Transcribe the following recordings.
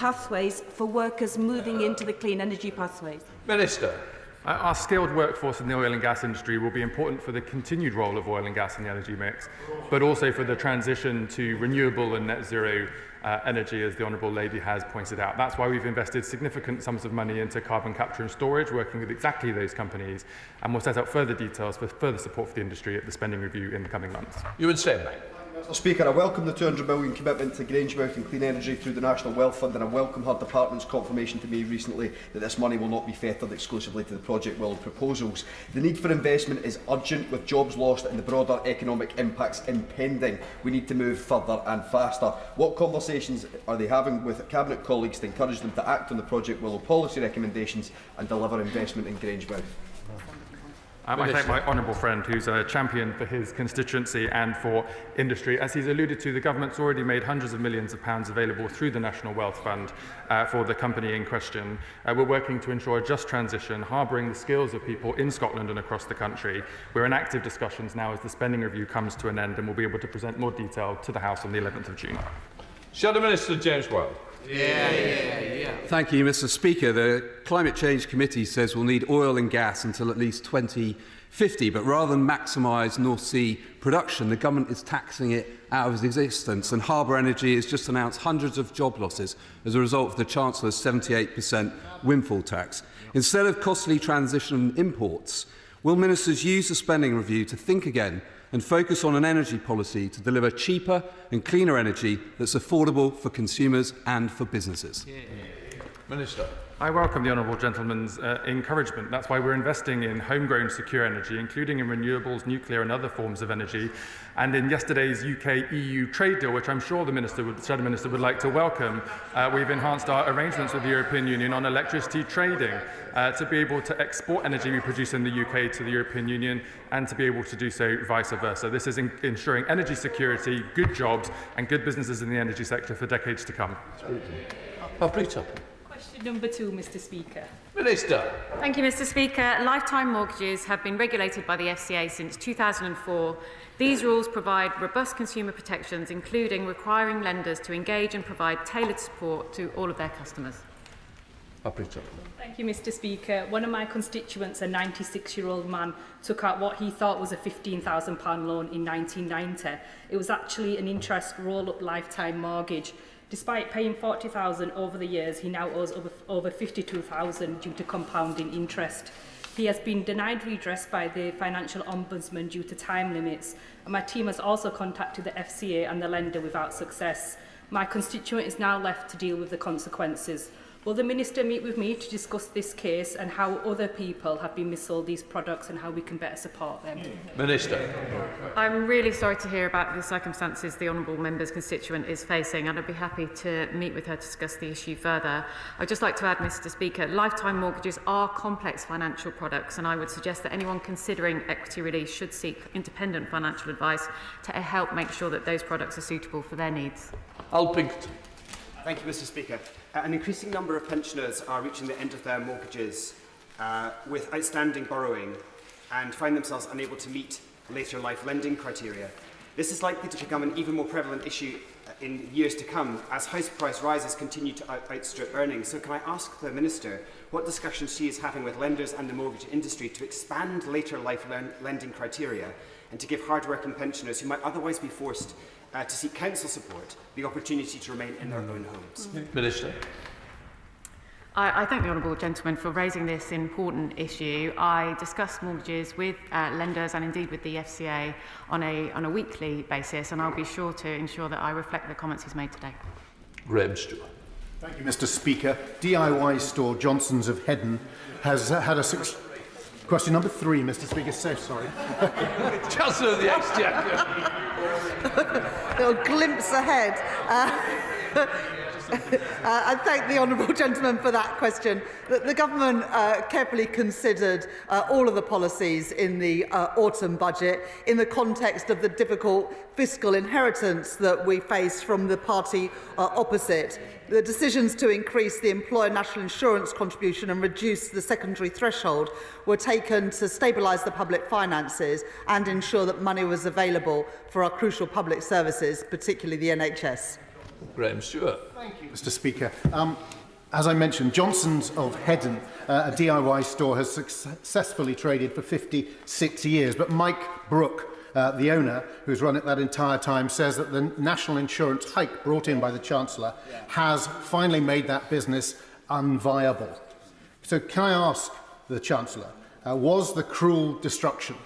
pathways for workers moving into the clean energy pathways? Minister. Our skilled workforce in the oil and gas industry will be important for the continued role of oil and gas in the energy mix, but also for the transition to renewable and net zero energy, as the Honourable Lady has pointed out. That's why we've invested significant sums of money into carbon capture and storage, working with exactly those companies, and we'll set out further details for further support for the industry at the spending review in the coming months. You would say, mate. Mr Speaker, I welcome the £200 million commitment to Grangemouth and clean energy through the National Wealth Fund, and I welcome her department's confirmation to me recently that this money will not be fettered exclusively to the Project Willow proposals. The need for investment is urgent, with jobs lost and the broader economic impacts impending. We need to move further and faster. What conversations are they having with Cabinet colleagues to encourage them to act on the Project Willow policy recommendations and deliver investment in Grangemouth? I thank my honourable friend, who's a champion for his constituency and for industry. As he's alluded to, the government's already made hundreds of millions of pounds available through the National Wealth Fund for the company in question. We're working to ensure a just transition, harbouring the skills of people in Scotland and across the country. We're in active discussions now as the spending review comes to an end, and we'll be able to present more detail to the House on the 11th of June. Shadow Minister James Weld. Thank you, Mr Speaker. The Climate Change Committee says we'll need oil and gas until at least 2050, but rather than maximise North Sea production, the government is taxing it out of existence, and Harbour Energy has just announced hundreds of job losses as a result of the Chancellor's 78% windfall tax. Instead of costly transition imports, will ministers use the spending review to think again and focus on an energy policy to deliver cheaper and cleaner energy that's affordable for consumers and for businesses? Minister. I welcome the honourable gentleman's encouragement. That's why we're investing in homegrown secure energy, including in renewables, nuclear and other forms of energy. And in yesterday's UK-EU trade deal, which I'm sure the Shadow Minister would like to welcome, we've enhanced our arrangements with the European Union on electricity trading to be able to export energy we produce in the UK to the European Union and to be able to do so vice versa. This is ensuring energy security, good jobs and good businesses in the energy sector for decades to come. Question number 2, Mr Speaker. Minister. Thank you, Mr Speaker. Lifetime mortgages have been regulated by the FCA since 2004. These rules provide robust consumer protections, including requiring lenders to engage and provide tailored support to all of their customers. Thank you, Mr Speaker. One of my constituents, a 96-year-old man, took out what he thought was a £15,000 loan in 1990. It was actually an interest roll-up lifetime mortgage. Despite paying £40,000 over the years, he now owes over £52,000 due to compounding interest. He has been denied redress by the Financial Ombudsman due to time limits, and my team has also contacted the FCA and the lender without success. My constituent is now left to deal with the consequences. Will the Minister meet with me to discuss this case and how other people have been missold these products and how we can better support them? Minister. I'm really sorry to hear about the circumstances the honourable member's constituent is facing, and I'd be happy to meet with her to discuss the issue further. I'd just like to add, Mr Speaker, lifetime mortgages are complex financial products, and I would suggest that anyone considering equity release should seek independent financial advice to help make sure that those products are suitable for their needs. Al Pinkerton. Thank you, Mr Speaker. An increasing number of pensioners are reaching the end of their mortgages with outstanding borrowing and find themselves unable to meet later life lending criteria. This is likely to become an even more prevalent issue in years to come as house price rises continue to outstrip earnings. So can I ask the Minister what discussions she is having with lenders and the mortgage industry to expand later life lending criteria and to give hard-working pensioners who might otherwise be forced to seek council support the opportunity to remain in their own homes? Minister. I thank the honourable gentleman for raising this important issue. I discuss mortgages with lenders and indeed with the FCA on a weekly basis, and I'll be sure to ensure that I reflect the comments he's made today. Graham Stewart. Thank you, Mr Speaker. DIY store Johnson's of Hedden has had a question number 3, Mr Speaker. So sorry. Chancellor of the Exchequer. Little glimpse ahead. I thank the honourable gentleman for that question. The government carefully considered all of the policies in the autumn budget in the context of the difficult fiscal inheritance that we face from the party opposite. The decisions to increase the employer national insurance contribution and reduce the secondary threshold were taken to stabilise the public finances and ensure that money was available for our crucial public services, particularly the NHS. Graham Stewart. Thank you, Mr. Speaker. As I mentioned, Johnson's of Hedden, a DIY store, has successfully traded for 56 years. But Mike Brooke, the owner, who's run it that entire time, says that the national insurance hike brought in by the Chancellor has finally made that business unviable. So can I ask the Chancellor, was the cruel destruction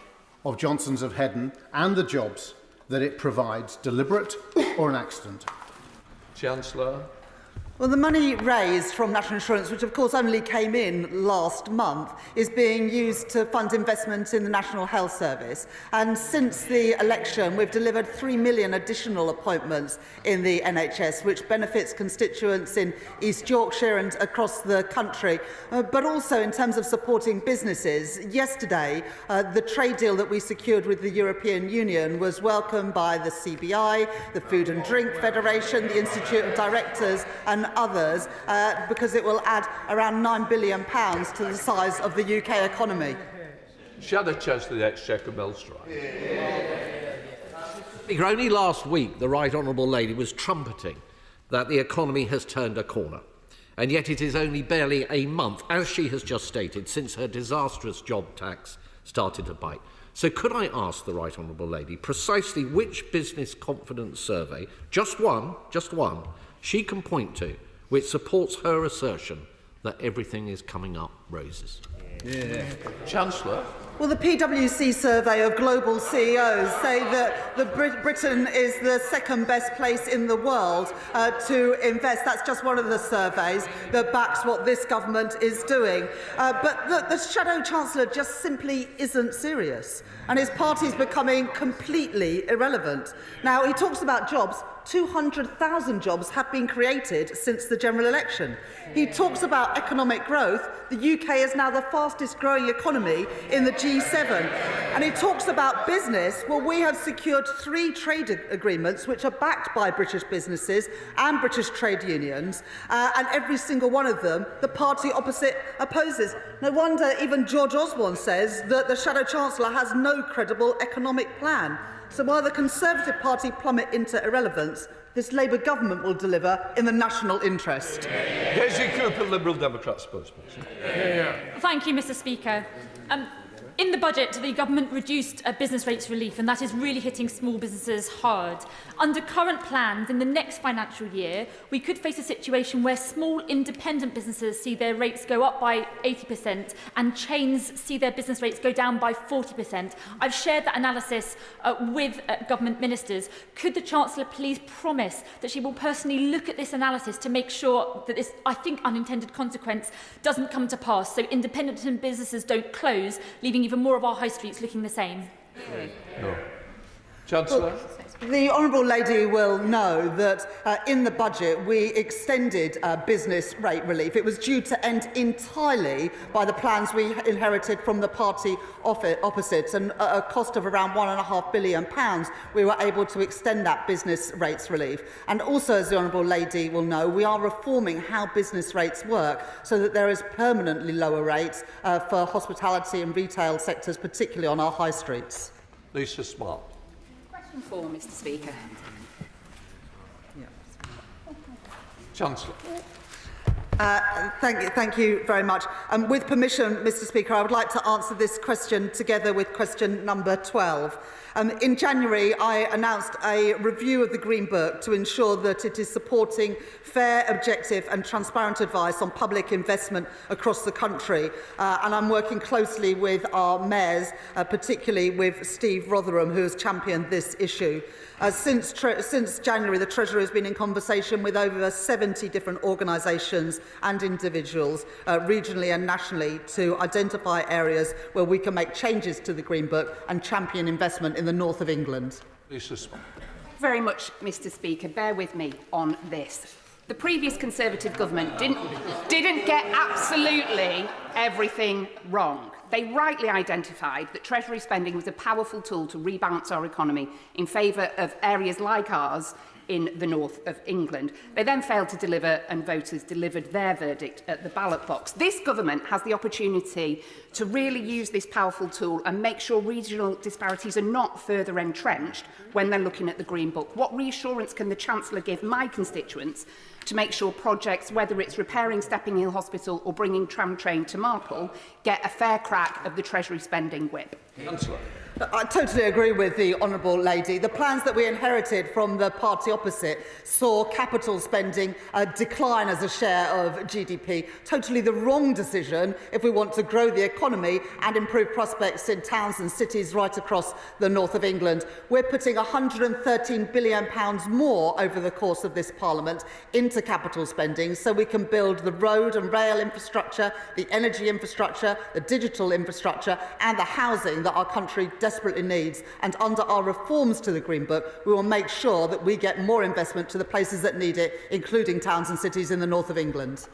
of Johnson's of Hedden and the jobs that it provides deliberate or an accident? Chancellor. Well, the money raised from national insurance, which of course only came in last month, is being used to fund investment in the National Health Service. And since the election, we've delivered 3 million additional appointments in the NHS, which benefits constituents in East Yorkshire and across the country, but also in terms of supporting businesses. Yesterday, the trade deal that we secured with the European Union was welcomed by the CBI, the Food and Drink Federation, the Institute of Directors and others, because it will add around £9 billion to the size of the UK economy. Shadow Chancellor of the Exchequer, Mel Stride. Speaker, only last week the Right Honourable Lady was trumpeting that the economy has turned a corner. And yet it is only barely a month, as she has just stated, since her disastrous job tax started to bite. So could I ask the Right Honourable Lady precisely which business confidence survey, just one, she can point to which supports her assertion that everything is coming up roses? Chancellor. Well, the PwC survey of global CEOs say that Britain is the second best place in the world to invest. That's just one of the surveys that backs what this government is doing. But the Shadow Chancellor just simply isn't serious, and his party is becoming completely irrelevant. Now, he talks about jobs. 200,000 jobs have been created since the general election. He talks about economic growth. The UK is now the fastest growing economy in the G7. And he talks about business. Well, we have secured 3 trade agreements which are backed by British businesses and British trade unions, and every single one of them the party opposite opposes. No wonder even George Osborne says that the Shadow Chancellor has no credible economic plan. So while the Conservative Party plummet into irrelevance, this Labour government will deliver in the national interest. Daisy Cooper, Liberal Democrat spokesperson. Thank you, Mr. Speaker. In the budget, the government reduced business rates relief, and that is really hitting small businesses hard. Under current plans, in the next financial year, we could face a situation where small independent businesses see their rates go up by 80% and chains see their business rates go down by 40%. I've shared that analysis with government ministers. Could the Chancellor please promise that she will personally look at this analysis to make sure that this, I think, unintended consequence doesn't come to pass, so independent businesses don't close, leaving even more of our high streets looking the same? No. Chancellor. Well, the Honourable Lady will know that in the budget we extended business rate relief. It was due to end entirely by the plans we inherited from the party opposite, and at a cost of around £1.5 billion we were able to extend that business rates relief. And also, as the Honourable Lady will know, we are reforming how business rates work so that there is permanently lower rates for hospitality and retail sectors, particularly on our high streets. Lisa Smart. Question 4, Mr. Speaker. Chancellor. Thank you very much. With permission, Mr. Speaker, I would like to answer this question together with question number 12. In January, I announced a review of the Green Book to ensure that it is supporting fair, objective and transparent advice on public investment across the country. And I'm working closely with our mayors, particularly with Steve Rotherham, who has championed this issue. Since January, the Treasury has been in conversation with over 70 different organisations and individuals, regionally and nationally, to identify areas where we can make changes to the Green Book and champion investment in the north of England. Lisa Smart. Very much, Mr. Speaker. Bear with me on this. The previous Conservative government didn't get absolutely everything wrong. They rightly identified that Treasury spending was a powerful tool to rebalance our economy in favour of areas like ours in the north of England. They then failed to deliver, and voters delivered their verdict at the ballot box. This government has the opportunity to really use this powerful tool and make sure regional disparities are not further entrenched when they're looking at the Green Book. What reassurance can the Chancellor give my constituents to make sure projects, whether it's repairing Stepping Hill Hospital or bringing tram train to Marple, get a fair crack of the Treasury spending whip? Councillor. I totally agree with the Honourable Lady. The plans that we inherited from the party opposite saw capital spending decline as a share of GDP. Totally the wrong decision if we want to grow the economy and improve prospects in towns and cities right across the north of England. We're putting £113 billion more over the course of this Parliament into capital spending so we can build the road and rail infrastructure, the energy infrastructure, the digital infrastructure and the housing that our country desperately needs. And under our reforms to the Green Book, we will make sure that we get more investment to the places that need it, including towns and cities in the north of England.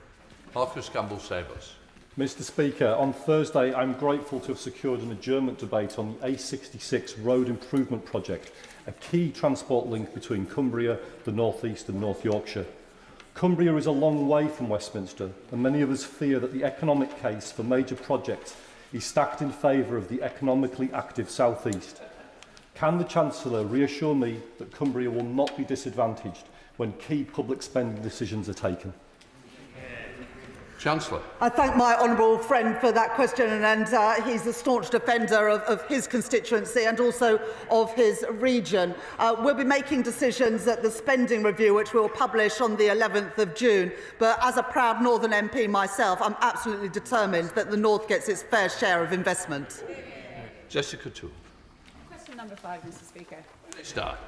Marcus Campbell-Sabers. Mr Speaker, on Thursday I'm grateful to have secured an adjournment debate on the A66 road improvement project, a key transport link between Cumbria, the North East and North Yorkshire. Cumbria is a long way from Westminster, and many of us fear that the economic case for major projects is stacked in favour of the economically active South East. Can the Chancellor reassure me that Cumbria will not be disadvantaged when key public spending decisions are taken? Chancellor. I thank my honourable friend for that question, and he's a staunch defender of his constituency and also of his region. We'll be making decisions at the spending review, which we'll publish on the 11th of June. But as a proud Northern MP myself, I'm absolutely determined that the North gets its fair share of investment. Jessica Toole. Question number 5, Mr Speaker. Start.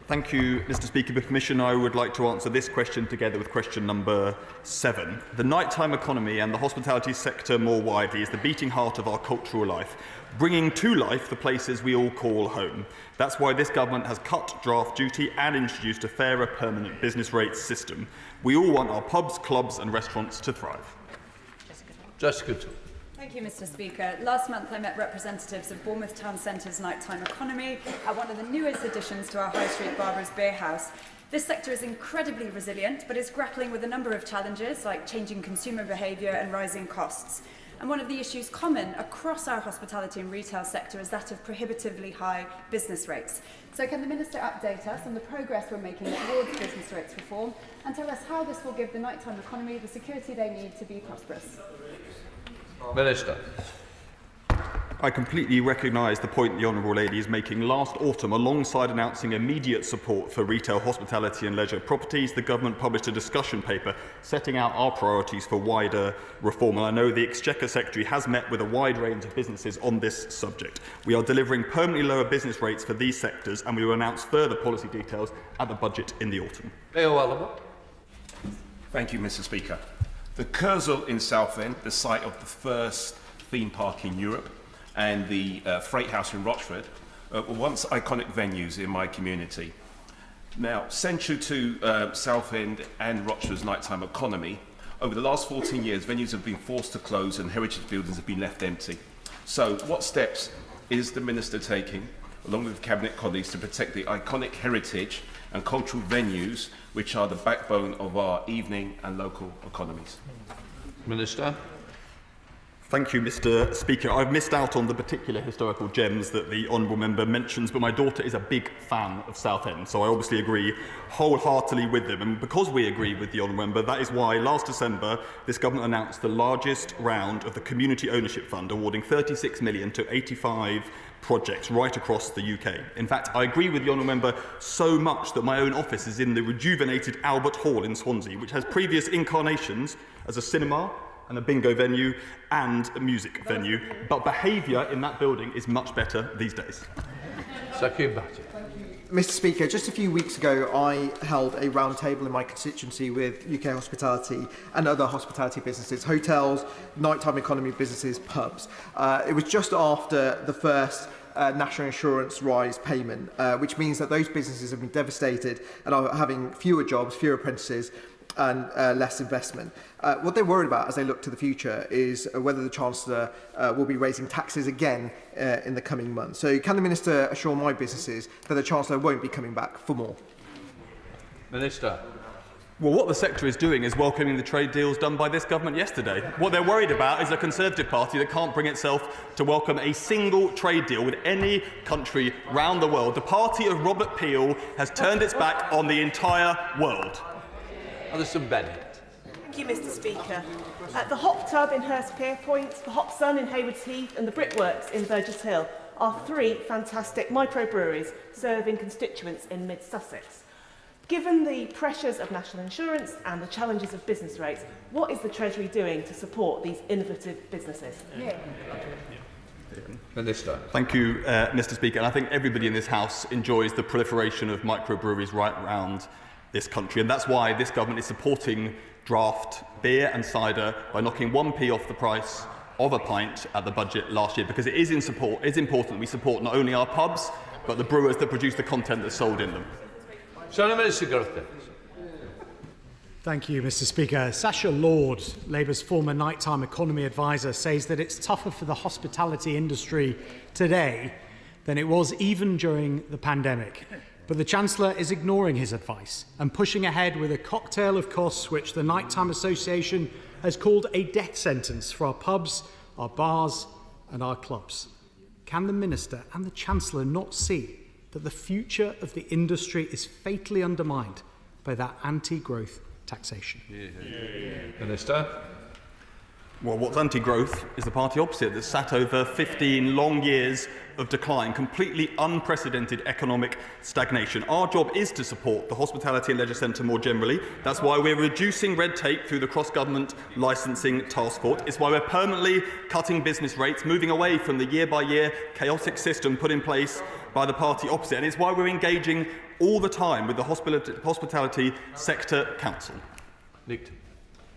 Thank you, Mr Speaker. With permission, I would like to answer this question together with question number 7. The nighttime economy and the hospitality sector more widely is the beating heart of our cultural life, bringing to life the places we all call home. That's why this government has cut draft duty and introduced a fairer permanent business rates system. We all want our pubs, clubs and restaurants to thrive. Jessica Toole. Thank you, Mr Speaker. Last month I met representatives of Bournemouth Town Centre's nighttime economy at one of the newest additions to our High Street Barbara's Beer House. This sector is incredibly resilient, but is grappling with a number of challenges like changing consumer behaviour and rising costs. And one of the issues common across our hospitality and retail sector is that of prohibitively high business rates. So can the Minister update us on the progress we're making towards business rates reform and tell us how this will give the nighttime economy the security they need to be prosperous? Minister. I completely recognise the point the Honourable Lady is making. Last autumn, alongside announcing immediate support for retail, hospitality and leisure properties, the Government published a discussion paper setting out our priorities for wider reform. And I know the Exchequer Secretary has met with a wide range of businesses on this subject. We are delivering permanently lower business rates for these sectors, and we will announce further policy details at the budget in the autumn. Leo Oliver. Thank you, Mr Speaker. The Kurzel in Southend, the site of the first theme park in Europe, and the Freight House in Rochford were once iconic venues in my community. Now, central to Southend and Rochford's nighttime economy, over the last 14 years, venues have been forced to close and heritage buildings have been left empty. So, what steps is the Minister taking, along with Cabinet colleagues, to protect the iconic heritage and cultural venues which are the backbone of our evening and local economies? Minister. Thank you, Mr Speaker. I've missed out on the particular historical gems that the Honourable Member mentions, but my daughter is a big fan of Southend, so I obviously agree wholeheartedly with them. And because we agree with the Honourable Member, that is why last December this Government announced the largest round of the Community Ownership Fund, awarding £36 million to 85 projects right across the UK. In fact, I agree with the Honourable Member so much that my own office is in the rejuvenated Albert Hall in Swansea, which has previous incarnations as a cinema and a bingo venue and a music venue, but behaviour in that building is much better these days. Mr Speaker, just a few weeks ago I held a round table in my constituency with UK hospitality and other hospitality businesses, hotels, nighttime economy businesses, pubs. It was just after the first national insurance rise payment, which means that those businesses have been devastated and are having fewer jobs, fewer apprentices and less investment. What they're worried about as they look to the future is whether the Chancellor will be raising taxes again in the coming months. So can the Minister assure my businesses that the Chancellor won't be coming back for more? Minister. Well, what the sector is doing is welcoming the trade deals done by this government yesterday. What they're worried about is a Conservative Party that can't bring itself to welcome a single trade deal with any country round the world. The party of Robert Peel has turned its back on the entire world. Alison Bennett. Thank you, Mr. Speaker. The Hop Tub in Hurstpierpoint, the Hop Sun in Haywards Heath and the Brickworks in Burgess Hill are three fantastic microbreweries serving constituents in mid-Sussex. Given the pressures of national insurance and the challenges of business rates, what is the Treasury doing to support these innovative businesses? Minister. Thank you, Mr. Speaker. And I think everybody in this House enjoys the proliferation of microbreweries right around this country. And that's why this government is supporting draft beer and cider by knocking 1p off the price of a pint at the budget last year, because it is important we support not only our pubs, but the brewers that produce the content that's sold in them. Thank you, Mr. Speaker. Sasha Lord, Labour's former nighttime economy advisor, says that it's tougher for the hospitality industry today than it was even during the pandemic. But the Chancellor is ignoring his advice and pushing ahead with a cocktail of costs which the Nighttime Association has called a death sentence for our pubs, our bars and our clubs. Can the Minister and the Chancellor not see that the future of the industry is fatally undermined by that anti-growth taxation? Minister. Well, what's anti-growth is the party opposite that sat over 15 long years of decline, completely unprecedented economic stagnation. Our job is to support the Hospitality and Leisure Centre more generally. That's why we're reducing red tape through the cross-government licensing task force. It's why we're permanently cutting business rates, moving away from the year-by-year chaotic system put in place by the party opposite. And it's why we're engaging all the time with the Hospitality Sector Council.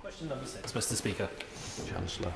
Question number 6, Mr. Speaker. Chancellor.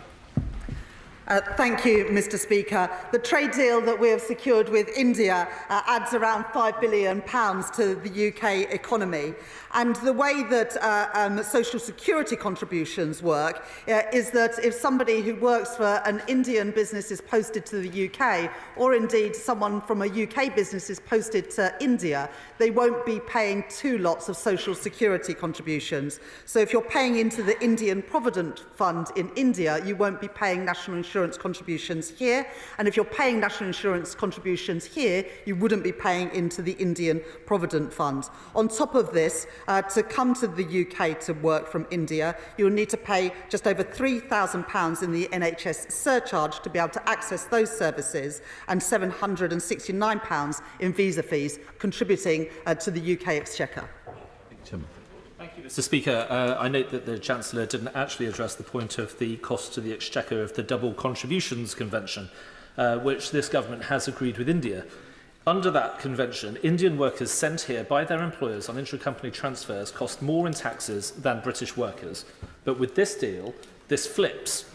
Thank you, Mr. Speaker. The trade deal that we have secured with India adds around £5 billion to the UK economy. And the way that social security contributions work is that if somebody who works for an Indian business is posted to the UK, or indeed someone from a UK business is posted to India, they won't be paying two lots of social security contributions. So if you're paying into the Indian Provident Fund in India, you won't be paying national insurance contributions here. And if you're paying national insurance contributions here, you wouldn't be paying into the Indian Provident Fund. On top of this, to come to the UK to work from India, you'll need to pay just over £3,000 in the NHS surcharge to be able to access those services, and £769 in visa fees, contributing to the UK exchequer. Thank you, Mr. Speaker. I note that the Chancellor didn't actually address the point of the cost to the exchequer of the Double Contributions Convention, which this government has agreed with India. Under that convention, Indian workers sent here by their employers on intra-company transfers cost more in taxes than British workers. But with this deal, this flips.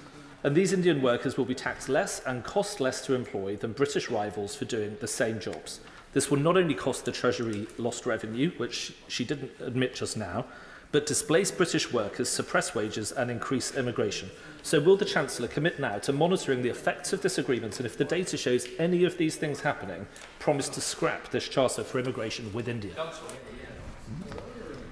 And these Indian workers will be taxed less and cost less to employ than British rivals for doing the same jobs. This will not only cost the Treasury lost revenue, which she didn't admit just now, but displace British workers, suppress wages and increase immigration. So will the Chancellor commit now to monitoring the effects of this agreement, and if the data shows any of these things happening, promise to scrap this charter for immigration with India?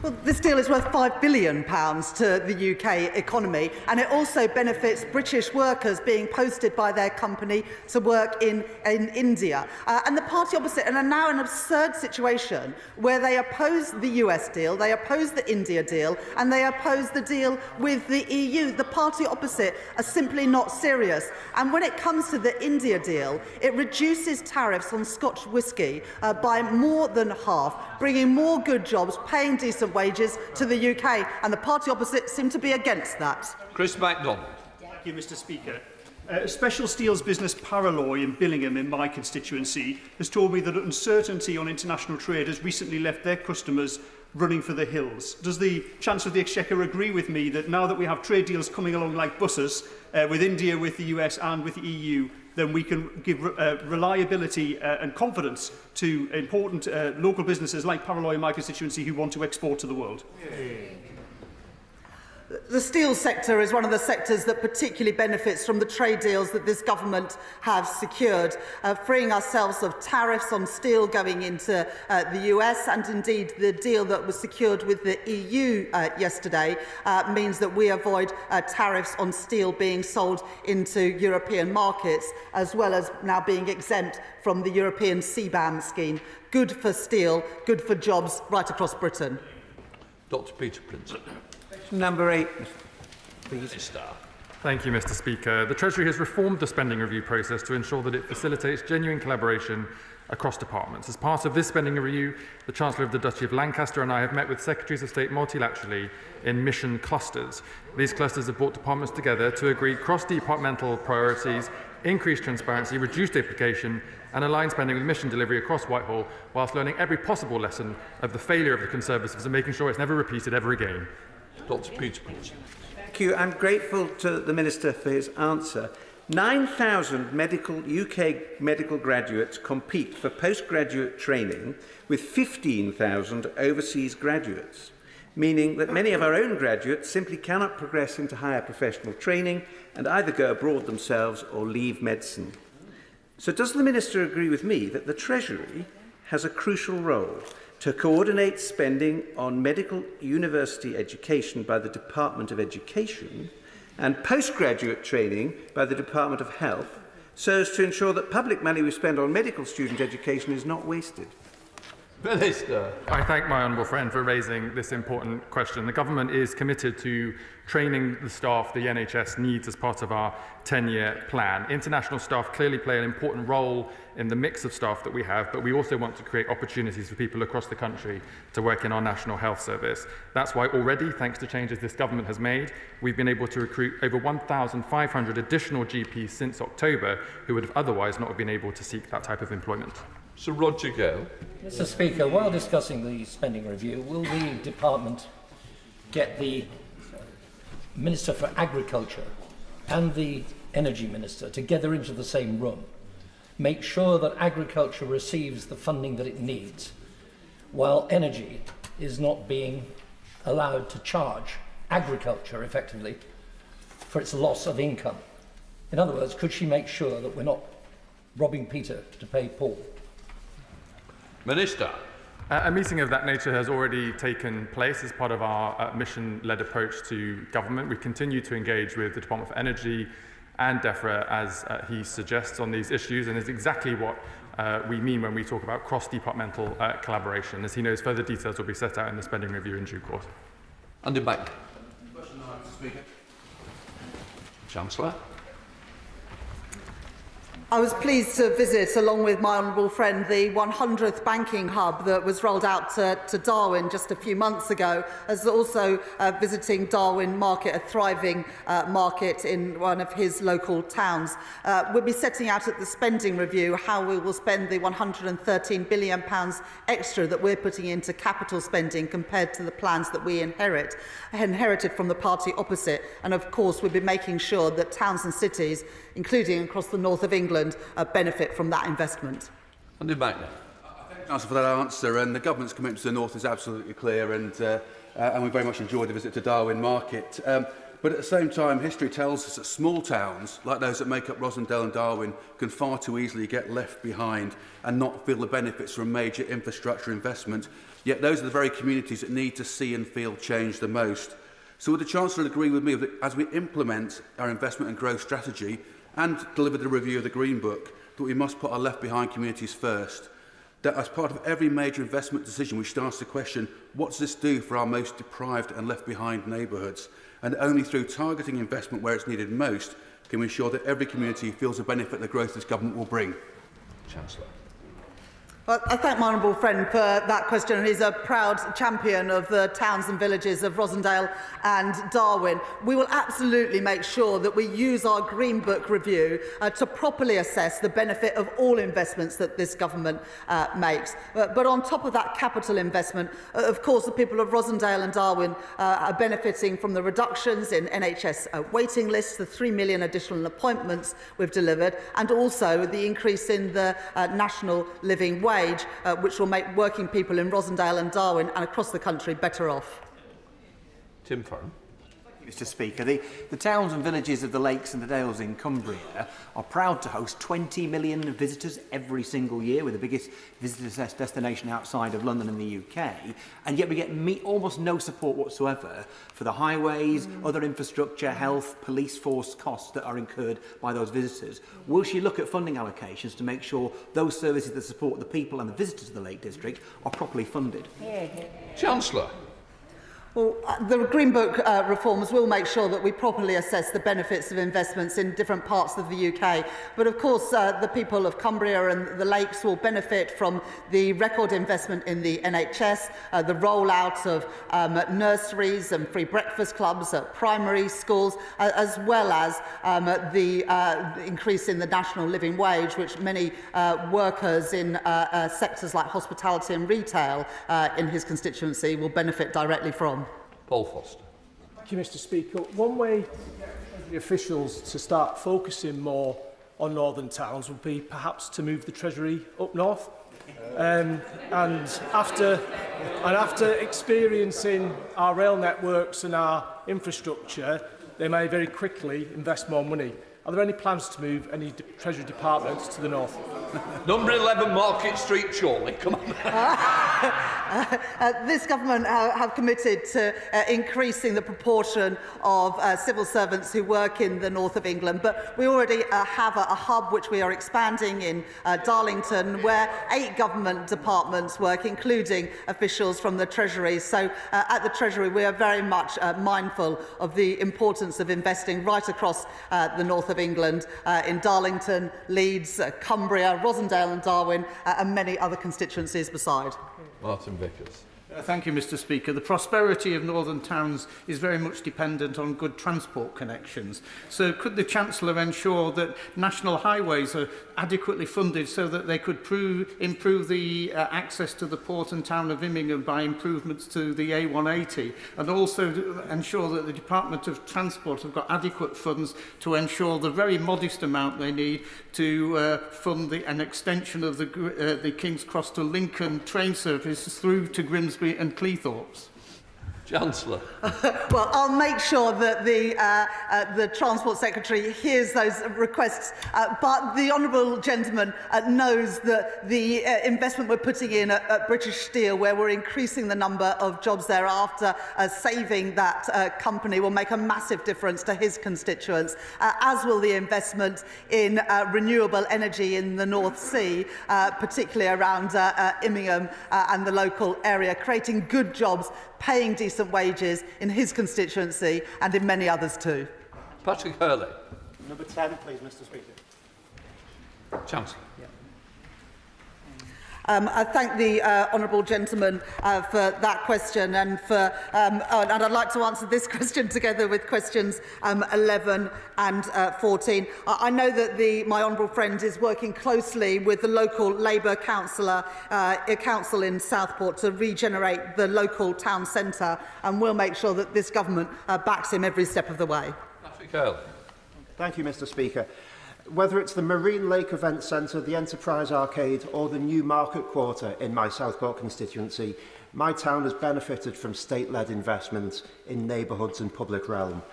Well, this deal is worth £5 billion to the UK economy, and it also benefits British workers being posted by their company to work in India. And the party opposite are now in an absurd situation where they oppose the US deal, they oppose the India deal, and they oppose the deal with the EU. The party opposite are simply not serious. And when it comes to the India deal, it reduces tariffs on Scotch whisky by more than half, bringing more good jobs, paying decent wages to the UK, and the party opposite seem to be against that. Chris MacDonald. Thank you, Mr. Speaker. Special steels business Paraloy in Billingham in my constituency has told me that uncertainty on international trade has recently left their customers running for the hills. Does the Chancellor of the Exchequer agree with me that now that we have trade deals coming along like buses with India, with the US and with the EU, then we can give reliability and confidence to important local businesses like Paraloy in my constituency who want to export to the world? The steel sector is one of the sectors that particularly benefits from the trade deals that this government have secured, freeing ourselves of tariffs on steel going into the US, and indeed the deal that was secured with the EU yesterday means that we avoid tariffs on steel being sold into European markets, as well as now being exempt from the European CBAM scheme. Good for steel, good for jobs right across Britain. Dr. Peter Prince. Number 8, please. Thank you, Mr. Speaker. The Treasury has reformed the spending review process to ensure that it facilitates genuine collaboration across departments. As part of this spending review, the Chancellor of the Duchy of Lancaster and I have met with Secretaries of State multilaterally in mission clusters. These clusters have brought departments together to agree cross-departmental priorities, increase transparency, reduce duplication and align spending with mission delivery across Whitehall, whilst learning every possible lesson of the failure of the Conservatives and making sure it's never repeated ever again. Dr. Peter Prince. Thank you. I'm grateful to the Minister for his answer. 9,000 UK medical graduates compete for postgraduate training with 15,000 overseas graduates, meaning that many of our own graduates simply cannot progress into higher professional training and either go abroad themselves or leave medicine. So does the Minister agree with me that the Treasury has a crucial role to coordinate spending on medical university education by the Department of Education and postgraduate training by the Department of Health, so as to ensure that public money we spend on medical student education is not wasted? Minister. I thank my honourable friend for raising this important question. The government is committed to training the staff the NHS needs as part of our 10-year plan. International staff clearly play an important role in the mix of staff that we have, but we also want to create opportunities for people across the country to work in our National Health Service. That's why already, thanks to changes this government has made, we've been able to recruit over 1,500 additional GPs since October who would have otherwise not been able to seek that type of employment. Sir Roger Gale. Mr. Speaker, while discussing the spending review, will the department get the Minister for Agriculture and the Energy Minister together into the same room, make sure that agriculture receives the funding that it needs, while energy is not being allowed to charge agriculture effectively for its loss of income? In other words, could she make sure that we're not robbing Peter to pay Paul? Minister. A meeting of that nature has already taken place as part of our mission-led approach to government. We continue to engage with the Department for Energy and DEFRA as he suggests on these issues, and is exactly what we mean when we talk about cross-departmental collaboration. As he knows, further details will be set out in the spending review in due course. Andy Back. Chancellor. I was pleased to visit, along with my honourable friend, the 100th banking hub that was rolled out to Darwin just a few months ago, as also visiting Darwin Market, a thriving market in one of his local towns. We'll be setting out at the spending review how we will spend the £113 billion extra that we're putting into capital spending compared to the plans that we inherited from the party opposite. And of course, we'll be making sure that towns and cities, including across the north of England, benefit from that investment. Andy Back. Councillor, for that answer, and the government's commitment to the north is absolutely clear, and we very much enjoyed the visit to Darwin Market. But at the same time, history tells us that small towns, like those that make up Rosendale and Darwin, can far too easily get left behind and not feel the benefits from major infrastructure investment. Yet those are the very communities that need to see and feel change the most. So would the Chancellor agree with me that as we implement our investment and growth strategy and deliver the review of the Green Book, that we must put our left-behind communities first? That as part of every major investment decision, we should ask the question, what does this do for our most deprived and left-behind neighbourhoods? And only through targeting investment where it's needed most can we ensure that every community feels the benefit the growth this government will bring. Chancellor. Well, I thank my honourable friend for that question. He's a proud champion of the towns and villages of Rosendale and Darwin. We will absolutely make sure that we use our Green Book review to properly assess the benefit of all investments that this government makes. But on top of that capital investment, of course, the people of Rosendale and Darwin are benefiting from the reductions in NHS waiting lists, the 3 million additional appointments we've delivered, and also the increase in the national living wage, which will make working people in Rosendale and Darwin and across the country better off. Tim Farron. Mr. Speaker. The towns and villages of the lakes and the dales in Cumbria are proud to host 20 million visitors every single year. We're the biggest visitor destination outside of London and the UK, and yet we get almost no support whatsoever for the highways, other infrastructure, health, police force costs that are incurred by those visitors. Will she look at funding allocations to make sure those services that support the people and the visitors of the Lake District are properly funded? Chancellor. Well, the Green Book reforms will make sure that we properly assess the benefits of investments in different parts of the UK. But of course, the people of Cumbria and the Lakes will benefit from the record investment in the NHS, the rollout of nurseries and free breakfast clubs at primary schools, as well as the increase in the national living wage, which many workers in sectors like hospitality and retail in his constituency will benefit directly from. Paul Foster. Thank you, Mr. Speaker. One way for the officials to start focusing more on northern towns would be perhaps to move the Treasury up north. And after experiencing our rail networks and our infrastructure, they may very quickly invest more money. Are there any plans to move any Treasury departments to the north? Number 11 Market Street, surely. Come on. This government have committed to increasing the proportion of civil servants who work in the north of England, but we already have a hub which we are expanding in Darlington, where 8 government departments work, including officials from the Treasury. So at the Treasury, we are very much mindful of the importance of investing right across the north of England, in Darlington, Leeds, Cumbria, Rosendale and Darwin, and many other constituencies beside. Martin Vickers. Thank you, Mr. Speaker. The prosperity of northern towns is very much dependent on good transport connections. So could the Chancellor ensure that national highways are adequately funded so that they could improve the access to the port and town of Immingham by improvements to the A180, and also ensure that the Department of Transport have got adequate funds to ensure the very modest amount they need to fund an extension of the King's Cross to Lincoln train service through to Grimsby and Cleethorpes? Chancellor. Well, I'll make sure that the Transport Secretary hears those requests, but the honourable gentleman knows that the investment we're putting in at British Steel, where we're increasing the number of jobs thereafter, saving that company, will make a massive difference to his constituents, as will the investment in renewable energy in the North Sea, particularly around Immingham and the local area, creating good jobs, paying decent wages in his constituency and in many others too. Patrick Hurley. Number 10, please, Mr. Speaker. Chancellor. I thank the honourable gentleman for that question, and I'd like to answer this question together with questions 11 and 14. I know that my honourable friend is working closely with the local Labour council in Southport to regenerate the local town centre, and we'll make sure that this government backs him every step of the way. Patrick Hurley. Thank you, Mr. Speaker. Whether it's the Marine Lake Event Centre, the Enterprise Arcade or the new Market Quarter in my Southport constituency, my town has benefited from state-led investment in neighbourhoods and public realm.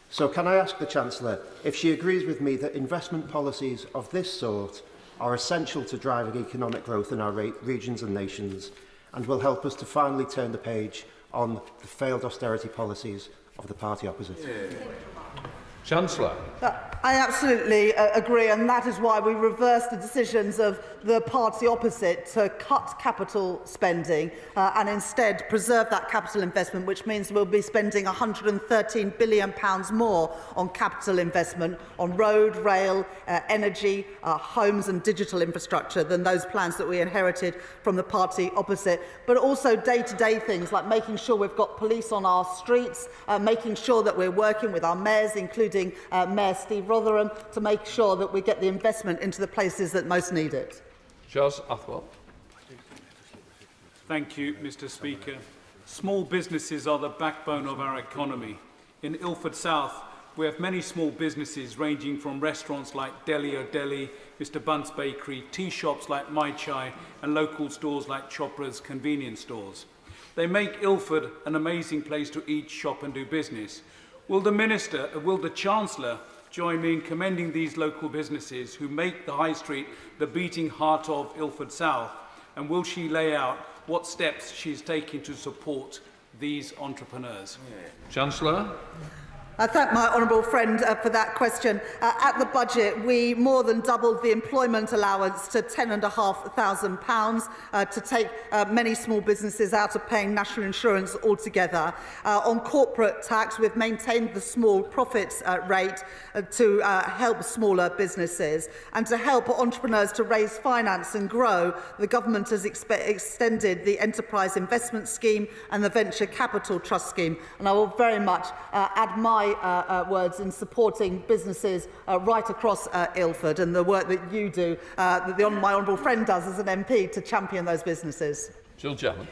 So can I ask the Chancellor if she agrees with me that investment policies of this sort are essential to driving economic growth in our regions and nations, and will help us to finally turn the page on the failed austerity policies of the party opposite? Chancellor. I absolutely agree, and that is why we reversed the decisions of the party opposite to cut capital spending and instead preserve that capital investment, which means we'll be spending £113 billion more on capital investment on road, rail, energy, homes and digital infrastructure than those plans that we inherited from the party opposite. But also day-to-day things like making sure we've got police on our streets, making sure that we're working with our mayors, including Mayor Steve Rotherham, to make sure that we get the investment into the places that most need it. Charles Athwell. Thank you, Mr. Speaker. Small businesses are the backbone of our economy. In Ilford South, we have many small businesses ranging from restaurants like Deli O'Deli, Mr. Bunt's Bakery, tea shops like My Chai, and local stores like Chopra's convenience stores. They make Ilford an amazing place to eat, shop and do business. Will the Chancellor join me in commending these local businesses who make the High Street the beating heart of Ilford South? And will she lay out what steps she's taking to support these entrepreneurs? Chancellor. I thank my honourable friend for that question. At the budget, we more than doubled the employment allowance to £10,500 to take many small businesses out of paying national insurance altogether. On corporate tax, we've maintained the small profits rate to help smaller businesses. And to help entrepreneurs to raise finance and grow, the government has extended the Enterprise Investment Scheme and the Venture Capital Trust Scheme. And I will very much add my words in supporting businesses right across Ilford and the work that you do, that my honourable friend does as an MP to champion those businesses. Jill Chapman.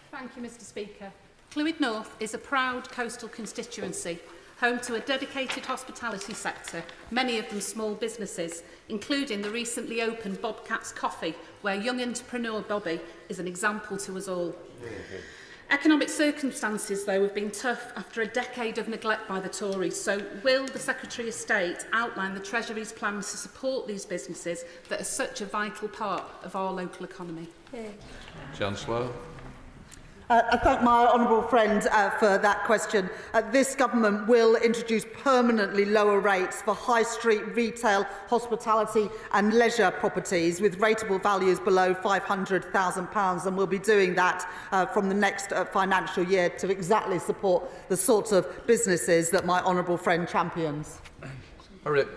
Thank you, Mr Speaker. Clwyd North is a proud coastal constituency, home to a dedicated hospitality sector, many of them small businesses, including the recently opened Bobcat's Coffee, where young entrepreneur Bobby is an example to us all. Economic circumstances, though, have been tough after a decade of neglect by the Tories. So will the Secretary of State outline the Treasury's plans to support these businesses that are such a vital part of our local economy? Chancellor. I thank my honourable friend for that question. This government will introduce permanently lower rates for high street retail, hospitality and leisure properties with rateable values below £500,000, and we'll be doing that from the next financial year to exactly support the sorts of businesses that my honourable friend champions. Thank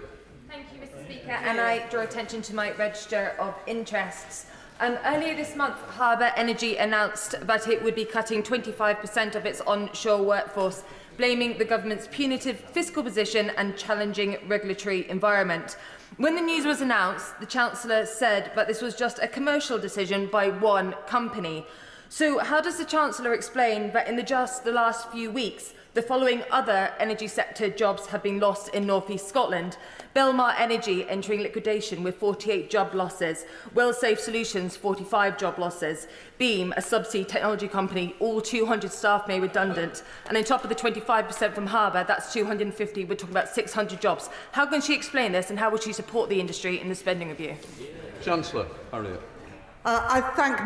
you, Mr Speaker, and I draw attention to my register of interests. Earlier this month, Harbour Energy announced that it would be cutting 25% of its onshore workforce, blaming the government's punitive fiscal position and challenging regulatory environment. When the news was announced, the Chancellor said that this was just a commercial decision by one company. So how does the Chancellor explain that in just the last few weeks, the following other energy sector jobs have been lost in North East Scotland? Belmar Energy entering liquidation with 48 job losses. WellSafe Solutions, 45 job losses. Beam, a subsea technology company, all 200 staff made redundant. And on top of the 25% from Harbour, that's 250. We're talking about 600 jobs. How can she explain this, and how will she support the industry in the spending review? Chancellor. Harriet. I thank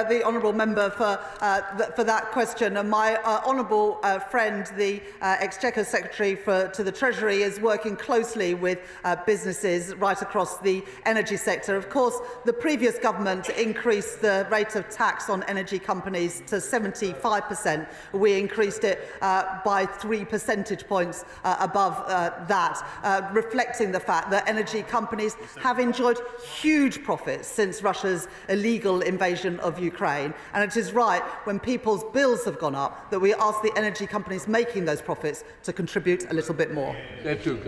the honourable member for that question, and my honourable friend, the Exchequer Secretary to the Treasury, is working closely with businesses right across the energy sector. Of course, the previous government increased the rate of tax on energy companies to 75%. We increased it by 3 percentage points above that, reflecting the fact that energy companies have enjoyed huge profits since Russia's illegal invasion of Ukraine. And it is right, when people's bills have gone up, that we ask the energy companies making those profits to contribute a little bit more. Thank you,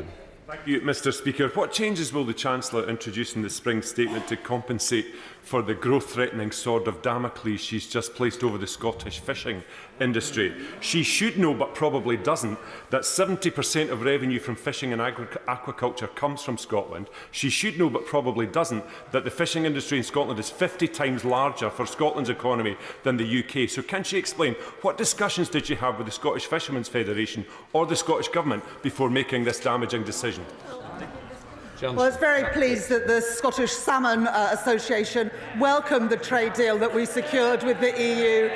Mr Speaker. What changes will the Chancellor introduce in the spring statement to compensate for the growth-threatening sword of Damocles she's just placed over the Scottish fishing industry? She should know, but probably doesn't, that 70% of revenue from fishing and aquaculture comes from Scotland. She should know, but probably doesn't, that the fishing industry in Scotland is 50 times larger for Scotland's economy than the UK. So can she explain what discussions did she have with the Scottish Fishermen's Federation or the Scottish Government before making this damaging decision? Well, I was very pleased that the Scottish Salmon Association welcomed the trade deal that we secured with the EU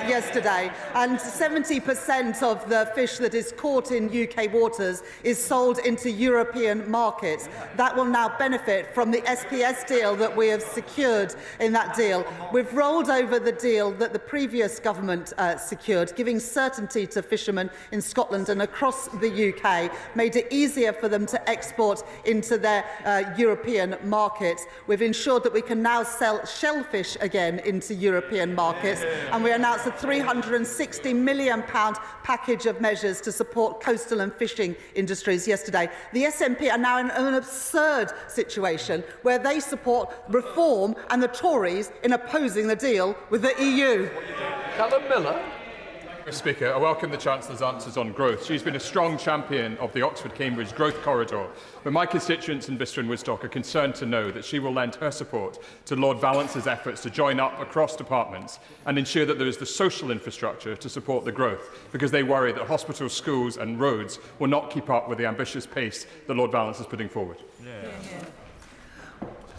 yesterday. And 70% of the fish that is caught in UK waters is sold into European markets. That will now benefit from the SPS deal that we have secured in that deal. We've rolled over the deal that the previous government secured, giving certainty to fishermen in Scotland and across the UK, made it easier for them to export into their European markets. We've ensured that we can now sell shellfish again into European markets, and we announced a £360 million package of measures to support coastal and fishing industries yesterday. The SNP are now in an absurd situation where they support reform and the Tories in opposing the deal with the EU. Callum Miller. Mr. Speaker, I welcome the Chancellor's answers on growth. She's been a strong champion of the Oxford-Cambridge growth corridor, but my constituents in Bicester and Woodstock are concerned to know that she will lend her support to Lord Valence's efforts to join up across departments and ensure that there is the social infrastructure to support the growth, because they worry that hospitals, schools and roads will not keep up with the ambitious pace that Lord Valence is putting forward.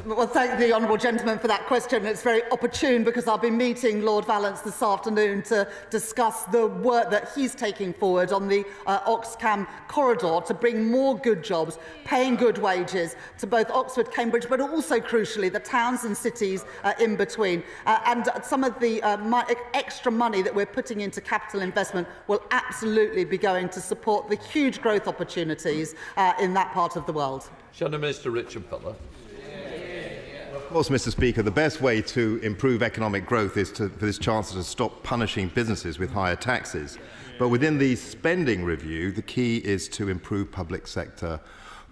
Well, thank the honourable gentleman for that question. It's very opportune because I'll be meeting Lord Valence this afternoon to discuss the work that he's taking forward on the Oxcam corridor to bring more good jobs, paying good wages to both Oxford, Cambridge, but also, crucially, the towns and cities in between. And some of the extra money that we're putting into capital investment will absolutely be going to support the huge growth opportunities in that part of the world. Shadow Minister Richard Butler. Of course, Mr. Speaker, the best way to improve economic growth is for this Chancellor to stop punishing businesses with higher taxes. But within the spending review, the key is to improve public sector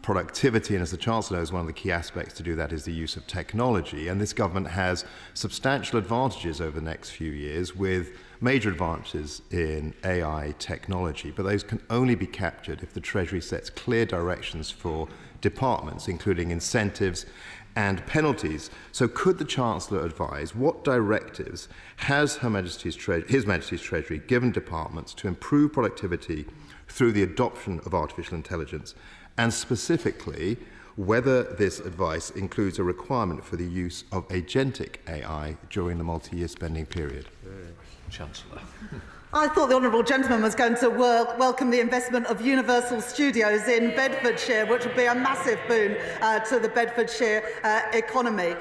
productivity, and as the Chancellor knows, one of the key aspects to do that is the use of technology. And this government has substantial advantages over the next few years, with major advances in AI technology, but those can only be captured if the Treasury sets clear directions for departments, including incentives and penalties. So could the Chancellor advise what directives has His Majesty's Treasury given departments to improve productivity through the adoption of artificial intelligence, and specifically whether this advice includes a requirement for the use of agentic AI during the multi-year spending period? Chancellor. I thought the honourable gentleman was going to welcome the investment of Universal Studios in Bedfordshire, which would be a massive boon to the Bedfordshire economy.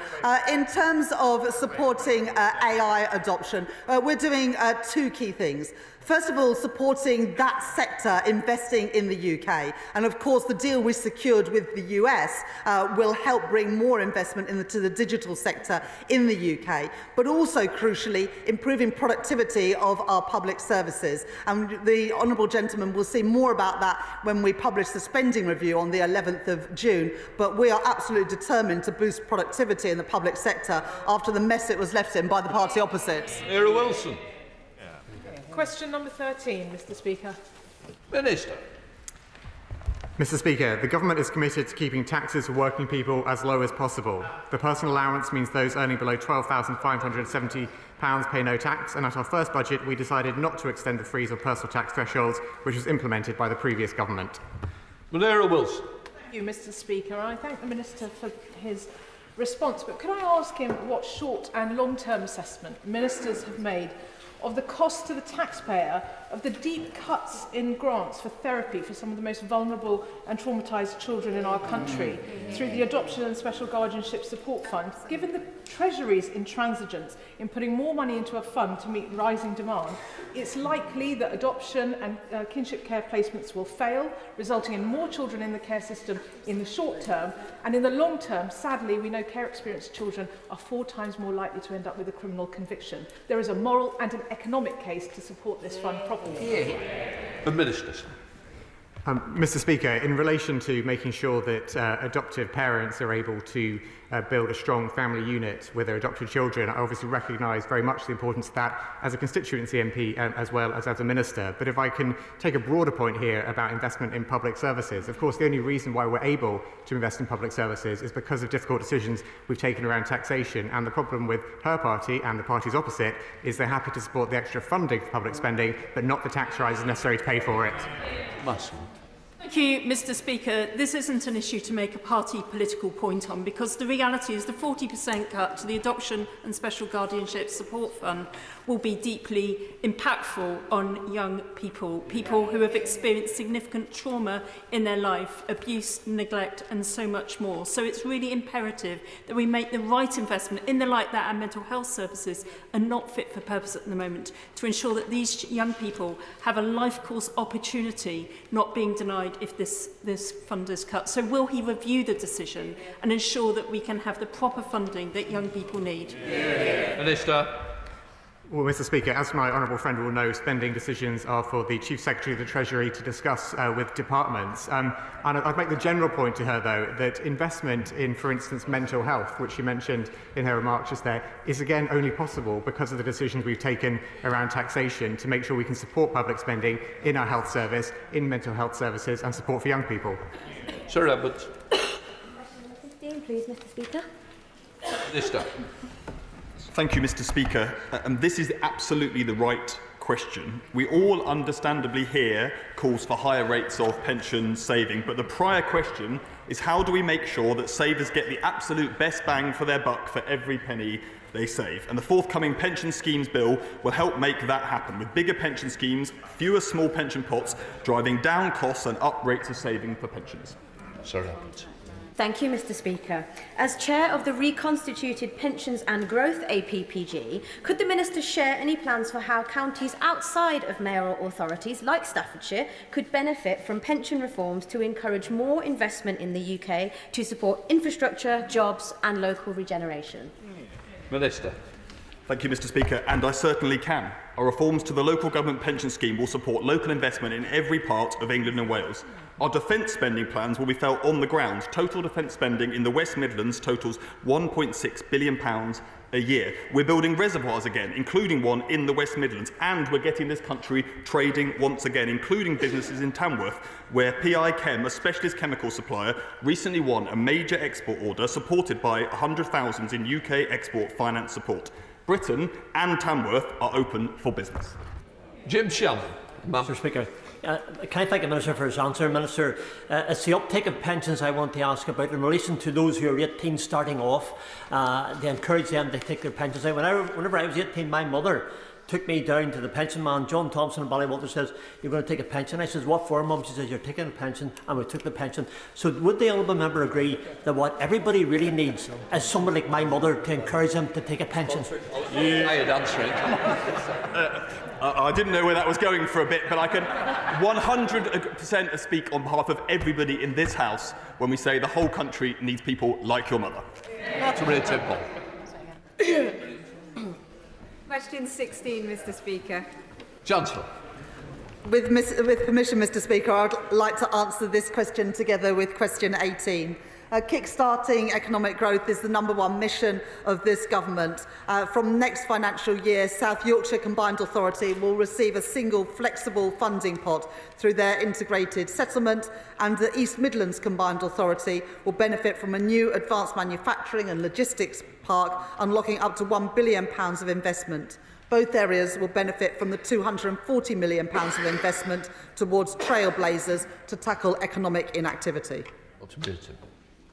In terms of supporting AI adoption, we're doing two key things. First of all, supporting that sector investing in the UK. And of course, the deal we secured with the US will help bring more investment into the digital sector in the UK, but also, crucially, improving productivity of our public services. And the honourable gentleman will see more about that when we publish the spending review on the 11th of June. But we are absolutely determined to boost productivity in the public sector after the mess it was left in by the party opposite. Era Wilson. Question number 13, Mr. Speaker. Minister. Mr. Speaker, the government is committed to keeping taxes for working people as low as possible. The personal allowance means those earning below £12,570 pay no tax, and at our first budget we decided not to extend the freeze of personal tax thresholds, which was implemented by the previous government. Era Wilson. Thank you, Mr. Speaker. I thank the Minister for his response, but could I ask him what short and long-term assessment ministers have made of the cost to the taxpayer of the deep cuts in grants for therapy for some of the most vulnerable and traumatised children in our country through the Adoption and Special Guardianship Support Fund, given the Treasury's intransigence in putting more money into a fund to meet rising demand, it's likely that adoption and kinship care placements will fail, resulting in more children in the care system in the short term, and in the long term, sadly, we know care-experienced children are 4 times more likely to end up with a criminal conviction. There is a moral and an economic case to support this fund properly. The Ministers. Mr. Speaker, in relation to making sure that adoptive parents are able to build a strong family unit with their adopted children, I obviously recognise very much the importance of that as a constituency MP as well as a minister. But if I can take a broader point here about investment in public services, of course the only reason why we're able to invest in public services is because of difficult decisions we've taken around taxation, and the problem with her party and the parties opposite is they're happy to support the extra funding for public spending but not the tax rises necessary to pay for it. Thank you, Mr. Speaker. This isn't an issue to make a party political point on, because the reality is the 40% cut to the Adoption and Special Guardianship Support Fund will be deeply impactful on young people, people who have experienced significant trauma in their life, abuse, neglect and so much more. So it's really imperative that we make the right investment in the light that our mental health services are not fit for purpose at the moment, to ensure that these young people have a life course opportunity, not being denied if this fund is cut. So will he review the decision and ensure that we can have the proper funding that young people need? Minister. Well, Mr. Speaker, as my honourable friend will know, spending decisions are for the Chief Secretary of the Treasury to discuss with departments. And I'd make the general point to her, though, that investment in, for instance, mental health, which she mentioned in her remarks just there, is again only possible because of the decisions we've taken around taxation to make sure we can support public spending in our health service, in mental health services and support for young people. Sir Roberts. 15, please, Mr. Speaker. Minister. Thank you, Mr. Speaker. And this is absolutely the right question. We all understandably hear calls for higher rates of pension saving, but the prior question is how do we make sure that savers get the absolute best bang for their buck for every penny they save? And the forthcoming pension schemes bill will help make that happen, with bigger pension schemes, fewer small pension pots, driving down costs and up rates of saving for pensioners. Sir Roberts. Thank you, Mr. Speaker. As Chair of the reconstituted Pensions and Growth APPG, could the Minister share any plans for how counties outside of mayoral authorities, like Staffordshire, could benefit from pension reforms to encourage more investment in the UK to support infrastructure, jobs and local regeneration? Minister. Thank you, Mr. Speaker, and I certainly can. Our reforms to the local government pension scheme will support local investment in every part of England and Wales. Our defence spending plans will be felt on the ground. Total defence spending in the West Midlands totals £1.6 billion a year. We're building reservoirs again, including one in the West Midlands, and we're getting this country trading once again, including businesses in Tamworth, where PI Chem, a specialist chemical supplier, recently won a major export order supported by £100,000 in UK export finance support. Britain and Tamworth are open for business. Jim Shannon. Mr. Speaker, can I thank the Minister for his answer? Minister, it's the uptake of pensions I want to ask about in relation to those who are 18 starting off. They encourage them to take their pensions out. Whenever I was 18, my mother took me down to the pension man, John Thompson in Ballywalter, says, "You're going to take a pension." I says, "What for, Mum?" She says, "You're taking a pension," and we took the pension. So would the honourable member agree that what everybody really needs is someone like my mother to encourage them to take a pension? Yeah, you're answering. I didn't know where that was going for a bit, but I can 100% speak on behalf of everybody in this House when we say the whole country needs people like your mother. That's really simple. Question 16, Mr. Speaker. Chancellor. With permission, Mr. Speaker, I'd like to answer this question together with question 18. Kickstarting economic growth is the #1 mission of this government. From next financial year, South Yorkshire Combined Authority will receive a single flexible funding pot through their integrated settlement, and the East Midlands Combined Authority will benefit from a new advanced manufacturing and logistics park, unlocking up to £1 billion of investment. Both areas will benefit from the £240 million of investment towards trailblazers to tackle economic inactivity.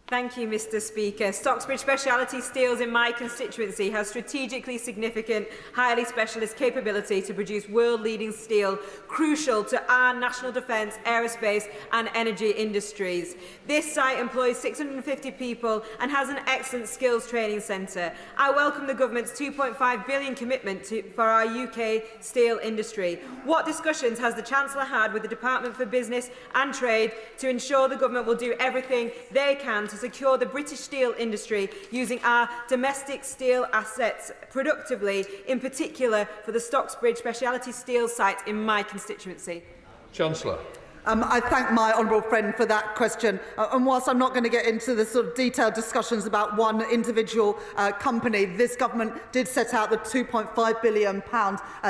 Thank you, Mr. Speaker. Stocksbridge Speciality Steels in my constituency has strategically significant, highly specialist capability to produce world-leading steel, crucial to our national defence, aerospace and energy industries. This site employs 650 people and has an excellent skills training centre. I welcome the government's £2.5 billion commitment for our UK steel industry. What discussions has the Chancellor had with the Department for Business and Trade to ensure the government will do everything they can to secure the British steel industry using our domestic steel assets productively, in particular for the Stocksbridge Speciality Steel site in my constituency? Chancellor. I thank my honourable friend for that question. And whilst I'm not going to get into the sort of detailed discussions about one individual company, this government did set out the £2.5 billion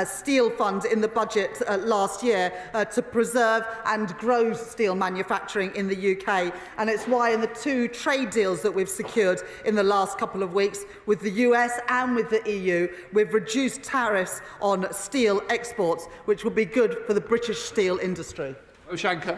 steel fund in the budget last year to preserve and grow steel manufacturing in the UK. And it's why in the 2 trade deals that we've secured in the last couple of weeks with the US and with the EU, we've reduced tariffs on steel exports, which will be good for the British steel industry. O'Shanker.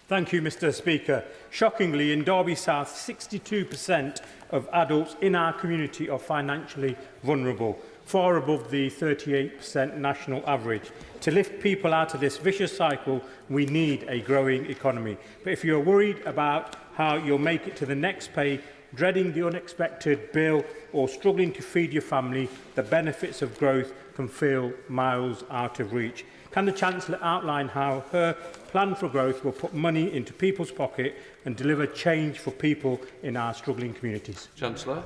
Thank you, Mr. Speaker. Shockingly, in Derby South, 62% of adults in our community are financially vulnerable, far above the 38% national average. To lift people out of this vicious cycle, we need a growing economy. But if you're worried about how you'll make it to the next pay, dreading the unexpected bill, or struggling to feed your family, the benefits of growth can feel miles out of reach. Can the Chancellor outline how her plan for growth will put money into people's pocket and deliver change for people in our struggling communities? Chancellor.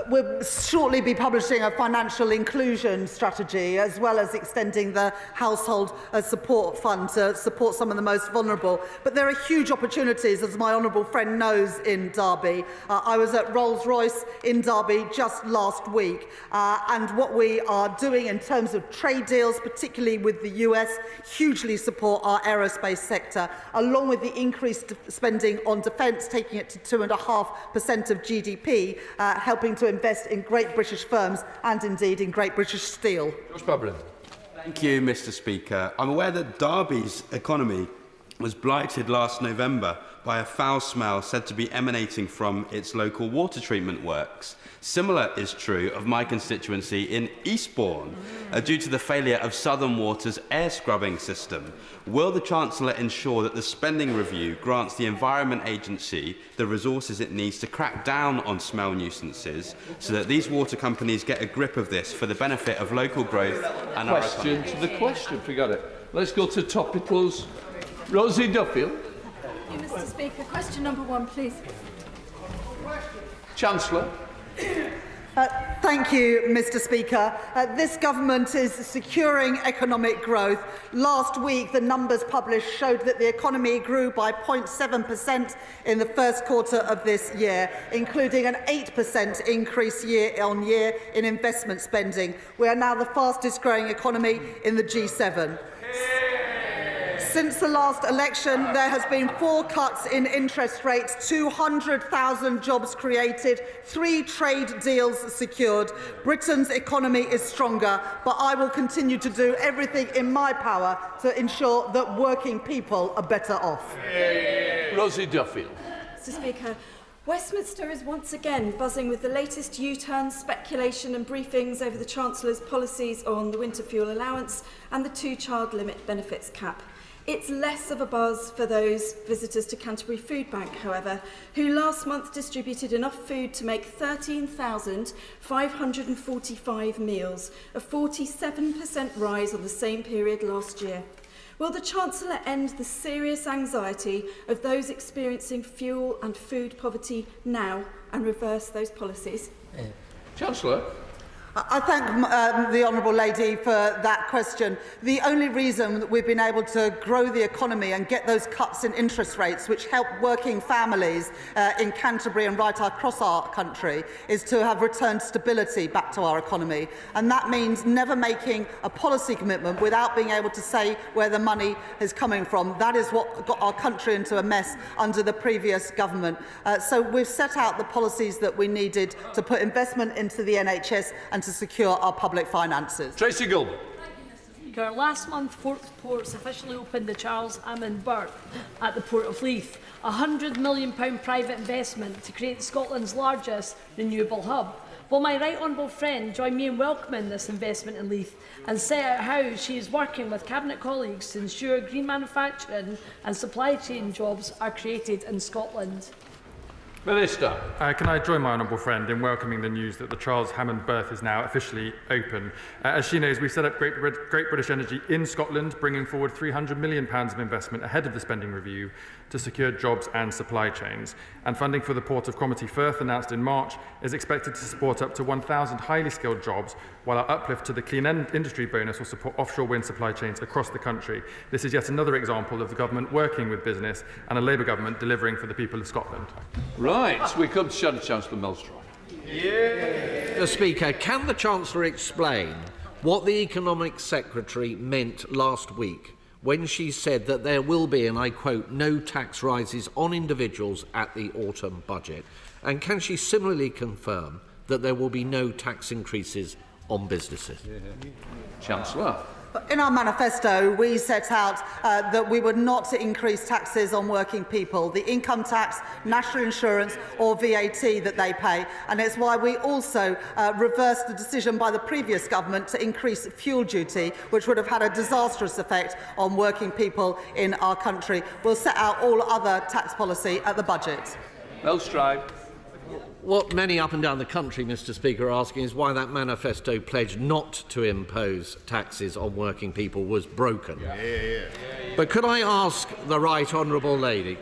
We'll shortly be publishing a financial inclusion strategy, as well as extending the household support fund to support some of the most vulnerable. But there are huge opportunities, as my honourable friend knows, in Derby. I was at Rolls-Royce in Derby just last week, and what we are doing in terms of trade deals, particularly with the US, hugely support our aerospace sector, along with the increased spending on defence, taking it to 2.5% of GDP, helping to invest in great British firms and indeed in great British steel. Thank you, Mr. Speaker. I'm aware that Derby's economy was blighted last November by a foul smell said to be emanating from its local water treatment works. Similar is true of my constituency in Eastbourne, due to the failure of Southern Water's air scrubbing system. Will the Chancellor ensure that the spending review grants the Environment Agency the resources it needs to crack down on smell nuisances, so that these water companies get a grip of this for the benefit of local growth and our economy? Question to the question, forgot it. Let's go to topicals. Rosie Duffield. Thank you, Mr. Speaker. Question number 1, please. Chancellor. Thank you, Mr. Speaker. This government is securing economic growth. Last week, the numbers published showed that the economy grew by 0.7% in the first quarter of this year, including an 8% increase year-on-year in investment spending. We are now the fastest growing economy in the G7. Since the last election, there has been 4 cuts in interest rates, 200,000 jobs created, 3 trade deals secured. Britain's economy is stronger, but I will continue to do everything in my power to ensure that working people are better off. Rosie Duffield. Mr. Speaker, Westminster is once again buzzing with the latest U-turns, speculation and briefings over the Chancellor's policies on the winter fuel allowance and the 2-child limit benefits cap. It's less of a buzz for those visitors to Canterbury Food Bank, however, who last month distributed enough food to make 13,545 meals, a 47% rise on the same period last year. Will the Chancellor end the serious anxiety of those experiencing fuel and food poverty now and reverse those policies? Chancellor. I thank the Honourable Lady for that question. The only reason that we've been able to grow the economy and get those cuts in interest rates, which help working families in Canterbury and right across our country, is to have returned stability back to our economy. And that means never making a policy commitment without being able to say where the money is coming from. That is what got our country into a mess under the previous government. So we've set out the policies that we needed to put investment into the NHS and to secure our public finances. Tracy Gilbert. Last month, Ports officially opened the Charles Hammond berth at the Port of Leith, a £100 million private investment to create Scotland's largest renewable hub. Will my right honourable friend join me in welcoming this investment in Leith and set out how she is working with Cabinet colleagues to ensure green manufacturing and supply chain jobs are created in Scotland? Minister. Can I join my honourable friend in welcoming the news that the Charles Hammond berth is now officially open? As she knows, we've set up Great British Energy in Scotland, bringing forward £300 million of investment ahead of the spending review to secure jobs and supply chains. And funding for the Port of Cromarty Firth, announced in March, is expected to support up to 1,000 highly skilled jobs, while our uplift to the Clean Industry bonus will support offshore wind supply chains across the country. This is yet another example of the government working with business and a Labour government delivering for the people of Scotland. Right, we come to Shadow Chancellor Mellstrop. Mr. Speaker, can the Chancellor explain what the Economic Secretary meant last week when she said that there will be, and I quote, no tax rises on individuals at the autumn budget? And can she similarly confirm that there will be no tax increases on businesses? Chancellor. In our manifesto, we set out that we would not increase taxes on working people, the income tax, national insurance or VAT that they pay. And it's why we also reversed the decision by the previous government to increase fuel duty, which would have had a disastrous effect on working people in our country. We'll set out all other tax policy at the budget. Mellstrop. What many up and down the country, Mr. Speaker, are asking is why that manifesto pledge not to impose taxes on working people was broken. But could I ask the right honourable lady,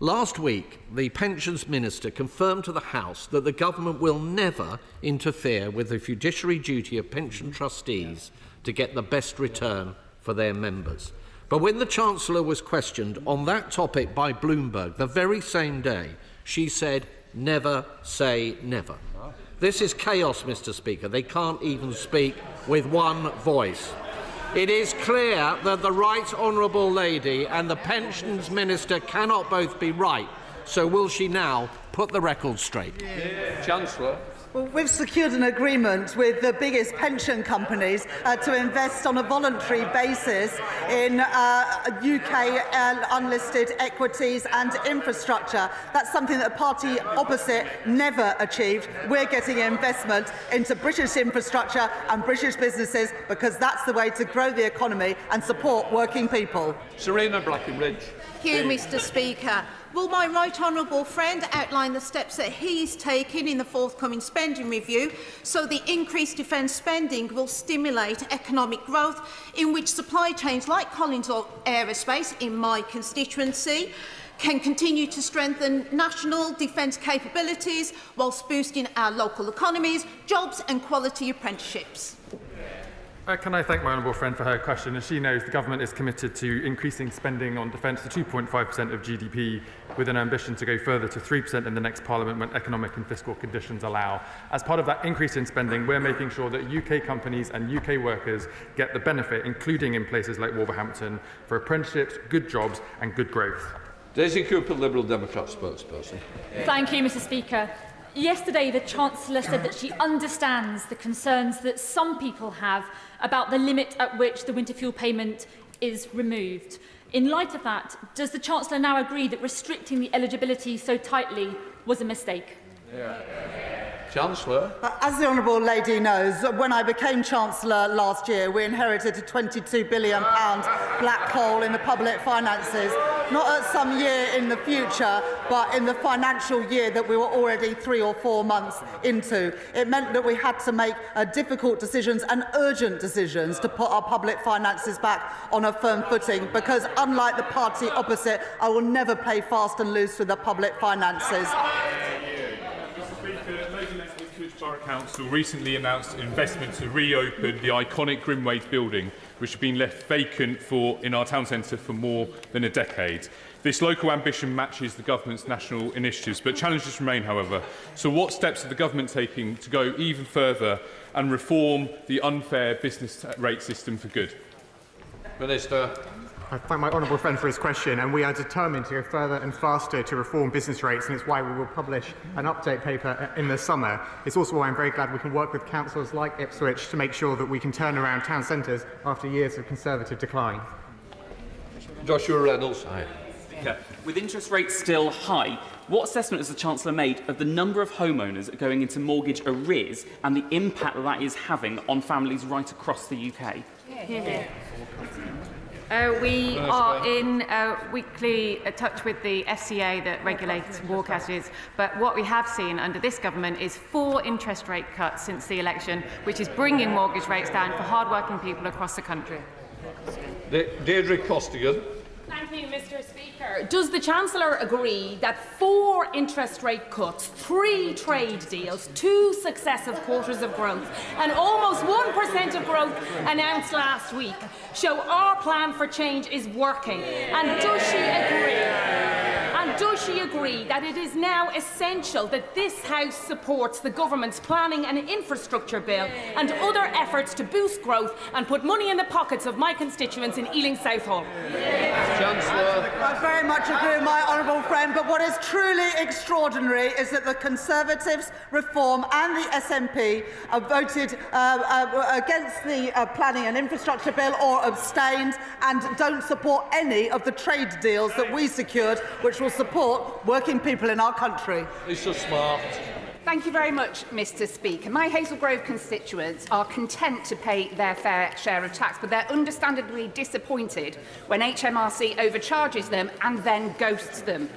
Last week, the Pensions Minister confirmed to the House that the government will never interfere with the fiduciary duty of pension trustees to get the best return for their members. But when the Chancellor was questioned on that topic by Bloomberg the very same day, she said, "Never say never." This is chaos, Mr. Speaker. They can't even speak with one voice. It is clear that the Right Honourable Lady and the Pensions Minister cannot both be right. So will she now put the record straight? Chancellor. Well, we've secured an agreement with the biggest pension companies to invest on a voluntary basis in UK unlisted equities and infrastructure. That's something that the party opposite never achieved. We're getting investment into British infrastructure and British businesses because that's the way to grow the economy and support working people. Serena Brackenridge. Thank you, Mr. Speaker. Will my right honourable friend outline the steps that he's taking in the forthcoming spending review so the increased defence spending will stimulate economic growth in which supply chains like Collins Aerospace in my constituency can continue to strengthen national defence capabilities whilst boosting our local economies, jobs and quality apprenticeships? Can I thank my honourable friend for her question? As she knows, the government is committed to increasing spending on defence to 2.5% of GDP, with an ambition to go further to 3% in the next Parliament when economic and fiscal conditions allow. As part of that increase in spending, we're making sure that UK companies and UK workers get the benefit, including in places like Wolverhampton, for apprenticeships, good jobs and good growth. Daisy Cooper, Liberal Democrat spokesperson. Thank you, Mr. Speaker. Yesterday, the Chancellor said that she understands the concerns that some people have about the limit at which the winter fuel payment is removed. In light of that, does the Chancellor now agree that restricting the eligibility so tightly was a mistake? Chancellor. As the Honourable Lady knows, when I became Chancellor last year, we inherited a £22 billion black hole in the public finances, not at some year in the future, but in the financial year that we were already 3 or 4 months into. It meant that we had to make difficult decisions and urgent decisions to put our public finances back on a firm footing, because unlike the party opposite, I will never play fast and loose with the public finances. Borough Council recently announced an investment to reopen the iconic Grimways building, which had been left vacant in our town centre for more than a decade. This local ambition matches the government's national initiatives, but challenges remain, however. So what steps are the government taking to go even further and reform the unfair business rate system for good? Minister. I thank my honourable friend for his question, and we are determined to go further and faster to reform business rates, and it's why we will publish an update paper in the summer. It's also why I'm very glad we can work with councils like Ipswich to make sure that we can turn around town centres after years of Conservative decline. Joshua Reynolds. With interest rates still high, what assessment has the Chancellor made of the number of homeowners going into mortgage arrears and the impact that that is having on families right across the UK? We are in weekly touch with the FCA that regulates mortgages, but what we have seen under this government is 4 interest rate cuts since the election, which is bringing mortgage rates down for hard-working people across the country. Deirdre Costigan. Thank you, Mr. Speaker. Does the Chancellor agree that 4 interest rate cuts, 3 trade deals, 2 successive quarters of growth, and almost 1% of growth announced last week show our plan for change is working? And does she agree? And does she agree that it is now essential that this House supports the government's planning and infrastructure bill and other efforts to boost growth and put money in the pockets of my constituents in Ealing Southall? Chancellor. I very much agree with my honourable friend, but what is truly extraordinary is that the Conservatives, Reform and the SNP voted against the planning and infrastructure bill or abstained and don't support any of the trade deals that we secured, which will support working people in our country. Lisa Smart. Thank you very much, Mr. Speaker. My Hazel Grove constituents are content to pay their fair share of tax, but they're understandably disappointed when HMRC overcharges them and then ghosts them.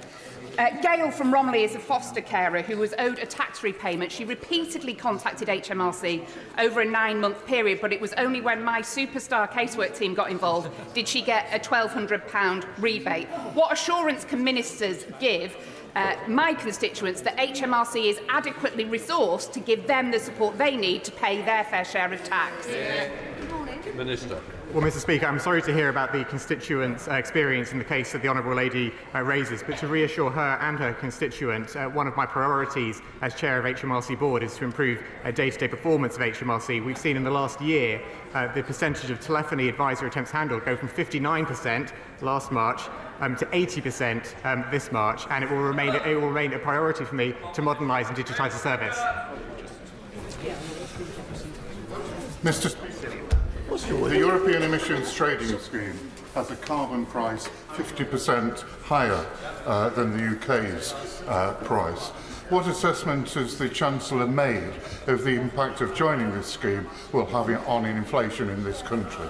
Gail from Romiley is a foster carer who was owed a tax repayment. She repeatedly contacted HMRC over a 9-month period, but it was only when my superstar casework team got involved did she get a £1,200 rebate. What assurance can ministers give my constituents that HMRC is adequately resourced to give them the support they need to pay their fair share of tax? Minister. Well, Mr. Speaker, I'm sorry to hear about the constituents' experience in the case that the Honourable Lady raises, but to reassure her and her constituent, one of my priorities as Chair of HMRC Board is to improve day-to-day performance of HMRC. We've seen in the last year the percentage of telephony advisor attempts handled go from 59% last March to 80% this March, and it will remain a priority for me to modernise and digitise the service. Mr. The European Emissions Trading Scheme has a carbon price 50% higher than the UK's price. What assessment has the Chancellor made of the impact of joining this scheme will have on inflation in this country?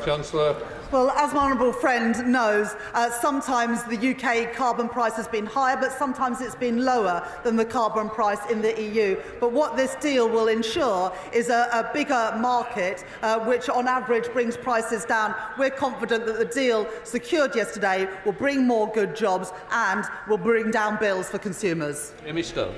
Chancellor. Well, as my honourable friend knows, sometimes the UK carbon price has been higher, but sometimes it's been lower than the carbon price in the EU. But what this deal will ensure is a bigger market, which on average brings prices down. We're confident that the deal secured yesterday will bring more good jobs and will bring down bills for consumers. Mr.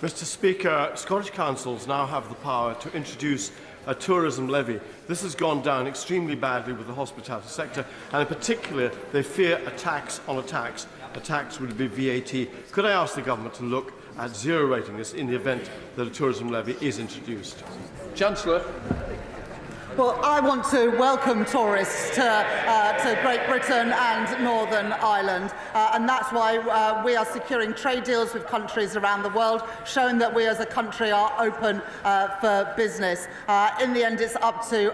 Speaker, Scottish councils now have the power to introduce a tourism levy. This has gone down extremely badly with the hospitality sector, and in particular, they fear a tax on a tax. A tax would be VAT. Could I ask the government to look at zero rating this in the event that a tourism levy is introduced? Chancellor. Well, I want to welcome tourists to Great Britain and Northern Ireland, and that's why we are securing trade deals with countries around the world, showing that we as a country are open for business. In the end, it's up to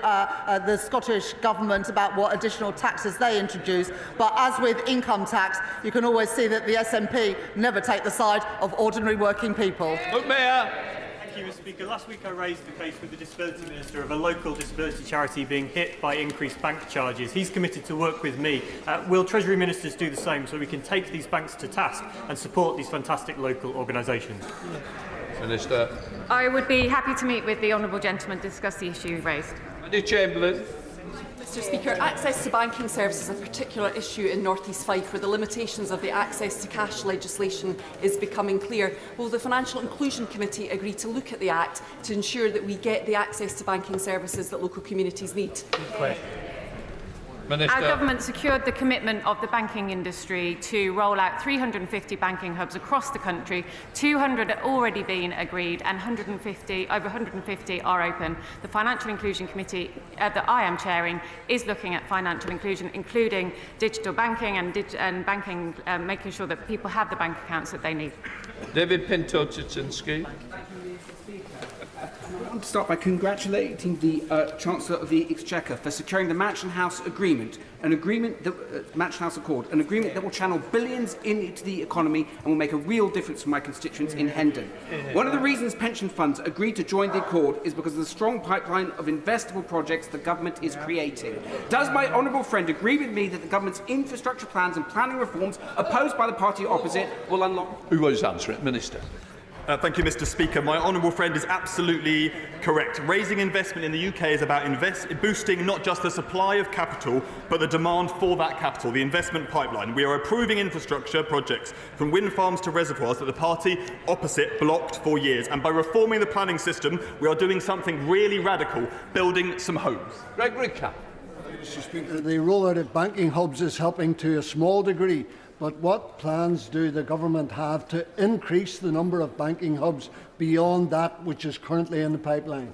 the Scottish Government about what additional taxes they introduce, but as with income tax, you can always see that the SNP never take the side of ordinary working people. Mayor. Thank you, Mr. Speaker. Last week I raised the case with the Disability Minister of a local disability charity being hit by increased bank charges. He's committed to work with me. Will Treasury Ministers do the same so we can take these banks to task and support these fantastic local organisations? Minister. I would be happy to meet with the honourable gentleman to discuss the issue raised. Andy Chamberlain. Mr. Speaker, access to banking services is a particular issue in North East Fife where the limitations of the access to cash legislation is becoming clear. Will the Financial Inclusion Committee agree to look at the Act to ensure that we get the access to banking services that local communities need? Minister. Our government secured the commitment of the banking industry to roll out 350 banking hubs across the country. 200 have already been agreed and over 150 are open. The Financial Inclusion Committee that I am chairing is looking at financial inclusion, including digital banking and banking, making sure that people have the bank accounts that they need. David Pinto-Chichinsky. I want to start by congratulating the Chancellor of the Exchequer for securing the Mansion House Agreement, an agreement that Mansion House Accord, an agreement that will channel billions into the economy and will make a real difference for my constituents in Hendon. One of the reasons pension funds agreed to join the Accord is because of the strong pipeline of investable projects the government is creating. Does my honourable friend agree with me that the government's infrastructure plans and planning reforms opposed by the party opposite will unlock... Who was answering? Minister. Thank you, Mr. Speaker. My honourable friend is absolutely correct. Raising investment in the UK is about boosting not just the supply of capital, but the demand for that capital, the investment pipeline. We are approving infrastructure projects from wind farms to reservoirs that the party opposite blocked for years. And by reforming the planning system, we are doing something really radical, building some homes. Greg Ricker. Mr. Speaker, the rollout of banking hubs is helping to a small degree. But what plans do the government have to increase the number of banking hubs beyond that which is currently in the pipeline?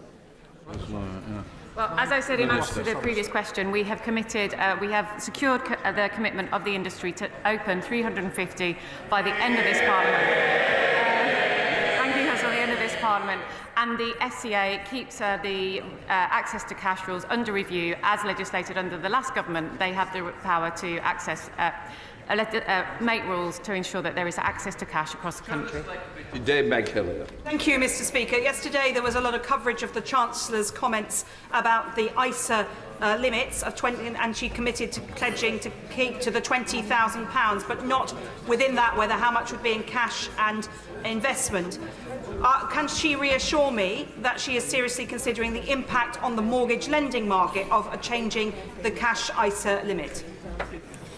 Well, as I said in answer to the previous question, we have committed, we have secured the commitment of the industry to open 350 by the end of this Parliament. Banking hubs by the end of this Parliament. And the SCA keeps the access to cash rules under review as legislated under the last government. They have the power to access make rules to ensure that there is access to cash across the country. Thank you, Mr. Speaker. Yesterday there was a lot of coverage of the Chancellor's comments about the ISA limits of 20, and she committed to pledging to keep to the £20,000, but not within that whether how much would be in cash and investment. Can she reassure me that she is seriously considering the impact on the mortgage lending market of changing the cash ISA limit?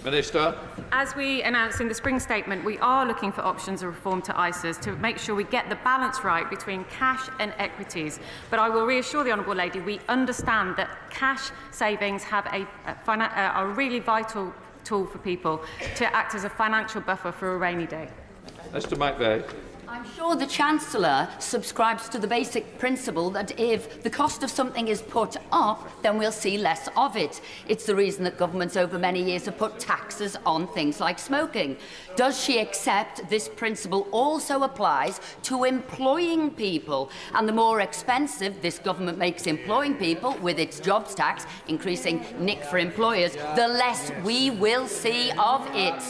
Minister. As we announced in the spring statement, we are looking for options of reform to ISAs to make sure we get the balance right between cash and equities. But I will reassure the Honourable Lady, we understand that cash savings have a really vital tool for people to act as a financial buffer for a rainy day. Mr McVeigh. I'm sure the Chancellor subscribes to the basic principle that if the cost of something is put up, then we'll see less of it. It's the reason that governments over many years have put taxes on things like smoking. Does she accept this principle also applies to employing people? And the more expensive this government makes employing people with its jobs tax, increasing nick for employers, the less we will see of it.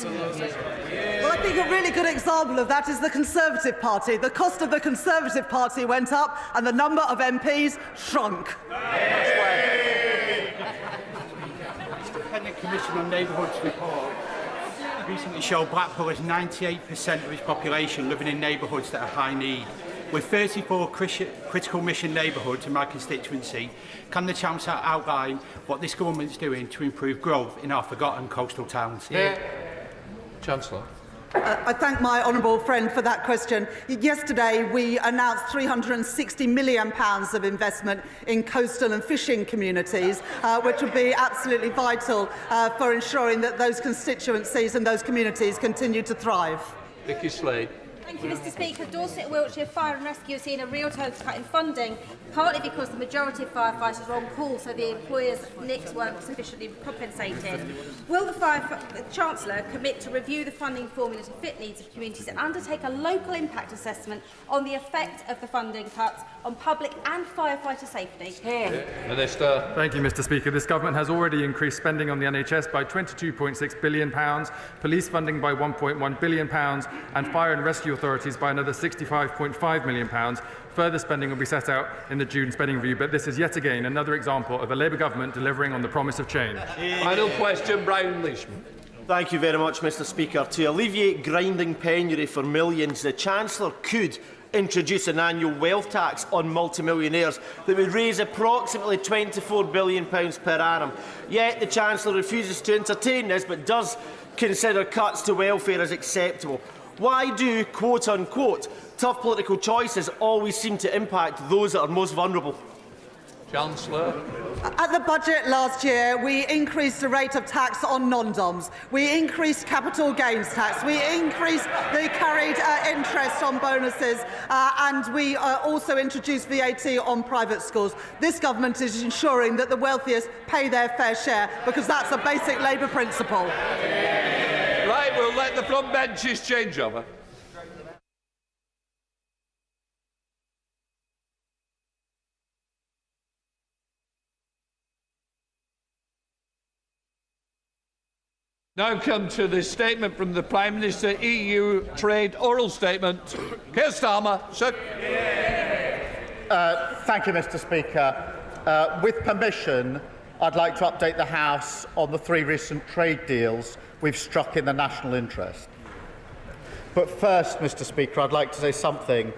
Well, I think a really good example of that is the Conservative Party. The cost of the Conservative Party went up and the number of MPs shrunk. Independent Commission on Neighbourhoods report recently showed Blackpool has 98% of its population living in neighbourhoods that are high need. With 34 critical mission neighbourhoods in my constituency, can the Chancellor outline what this government is doing to improve growth in our forgotten coastal towns? Chancellor. I thank my honourable friend for that question. Yesterday, we announced £360 million of investment in coastal and fishing communities, which will be absolutely vital for ensuring that those constituencies and those communities continue to thrive. Vicky Slade. Thank you, Mr Speaker. Dorset and Wiltshire Fire and Rescue have seen a real total cut in funding, partly because the majority of firefighters are on call, so the employers' NICs weren't sufficiently compensated. Will the Chancellor commit to review the funding formula to fit needs of communities and undertake a local impact assessment on the effect of the funding cuts on public and firefighter safety? Minister. Thank you, Mr Speaker. This government has already increased spending on the NHS by £22.6 billion, police funding by £1.1 billion and fire and rescue authorities by another £65.5 million. Further spending will be set out in the June spending review, but this is yet again another example of a Labour government delivering on the promise of change. Final question, Brian Leishman. Thank you very much, Mr Speaker. To alleviate grinding penury for millions, the Chancellor could introduce an annual wealth tax on multimillionaires that would raise approximately £24 billion per annum. Yet the Chancellor refuses to entertain this, but does consider cuts to welfare as acceptable. Why do, quote-unquote, tough political choices always seem to impact those that are most vulnerable? Chancellor. At the budget last year, we increased the rate of tax on non-doms. We increased capital gains tax. We increased the carried interest on bonuses. And we also introduced VAT on private schools. This government is ensuring that the wealthiest pay their fair share, because that's a basic Labour principle. Right, we'll let the front benches change over. Now come to the statement from the Prime Minister, EU trade oral statement. Keir Starmer, sir. Thank you, Mr Speaker. With permission, I'd like to update the House on the 3 recent trade deals we've struck in the national interest. But first, Mr Speaker, I'd like to say something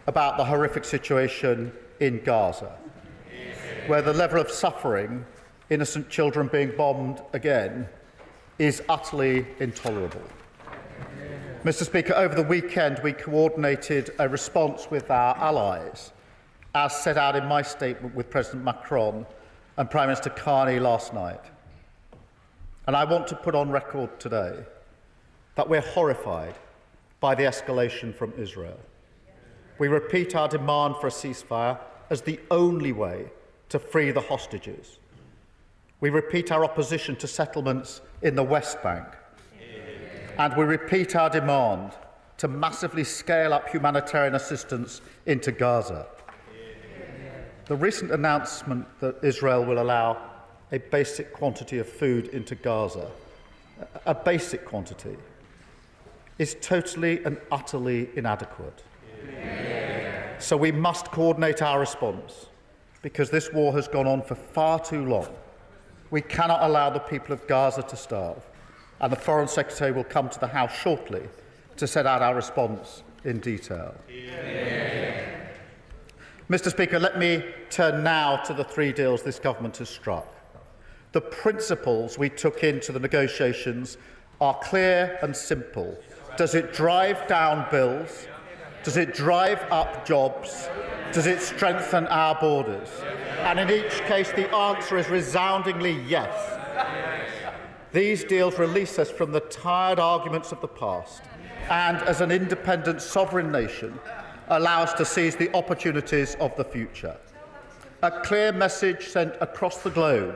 about the horrific situation in Gaza, where the level of suffering, innocent children being bombed again, is utterly intolerable. Mr Speaker, over the weekend we coordinated a response with our allies, as set out in my statement with President Macron and Prime Minister Carney last night. And I want to put on record today that we're horrified by the escalation from Israel. We repeat our demand for a ceasefire as the only way to free the hostages. We repeat our opposition to settlements in the West Bank. And we repeat our demand to massively scale up humanitarian assistance into Gaza. The recent announcement that Israel will allow a basic quantity of food into Gaza, a basic quantity, is totally and utterly inadequate. So we must coordinate our response, because this war has gone on for far too long, We cannot allow the people of Gaza to starve, and the Foreign Secretary will come to the House shortly to set out our response in detail. Mr. Speaker, let me turn now to the 3 deals this government has struck. The principles we took into the negotiations are clear and simple. Does it drive down bills? Does it drive up jobs? Does it strengthen our borders? And in each case, the answer is resoundingly yes. These deals release us from the tired arguments of the past and, as an independent sovereign nation, allow us to seize the opportunities of the future. A clear message sent across the globe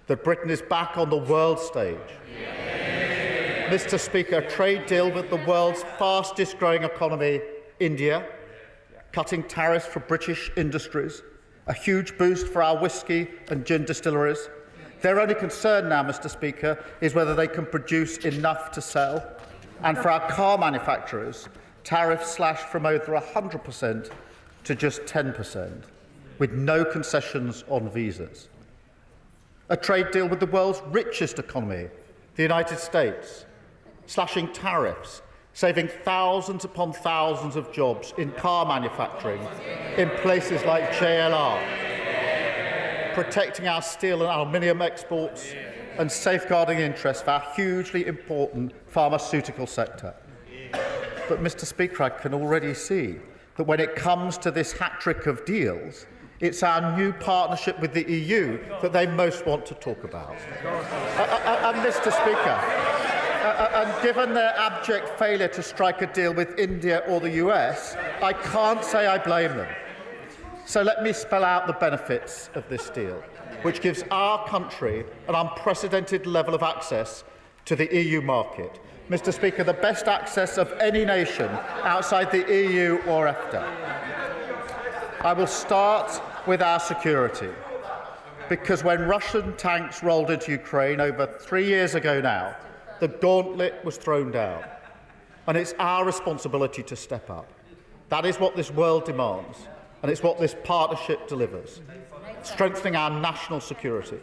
that Britain is back on the world stage. Mr. Speaker, a trade deal with the world's fastest growing economy, India, cutting tariffs for British industries, a huge boost for our whisky and gin distilleries. Their only concern now, Mr. Speaker, is whether they can produce enough to sell. And for our car manufacturers, tariffs slashed from over 100% to just 10%, with no concessions on visas. A trade deal with the world's richest economy, the United States, slashing tariffs, saving thousands upon thousands of jobs in car manufacturing in places like JLR, protecting our steel and aluminium exports and safeguarding interests of our hugely important pharmaceutical sector. But, Mr. Speaker, I can already see that when it comes to this hat-trick of deals, it's our new partnership with the EU that they most want to talk about. And, Mr. Speaker, and given their abject failure to strike a deal with India or the US, I can't say I blame them. So let me spell out the benefits of this deal, which gives our country an unprecedented level of access to the EU market. Mr. Speaker, the best access of any nation outside the EU or EFTA. I will start with our security, because when Russian tanks rolled into Ukraine over 3 years ago now, the gauntlet was thrown down, and it's our responsibility to step up. That is what this world demands, and it's what this partnership delivers, strengthening our national security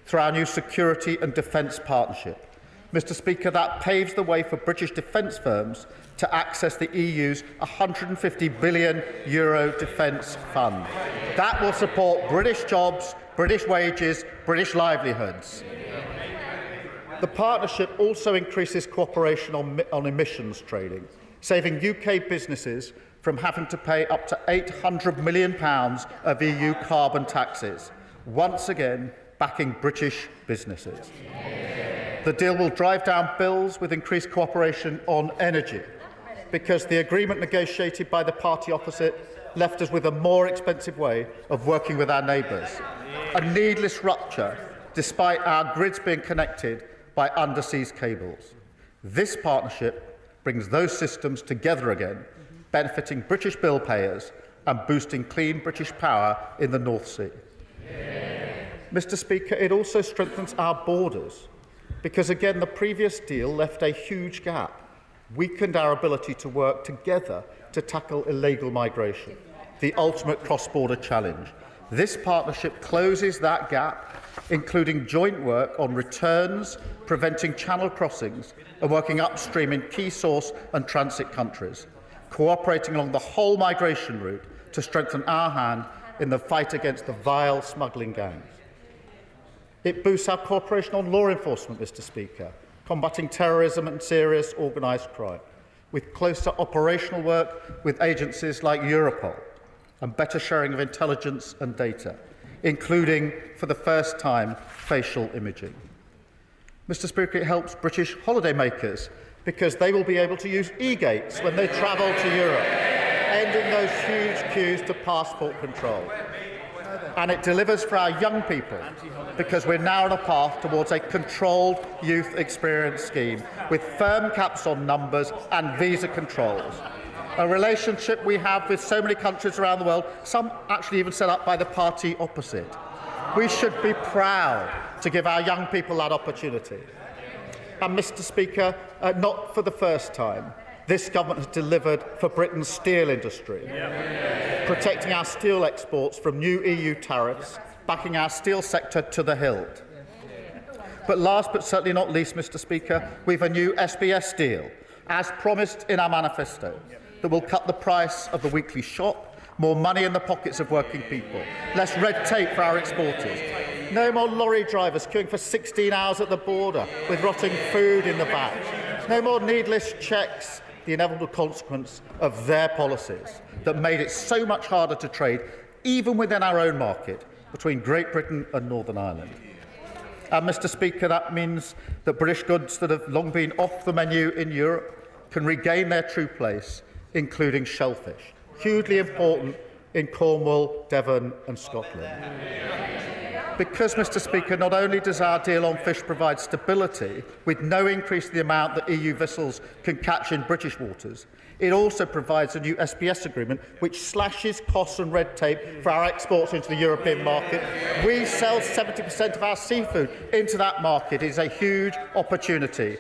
through our new security and defence partnership. Mr. Speaker, that paves the way for British defence firms to access the EU's €150 billion defence fund. That will support British jobs, British wages, British livelihoods. The partnership also increases cooperation on emissions trading, saving UK businesses from having to pay up to £800 million of EU carbon taxes, once again backing British businesses. The deal will drive down bills with increased cooperation on energy, because the agreement negotiated by the party opposite left us with a more expensive way of working with our neighbours, a needless rupture despite our grids being connected by underseas cables. This partnership brings those systems together again, benefiting British bill payers and boosting clean British power in the North Sea. Mr. Speaker, it also strengthens our borders, because again the previous deal left a huge gap, weakened our ability to work together to tackle illegal migration, the ultimate cross-border challenge. This partnership closes that gap, including joint work on returns, preventing channel crossings and working upstream in key source and transit countries, cooperating along the whole migration route to strengthen our hand in the fight against the vile smuggling gangs. It boosts our cooperation on law enforcement, Mr. Speaker, combating terrorism and serious organised crime, with closer operational work with agencies like Europol and better sharing of intelligence and data, including, for the first time, facial imaging. Mr. Speaker, it helps British holidaymakers because they will be able to use e-gates when they travel to Europe, ending those huge queues to passport control. And it delivers for our young people because we're now on a path towards a controlled youth experience scheme with firm caps on numbers and visa controls. A relationship we have with so many countries around the world, some actually even set up by the party opposite. We should be proud to give our young people that opportunity. And, Mr. Speaker, not for the first time, this government has delivered for Britain's steel industry, protecting our steel exports from new EU tariffs, backing our steel sector to the hilt. But last but certainly not least, Mr Speaker, we have a new SBS deal, as promised in our manifesto, that will cut the price of the weekly shop, more money in the pockets of working people, less red tape for our exporters, no more lorry drivers queuing for 16 hours at the border with rotting food in the back, no more needless checks, the inevitable consequence of their policies that made it so much harder to trade, even within our own market, between Great Britain and Northern Ireland. And, Mr Speaker, that means that British goods that have long been off the menu in Europe can regain their true place, including shellfish, hugely important in Cornwall, Devon and Scotland. Because, Mr Speaker, not only does our deal on fish provide stability, with no increase in the amount that EU vessels can catch in British waters, it also provides a new SBS agreement which slashes costs and red tape for our exports into the European market. We sell 70% of our seafood into that market. It is a huge opportunity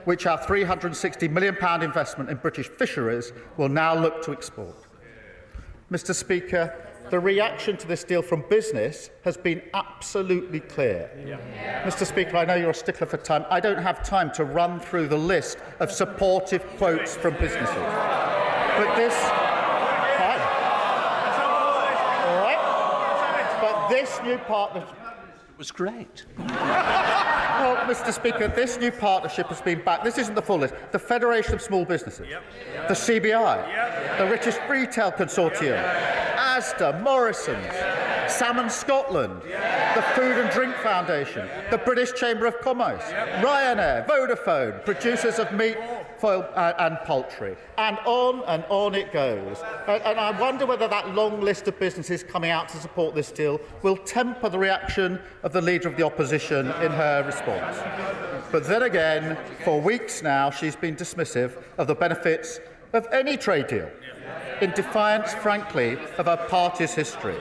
which our £360 million investment in British fisheries will now look to export. Mr Speaker, the reaction to this deal from business has been absolutely clear. Mr Speaker, I know you're a stickler for time. I don't have time to run through the list of supportive quotes from businesses. But this... Fine. All right. But this new partnership... It was great. Well, Mr Speaker, this new partnership has been backed. This isn't the full list. The Federation of Small Businesses, the CBI, the British Retail Consortium, Asda, Morrison's, Salmon Scotland, the Food and Drink Foundation, the British Chamber of Commerce, Ryanair, Vodafone, producers of meat, foil and poultry, and on it goes. And I wonder whether that long list of businesses coming out to support this deal will temper the reaction of the Leader of the Opposition in her response. But then again, for weeks now, she's been dismissive of the benefits of any trade deal, in defiance, frankly, of her party's history.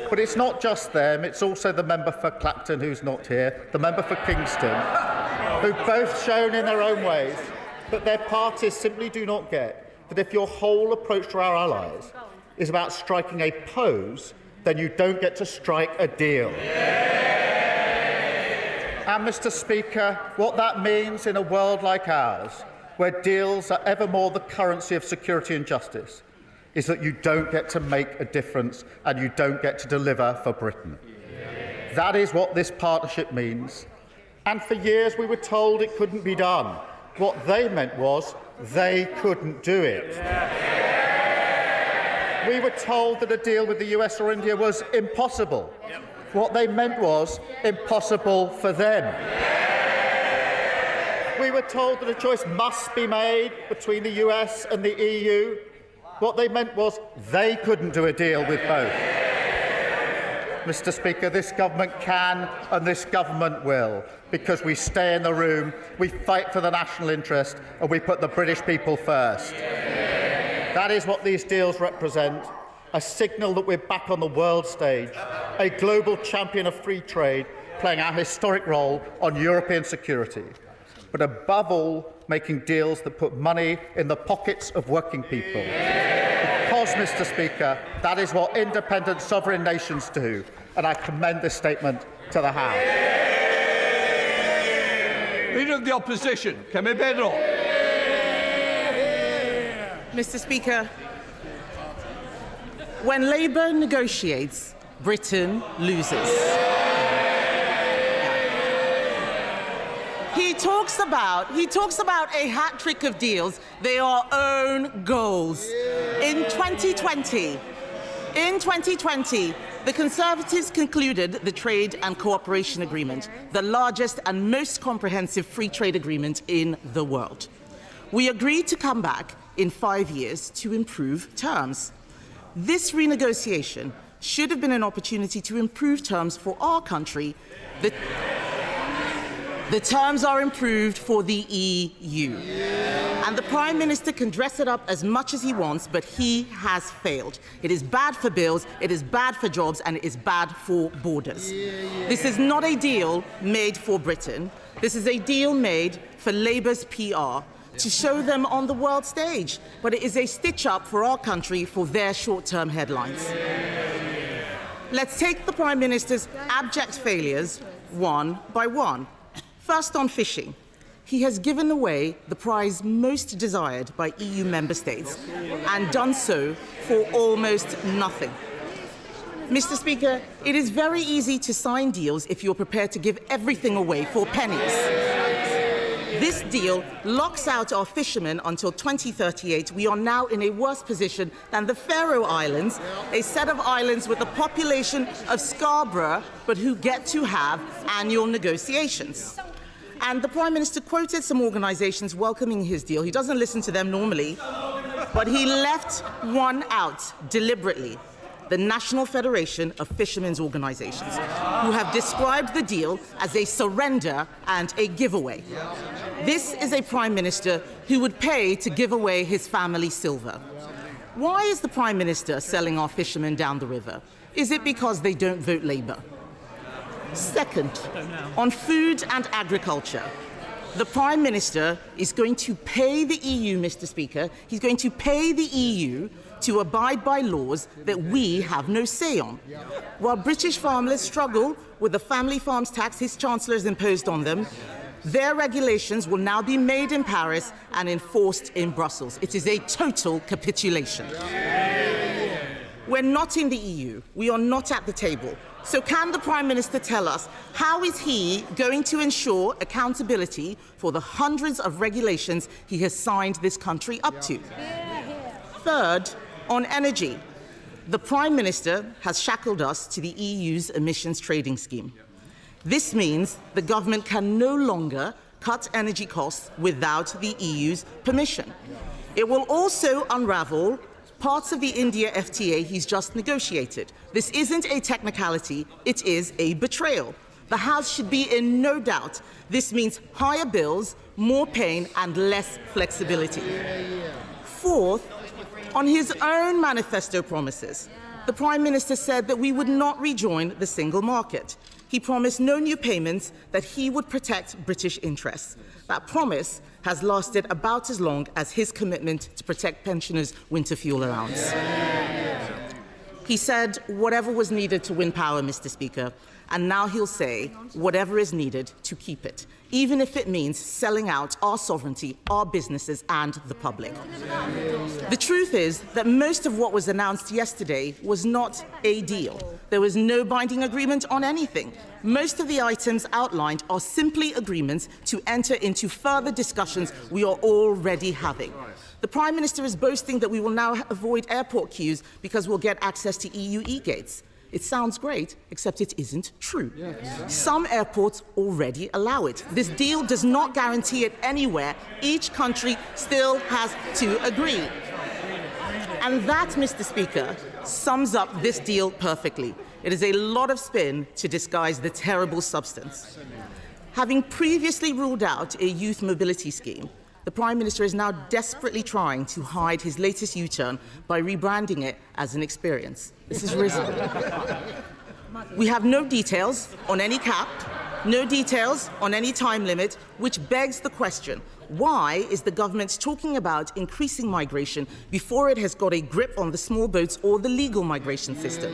But it's not just them, it's also the member for Clacton, who's not here, the member for Kingston, who've both shown in their own ways that their parties simply do not get that if your whole approach to our allies is about striking a pose, then you don't get to strike a deal. And, Mr Speaker, what that means in a world like ours, where deals are ever more the currency of security and justice, is that you don't get to make a difference and you don't get to deliver for Britain. That is what this partnership means. And for years we were told it couldn't be done. What they meant was they couldn't do it. We were told that a deal with the US or India was impossible. What they meant was impossible for them. We were told that a choice must be made between the US and the EU. What they meant was they couldn't do a deal with both. Mr Speaker, this government can and this government will, because we stay in the room, we fight for the national interest and we put the British people first. That is what these deals represent, a signal that we're back on the world stage, a global champion of free trade, playing our historic role on European security. But above all, making deals that put money in the pockets of working people. Because, Mr Speaker, that is what independent sovereign nations do, and I commend this statement to the House. Leader of the Opposition, Kemi Bedro. Mr Speaker, when Labour negotiates, Britain loses. He talks about a hat-trick of deals. They are own goals. In 2020, the Conservatives concluded the Trade and Cooperation Agreement, the largest and most comprehensive free trade agreement in the world. We agreed to come back in 5 years to improve terms. This renegotiation should have been an opportunity to improve terms for our country. The terms are improved for the EU. And the Prime Minister can dress it up as much as he wants, but he has failed. It is bad for bills, it is bad for jobs, and it is bad for borders. This is not a deal made for Britain. This is a deal made for Labour's PR, to show them on the world stage. But it is a stitch-up for our country for their short-term headlines. Let's take the Prime Minister's abject failures one by one. First, on fishing. He has given away the prize most desired by EU member states and done so for almost nothing. Mr. Speaker, it is very easy to sign deals if you're prepared to give everything away for pennies. This deal locks out our fishermen until 2038. We are now in a worse position than the Faroe Islands, a set of islands with a population of Scarborough, but who get to have annual negotiations. And the Prime Minister quoted some organisations welcoming his deal. He doesn't listen to them normally, but he left one out deliberately: the National Federation of Fishermen's Organisations, who have described the deal as a surrender and a giveaway. This is a Prime Minister who would pay to give away his family silver. Why is the Prime Minister selling our fishermen down the river? Is it because they don't vote Labour? Second, on food and agriculture, the Prime Minister is going to pay the EU, Mr. Speaker, he's going to pay the EU to abide by laws that we have no say on. While British farmers struggle with the family farms tax his Chancellor has imposed on them, their regulations will now be made in Paris and enforced in Brussels. It is a total capitulation. We're not in the EU. We are not at the table. So can the Prime Minister tell us how is he going to ensure accountability for the hundreds of regulations he has signed this country up to? Third, on energy, the Prime Minister has shackled us to the EU's emissions trading scheme. This means the government can no longer cut energy costs without the EU's permission. It will also unravel parts of the India FTA he's just negotiated. This isn't a technicality, it is a betrayal. The House should be in no doubt. This means higher bills, more pain, and less flexibility. Fourth, on his own manifesto promises, the Prime Minister said that we would not rejoin the single market. He promised no new payments, that he would protect British interests. That promise has lasted about as long as his commitment to protect pensioners' winter fuel allowance. He said whatever was needed to win power, Mr. Speaker, and now he'll say whatever is needed to keep it, even if it means selling out our sovereignty, our businesses, and the public. The truth is that most of what was announced yesterday was not a deal. There was no binding agreement on anything. Most of the items outlined are simply agreements to enter into further discussions we are already having. The Prime Minister is boasting that we will now avoid airport queues because we'll get access to EU e-gates. It sounds great, except it isn't true. Some airports already allow it. This deal does not guarantee it anywhere. Each country still has to agree. And that, Mr. Speaker, sums up this deal perfectly. It is a lot of spin to disguise the terrible substance. Having previously ruled out a youth mobility scheme, the Prime Minister is now desperately trying to hide his latest U-turn by rebranding it as an experience. This is risen. We have no details on any cap, no details on any time limit, which begs the question, why is the government talking about increasing migration before it has got a grip on the small boats or the legal migration system?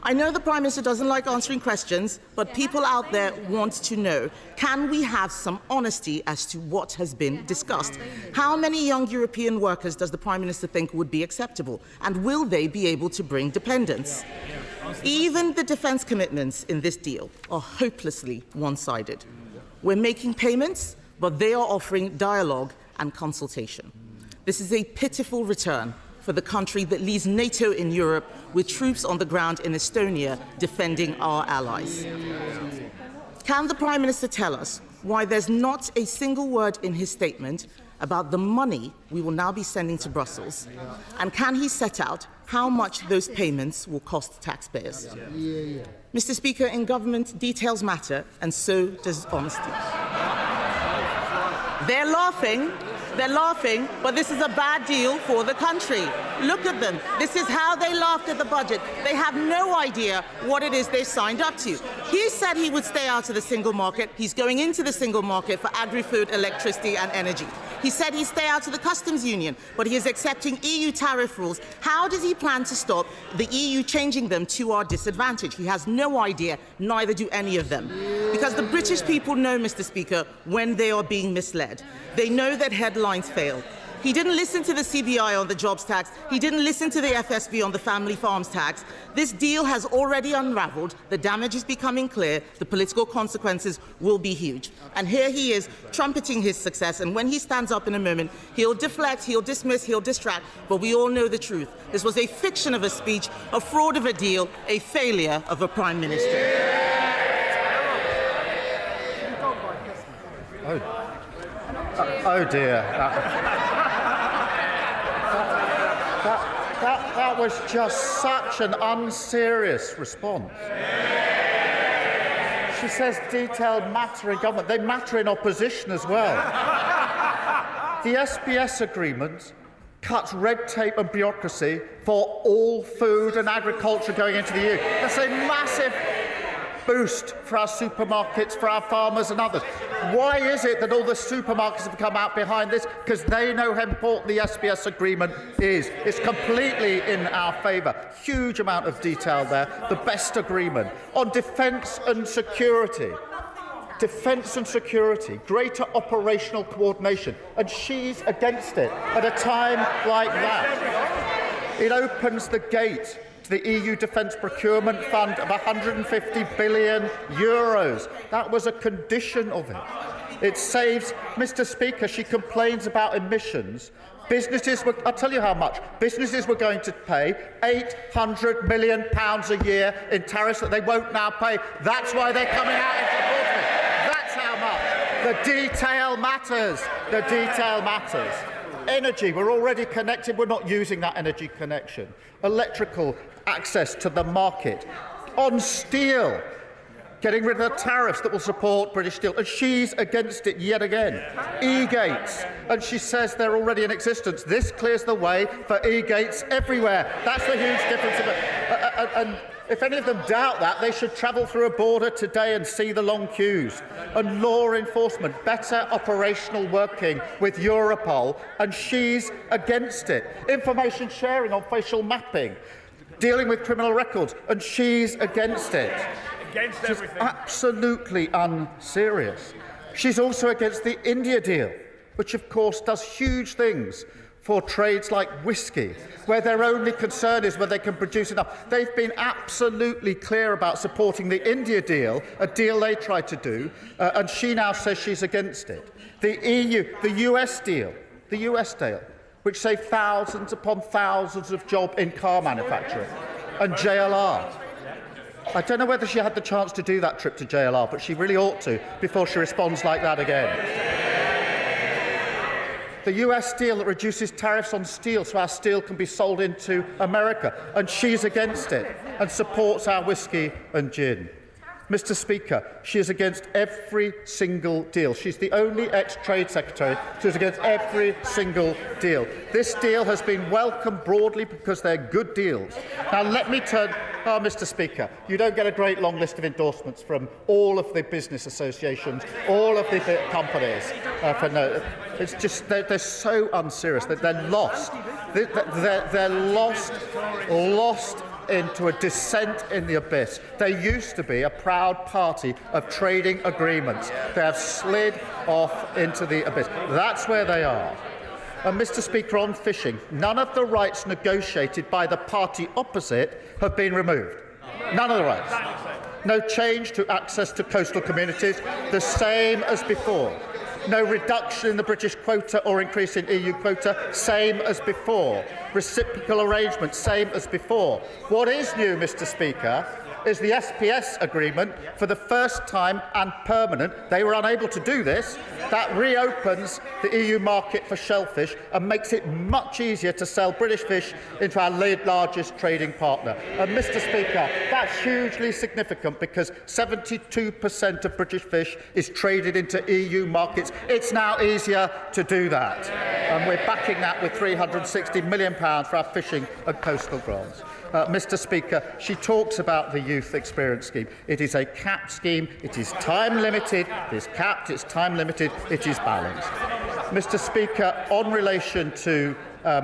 I know the Prime Minister doesn't like answering questions, but people out there want to know, can we have some honesty as to what has been discussed? How many young European workers does the Prime Minister think would be acceptable? And will they be able to bring dependents? Even the defence commitments in this deal are hopelessly one-sided. We're making payments, but they are offering dialogue and consultation. This is a pitiful return for the country that leads NATO in Europe with troops on the ground in Estonia defending our allies. Can the Prime Minister tell us why there's not a single word in his statement about the money we will now be sending to Brussels? And can he set out how much those payments will cost taxpayers? Mr. Speaker, in government, details matter, and so does honesty. They're laughing, but this is a bad deal for the country. Look at them. This is how they laughed at the budget. They have no idea what it is they signed up to. He said he would stay out of the single market. He's going into the single market for agri-food, electricity and energy. He said he'd stay out of the customs union, but he is accepting EU tariff rules. How does he plan to stop the EU changing them to our disadvantage? He has no idea, neither do any of them. Because the British people know, Mr. Speaker, when they are being misled. They know that headlines fail. He didn't listen to the CBI on the jobs tax. He didn't listen to the FSB on the family farms tax. This deal has already unravelled. The damage is becoming clear. The political consequences will be huge. And here he is, trumpeting his success. And when he stands up in a moment, he'll deflect, he'll dismiss, he'll distract. But we all know the truth. This was a fiction of a speech, a fraud of a deal, a failure of a Prime Minister. Oh dear. That was just such an unserious response. She says detailed matter in government. They matter in opposition as well. The SBS agreement cuts red tape and bureaucracy for all food and agriculture going into the EU. That's a massive boost for our supermarkets, for our farmers and others. Why is it that all the supermarkets have come out behind this? Because they know how important the SBS agreement is. It's completely in our favour. Huge amount of detail there. The best agreement. On defence and security. Defence and security, greater operational coordination, and she's against it at a time like that. It opens the gate to the EU Defence Procurement Fund of €150 billion. That was a condition of it. It saves, Mr. Speaker, she complains about emissions. I'll tell you how much. Businesses were going to pay £800 million a year in tariffs that they won't now pay. That's why they're coming out in support of it. That's how much. The detail matters. The detail matters. Energy, we're already connected. We're not using that energy connection. Electrical access to the market. On steel, getting rid of the tariffs that will support British steel. And she's against it yet again. E-gates. And she says they're already in existence. This clears the way for e-gates everywhere. That's the huge difference. And if any of them doubt that, they should travel through a border today and see the long queues. And law enforcement, better operational working with Europol, and she's against it. Information sharing on facial mapping, dealing with criminal records, and she's against it. She's absolutely unserious. She's also against the India deal, which of course does huge things for trades like whisky, where their only concern is whether they can produce enough. They've been absolutely clear about supporting the India deal, a deal they tried to do, and she now says she's against it. The US deal, which saved thousands upon thousands of jobs in car manufacturing, and JLR. I don't know whether she had the chance to do that trip to JLR, but she really ought to before she responds like that again. The US deal that reduces tariffs on steel so our steel can be sold into America, and she's against it and supports our whisky and gin. Mr. Speaker, she is against every single deal. She's the only ex-Trade Secretary who's against every single deal. This deal has been welcomed broadly because they're good deals. Now let me turn... Oh, Mr. Speaker, you don't get a great long list of endorsements from all of the business associations, all of the companies. It's just they're so unserious that they're lost. They're lost into a descent in the abyss. They used to be a proud party of trading agreements. They have slid off into the abyss. That's where they are. And Mr. Speaker, on fishing, none of the rights negotiated by the party opposite have been removed. None of the rights. No change to access to coastal communities, the same as before. No reduction in the British quota or increase in EU quota, same as before. Reciprocal arrangements, same as before. What is new, Mr. Speaker, is the SPS agreement. For the first time and permanent, they were unable to do this. That reopens the EU market for shellfish and makes it much easier to sell British fish into our largest trading partner. And, Mr. Speaker, that's hugely significant because 72% of British fish is traded into EU markets. It's now easier to do that. And we're backing that with £360 million for our fishing and coastal grants. Mr. Speaker, she talks about the Youth Experience Scheme. It is a capped scheme. It is time limited. It is capped. It's time limited. It is balanced. Mr. Speaker, on relation to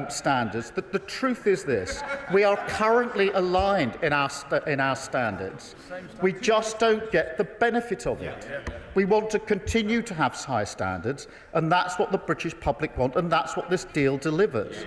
standards, the truth is this: we are currently aligned in our standards. We just don't get the benefit of it. We want to continue to have high standards, and that's what the British public want, and that's what this deal delivers.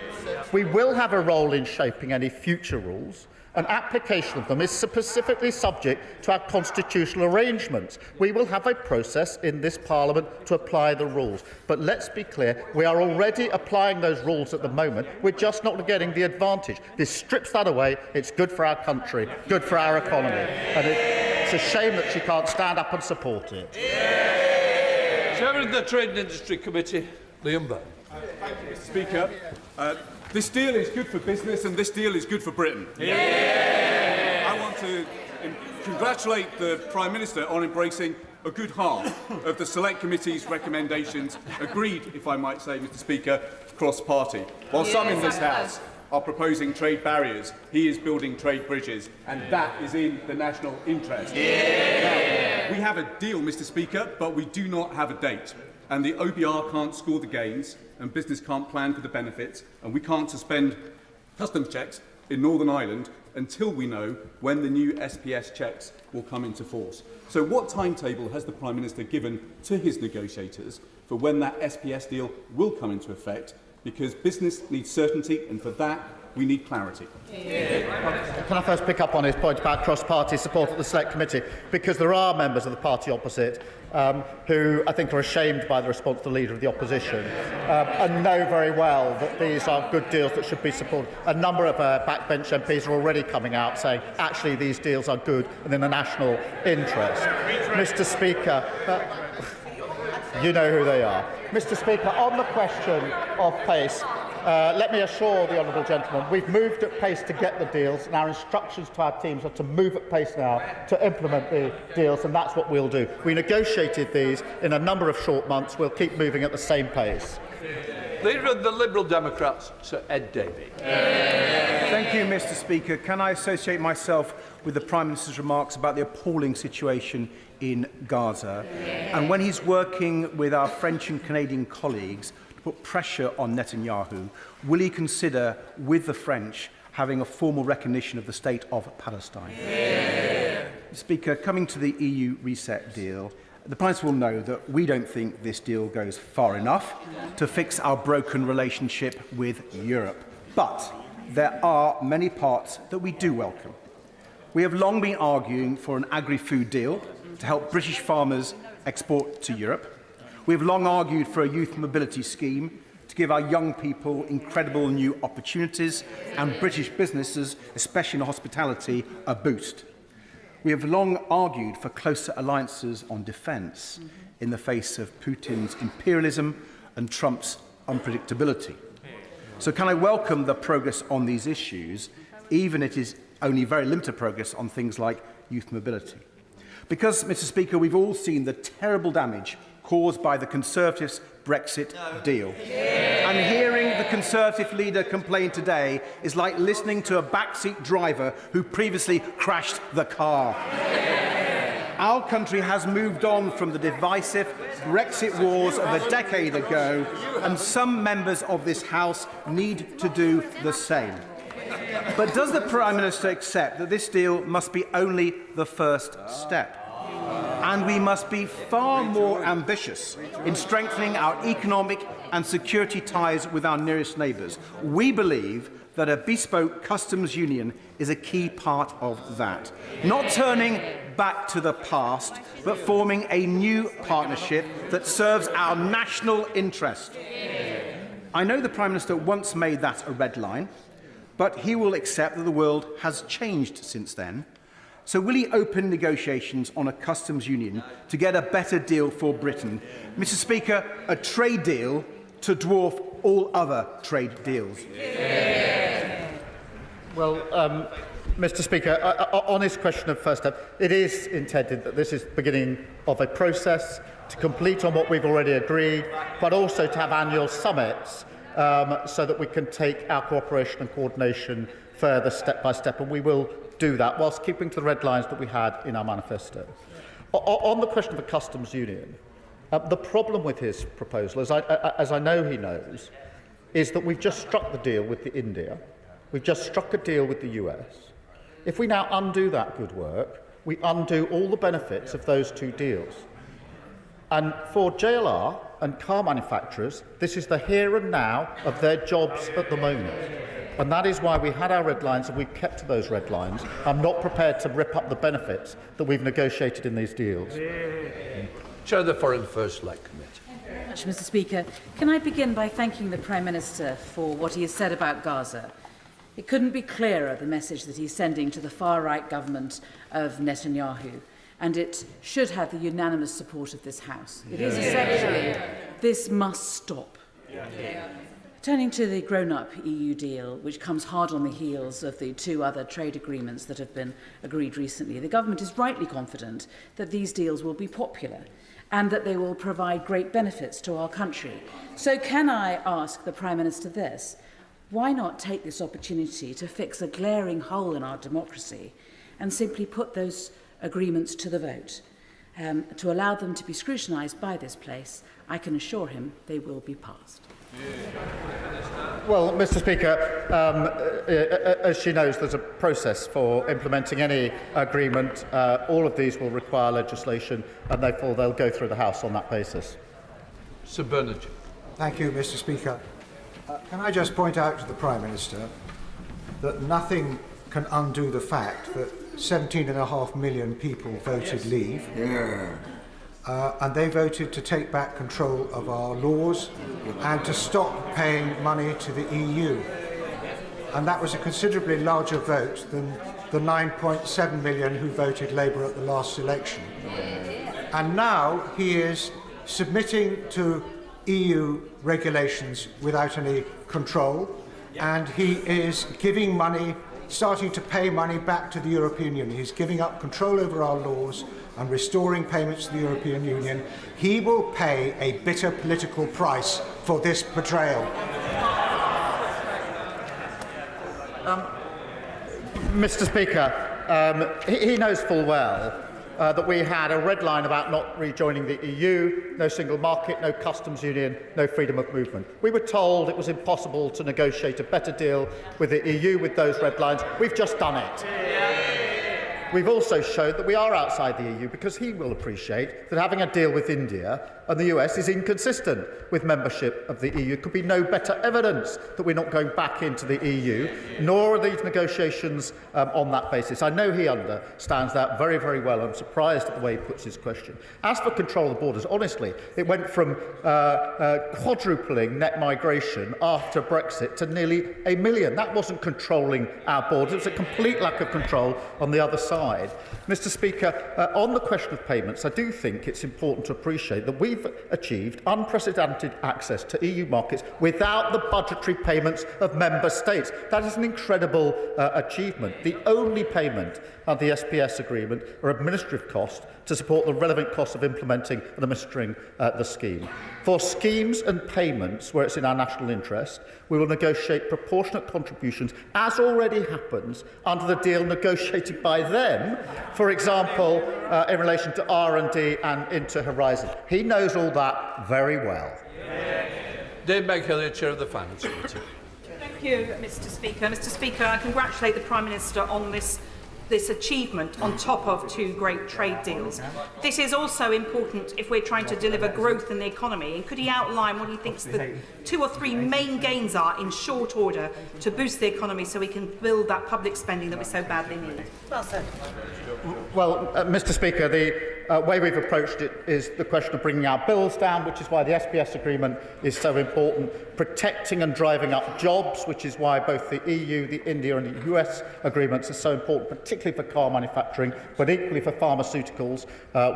We will have a role in shaping any future rules. An application of them is specifically subject to our constitutional arrangements. We will have a process in this Parliament to apply the rules. But let's be clear, we are already applying those rules at the moment. We're just not getting the advantage. This strips that away. It's good for our country, good for our economy. And it's a shame that she can't stand up and support it. Chairman of the Trade and Industry Committee, Liam Byrne. Thank you, Mr. Speaker. This deal is good for business and this deal is good for Britain. Yeah. I want to congratulate the Prime Minister on embracing a good half of the Select Committee's recommendations, agreed, if I might say, Mr. Speaker, cross-party. While some in this House are proposing trade barriers, he is building trade bridges, and that is in the national interest. Yeah. Now, we have a deal, Mr. Speaker, but we do not have a date. And the OBR can't score the gains, and business can't plan for the benefits, and we can't suspend customs checks in Northern Ireland until we know when the new SPS checks will come into force. So what timetable has the Prime Minister given to his negotiators for when that SPS deal will come into effect? Because business needs certainty, and for that, we need clarity. Can I first pick up on his point about cross-party support at the Select Committee? Because there are members of the party opposite who I think are ashamed by the response to the Leader of the Opposition and know very well that these are good deals that should be supported. A number of backbench MPs are already coming out saying, actually, these deals are good and in the national interest. Mr. Speaker, you know who they are. Mr. Speaker, on the question of pace, let me assure the honourable gentleman we've moved at pace to get the deals, and our instructions to our teams are to move at pace now to implement the deals, and that's what we'll do. We negotiated these in a number of short months. We'll keep moving at the same pace. Leader of the Liberal Democrats, Sir Ed Davey. Thank you, Mr. Speaker. Can I associate myself with the Prime Minister's remarks about the appalling situation in Gaza? And when he's working with our French and Canadian colleagues to put pressure on Netanyahu, will he consider, with the French, having a formal recognition of the state of Palestine? Speaker, coming to the EU reset deal, the Prime Minister will know that we don't think this deal goes far enough to fix our broken relationship with Europe. But there are many parts that we do welcome. We have long been arguing for an agri-food deal to help British farmers export to Europe. We have long argued for a youth mobility scheme to give our young people incredible new opportunities and British businesses, especially in hospitality, a boost. We have long argued for closer alliances on defence in the face of Putin's imperialism and Trump's unpredictability. So can I welcome the progress on these issues, even if it is only very limited progress on things like youth mobility? Because, Mr. Speaker, we've all seen the terrible damage caused by the Conservatives' Brexit deal. And hearing the Conservative leader complain today is like listening to a backseat driver who previously crashed the car. Our country has moved on from the divisive Brexit wars of a decade ago, and some members of this House need to do the same. But does the Prime Minister accept that this deal must be only the first step? And we must be far more ambitious in strengthening our economic and security ties with our nearest neighbours. We believe that a bespoke customs union is a key part of that. Not turning back to the past, but forming a new partnership that serves our national interest. I know the Prime Minister once made that a red line, but he will accept that the world has changed since then. So will he open negotiations on a customs union to get a better deal for Britain? Mr. Speaker, a trade deal to dwarf all other trade deals. Well, Mr. Speaker, on this question of first step, it is intended that this is the beginning of a process to complete on what we've already agreed, but also to have annual summits so that we can take our cooperation and coordination further step by step, and we will do that whilst keeping to the red lines that we had in our manifesto. On the question of a customs union, The problem with his proposal, as I know he knows, is that we've just struck the deal with India. We've just struck a deal with the US. If we now undo that good work, we undo all the benefits of those two deals. And for JLR and car manufacturers, this is the here and now of their jobs at the moment. And that is why we had our red lines and we've kept to those red lines. I'm not prepared to rip up the benefits that we've negotiated in these deals. Chair of the Foreign Affairs Select Committee. Mr. Speaker, can I begin by thanking the Prime Minister for what he has said about Gaza? It couldn't be clearer, the message that he's sending to the far-right government of Netanyahu, and it should have the unanimous support of this House. It is essentially, this must stop. Turning to the grown-up EU deal, which comes hard on the heels of the two other trade agreements that have been agreed recently, the government is rightly confident that these deals will be popular and that they will provide great benefits to our country. So can I ask the Prime Minister this? Why not take this opportunity to fix a glaring hole in our democracy and simply put those agreements to the vote? To allow them to be scrutinised by this place, I can assure him they will be passed. Well, Mr. Speaker, as she knows, there's a process for implementing any agreement. All of these will require legislation, and therefore they'll go through the House on that basis. Sir Bernard. Thank you, Mr. Speaker. Can I just point out to the Prime Minister that nothing can undo the fact that 17.5 million people voted leave. And they voted to take back control of our laws and to stop paying money to the EU. And that was a considerably larger vote than the 9.7 million who voted Labour at the last election. And now he is submitting to EU regulations without any control, and he is giving money, starting to pay money back to the European Union. He's giving up control over our laws and restoring payments to the European Union. He will pay a bitter political price for this betrayal. Mr. Speaker, he knows full well that we had a red line about not rejoining the EU, no single market, no customs union, no freedom of movement. We were told it was impossible to negotiate a better deal with the EU with those red lines. We've just done it. We've also showed that we are outside the EU because he will appreciate that having a deal with India and the US is inconsistent with membership of the EU. Could be no better evidence that we're not going back into the EU, nor are these negotiations on that basis. I know he understands that very, very well. I'm surprised at the way he puts his question. As for control of the borders, honestly, it went from quadrupling net migration after Brexit to nearly 1 million. That wasn't controlling our borders. It was a complete lack of control on the other side. Mr. Speaker, on the question of payments, I do think it's important to appreciate that we've achieved unprecedented access to EU markets without the budgetary payments of member states. That is an incredible achievement. The only payment of the SPS agreement are administrative costs to support the relevant costs of implementing and administering the scheme. For schemes and payments where it's in our national interest, we will negotiate proportionate contributions, as already happens under the deal negotiated by them, for example, in relation to R&D and into Horizon. He knows all that very well. Dave Maghillier, Chair of the Finance Committee. Thank you, Mr. Speaker. Mr. Speaker, I congratulate the Prime Minister on this achievement on top of two great trade deals. This is also important if we're trying to deliver growth in the economy. And could he outline what he thinks the 2 or 3 main gains are in short order to boost the economy so we can build that public spending that we so badly need? Well said. Well, Mr. Speaker, the way we've approached it is the question of bringing our bills down, which is why the SPS agreement is so important, protecting and driving up jobs, which is why both the EU, the India and the US agreements are so important, particularly for car manufacturing, but equally for pharmaceuticals,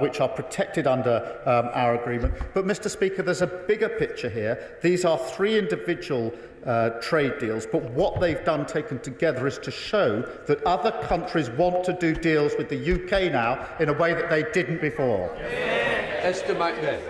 which are protected under our agreement. But, Mr. Speaker, there's a bigger picture here. These are 3 individual trade deals, but what they've done taken together is to show that other countries want to do deals with the UK now in a way that they didn't before. Esther McVeigh.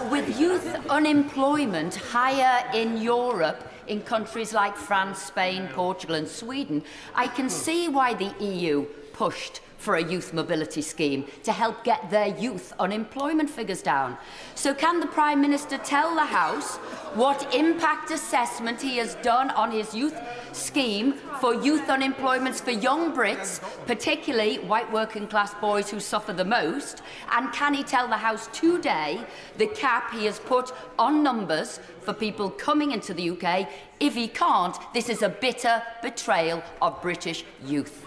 With youth unemployment higher in Europe, in countries like France, Spain, Portugal and Sweden, I can see why the EU pushed for a youth mobility scheme to help get their youth unemployment figures down. So can the Prime Minister tell the House what impact assessment he has done on his youth scheme for youth unemployment for young Brits, particularly white working class boys who suffer the most? And can he tell the House today the cap he has put on numbers for people coming into the UK? If he can't, this is a bitter betrayal of British youth.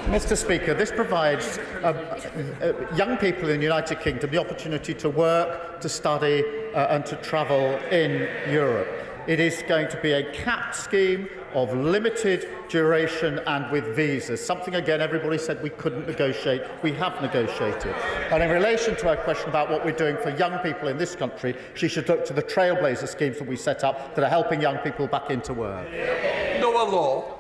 Mr. Speaker, this provides young people in the United Kingdom the opportunity to work, to study and to travel in Europe. It is going to be a capped scheme of limited duration and with visas, something, again, everybody said we couldn't negotiate. We have negotiated. And in relation to her question about what we're doing for young people in this country, she should look to the Trailblazer schemes that we set up that are helping young people back into work. Noah Law.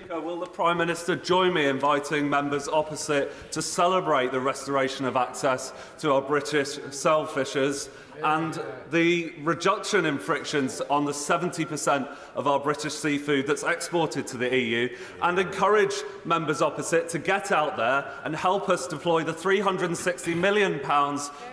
Will the Prime Minister join me in inviting members opposite to celebrate the restoration of access to our British sailfishers and the reduction in frictions on the 70% of our British seafood that's exported to the EU, and encourage members opposite to get out there and help us deploy the £360 million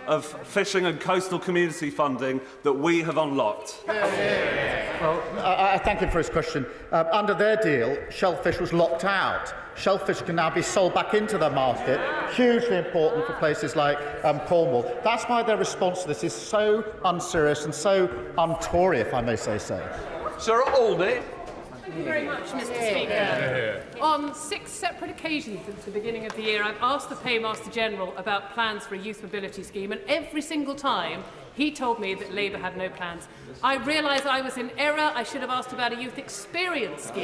of fishing and coastal community funding that we have unlocked? Well, I thank him for his question. Under their deal, shellfish was locked out. Shellfish can now be sold back into the market, hugely important for places like Cornwall. That's why their response to this is so unserious and so un-Tory, if I may say so. Sir Oldie. Thank you very much, Mr. Speaker. On 6 separate occasions since the beginning of the year, I've asked the Paymaster General about plans for a youth mobility scheme, and every single time he told me that Labour had no plans. I realise I was in error. I should have asked about a youth experience scheme.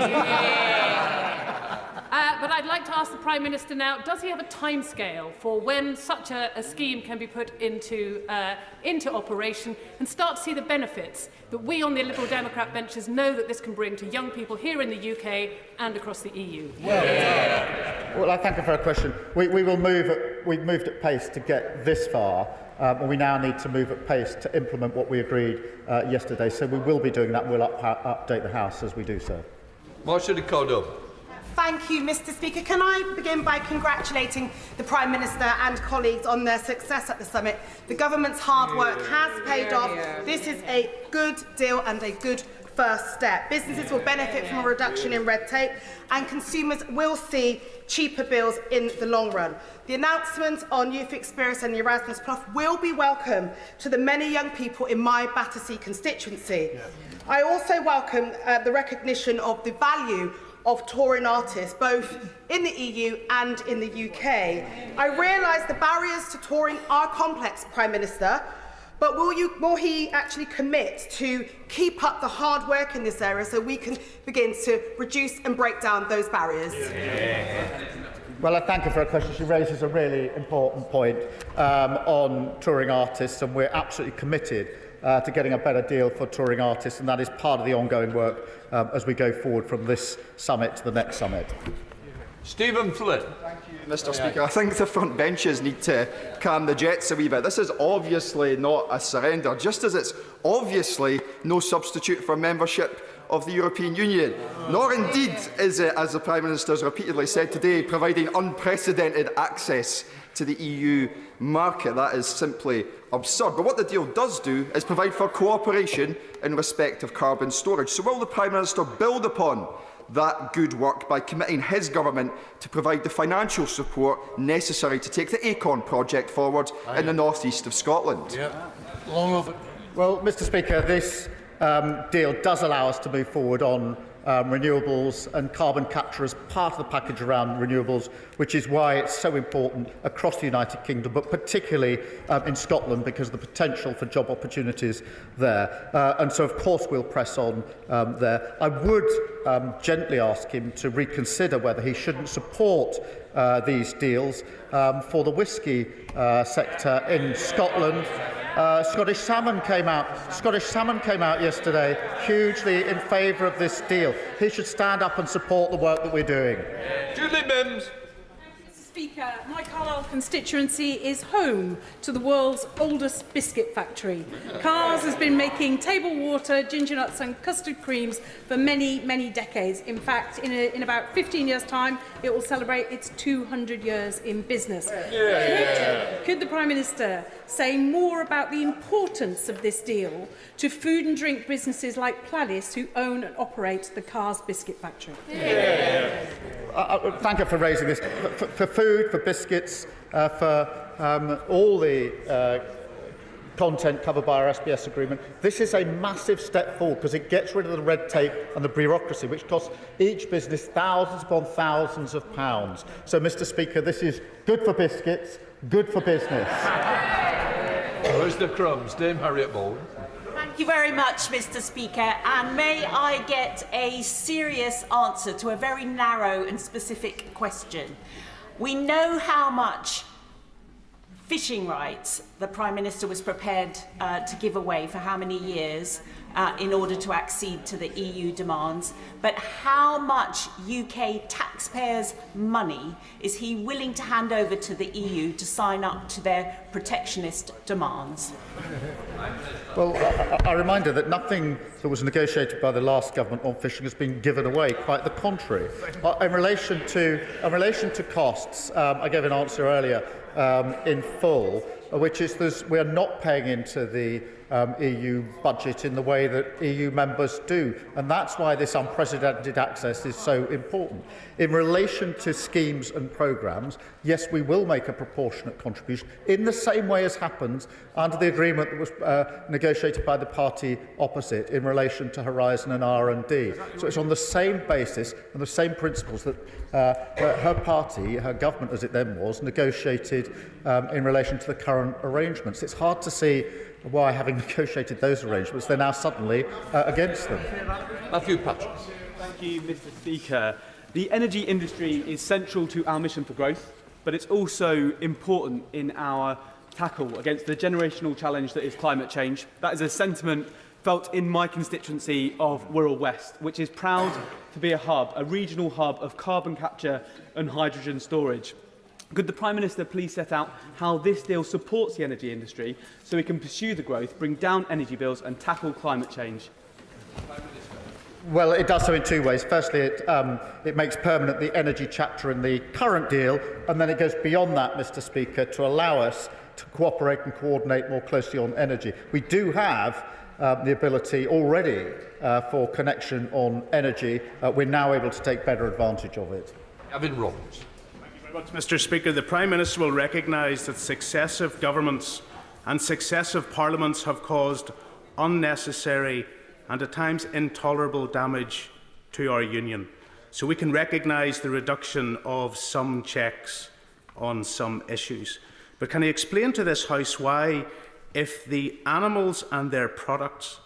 But I'd like to ask the Prime Minister now, does he have a timescale for when such a scheme can be put into operation and start to see the benefits that we on the Liberal Democrat benches know that this can bring to young people here in the UK and across the EU? Well, I thank you for a question. We've moved at pace to get this far. And we now need to move at pace to implement what we agreed yesterday. So we will be doing that, and we'll update the House as we do so. Marcia Ricardo. Thank you, Mr. Speaker. Can I begin by congratulating the Prime Minister and colleagues on their success at the summit? The government's hard work has paid off. This is a good deal and a good first step. Businesses will benefit from a reduction in red tape, and consumers will see cheaper bills in the long run. The announcements on Youth Experience and the Erasmus Plus will be welcome to the many young people in my Battersea constituency. I also welcome the recognition of the value of touring artists, both in the EU and in the UK. I realise the barriers to touring are complex, Prime Minister, but will he actually commit to keep up the hard work in this area so we can begin to reduce and break down those barriers? Well, I thank her for her question. She raises a really important point on touring artists, and we're absolutely committed to getting a better deal for touring artists, and that is part of the ongoing work as we go forward from this summit to the next summit. Stephen Flynn. Thank you, Mr. Speaker. I think the front benches need to calm the jets a wee bit. This is obviously not a surrender, just as it's obviously no substitute for membership of the European Union. Nor indeed is it, as the Prime Minister has repeatedly said today, providing unprecedented access to the EU market. That is simply absurd. But what the deal does do is provide for cooperation in respect of carbon storage. So will the Prime Minister build upon that good work by committing his government to provide the financial support necessary to take the ACON project forward in the north east of Scotland? Well, Mr. Speaker, this deal does allow us to move forward on renewables and carbon capture as part of the package around renewables, which is why it's so important across the United Kingdom, but particularly in Scotland, because of the potential for job opportunities there. And so, of course, we'll press on there. I would gently ask him to reconsider whether he shouldn't support these deals for the whisky sector in Scotland. Scottish Salmon came out yesterday hugely in favour of this deal. He should stand up and support the work that we're doing. Julie Mims. Speaker, my Carlisle constituency is home to the world's oldest biscuit factory. Carr's has been making table water, ginger nuts and custard creams for many, many decades. In fact, in about 15 years' time, it will celebrate its 200 years in business. Could the Prime Minister say more about the importance of this deal to food and drink businesses like Pladis, who own and operate the Carr's biscuit factory? Thank you for raising this. For food, for biscuits, for all the content covered by our SBS agreement, this is a massive step forward because it gets rid of the red tape and the bureaucracy, which costs each business thousands upon thousands of pounds. So, Mr. Speaker, this is good for biscuits, good for business. Where's the crumbs? Dame Harriet Ball. Thank you very much, Mr. Speaker, and may I get a serious answer to a very narrow and specific question. We know how much fishing rights the Prime Minister was prepared to give away for how many years in order to accede to the EU demands, but how much UK taxpayers' money is he willing to hand over to the EU to sign up to their protectionist demands? Well, I remind her that nothing that was negotiated by the last government on fishing has been given away, quite the contrary. In relation to costs, I gave an answer earlier in full, which is we are not paying into the EU budget in the way that EU members do, and that's why this unprecedented access is so important. In relation to schemes and programmes, yes, we will make a proportionate contribution in the same way as happens under the agreement that was negotiated by the party opposite in relation to Horizon and R&D. So it's on the same basis and the same principles that her party, her government as it then was, negotiated in relation to the current arrangements. It's hard to see why, having negotiated those arrangements, they're now suddenly against them. Matthew Patrick. Thank you, Mr. Speaker. The energy industry is central to our mission for growth, but it's also important in our tackle against the generational challenge that is climate change. That is a sentiment felt in my constituency of Wirral West, which is proud to be a regional hub of carbon capture and hydrogen storage. Could the Prime Minister please set out how this deal supports the energy industry so we can pursue the growth, bring down energy bills and tackle climate change? Well, it does so in two ways. Firstly, it makes permanent the energy chapter in the current deal, and then it goes beyond that, Mr. Speaker, to allow us to cooperate and coordinate more closely on energy. We do have the ability already for connection on energy. We're now able to take better advantage of it. Gavin Roberts. Mr. Speaker, the Prime Minister will recognise that successive governments and successive parliaments have caused unnecessary and at times intolerable damage to our union. So we can recognise the reduction of some checks on some issues. But can he explain to this House why, if the animals and their products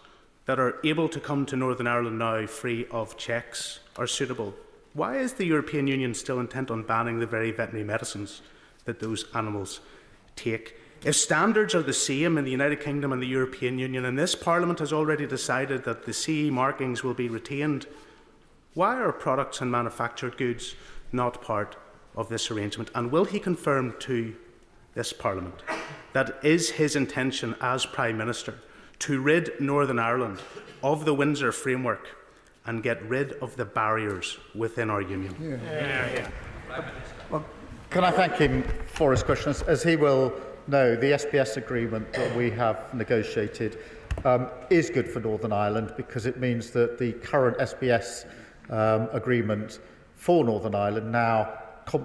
that are able to come to Northern Ireland now free of checks are suitable, why is the European Union still intent on banning the very veterinary medicines that those animals take? If standards are the same in the United Kingdom and the European Union, and this Parliament has already decided that the CE markings will be retained, why are products and manufactured goods not part of this arrangement? And will he confirm to this Parliament that it is his intention as Prime Minister to rid Northern Ireland of the Windsor Framework and get rid of the barriers within our union? Well, can I thank him for his question? As he will know, the SBS agreement that we have negotiated is good for Northern Ireland because it means that the current SBS agreement for Northern Ireland now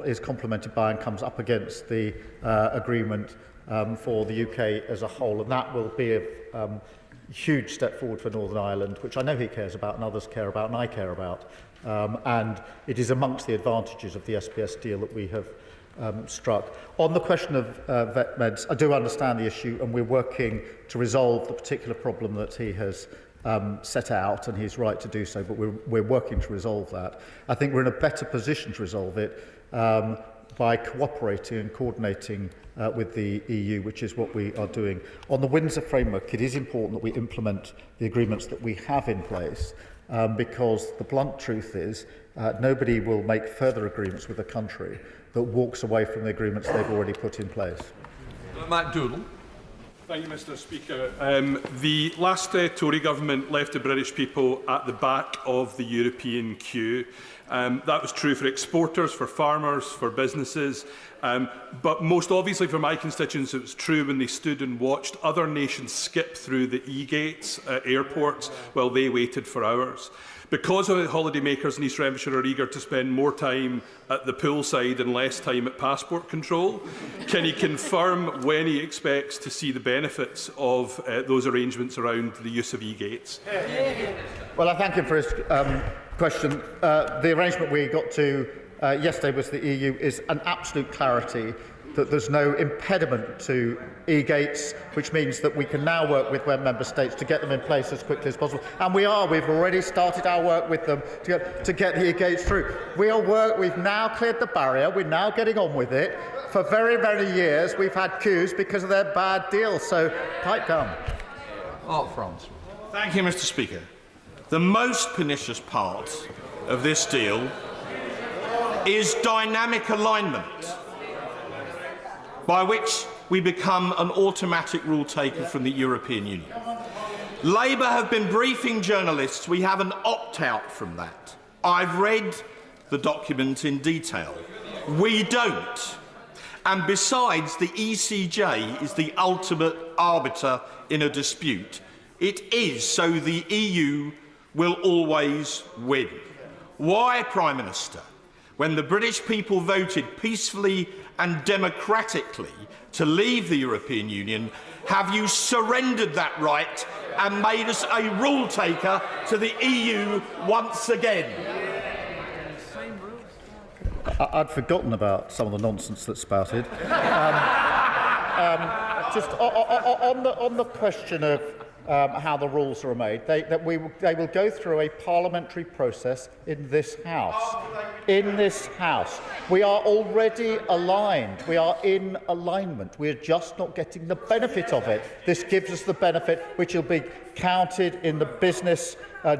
is complemented by and comes up against the agreement for the UK as a whole, and that will be a huge step forward for Northern Ireland, which I know he cares about and others care about and I care about, and it is amongst the advantages of the SBS deal that we have struck. On the question of vet meds, I do understand the issue and we're working to resolve the particular problem that he has set out, and he's right to do so, but we're working to resolve that. I think we're in a better position to resolve it by cooperating and coordinating with the EU, which is what we are doing. On the Windsor framework, it is important that we implement the agreements that we have in place, because the blunt truth is nobody will make further agreements with a country that walks away from the agreements they've already put in place. Matt Doodle. Thank you, Mr Speaker. The last Tory government left the British people at the back of the European queue. That was true for exporters, for farmers, for businesses, but most obviously for my constituents it was true when they stood and watched other nations skip through the e-gates at airports while they waited for hours. Because of it, holidaymakers in East Renfrewshire are eager to spend more time at the poolside and less time at passport control. Can he confirm when he expects to see the benefits of those arrangements around the use of e-gates? Well, I thank him for his question. The arrangement we got to yesterday with the EU is an absolute clarity that there's no impediment to e-gates, which means that we can now work with member states to get them in place as quickly as possible. And we've already started our work with them to get the e-gates through. We've now cleared the barrier, we're now getting on with it. For very, very years, we've had queues because of their bad deals, so pipe down. France. Thank you, Mr Speaker. The most pernicious part of this deal is dynamic alignment, by which we become an automatic rule taker from the European Union. Labour have been briefing journalists. We have an opt-out from that. I've read the document in detail. We don't. And besides, the ECJ is the ultimate arbiter in a dispute. It is, so the EU will always win. Why, Prime Minister, when the British people voted peacefully and democratically to leave the European Union, have you surrendered that right and made us a rule taker to the EU once again? I'd forgotten about some of the nonsense that's spouted. Just on the question of how the rules are made, they will go through a parliamentary process in this House. In this House. We are already aligned. We are in alignment. We are just not getting the benefit of it. This gives us the benefit which will be counted in the business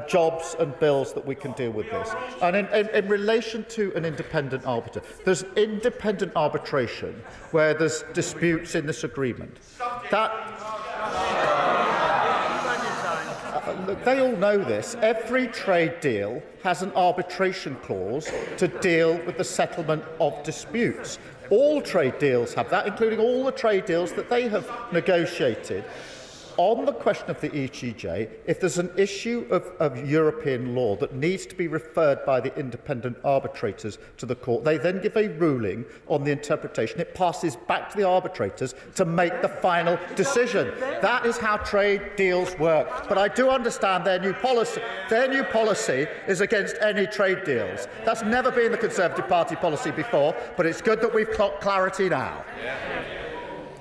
jobs and bills that we can deal with this. And in relation to an independent arbiter, there's independent arbitration where there's disputes in this agreement. Look, they all know this. Every trade deal has an arbitration clause to deal with the settlement of disputes. All trade deals have that, including all the trade deals that they have negotiated. On the question of the ECJ, if there's an issue of European law that needs to be referred by the independent arbitrators to the court, they then give a ruling on the interpretation. It passes back to the arbitrators to make the final decision. That is how trade deals work. But I do understand their new policy. Their new policy is against any trade deals. That's never been the Conservative Party policy before, but it's good that we've got clarity now.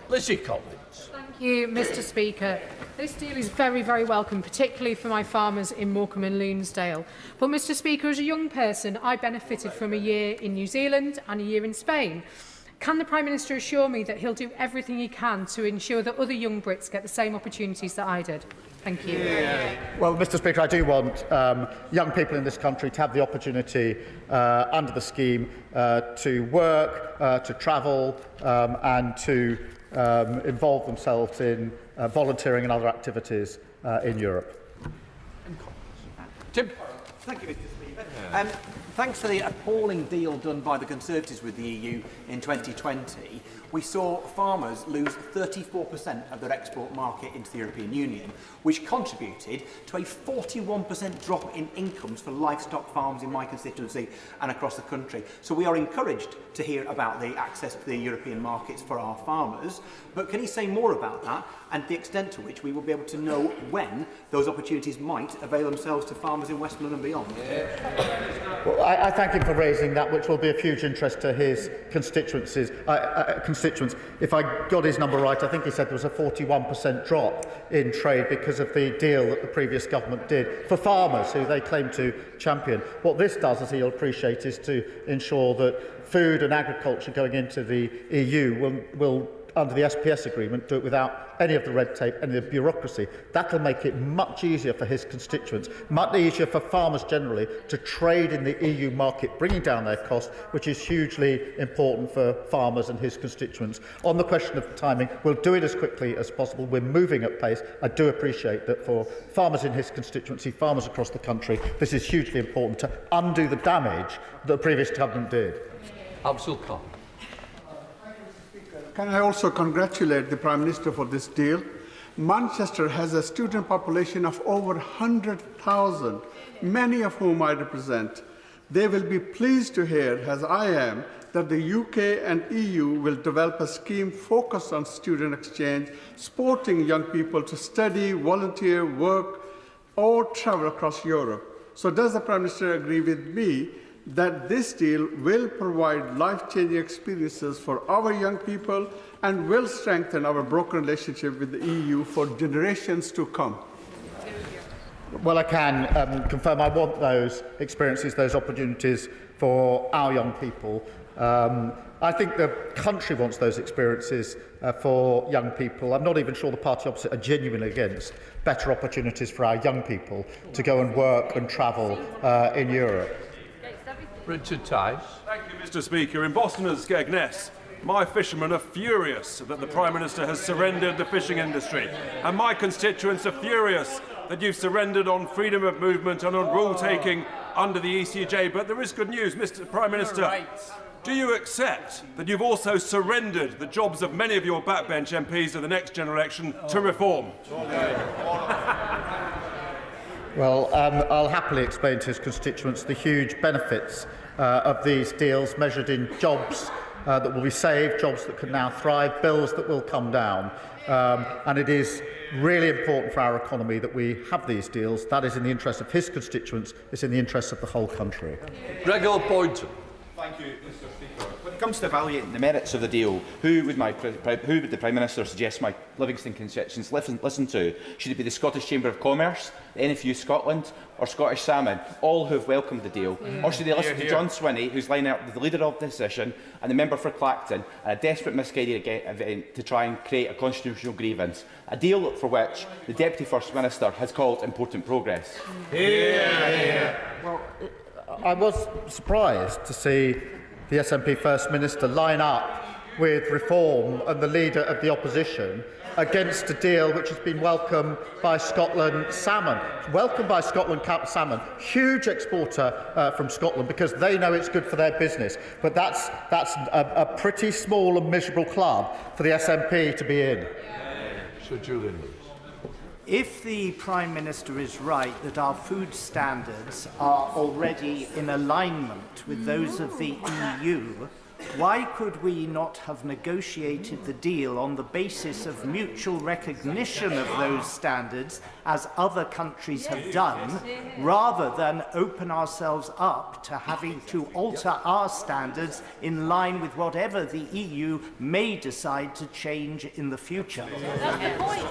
Lizzie Collins. Thank you, Mr Speaker. This deal is very, very welcome, particularly for my farmers in Morecambe and Loonsdale. But, Mr Speaker, as a young person, I benefited from a year in New Zealand and a year in Spain. Can the Prime Minister assure me that he'll do everything he can to ensure that other young Brits get the same opportunities that I did? Thank you. Well, Mr Speaker, I do want young people in this country to have the opportunity under the scheme to work, to travel and to involve themselves in volunteering and other activities in Europe. Tim. Thank you, Mr Speaker. Thanks to the appalling deal done by the Conservatives with the EU in 2020, we saw farmers lose 34% of their export market into the European Union, which contributed to a 41% drop in incomes for livestock farms in my constituency and across the country. So we are encouraged to hear about the access to the European markets for our farmers. But can he say more about that and the extent to which we will be able to know when those opportunities might avail themselves to farmers in Westmoreland and beyond? Well, I thank him for raising that, which will be of huge interest to his constituents. If I got his number right, I think he said there was a 41% drop in trade because of the deal that the previous government did for farmers, who they claim to champion. What this does, as he'll appreciate, is to ensure that food and agriculture going into the EU will under the SPS agreement, do it without any of the red tape, any of the bureaucracy. That will make it much easier for his constituents, much easier for farmers generally to trade in the EU market, bringing down their costs, which is hugely important for farmers and his constituents. On the question of timing, we'll do it as quickly as possible. We're moving at pace. I do appreciate that for farmers in his constituency, farmers across the country, this is hugely important to undo the damage that the previous government did. Absolute Khan. Can I also congratulate the Prime Minister for this deal? Manchester has a student population of over 100,000, many of whom I represent. They will be pleased to hear, as I am, that the UK and EU will develop a scheme focused on student exchange, supporting young people to study, volunteer, work, or travel across Europe. So does the Prime Minister agree with me that this deal will provide life-changing experiences for our young people and will strengthen our broken relationship with the EU for generations to come? Well, I can confirm I want those experiences, those opportunities for our young people. I think the country wants those experiences for young people. I'm not even sure the party opposite are genuinely against better opportunities for our young people to go and work and travel in Europe. Richard Tice. Thank you, Mr. Speaker. In Boston and Skegness, my fishermen are furious that the Prime Minister has surrendered the fishing industry, and my constituents are furious that you've surrendered on freedom of movement and on rule-taking under the ECJ. But there is good news, Mr. Prime Minister. Do you accept that you've also surrendered the jobs of many of your backbench MPs in the next general election to reform? Well, I'll happily explain to his constituents the huge benefits of these deals, measured in jobs that will be saved, jobs that can now thrive, bills that will come down. And it is really important for our economy that we have these deals. That is in the interest of his constituents. It's in the interest of the whole country. Gregor Boynton. Thank you, Mr. Speaker. When it comes to evaluating the merits of the deal, who would the Prime Minister suggest my Livingston constituents listen to? Should it be the Scottish Chamber of Commerce, the NFU Scotland, or Scottish Salmon, all who have welcomed the deal? Or should they listen to John Swinney, who's lining up with the leader of the decision and the member for Clacton, and a desperate misguided event to try and create a constitutional grievance, a deal for which the Deputy First Minister has called important progress? Well, I was surprised to see the SNP First Minister line up with Reform and the leader of the opposition against a deal which has been welcomed by Scotland Salmon. Welcomed by Scotland Salmon, huge exporter from Scotland because they know it's good for their business. But that's a pretty small and miserable club for the SNP to be in. Sir Julian. If the Prime Minister is right that our food standards are already in alignment with those of the EU, why could we not have negotiated the deal on the basis of mutual recognition of those standards, as other countries have done, rather than open ourselves up to having to alter our standards in line with whatever the EU may decide to change in the future?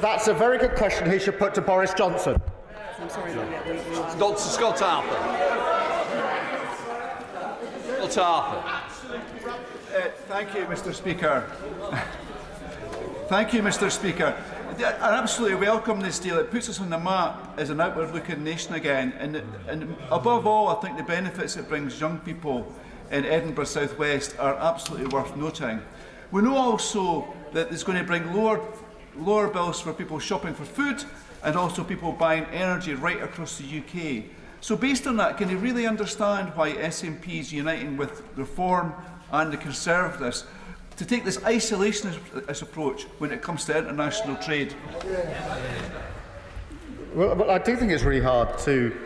That's a very good question he should put to Boris Johnson. I'm sorry, Dr. Scott Arthur. Scott Arthur. Thank you, Mr. Speaker. Thank you, Mr. Speaker. I absolutely welcome this deal. It puts us on the map as an outward-looking nation again. And above all, I think the benefits it brings young people in Edinburgh South West are absolutely worth noting. We know also that it's going to bring lower bills for people shopping for food and also people buying energy right across the UK. So based on that, can you really understand why SNP is uniting with Reform and the Conservatives to take this isolationist approach when it comes to international trade? Well, I do think it's really hard to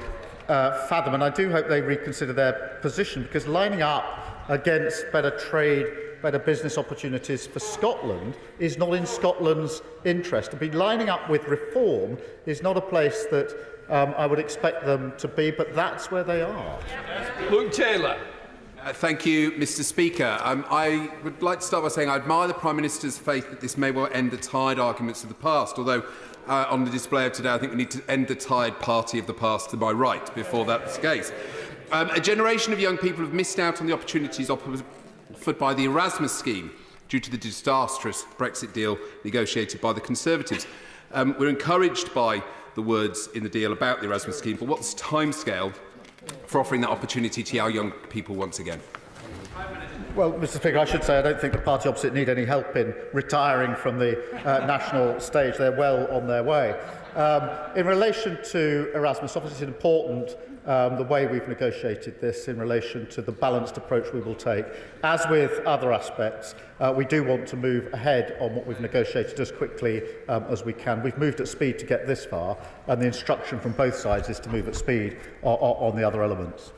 fathom, and I do hope they reconsider their position, because lining up against better trade, better business opportunities for Scotland is not in Scotland's interest. To be lining up with Reform is not a place that I would expect them to be, but that's where they are. Luke Taylor. Thank you, Mr. Speaker. I would like to start by saying I admire the Prime Minister's faith that this may well end the tired arguments of the past, although on the display of today I think we need to end the tired party of the past to my right before that's the case. A generation of young people have missed out on the opportunities offered by the Erasmus scheme due to the disastrous Brexit deal negotiated by the Conservatives. We're encouraged by the words in the deal about the Erasmus scheme, but what's the timescale for offering that opportunity to our young people once again? Well, Mr. Speaker, I should say I don't think the party opposite need any help in retiring from the national stage. They're well on their way. In relation to Erasmus, obviously it's important the way we've negotiated this in relation to the balanced approach we will take. As with other aspects, we do want to move ahead on what we've negotiated as quickly as we can. We've moved at speed to get this far, and the instruction from both sides is to move at speed on the other elements.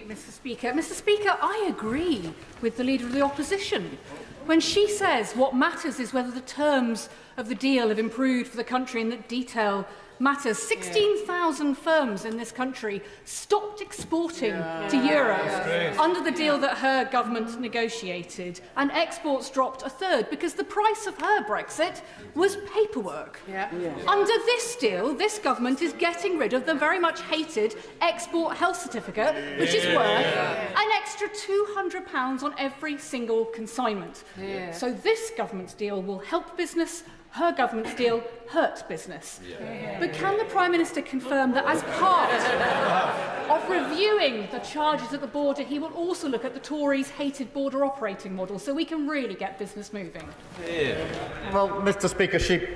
Mr. Speaker. Mr. Speaker, I agree with the Leader of the Opposition when she says what matters is whether the terms of the deal have improved for the country and that detail matters. 16,000 firms in this country stopped exporting to Europe under the deal that her government negotiated, and exports dropped a third because the price of her Brexit was paperwork. Under this deal, this government is getting rid of the very much hated export health certificate, which is worth an extra £200 on every single consignment. So this government's deal will help business. Her government's deal hurts business. But can the Prime Minister confirm that as part of reviewing the charges at the border, he will also look at the Tories' hated border operating model so we can really get business moving? Well, Mr. Speaker, she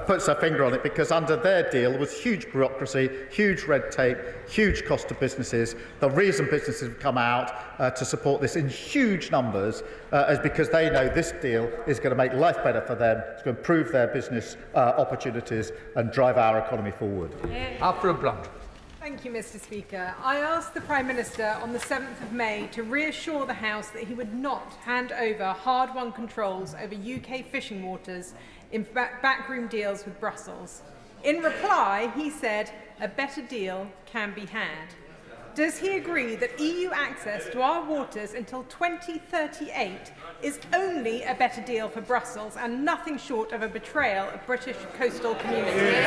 puts her finger on it, because under their deal there was huge bureaucracy, huge red tape, huge cost to businesses. The reason businesses have come out to support this in huge numbers is because they know this deal is going to make life better for them, it's going to improve their business opportunities and drive our economy forward. After a blunt. Thank you, Mr. Speaker. I asked the Prime Minister on the 7th of May to reassure the House that he would not hand over hard-won controls over UK fishing waters in backroom deals with Brussels. In reply, he said a better deal can be had. Does he agree that EU access to our waters until 2038 is only a better deal for Brussels and nothing short of a betrayal of British coastal communities?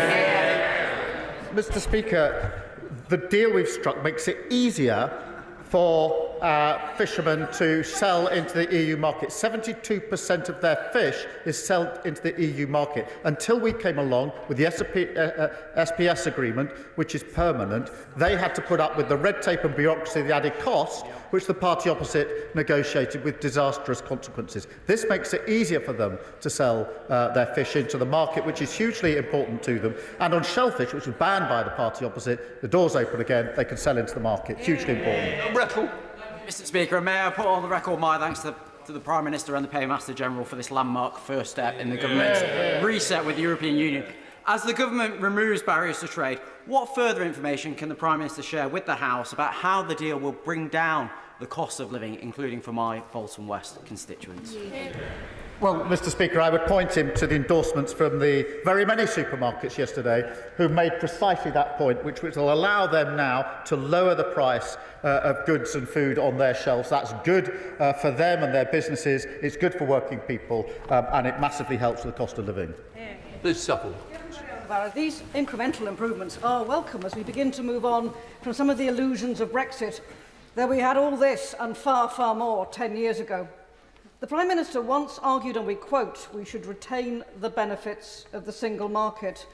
Mr. Speaker, the deal we've struck makes it easier for fishermen to sell into the EU market. 72% of their fish is sold into the EU market. Until we came along with the SPS agreement, which is permanent, they had to put up with the red tape and bureaucracy, the added cost, which the party opposite negotiated with disastrous consequences. This makes it easier for them to sell their fish into the market, which is hugely important to them. And on shellfish, which was banned by the party opposite, the doors open again, they can sell into the market. Hugely important. Mr. Speaker, may I put on the record my thanks to the Prime Minister and the Paymaster General for this landmark first step in the government's reset with the European Union. As the government removes barriers to trade, what further information can the Prime Minister share with the House about how the deal will bring down the cost of living, including for my Bolton West constituents? Well, Mr. Speaker, I would point him to the endorsements from the very many supermarkets yesterday who made precisely that point, which will allow them now to lower the price of goods and food on their shelves. That's good for them and their businesses, it's good for working people, and it massively helps with the cost of living. Liz Supple. These incremental improvements are welcome as we begin to move on from some of the illusions of Brexit, that we had all this and far, far more 10 years ago. The Prime Minister once argued, and we quote, "We should retain the benefits of the single market."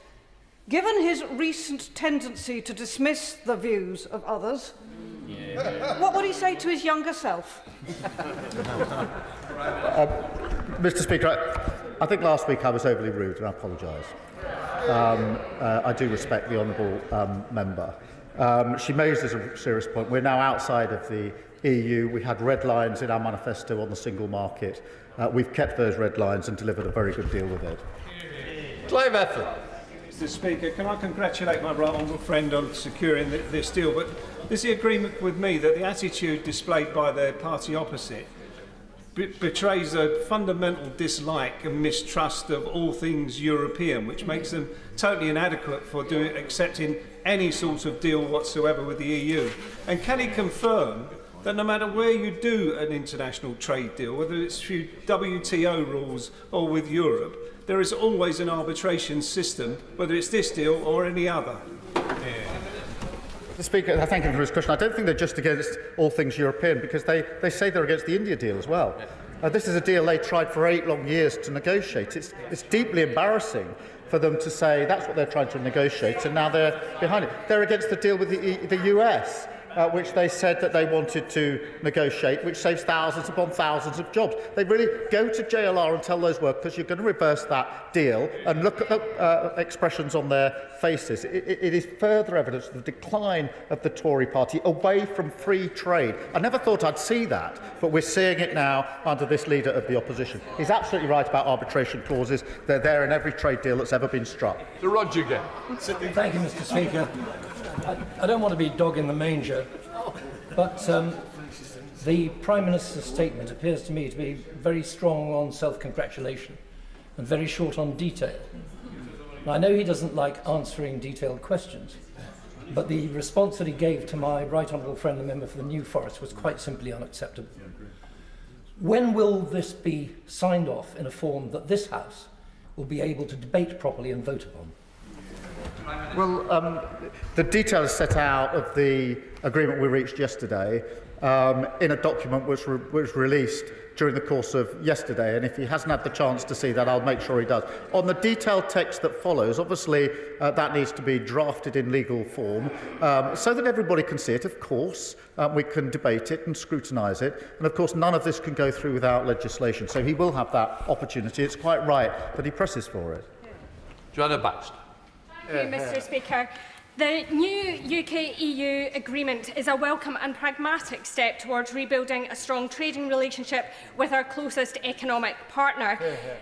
Given his recent tendency to dismiss the views of others, what would he say to his younger self? Mr. Speaker, I think last week I was overly rude, and I apologise. I do respect the honourable member. She raises a serious point. We're now outside of the EU. We had red lines in our manifesto on the single market. We've kept those red lines and delivered a very good deal with it. Clive Efford. Mr. Speaker, can I congratulate my right honourable friend on securing this deal? But is the agreement with me that the attitude displayed by the party opposite betrays a fundamental dislike and mistrust of all things European, which makes them totally inadequate for accepting any sort of deal whatsoever with the EU? And can he confirm that no matter where you do an international trade deal, whether it's through WTO rules or with Europe, there is always an arbitration system, whether it's this deal or any other? Mr. Speaker, I thank him for his question. I don't think they're just against all things European, because they say they're against the India deal as well. This is a deal they tried for 8 long years to negotiate. It's deeply embarrassing for them to say that's what they're trying to negotiate, and now they're behind it. They're against the deal with the US, which they said that they wanted to negotiate, which saves thousands upon thousands of jobs. They really go to JLR and tell those workers you're going to reverse that deal, and look at the expressions on their faces. It is further evidence of the decline of the Tory party away from free trade. I never thought I'd see that, but we're seeing it now under this leader of the opposition. He's absolutely right about arbitration clauses. They're there in every trade deal that's ever been struck. Sir Roger again. Thank you, Mr. Speaker. I don't want to be dog in the manger, but the Prime Minister's statement appears to me to be very strong on self-congratulation and very short on detail. Now, I know he doesn't like answering detailed questions, but the response that he gave to my right honourable friend, the member for the New Forest, was quite simply unacceptable. When will this be signed off in a form that this House will be able to debate properly and vote upon? Well, the detail is set out of the agreement we reached yesterday in a document which was released during the course of yesterday, and if he hasn't had the chance to see that, I'll make sure he does. On the detailed text that follows, obviously that needs to be drafted in legal form so that everybody can see it. Of course, we can debate it and scrutinise it, and of course none of this can go through without legislation, so he will have that opportunity. It's quite right that he presses for it. Joanna Baxter. Thank you, Mr. Speaker. The new UK-EU agreement is a welcome and pragmatic step towards rebuilding a strong trading relationship with our closest economic partner.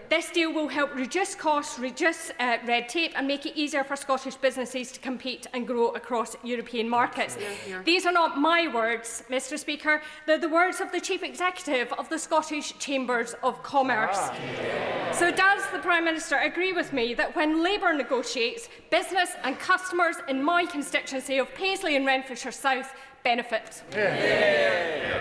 This deal will help reduce costs, reduce red tape and make it easier for Scottish businesses to compete and grow across European markets. These are not my words, Mr. Speaker. They're the words of the Chief Executive of the Scottish Chambers of Commerce. So does the Prime Minister agree with me that when Labour negotiates, business and customers in my constituency of Paisley and Renfrewshire South benefit?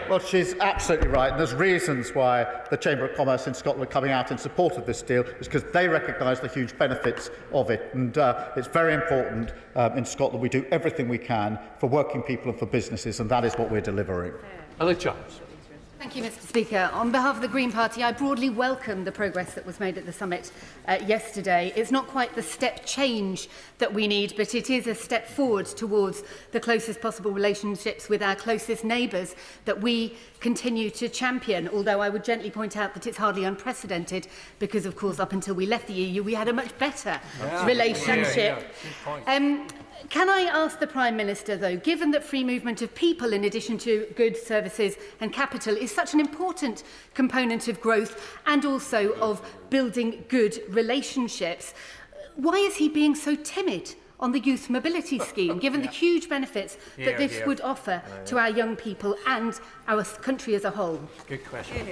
Well, she's absolutely right, and there's reasons why the Chamber of Commerce in Scotland are coming out in support of this deal, is because they recognise the huge benefits of it, and it's very important in Scotland we do everything we can for working people and for businesses, and that is what we're delivering. Ellie Charles. Thank you, Mr. Speaker. On behalf of the Green Party, I broadly welcome the progress that was made at the summit yesterday. It's not quite the step change that we need, but it is a step forward towards the closest possible relationships with our closest neighbours that we continue to champion, although I would gently point out that it's hardly unprecedented because, of course, up until we left the EU, we had a much better relationship. Can I ask the Prime Minister, though, given that free movement of people in addition to goods, services and capital is such an important component of growth and also of building good relationships, why is he being so timid on the youth mobility scheme, given the huge benefits that this would offer to our young people and our country as a whole? Good question.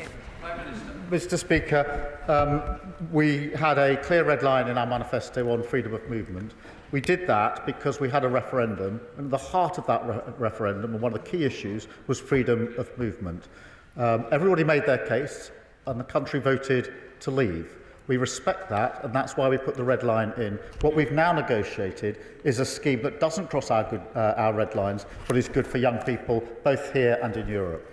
Mr. Speaker, we had a clear red line in our manifesto on freedom of movement. We did that because we had a referendum, and at the heart of that referendum, and one of the key issues, was freedom of movement. Everybody made their case, and the country voted to leave. We respect that, and that's why we put the red line in. What we've now negotiated is a scheme that doesn't cross our red lines, but is good for young people, both here and in Europe.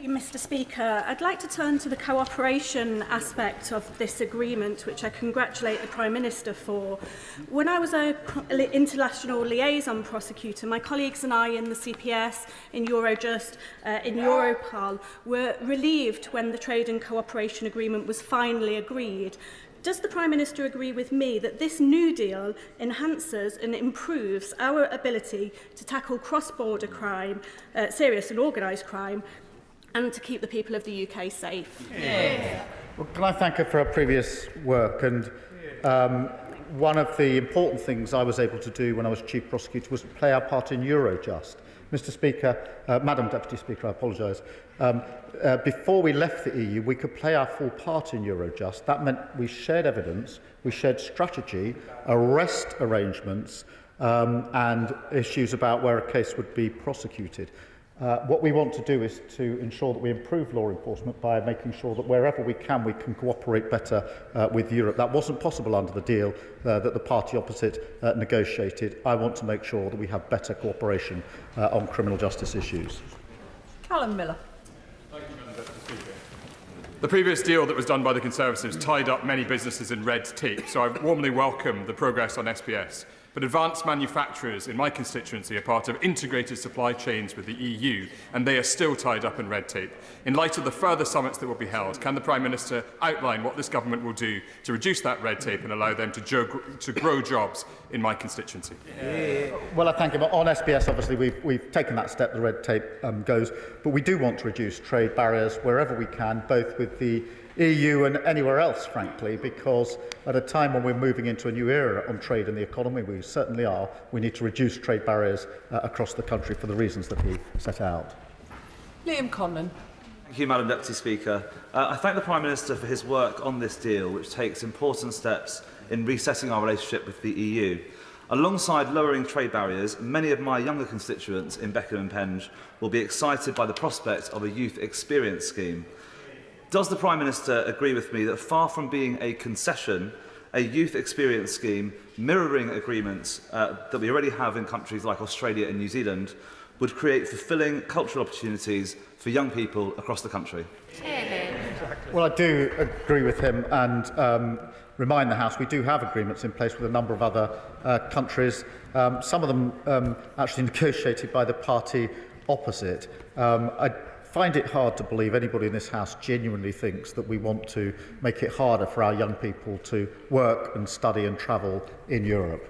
Mr. Speaker, I'd like to turn to the cooperation aspect of this agreement, which I congratulate the Prime Minister for. When I was an international liaison prosecutor, my colleagues and I in the CPS, in Eurojust, in Europol, were relieved when the trade and cooperation agreement was finally agreed. Does the Prime Minister agree with me that this new deal enhances and improves our ability to tackle cross-border crime, serious and organised crime, and to keep the people of the UK safe? Well, can I thank her for her previous work? And one of the important things I was able to do when I was Chief Prosecutor was to play our part in Eurojust. Mr. Speaker, Madam Deputy Speaker, I apologise. Before we left the EU, we could play our full part in Eurojust. That meant we shared evidence, we shared strategy, arrest arrangements, and issues about where a case would be prosecuted. What we want to do is to ensure that we improve law enforcement by making sure that wherever we can cooperate better with Europe. That wasn't possible under the deal that the party opposite negotiated. I want to make sure that we have better cooperation on criminal justice issues. Callum Miller. The previous deal that was done by the Conservatives tied up many businesses in red tape, so I warmly welcome the progress on SPS. But advanced manufacturers in my constituency are part of integrated supply chains with the EU, and they are still tied up in red tape. In light of the further summits that will be held, can the Prime Minister outline what this government will do to reduce that red tape and allow them to grow jobs in my constituency? Well, I thank him. On SPS, obviously, we've taken that step, the red tape goes, but we do want to reduce trade barriers wherever we can, both with the EU and anywhere else, frankly, because at a time when we're moving into a new era on trade and the economy, we certainly are, we need to reduce trade barriers across the country for the reasons that he set out. Liam Conlon. Thank you, Madam Deputy Speaker. I thank the Prime Minister for his work on this deal, which takes important steps in resetting our relationship with the EU. Alongside lowering trade barriers, many of my younger constituents in Beckham and Penge will be excited by the prospect of a youth experience scheme. Does the Prime Minister agree with me that far from being a concession, a youth experience scheme mirroring agreements that we already have in countries like Australia and New Zealand would create fulfilling cultural opportunities for young people across the country? Well, I do agree with him and remind the House we do have agreements in place with a number of other countries, some of them actually negotiated by the party opposite. I find it hard to believe anybody in this House genuinely thinks that we want to make it harder for our young people to work and study and travel in Europe.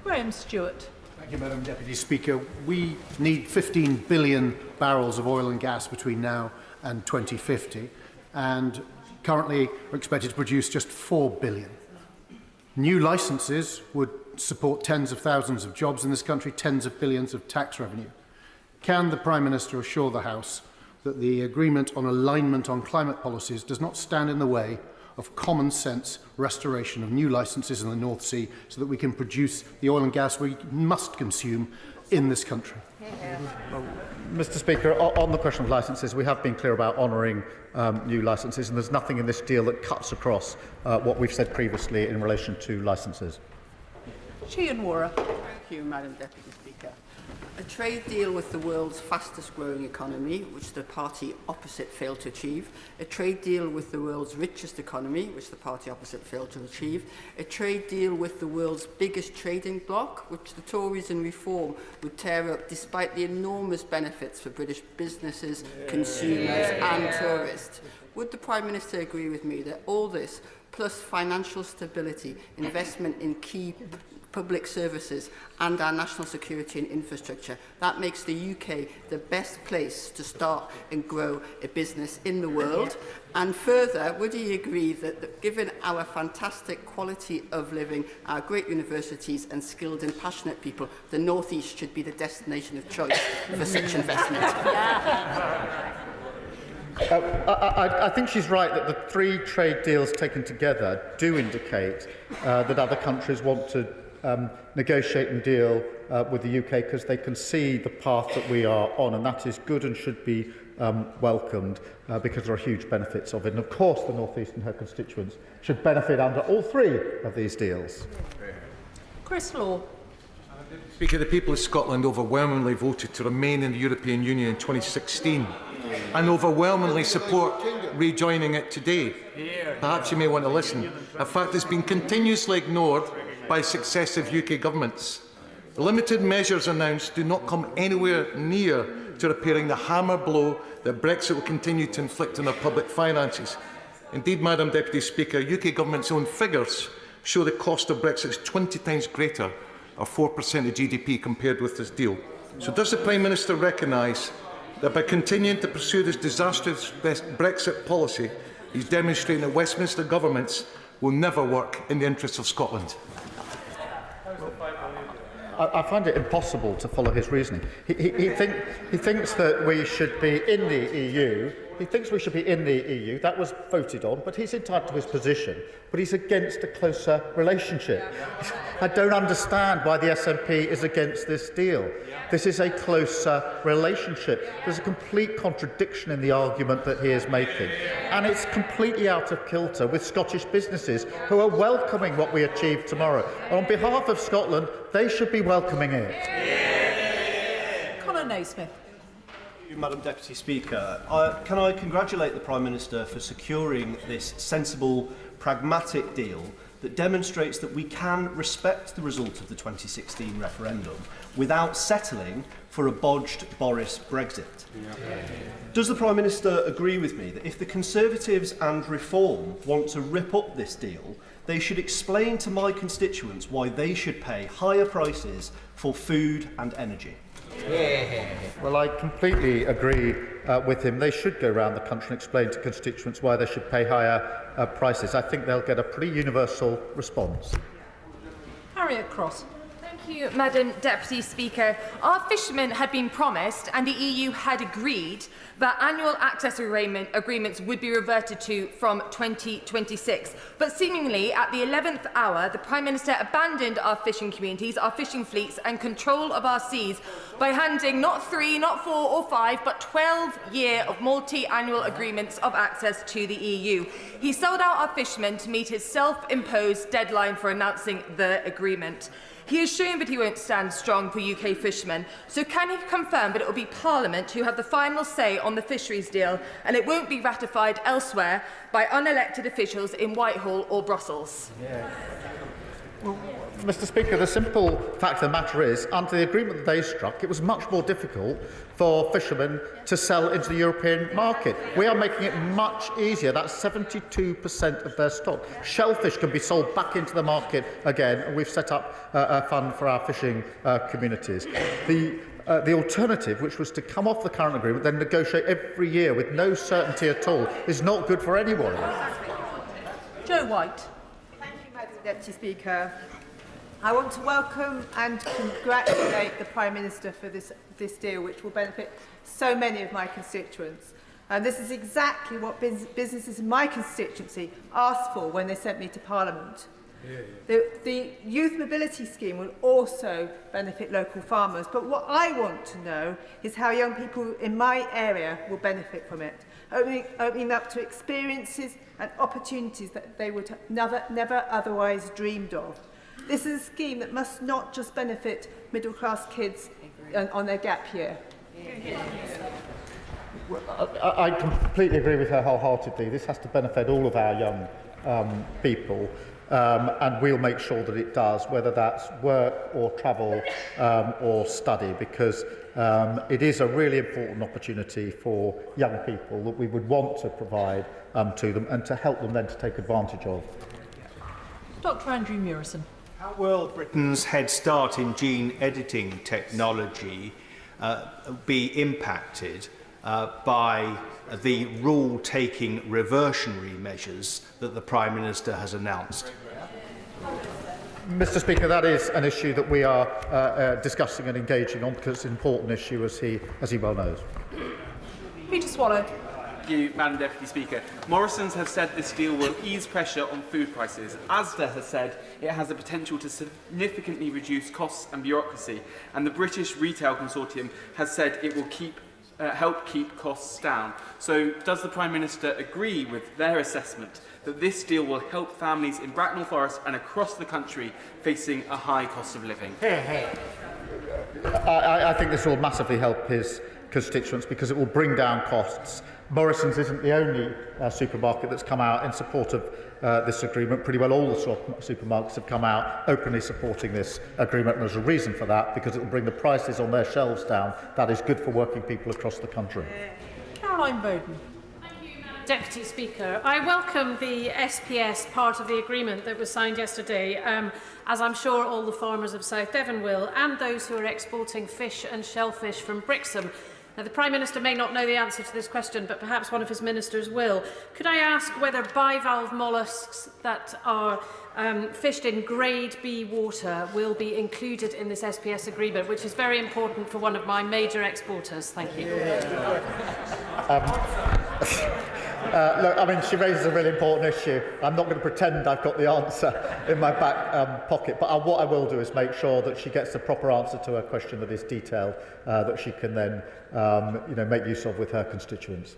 Graham Stewart. Thank you, Madam Deputy Speaker. We need 15 billion barrels of oil and gas between now and 2050, and currently we're expected to produce just 4 billion. New licences would support tens of thousands of jobs in this country, tens of billions of tax revenue. Can the Prime Minister assure the House that the agreement on alignment on climate policies does not stand in the way of common sense restoration of new licences in the North Sea so that we can produce the oil and gas we must consume in this country? Mr Speaker, on the question of licences, we have been clear about honouring new licences, and there's nothing in this deal that cuts across what we've said previously in relation to licences. Sheehan Wara. Thank you, Madam Deputy Speaker. A trade deal with the world's fastest growing economy, which the party opposite failed to achieve. A trade deal with the world's richest economy, which the party opposite failed to achieve. A trade deal with the world's biggest trading bloc, which the Tories in Reform would tear up despite the enormous benefits for British businesses, consumers and tourists. Would the Prime Minister agree with me that all this, plus financial stability, investment in key public services and our national security and infrastructure, that makes the UK the best place to start and grow a business in the world? And further, would he agree that given our fantastic quality of living, our great universities and skilled and passionate people, the North East should be the destination of choice for such investment? I think she's right that the 3 trade deals taken together do indicate that other countries want to negotiate and deal with the UK because they can see the path that we are on, and that is good and should be welcomed because there are huge benefits of it. And of course the North East and her constituents should benefit under all 3 of these deals. Chris Law. Speaker, the people of Scotland overwhelmingly voted to remain in the European Union in 2016 and overwhelmingly support rejoining it today. Perhaps you may want to listen. A fact that's been continuously ignored by successive UK governments. The limited measures announced do not come anywhere near to repairing the hammer blow that Brexit will continue to inflict on our public finances. Indeed, Madam Deputy Speaker, UK government's own figures show the cost of Brexit is 20 times greater, or 4% of GDP, compared with this deal. So does the Prime Minister recognise that by continuing to pursue this disastrous Brexit policy, he's demonstrating that Westminster governments will never work in the interests of Scotland? I find it impossible to follow his reasoning. He thinks that we should be in the EU. He thinks we should be in the EU. That was voted on, but he's entitled to his position. But he's against a closer relationship. I don't understand why the SNP is against this deal. This is a closer relationship. There's a complete contradiction in the argument that he is making. And it's completely out of kilter with Scottish businesses who are welcoming what we achieve tomorrow. And on behalf of Scotland, they should be welcoming it. Conor Naismith. Madam Deputy Speaker. Can I congratulate the Prime Minister for securing this sensible, pragmatic deal that demonstrates that we can respect the result of the 2016 referendum without settling for a bodged Boris Brexit. Does the Prime Minister agree with me that if the Conservatives and Reform want to rip up this deal, they should explain to my constituents why they should pay higher prices for food and energy? Well, I completely agree with him. They should go around the country and explain to constituents why they should pay higher prices. I think they'll get a pretty universal response. Harriet Cross. Thank you, Madam Deputy Speaker. Our fishermen had been promised, and the EU had agreed, that annual access agreements would be reverted to from 2026. But seemingly, at the 11th hour, the Prime Minister abandoned our fishing communities, our fishing fleets, and control of our seas by handing not 3, not 4 or 5, but 12 years of multi-annual agreements of access to the EU. He sold out our fishermen to meet his self-imposed deadline for announcing the agreement. He has shown that he won't stand strong for UK fishermen, so can he confirm that it will be Parliament who have the final say on the fisheries deal and it won't be ratified elsewhere by unelected officials in Whitehall or Brussels? Well, Mr. Speaker, the simple fact of the matter is, under the agreement that they struck, it was much more difficult for fishermen to sell into the European market. We are making it much easier. That's 72% of their stock. Shellfish can be sold back into the market again, and we've set up a fund for our fishing communities. The alternative, which was to come off the current agreement, then negotiate every year with no certainty at all, is not good for anyone. Joe White. Thank you, Madam Deputy Speaker. I want to welcome and congratulate the Prime Minister for this deal, which will benefit so many of my constituents. And this is exactly what businesses in my constituency asked for when they sent me to Parliament. The Youth Mobility Scheme will also benefit local farmers, but what I want to know is how young people in my area will benefit from it, opening up to experiences and opportunities that they would have never otherwise dreamed of. This is a scheme that must not just benefit middle-class kids on their gap year. I completely agree with her wholeheartedly. This has to benefit all of our young people, and we'll make sure that it does, whether that's work or travel or study, because it is a really important opportunity for young people that we would want to provide to them and to help them then to take advantage of. Dr. Andrew Murison. How will Britain's head start in gene editing technology be impacted by the rule-taking reversionary measures that the Prime Minister has announced? Mr. Speaker, that is an issue that we are discussing and engaging on, because it's an important issue, as he well knows. Peter Swallow. Thank you, Madam Deputy Speaker. Morrison's have said this deal will ease pressure on food prices. Asda has said it has the potential to significantly reduce costs and bureaucracy. And the British Retail Consortium has said it will help keep costs down. So does the Prime Minister agree with their assessment that this deal will help families in Bracknell Forest and across the country facing a high cost of living? I think this will massively help his constituents because it will bring down costs. Morrison's isn't the only supermarket that's come out in support of this agreement. Pretty well all the supermarkets have come out openly supporting this agreement, and there's a reason for that, because it will bring the prices on their shelves down. That is good for working people across the country. Caroline Bowden. Deputy Speaker, I welcome the SPS part of the agreement that was signed yesterday, as I'm sure all the farmers of South Devon will, and those who are exporting fish and shellfish from Brixham. Now, the Prime Minister may not know the answer to this question, but perhaps one of his ministers will. Could I ask whether bivalve molluscs that are fished in Grade B water will be included in this SPS agreement, which is very important for one of my major exporters? Thank you. Look, I mean, she raises a really important issue. I'm not going to pretend I've got the answer in my back pocket, but what I will do is make sure that she gets the proper answer to her question that is detailed, that she can then make use of with her constituents.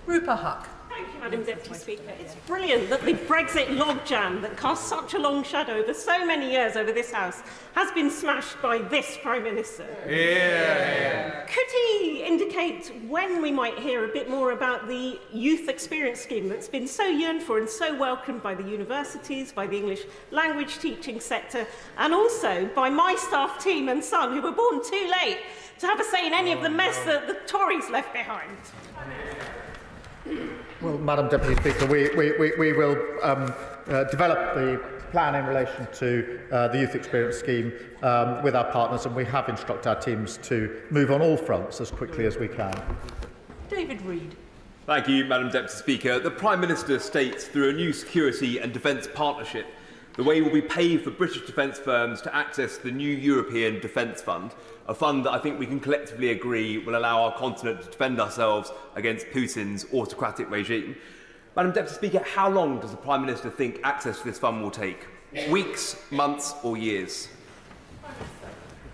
Rupa Huck. Thank you, Madam Deputy Speaker. It's brilliant that the Brexit logjam that cast such a long shadow over so many years over this House has been smashed by this Prime Minister. Yeah. Could he indicate when we might hear a bit more about the youth experience scheme that's been so yearned for and so welcomed by the universities, by the English language teaching sector, and also by my staff team and son, who were born too late to have a say in any of the mess that the Tories left behind? Well, Madam Deputy Speaker, we will develop the plan in relation to the Youth Experience Scheme with our partners, and we have instructed our teams to move on all fronts as quickly as we can. David Reid. Thank you, Madam Deputy Speaker. The Prime Minister states through a new security and defence partnership, the way will be paved for British defence firms to access the new European Defence Fund, a fund that I think we can collectively agree will allow our continent to defend ourselves against Putin's autocratic regime. Madam Deputy Speaker, how long does the Prime Minister think access to this fund will take? Weeks, months or years?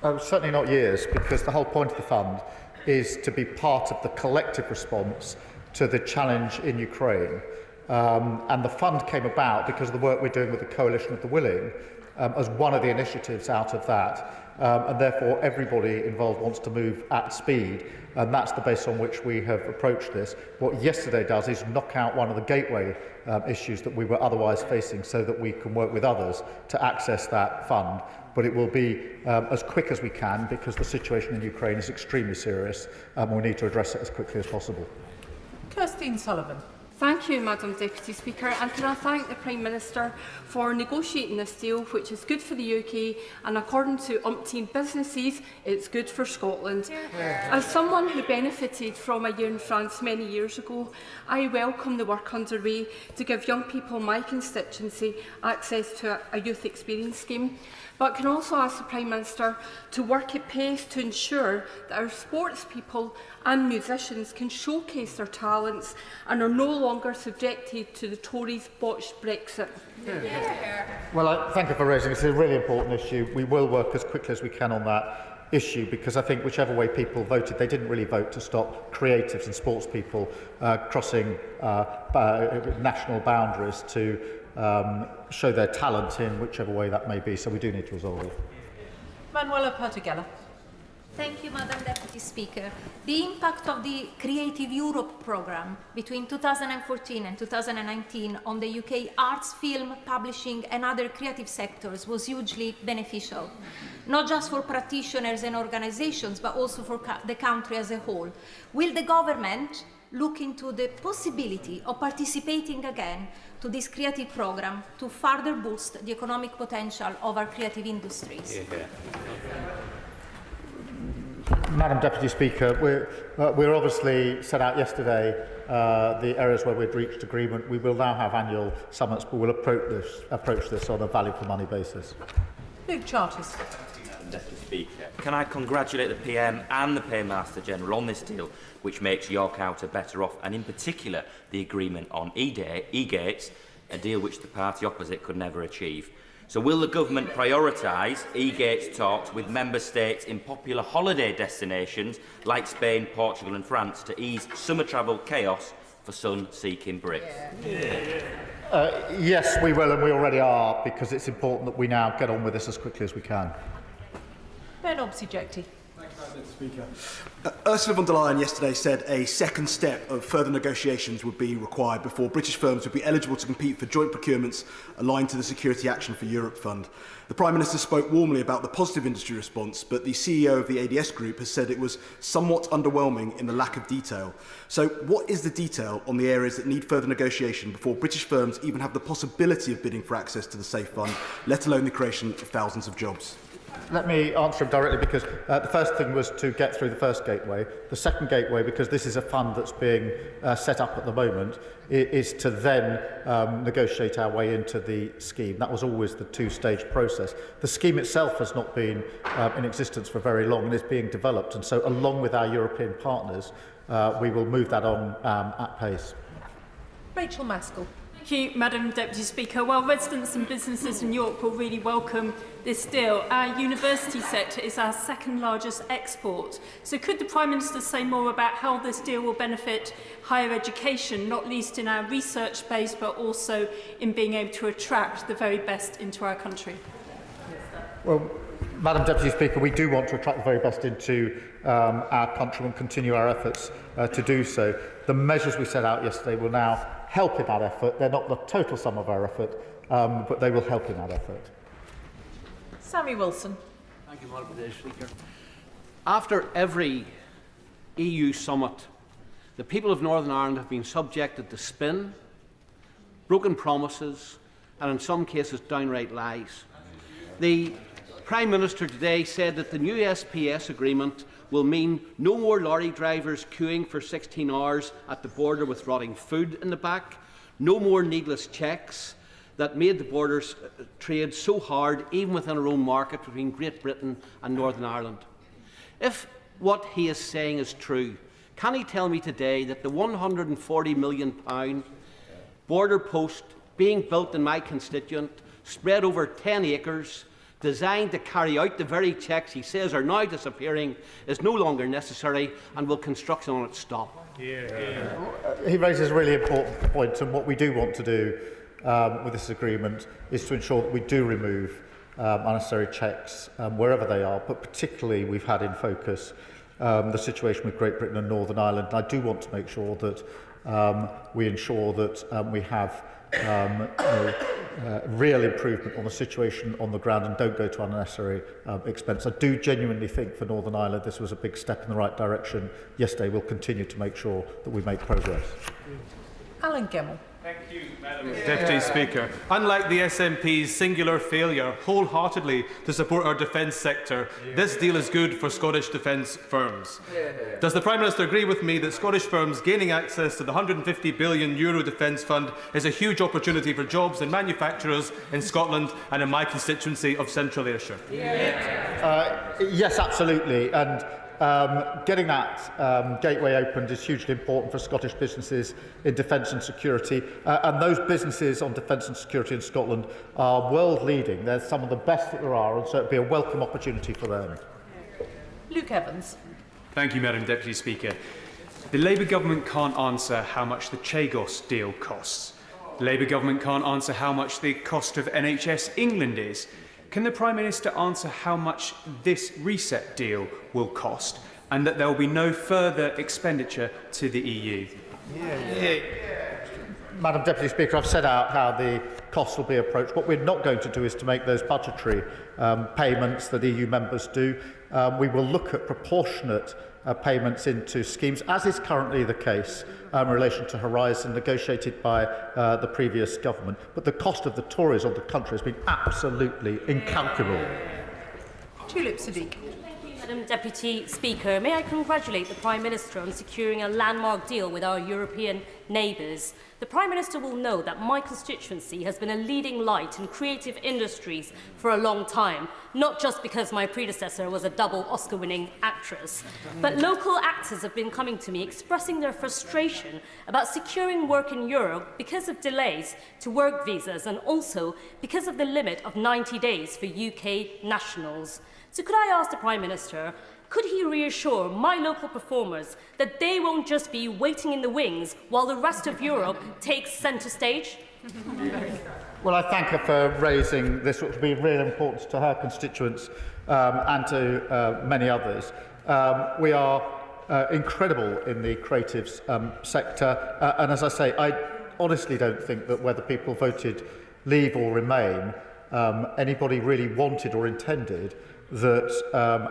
Certainly not years, because the whole point of the fund is to be part of the collective response to the challenge in Ukraine. And the fund came about because of the work we're doing with the Coalition of the Willing as one of the initiatives out of that. And therefore everybody involved wants to move at speed, and that's the base on which we have approached this. What yesterday does is knock out one of the gateway issues that we were otherwise facing, so that we can work with others to access that fund. But it will be as quick as we can, because the situation in Ukraine is extremely serious and we need to address it as quickly as possible. Kirstine Sullivan. Thank you, Madam Deputy Speaker, and can I thank the Prime Minister for negotiating this deal, which is good for the UK, and according to umpteen businesses, it's good for Scotland. As someone who benefited from a year in France many years ago, I welcome the work underway to give young people in my constituency access to a youth experience scheme, but can also ask the Prime Minister to work at pace to ensure that our sports people and musicians can showcase their talents and are no longer subjected to the Tories' botched Brexit. Well, thank you for raising it. It's a really important issue. We will work as quickly as we can on that issue, because I think whichever way people voted, they didn't really vote to stop creatives and sports people crossing national boundaries to show their talent in whichever way that may be. So we do need to resolve it. Manuela Pertigella. Thank you, Madam Deputy Speaker. The impact of the Creative Europe programme between 2014 and 2019 on the UK arts, film, publishing and other creative sectors was hugely beneficial, not just for practitioners and organisations, but also for the country as a whole. Will the government look into the possibility of participating again to this creative programme to further boost the economic potential of our creative industries? Madam Deputy Speaker, we're obviously set out yesterday the areas where we've reached agreement. We will now have annual summits, but we'll approach this on a value for money basis. Luke Charters. Deputy Speaker, can I congratulate the PM and the Paymaster General on this deal, which makes York Outer better off, and in particular the agreement on e-gates, a deal which the party opposite could never achieve. So will the government prioritise e-gates talks with member states in popular holiday destinations like Spain, Portugal and France to ease summer travel chaos for sun-seeking Brits? Yes, we will, and we already are, because it's important that we now get on with this as quickly as we can. Ben Obsijekti. Speaker. Ursula von der Leyen yesterday said a second step of further negotiations would be required before British firms would be eligible to compete for joint procurements aligned to the Security Action for Europe Fund. The Prime Minister spoke warmly about the positive industry response, but the CEO of the ADS Group has said it was somewhat underwhelming in the lack of detail. So what is the detail on the areas that need further negotiation before British firms even have the possibility of bidding for access to the Safe Fund, let alone the creation of thousands of jobs? Let me answer him directly, because the first thing was to get through the first gateway. The second gateway, because this is a fund that's being set up at the moment, is to then negotiate our way into the scheme. That was always the two-stage process. The scheme itself has not been in existence for very long and is being developed, and so along with our European partners, we will move that on at pace. Rachel Maskell. Thank you, Madam Deputy Speaker. Well, residents and businesses in York will really welcome this deal. Our university sector is our second largest export. So could the Prime Minister say more about how this deal will benefit higher education, not least in our research base, but also in being able to attract the very best into our country? Well, Madam Deputy Speaker, we do want to attract the very best into our country and continue our efforts to do so. The measures we set out yesterday will now help in that effort. They're not the total sum of our effort, but they will help in that effort. Sammy Wilson. Thank you, Madam Speaker. After every EU summit, the people of Northern Ireland have been subjected to spin, broken promises, and in some cases downright lies. The Prime Minister today said that the new SPS agreement will mean no more lorry drivers queuing for 16 hours at the border with rotting food in the back, no more needless checks that made the borders trade so hard, even within our own market between Great Britain and Northern Ireland. If what he is saying is true, can he tell me today that the £140 million border post being built in my constituent, spread over 10 acres, designed to carry out the very checks he says are now disappearing, is no longer necessary, and will construction on it stop? He raises a really important point, and what we do want to do with this agreement is to ensure that we do remove unnecessary checks wherever they are, but particularly we've had in focus the situation with Great Britain and Northern Ireland. And I do want to make sure that we ensure that we have real improvement on the situation on the ground and don't go to unnecessary expense. I do genuinely think for Northern Ireland this was a big step in the right direction. Yesterday we'll continue to make sure that we make progress. Alan Gemmell. Thank you, Madam Deputy Speaker. Unlike the SNP's singular failure wholeheartedly to support our defence sector, this deal is good for Scottish defence firms. Does the Prime Minister agree with me that Scottish firms gaining access to the €150 billion defence fund is a huge opportunity for jobs and manufacturers in Scotland and in my constituency of Central Ayrshire? Yes, absolutely. And getting that gateway opened is hugely important for Scottish businesses in defence and security, and those businesses on defence and security in Scotland are world leading. They're some of the best that there are, and so it would be a welcome opportunity for them. Luke Evans. Thank you, Madam Deputy Speaker. The Labour government can't answer how much the Chagos deal costs. The Labour government can't answer how much the cost of NHS England is. Can the Prime Minister answer how much this reset deal will cost, and that there will be no further expenditure to the EU? Madam Deputy Speaker, I've set out how the costs will be approached. What we're not going to do is to make those budgetary payments that EU members do. We will look at proportionate payments into schemes, as is currently the case in relation to Horizon, negotiated by the previous government. But the cost of the Tories on the country has been absolutely incalculable. Tulip Sadiq. Madam Deputy Speaker, may I congratulate the Prime Minister on securing a landmark deal with our European neighbours. The Prime Minister will know that my constituency has been a leading light in creative industries for a long time, not just because my predecessor was a double Oscar-winning actress. But local actors have been coming to me expressing their frustration about securing work in Europe because of delays to work visas and also because of the limit of 90 days for UK nationals. So could I ask the Prime Minister, could he reassure my local performers that they won't just be waiting in the wings while the rest of Europe takes centre stage? Well, I thank her for raising this, which will be of real importance to her constituents and to many others. We are incredible in the creatives sector, and as I say, I honestly don't think that whether people voted Leave or Remain, anybody really wanted or intended that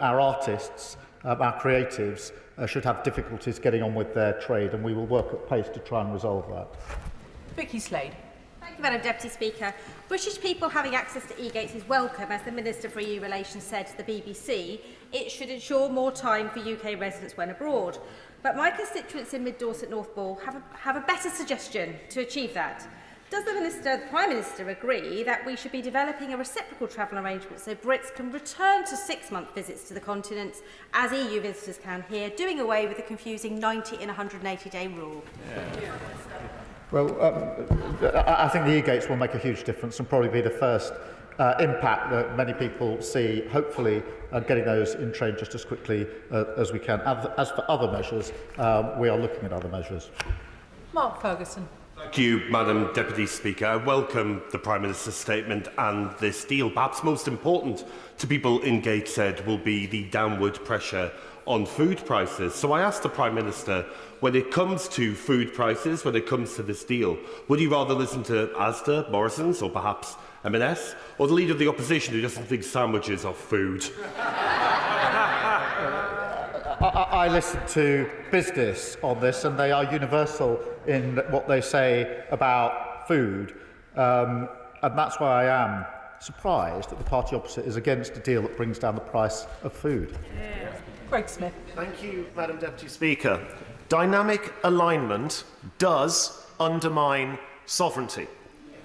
our artists, our creatives, should have difficulties getting on with their trade, and we will work at pace to try and resolve that. Vicky Slade. Thank you, Madam Deputy Speaker. British people having access to e-gates is welcome, as the Minister for EU Relations said to the BBC. It should ensure more time for UK residents when abroad. But my constituents in Mid-Dorset North Ball have a better suggestion to achieve that. Does the Prime Minister agree that we should be developing a reciprocal travel arrangement so Brits can return to 6-month visits to the continent as EU visitors can here, doing away with the confusing 90 and 180-day rule? Well, I think the e-gates will make a huge difference and probably be the first impact that many people see, hopefully getting those in train just as quickly as we can. As for other measures, we are looking at other measures. Mark Ferguson. Thank you, Madam Deputy Speaker. I welcome the Prime Minister's statement and this deal. Perhaps most important to people in Gateshead will be the downward pressure on food prices. So I ask the Prime Minister, when it comes to food prices, when it comes to this deal, would he rather listen to Asda, Morrison's or perhaps M&S, or the Leader of the Opposition who doesn't think sandwiches are food? I listen to business on this, and they are universal in what they say about food, and that's why I am surprised that the party opposite is against a deal that brings down the price of food. Greg Smith. Thank you, Madam Deputy Speaker. Dynamic alignment does undermine sovereignty,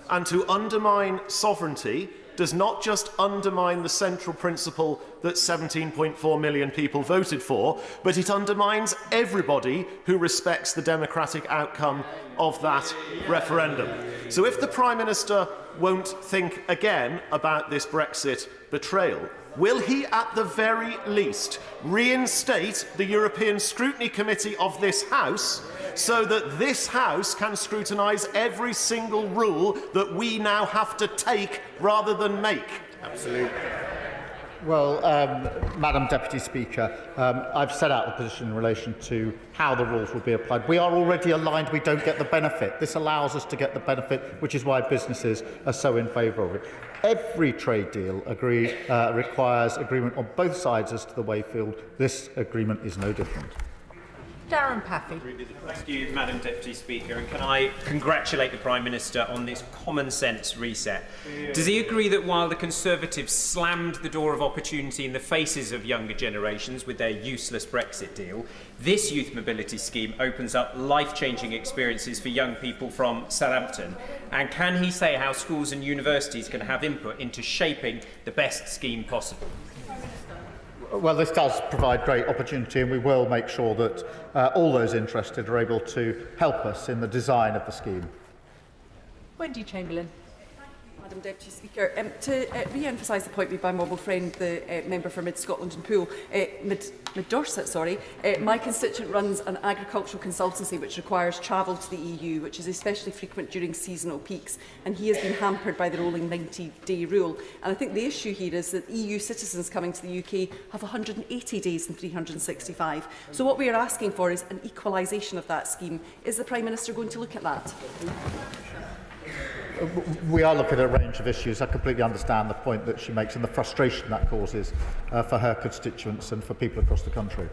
and to undermine sovereignty does not just undermine the central principle that 17.4 million people voted for, but it undermines everybody who respects the democratic outcome of that referendum. So if the Prime Minister won't think again about this Brexit betrayal, will he at the very least reinstate the European Scrutiny Committee of this House so that this House can scrutinise every single rule that we now have to take rather than make? Absolutely. Well, Madam Deputy Speaker, I've set out the position in relation to how the rules will be applied. We are already aligned, we don't get the benefit. This allows us to get the benefit, which is why businesses are so in favour of it. Every trade deal requires agreement on both sides as to the way forward. This agreement is no different. Darren Paffy. Thank you, Madam Deputy Speaker. And can I congratulate the Prime Minister on this common sense reset? Does he agree that while the Conservatives slammed the door of opportunity in the faces of younger generations with their useless Brexit deal, this youth mobility scheme opens up life-changing experiences for young people from Southampton? And can he say how schools and universities can have input into shaping the best scheme possible? Well, this does provide great opportunity, and we will make sure that all those interested are able to help us in the design of the scheme. Wendy Chamberlain. Madam Deputy Speaker, to re-emphasise the point made by my old friend, the member for Mid Scotland and Poole, Mid Dorset, sorry, my constituent runs an agricultural consultancy which requires travel to the EU, which is especially frequent during seasonal peaks, and he has been hampered by the rolling 90-day rule. And I think the issue here is that EU citizens coming to the UK have 180 days and 365. So what we are asking for is an equalisation of that scheme. Is the Prime Minister going to look at that? We are looking at a range of issues. I completely understand the point that she makes and the frustration that causes for her constituents and for people across the country.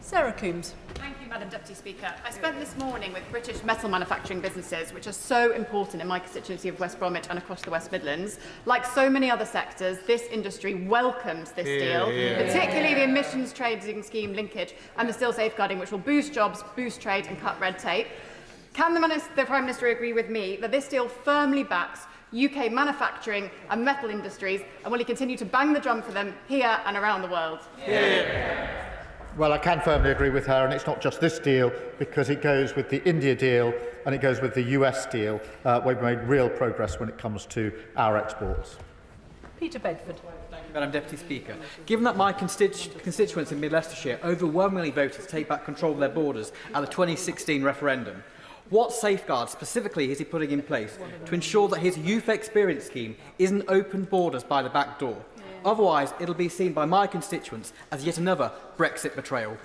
Sarah Coombs. Thank you, Madam Deputy Speaker. I spent this morning with British metal manufacturing businesses, which are so important in my constituency of West Bromwich and across the West Midlands. Like so many other sectors, this industry welcomes this deal, particularly the emissions trading scheme linkage and the steel safeguarding, which will boost jobs, boost trade and cut red tape. Can the Prime Minister agree with me that this deal firmly backs UK manufacturing and metal industries, and will he continue to bang the drum for them here and around the world? Well, I can firmly agree with her, and it's not just this deal, because it goes with the India deal and it goes with the US deal, where we've made real progress when it comes to our exports. Peter Bedford. Thank you, Madam Deputy Speaker. Given that my constituents in Mid Leicestershire overwhelmingly voted to take back control of their borders at the 2016 referendum, what safeguards specifically is he putting in place to ensure that his youth experience scheme isn't open borders by the back door? Otherwise, it'll be seen by my constituents as yet another Brexit betrayal.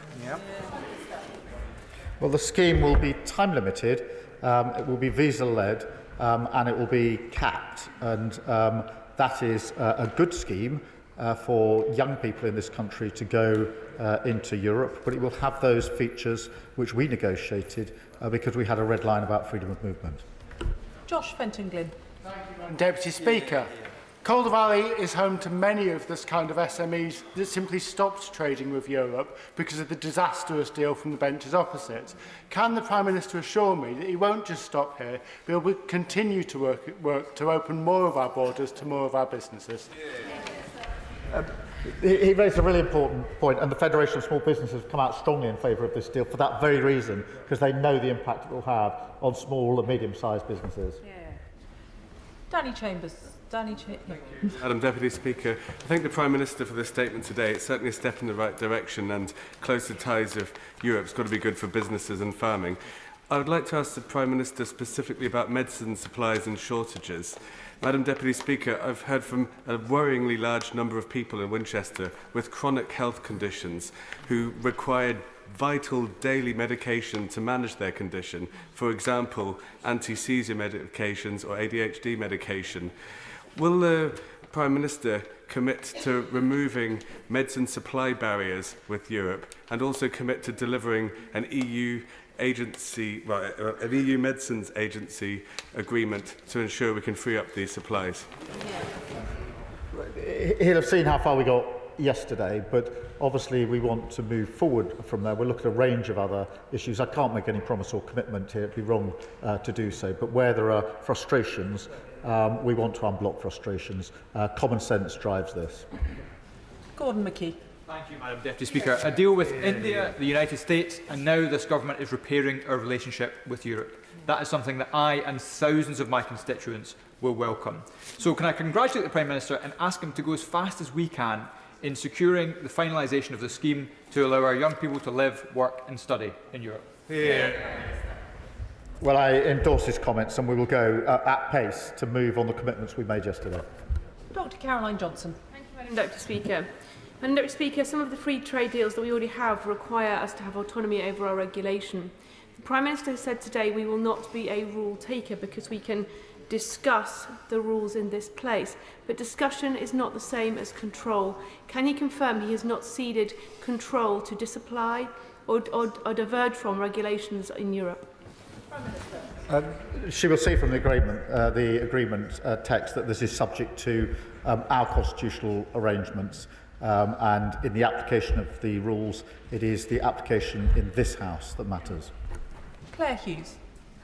Well, the scheme will be time limited, it will be visa-led, and it will be capped. And that is a good scheme for young people in this country to go into Europe, but it will have those features which we negotiated because we had a red line about freedom of movement. Josh Fenton-Glynn. Deputy Speaker, Calder Valley is home to many of this kind of SMEs that simply stopped trading with Europe because of the disastrous deal from the benches opposite. Can the Prime Minister assure me that he won't just stop here, but he will continue to work to open more of our borders to more of our businesses? He raised a really important point, and the Federation of Small Businesses have come out strongly in favour of this deal for that very reason, because they know the impact it will have on small and medium-sized businesses. Danny Chambers. Madam Deputy Speaker, I thank the Prime Minister for this statement today. It's certainly a step in the right direction, and closer ties of Europe's got to be good for businesses and farming. I would like to ask the Prime Minister specifically about medicine supplies and shortages. Madam Deputy Speaker, I've heard from a worryingly large number of people in Winchester with chronic health conditions who required vital daily medication to manage their condition, for example, anti-seizure medications or ADHD medication. Will the Prime Minister commit to removing medicine supply barriers with Europe and also commit to delivering an EU medicines agency agreement to ensure we can free up these supplies? He'll have seen how far we got yesterday, but obviously we want to move forward from there. We'll look at a range of other issues. I can't make any promise or commitment here. It'd be wrong to do so. But where there are frustrations, we want to unblock frustrations. Common sense drives this. Gordon McKee. Thank you, Madam Deputy Speaker. A deal with India, the United States, and now this government is repairing our relationship with Europe. That is something that I and thousands of my constituents will welcome. So can I congratulate the Prime Minister and ask him to go as fast as we can in securing the finalisation of the scheme to allow our young people to live, work and study in Europe? Well, I endorse his comments, and we will go at pace to move on the commitments we made yesterday. Dr. Caroline Johnson. Thank you, Madam Deputy Speaker. Madam Deputy Speaker, some of the free trade deals that we already have require us to have autonomy over our regulation. The Prime Minister has said today we will not be a rule taker because we can discuss the rules in this place. But discussion is not the same as control. Can he confirm he has not ceded control to disapply or diverge from regulations in Europe? She will see from the agreement text that this is subject to our constitutional arrangements, and in the application of the rules, it is the application in this House that matters. Claire Hughes.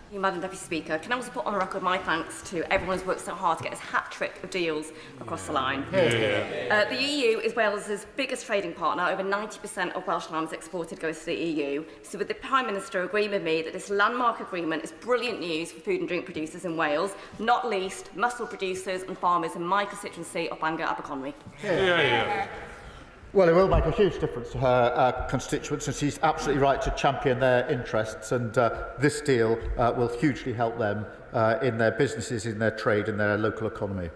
Thank you, Madam Deputy Speaker. Can I also put on the record my thanks to everyone who's worked so hard to get this hat-trick of deals across the line. The EU is Wales's biggest trading partner. Over 90% of Welsh lambs exported goes to the EU. So with the Prime Minister agreeing with me that this landmark agreement is brilliant news for food and drink producers in Wales, not least mussel producers and farmers in my constituency of Bangor Aberconwy. Well, it will make a huge difference to her constituents, and she's absolutely right to champion their interests, and this deal will hugely help them in their businesses, in their trade, in their local economy.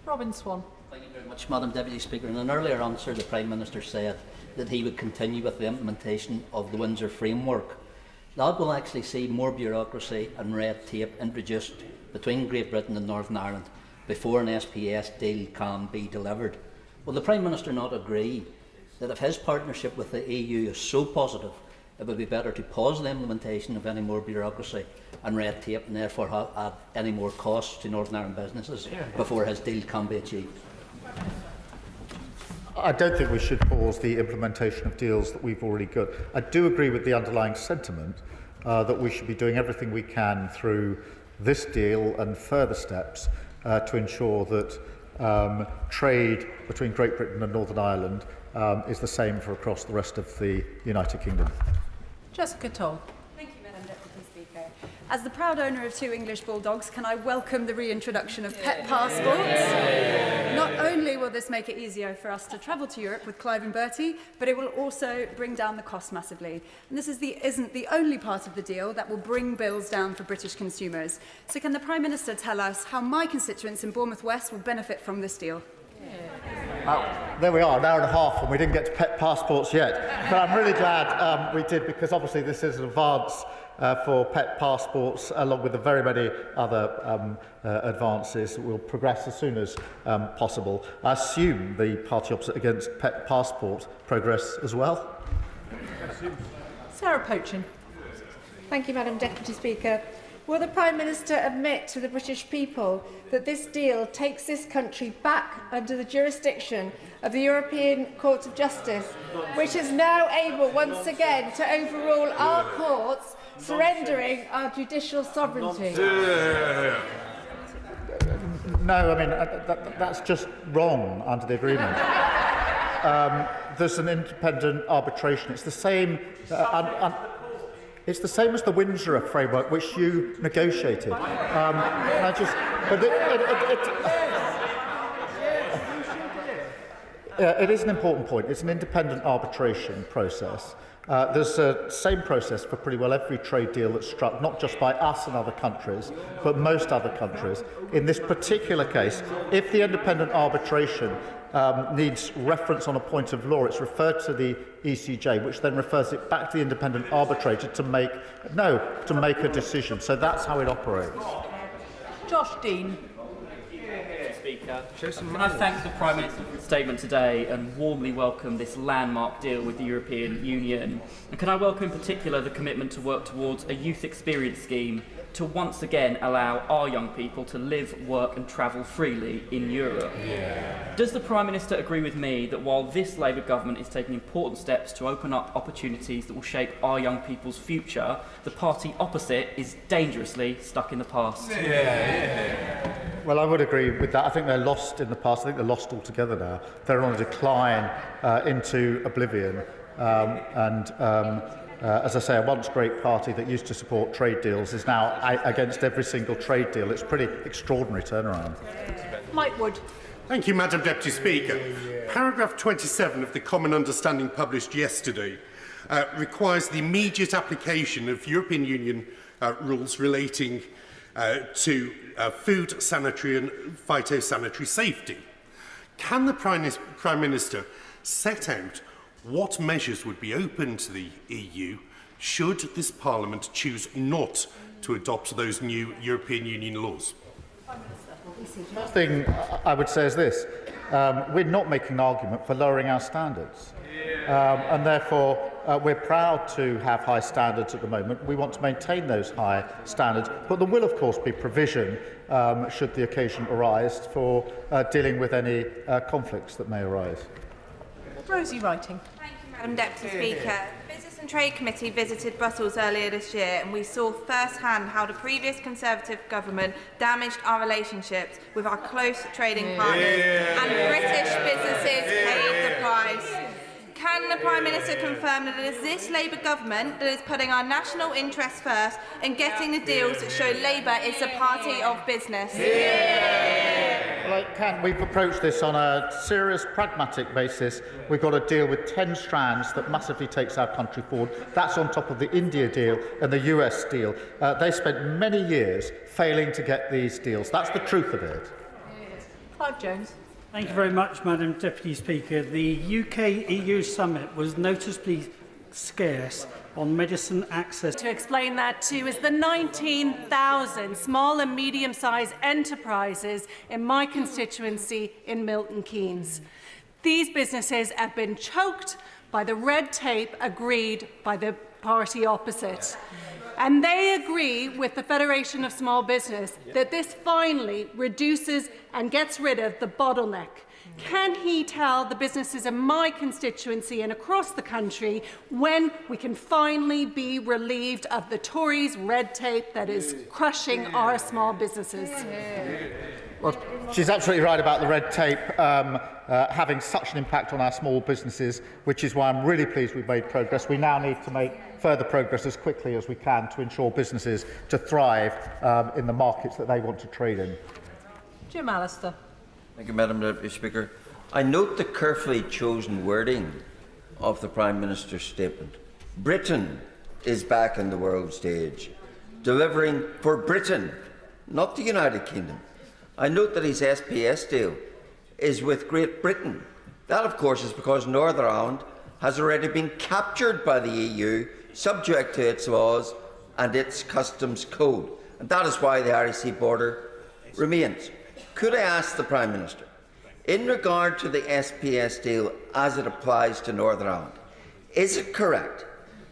Robin Swan. Thank you very much, Madam Deputy Speaker. In an earlier answer, the Prime Minister said that he would continue with the implementation of the Windsor Framework. That will actually see more bureaucracy and red tape introduced between Great Britain and Northern Ireland before an SPS deal can be delivered. Will the Prime Minister not agree that if his partnership with the EU is so positive, it would be better to pause the implementation of any more bureaucracy and red tape and therefore add any more costs to Northern Ireland businesses before his deal can be achieved? I don't think we should pause the implementation of deals that we've already got. I do agree with the underlying sentiment that we should be doing everything we can through this deal and further steps to ensure that trade between Great Britain and Northern Ireland is the same for across the rest of the United Kingdom. Jessica Toll. Thank you, Madam Deputy Speaker. As the proud owner of 2 English bulldogs, can I welcome the reintroduction of pet passports? Not only will this make it easier for us to travel to Europe with Clive and Bertie, but it will also bring down the cost massively. And this isn't the only part of the deal that will bring bills down for British consumers. So can the Prime Minister tell us how my constituents in Bournemouth West will benefit from this deal? There we are, an hour and a half, and we didn't get to pet passports yet. But I'm really glad we did, because obviously this is an advance for pet passports, along with the very many other advances that will progress as soon as possible. I assume the party opposite against pet passport progress as well. Sarah Pochin. Thank you, Madam Deputy Speaker. Will the Prime Minister admit to the British people that this deal takes this country back under the jurisdiction of the European Court of Justice, which is now able once again to overrule our courts, surrendering our judicial sovereignty? No, I mean, that's just wrong under the agreement. there's an independent arbitration. It's the same. It's the same as the Windsor framework, which you negotiated. It is an important point. It's an independent arbitration process. There's the same process for pretty well every trade deal that's struck, not just by us and other countries, but most other countries. In this particular case, if the independent arbitration needs reference on a point of law, it's referred to the ECJ, which then refers it back to the independent arbitrator to make a decision. So that's how it operates. Josh Dean. Speaker. Can I thank the Prime Minister for his statement today and warmly welcome this landmark deal with the European Union? And can I welcome in particular the commitment to work towards a youth experience scheme to once again allow our young people to live, work and travel freely in Europe? Does the Prime Minister agree with me that while this Labour government is taking important steps to open up opportunities that will shape our young people's future, the party opposite is dangerously stuck in the past? Well, I would agree with that. I think they're lost in the past. I think they're lost altogether now. They're on a decline into oblivion. As I say, a once great party that used to support trade deals is now against every single trade deal. It's a pretty extraordinary turnaround. Mike Wood. Thank you, Madam Deputy Speaker. Paragraph 27 of the Common Understanding published yesterday requires the immediate application of European Union rules relating to food, sanitary and phytosanitary safety. Can the Prime Minister set out what measures would be open to the EU should this Parliament choose not to adopt those new European Union laws? The first thing I would say is this. We're not making an argument for lowering our standards. And therefore, we're proud to have high standards at the moment. We want to maintain those high standards. But there will, of course, be provision, should the occasion arise, for dealing with any conflicts that may arise. Rosie Writing. Thank you, Madam Deputy Speaker. The Business and Trade Committee visited Brussels earlier this year and we saw firsthand how the previous Conservative government damaged our relationships with our close trading partners and British businesses paid the price. Can the Prime Minister confirm that it is this Labour government that is putting our national interests first and getting the deals that show Labour is the party of business? Well, we've approached this on a serious, pragmatic basis. We've got to deal with 10 strands that massively takes our country forward. That's on top of the India deal and the US deal. They spent many years failing to get these deals. That's the truth of it. Clive Jones. Thank you very much, Madam Deputy Speaker. The UK-EU summit was noticeably scarce on medicine access. To explain that too is the 19,000 small and medium-sized enterprises in my constituency in Milton Keynes. These businesses have been choked by the red tape agreed by the party opposite. And they agree with the Federation of Small Business that this finally reduces and gets rid of the bottleneck. Can he tell the businesses in my constituency and across the country when we can finally be relieved of the Tories' red tape that is crushing our small businesses? Well, she's absolutely right about the red tape having such an impact on our small businesses, which is why I'm really pleased we've made progress. We now need to make further progress as quickly as we can to ensure businesses to thrive in the markets that they want to trade in. Jim Allister. Thank you, Madam Deputy Speaker. I note the carefully chosen wording of the Prime Minister's statement. Britain is back on the world stage, delivering for Britain, not the United Kingdom. I note that his SPS deal is with Great Britain. That, of course, is because Northern Ireland has already been captured by the EU, subject to its laws and its customs code. And that is why the Irish Sea border remains. Could I ask the Prime Minister, in regard to the SPS deal as it applies to Northern Ireland, is it correct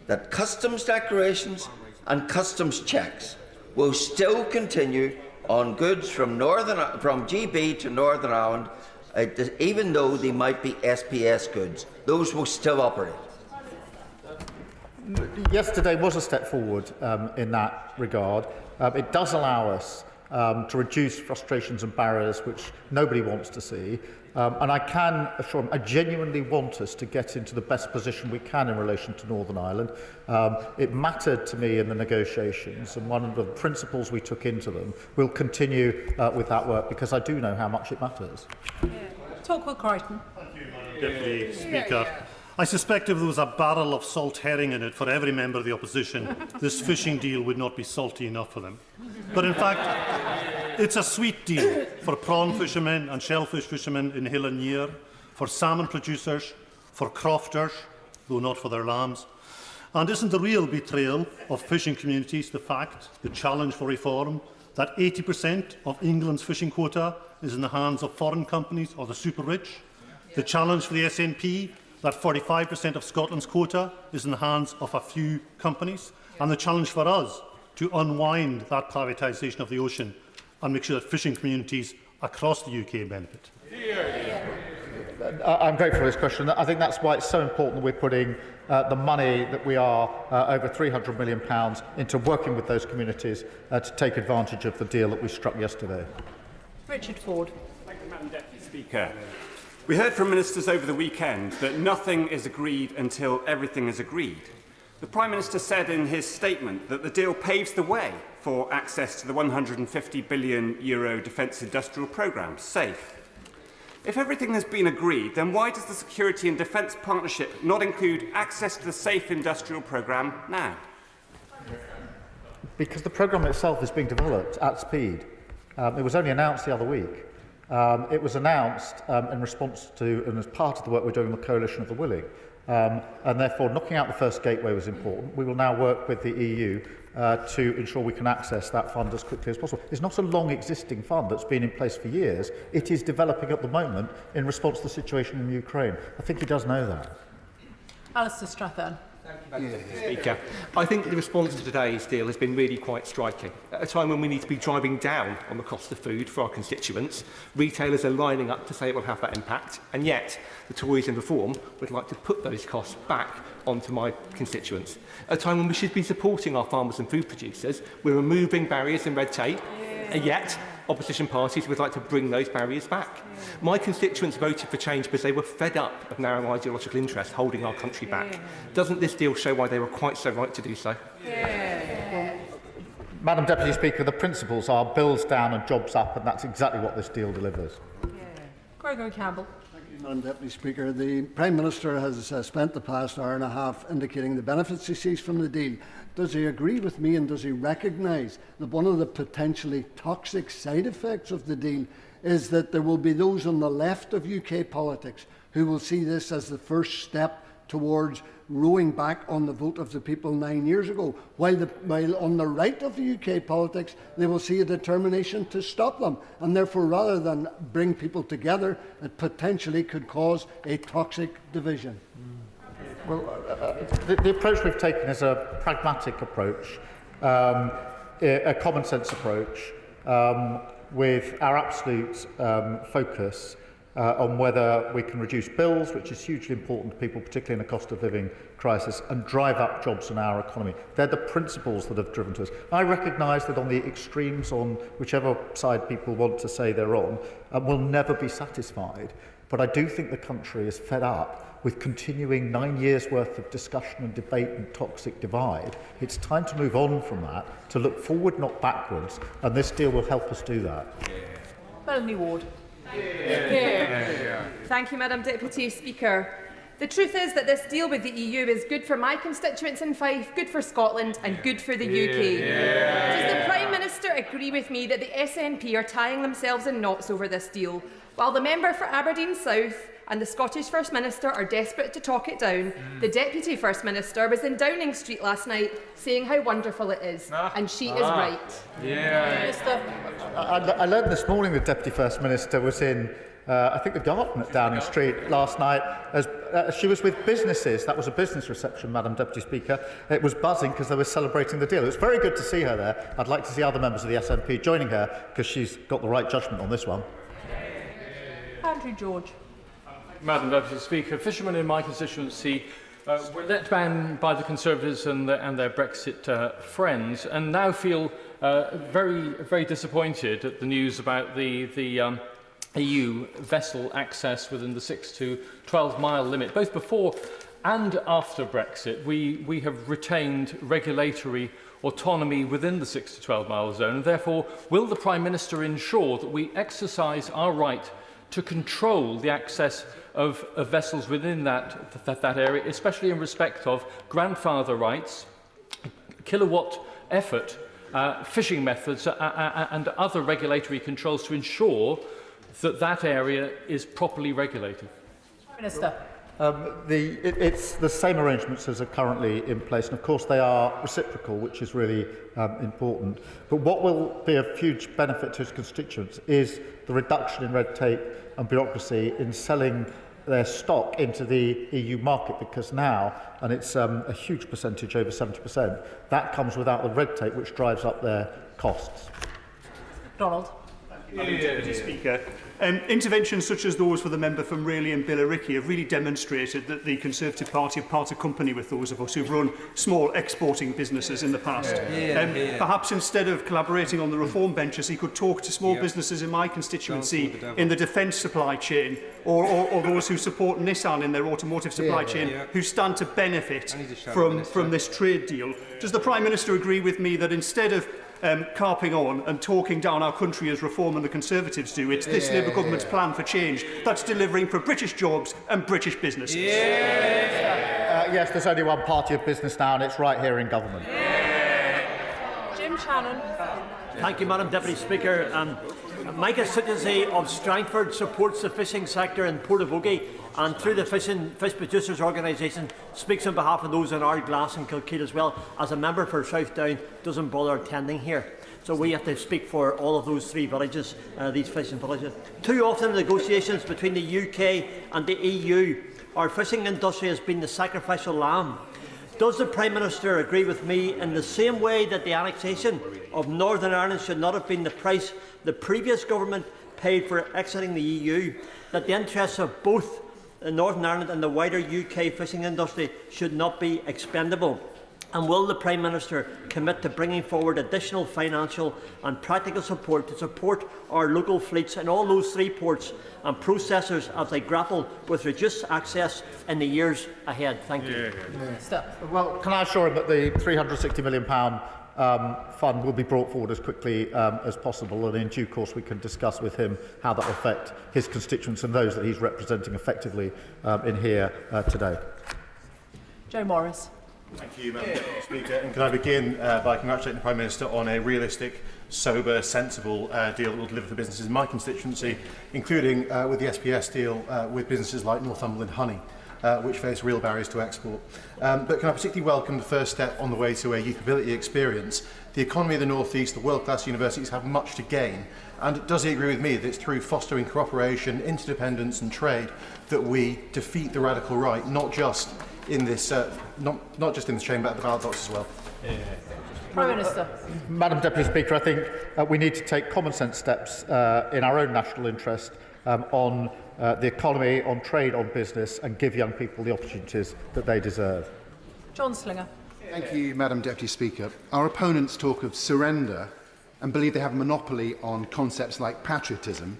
that customs declarations and customs checks will still continue on goods from GB to Northern Ireland, even though they might be SPS goods? Those will still operate. Yesterday was a step forward in that regard. It does allow us to reduce frustrations and barriers which nobody wants to see. And I can assure them, I genuinely want us to get into the best position we can in relation to Northern Ireland. It mattered to me in the negotiations, and one of the principles we took into them will continue with that work, because I do know how much it matters. Torquil Crichton. Deputy Speaker. I suspect if there was a barrel of salt herring in it for every member of the opposition, this fishing deal would not be salty enough for them. But in fact, it's a sweet deal for prawn fishermen and shellfish fishermen in Hill and Near, for salmon producers, for crofters, though not for their lambs. And isn't the real betrayal of fishing communities the fact, the challenge for reform, that 80% of England's fishing quota is in the hands of foreign companies or the super rich? The challenge for the SNP, that 45% of Scotland's quota is in the hands of a few companies, and the challenge for us to unwind that privatisation of the ocean and make sure that fishing communities across the UK benefit. I'm grateful for this question. I think that's why it's so important that we're putting the money that we are, over £300 million, into working with those communities to take advantage of the deal that we struck yesterday. Richard Ford. Thank you, Madam Deputy Speaker. We heard from ministers over the weekend that nothing is agreed until everything is agreed. The Prime Minister said in his statement that the deal paves the way for access to the €150 billion defence industrial programme, SAFE. If everything has been agreed, then why does the Security and Defence Partnership not include access to the SAFE industrial programme now? Because the programme itself is being developed at speed. It was only announced the other week. It was announced in response to and as part of the work we're doing with the Coalition of the Willing. And therefore, knocking out the first gateway was important. We will now work with the EU to ensure we can access that fund as quickly as possible. It's not a long existing fund that's been in place for years. It is developing at the moment in response to the situation in Ukraine. I think he does know that. Alistair Strathern. Speaker, I think the response to today's deal has been really quite striking. At a time when we need to be driving down on the cost of food for our constituents, retailers are lining up to say it will have that impact, and yet the Tories in Reform would like to put those costs back onto my constituents. At a time when we should be supporting our farmers and food producers, we're removing barriers and red tape, and yet opposition parties would like to bring those barriers back. My constituents voted for change because they were fed up of narrow ideological interests holding our country back. Doesn't this deal show why they were quite so right to do so? Madam Deputy Speaker, the principles are bills down and jobs up, and that's exactly what this deal delivers. Gregory Campbell. Madam Deputy Speaker, the Prime Minister has spent the past hour and a half indicating the benefits he sees from the deal. Does he agree with me, and does he recognise that one of the potentially toxic side effects of the deal is that there will be those on the left of UK politics who will see this as the first step towards rowing back on the vote of the people 9 years ago, while on the right of the UK politics they will see a determination to stop them, and therefore rather than bring people together, it potentially could cause a toxic division. Well, the approach we've taken is a pragmatic approach, a common sense approach, with our absolute focus on whether we can reduce bills, which is hugely important to people, particularly in a cost of living crisis, and drive up jobs in our economy. They're the principles that have driven to us. I recognise that on the extremes, on whichever side people want to say they're on, we'll never be satisfied. But I do think the country is fed up with continuing 9 years' worth of discussion and debate and toxic divide. It's time to move on from that, to look forward, not backwards, and this deal will help us do that. Melanie Ward. Thank you, Madam Deputy Speaker. The truth is that this deal with the EU is good for my constituents in Fife, good for Scotland and good for the UK. Does the Prime Minister agree with me that the SNP are tying themselves in knots over this deal, while the member for Aberdeen South and the Scottish First Minister are desperate to talk it down? The Deputy First Minister was in Downing Street last night saying how wonderful it is, and she is right. I learned this morning the Deputy First Minister was in, I think, the garden at Downing Street last night. As she was with businesses. That was a business reception, Madam Deputy Speaker. It was buzzing because they were celebrating the deal. It was very good to see her there. I'd like to see other members of the SNP joining her because she's got the right judgment on this one. Andrew George. Madam Deputy Speaker, fishermen in my constituency were let down by the Conservatives and their Brexit friends, and now feel very disappointed at the news about the EU vessel access within the 6 to 12-mile limit. Both before and after Brexit, we have retained regulatory autonomy within the 6 to 12-mile zone, and therefore will the Prime Minister ensure that we exercise our right to control the access of vessels within that area, especially in respect of grandfather rights, kilowatt effort, fishing methods and other regulatory controls to ensure that area is properly regulated? Minister. It's the same arrangements as are currently in place, and of course they are reciprocal, which is really important. But what will be of huge benefit to his constituents is the reduction in red tape and bureaucracy in selling their stock into the EU market, because now, and it's a huge percentage, over 70%, that comes without the red tape which drives up their costs. Donald. Deputy Speaker. Interventions such as those for the member from Rayleigh and Billericay have really demonstrated that the Conservative Party have parted company with those of us who've run small exporting businesses in the past. Perhaps instead of collaborating on the reform benches, he could talk to small businesses in my constituency in the defence supply chain, or those who support Nissan in their automotive supply chain, who stand to benefit from this trade deal. Does the Prime Minister agree with me that instead of carping on and talking down our country as Reform and the Conservatives do, it's this Labour government's plan for change that's delivering for British jobs and British businesses? Yes, there's only one party of business now, and it's right here in government. Jim Shannon. Thank you, Madam Deputy Speaker. My constituency of Strangford supports the fishing sector in Portavogie, and through the Fish Producers Organisation speaks on behalf of those in Ardglass and Kilkeel, as well as a member for South Down doesn't bother attending here. So we have to speak for all of those three villages, these fishing villages. Too often in negotiations between the UK and the EU, our fishing industry has been the sacrificial lamb. Does the Prime Minister agree with me in the same way that the annexation of Northern Ireland should not have been the price the previous government paid for exiting the EU, that the interests of both Northern Ireland and the wider UK fishing industry should not be expendable? And will the Prime Minister commit to bringing forward additional financial and practical support to support our local fleets in all those three ports and processors as they grapple with reduced access in the years ahead? Thank you. Well, can I assure him that the £360 million fund will be brought forward as quickly as possible, and in due course we can discuss with him how that will affect his constituents and those that he's representing effectively in here today. Joe Morris. Thank you, Madam Deputy Speaker. And can I begin by congratulating the Prime Minister on a realistic, sober, sensible deal that will deliver for businesses in my constituency, including with the SPS deal with businesses like Northumberland Honey, which face real barriers to export. But can I particularly welcome the first step on the way to a youth mobility experience? The economy of the North East, the world-class universities have much to gain. And does he agree with me that it's through fostering cooperation, interdependence and trade that we defeat the radical right, not just in this, not just in this chamber, but at the ballot box as well? Prime Minister. Madam Deputy Speaker, I think we need to take common sense steps in our own national interest on the economy, on trade, on business, and give young people the opportunities that they deserve. John Slinger. Thank you, Madam Deputy Speaker. Our opponents talk of surrender and believe they have a monopoly on concepts like patriotism.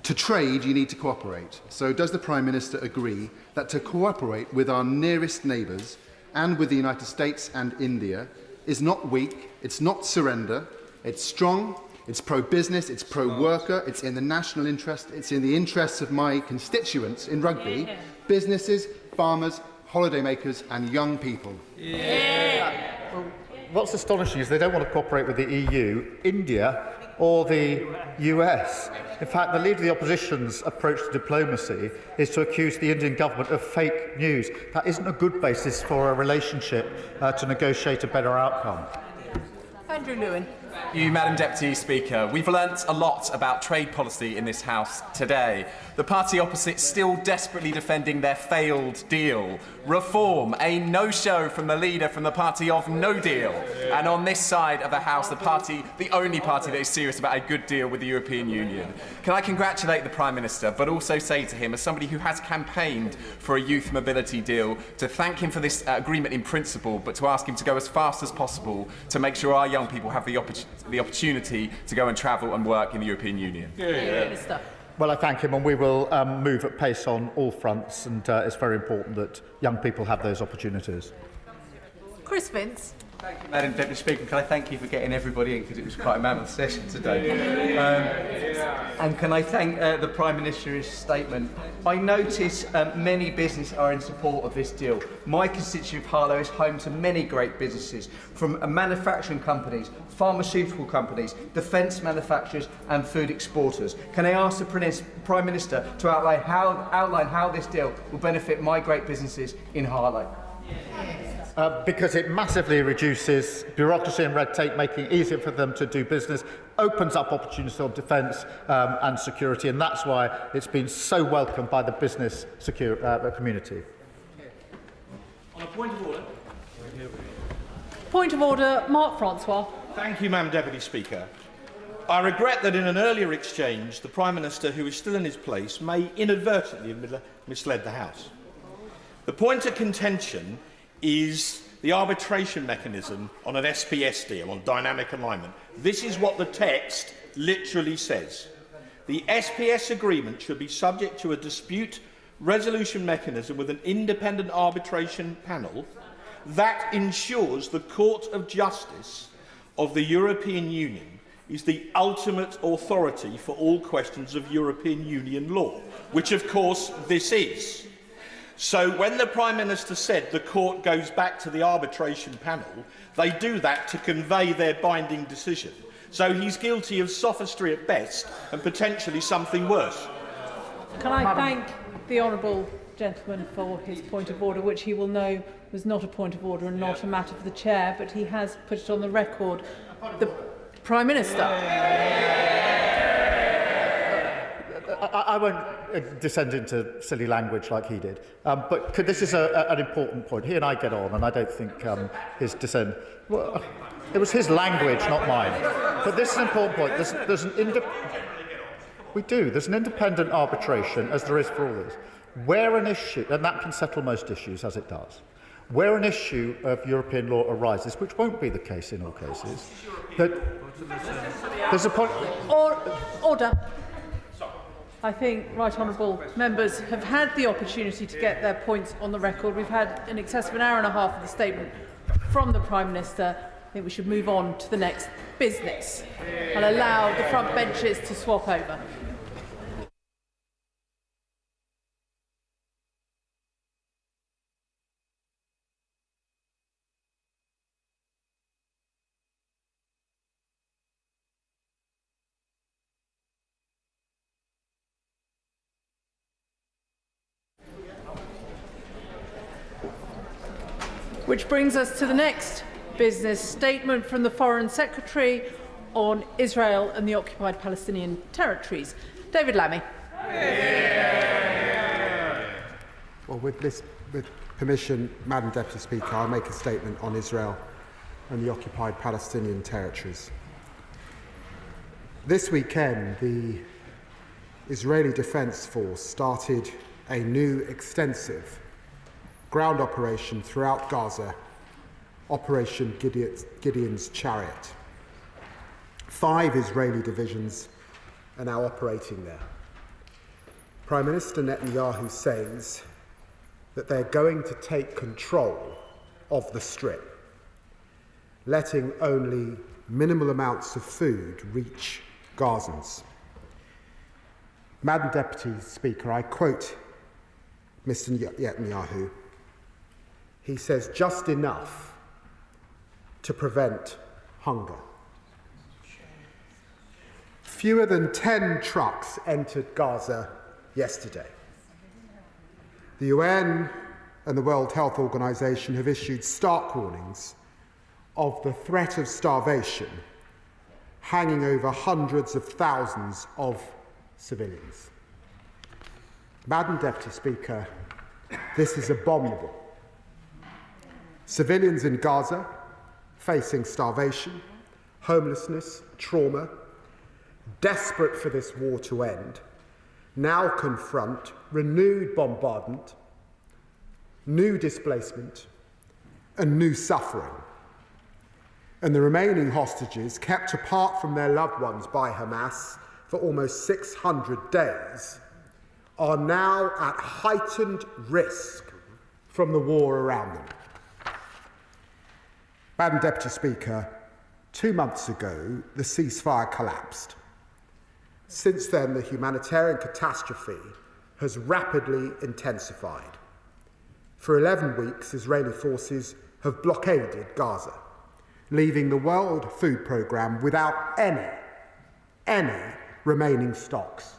To trade, you need to cooperate. So does the Prime Minister agree that to cooperate with our nearest neighbours and with the United States and India is not weak, it's not surrender, it's strong, it's pro-business, it's pro-worker, it's in the national interest, it's in the interests of my constituents in Rugby, businesses, farmers, holidaymakers and young people? Well, what's astonishing is they don't want to cooperate with the EU, India or the US. In fact, the Leader of the Opposition's approach to diplomacy is to accuse the Indian government of fake news. That isn't a good basis for a relationship to negotiate a better outcome. Andrew Lewin. Thank you, Madam Deputy Speaker. We've learnt a lot about trade policy in this House today. The party opposite still desperately defending their failed deal. Reform, a no-show from the leader from the party of no deal. And on this side of the House, the only party that is serious about a good deal with the European Union. Can I congratulate the Prime Minister, but also say to him, as somebody who has campaigned for a youth mobility deal, to thank him for this agreement in principle, but to ask him to go as fast as possible to make sure our young people have the opportunity to go and travel and work in the European Union. Well, I thank him, and we will move at pace on all fronts, and it's very important that young people have those opportunities. Chris Vince. Thank you, Madam Deputy Speaker. Can I thank you for getting everybody in, because it was quite a mammoth session today. And can I thank the Prime Minister's statement. I notice many businesses are in support of this deal. My constituent of Harlow is home to many great businesses, from manufacturing companies, pharmaceutical companies, defence manufacturers and food exporters. Can I ask the Prime Minister to outline how this deal will benefit my great businesses in Harlow? Because it massively reduces bureaucracy and red tape, making it easier for them to do business, opens up opportunities of defence and security, and that's why it's been so welcomed by the business community. On a point of order. Point of order, Mark Francois. Thank you, Madam Deputy Speaker. I regret that in an earlier exchange, the Prime Minister, who is still in his place, may inadvertently have misled the House. The point of contention is the arbitration mechanism on an SPS deal, on dynamic alignment. This is what the text literally says. The SPS agreement should be subject to a dispute resolution mechanism with an independent arbitration panel that ensures the Court of Justice of the European Union is the ultimate authority for all questions of European Union law, which of course this is. So when the Prime Minister said the court goes back to the arbitration panel, they do that to convey their binding decision. So he's guilty of sophistry at best and potentially something worse. Can I thank the honourable gentleman for his point of order, which he will know was not a point of order and not a matter for the chair, but he has put it on the record. The Prime Minister. I won't descend into silly language like he did, but this is an important point. He and I get on, and I don't think his dissent... Well, it was his language, not mine. But this is an important point. There's an independent arbitration, as there is for all this, where an issue, and that can settle most issues, as it does, where an issue of European law arises, which won't be the case in all cases, that there's a point... Order. I think right honourable members have had the opportunity to get their points on the record. We've had in excess of an hour and a half of the statement from the Prime Minister. I think we should move on to the next business and allow the front benches to swap over. Which brings us to the next business statement from the Foreign Secretary on Israel and the occupied Palestinian territories. David Lammy. Well, with permission, Madam Deputy Speaker, I'll make a statement on Israel and the occupied Palestinian territories. This weekend, the Israeli Defence Force started a new extensive ground operation throughout Gaza, Operation Gideon's Chariot. 5 Israeli divisions are now operating there. Prime Minister Netanyahu says that they're going to take control of the Strip, letting only minimal amounts of food reach Gazans. Madam Deputy Speaker, I quote Mr. Netanyahu. He says, just enough to prevent hunger. Fewer than 10 trucks entered Gaza yesterday. The UN and the World Health Organization have issued stark warnings of the threat of starvation hanging over hundreds of thousands of civilians. Madam Deputy Speaker, this is abominable. Civilians in Gaza, facing starvation, homelessness, trauma, desperate for this war to end, now confront renewed bombardment, new displacement, and new suffering. And the remaining hostages, kept apart from their loved ones by Hamas for almost 600 days, are now at heightened risk from the war around them. Madam Deputy Speaker, 2 months ago, the ceasefire collapsed. Since then, the humanitarian catastrophe has rapidly intensified. For 11 weeks, Israeli forces have blockaded Gaza, leaving the World Food Programme without any remaining stocks.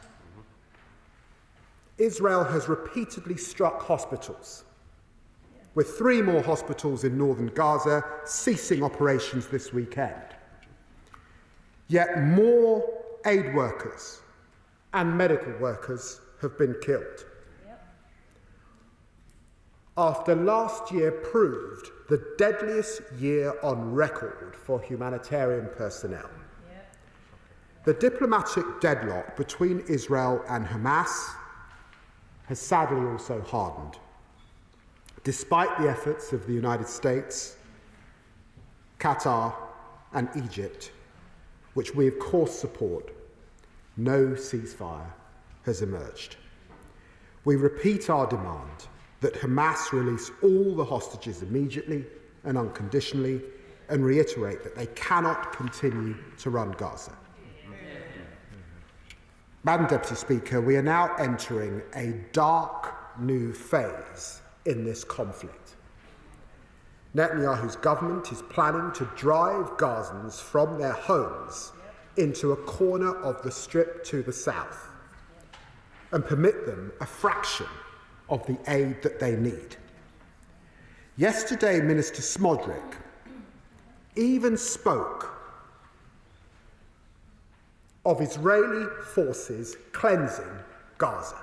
Israel has repeatedly struck hospitals, with 3 more hospitals in northern Gaza ceasing operations this weekend. Yet more aid workers and medical workers have been killed. After last year proved the deadliest year on record for humanitarian personnel, the diplomatic deadlock between Israel and Hamas has sadly also hardened. Despite the efforts of the United States, Qatar, and Egypt, which we of course support, no ceasefire has emerged. We repeat our demand that Hamas release all the hostages immediately and unconditionally, and reiterate that they cannot continue to run Gaza. Madam Deputy Speaker, we are now entering a dark new phase in this conflict. Netanyahu's government is planning to drive Gazans from their homes into a corner of the Strip to the south and permit them a fraction of the aid that they need. Yesterday, Minister Smodrick even spoke of Israeli forces cleansing Gaza,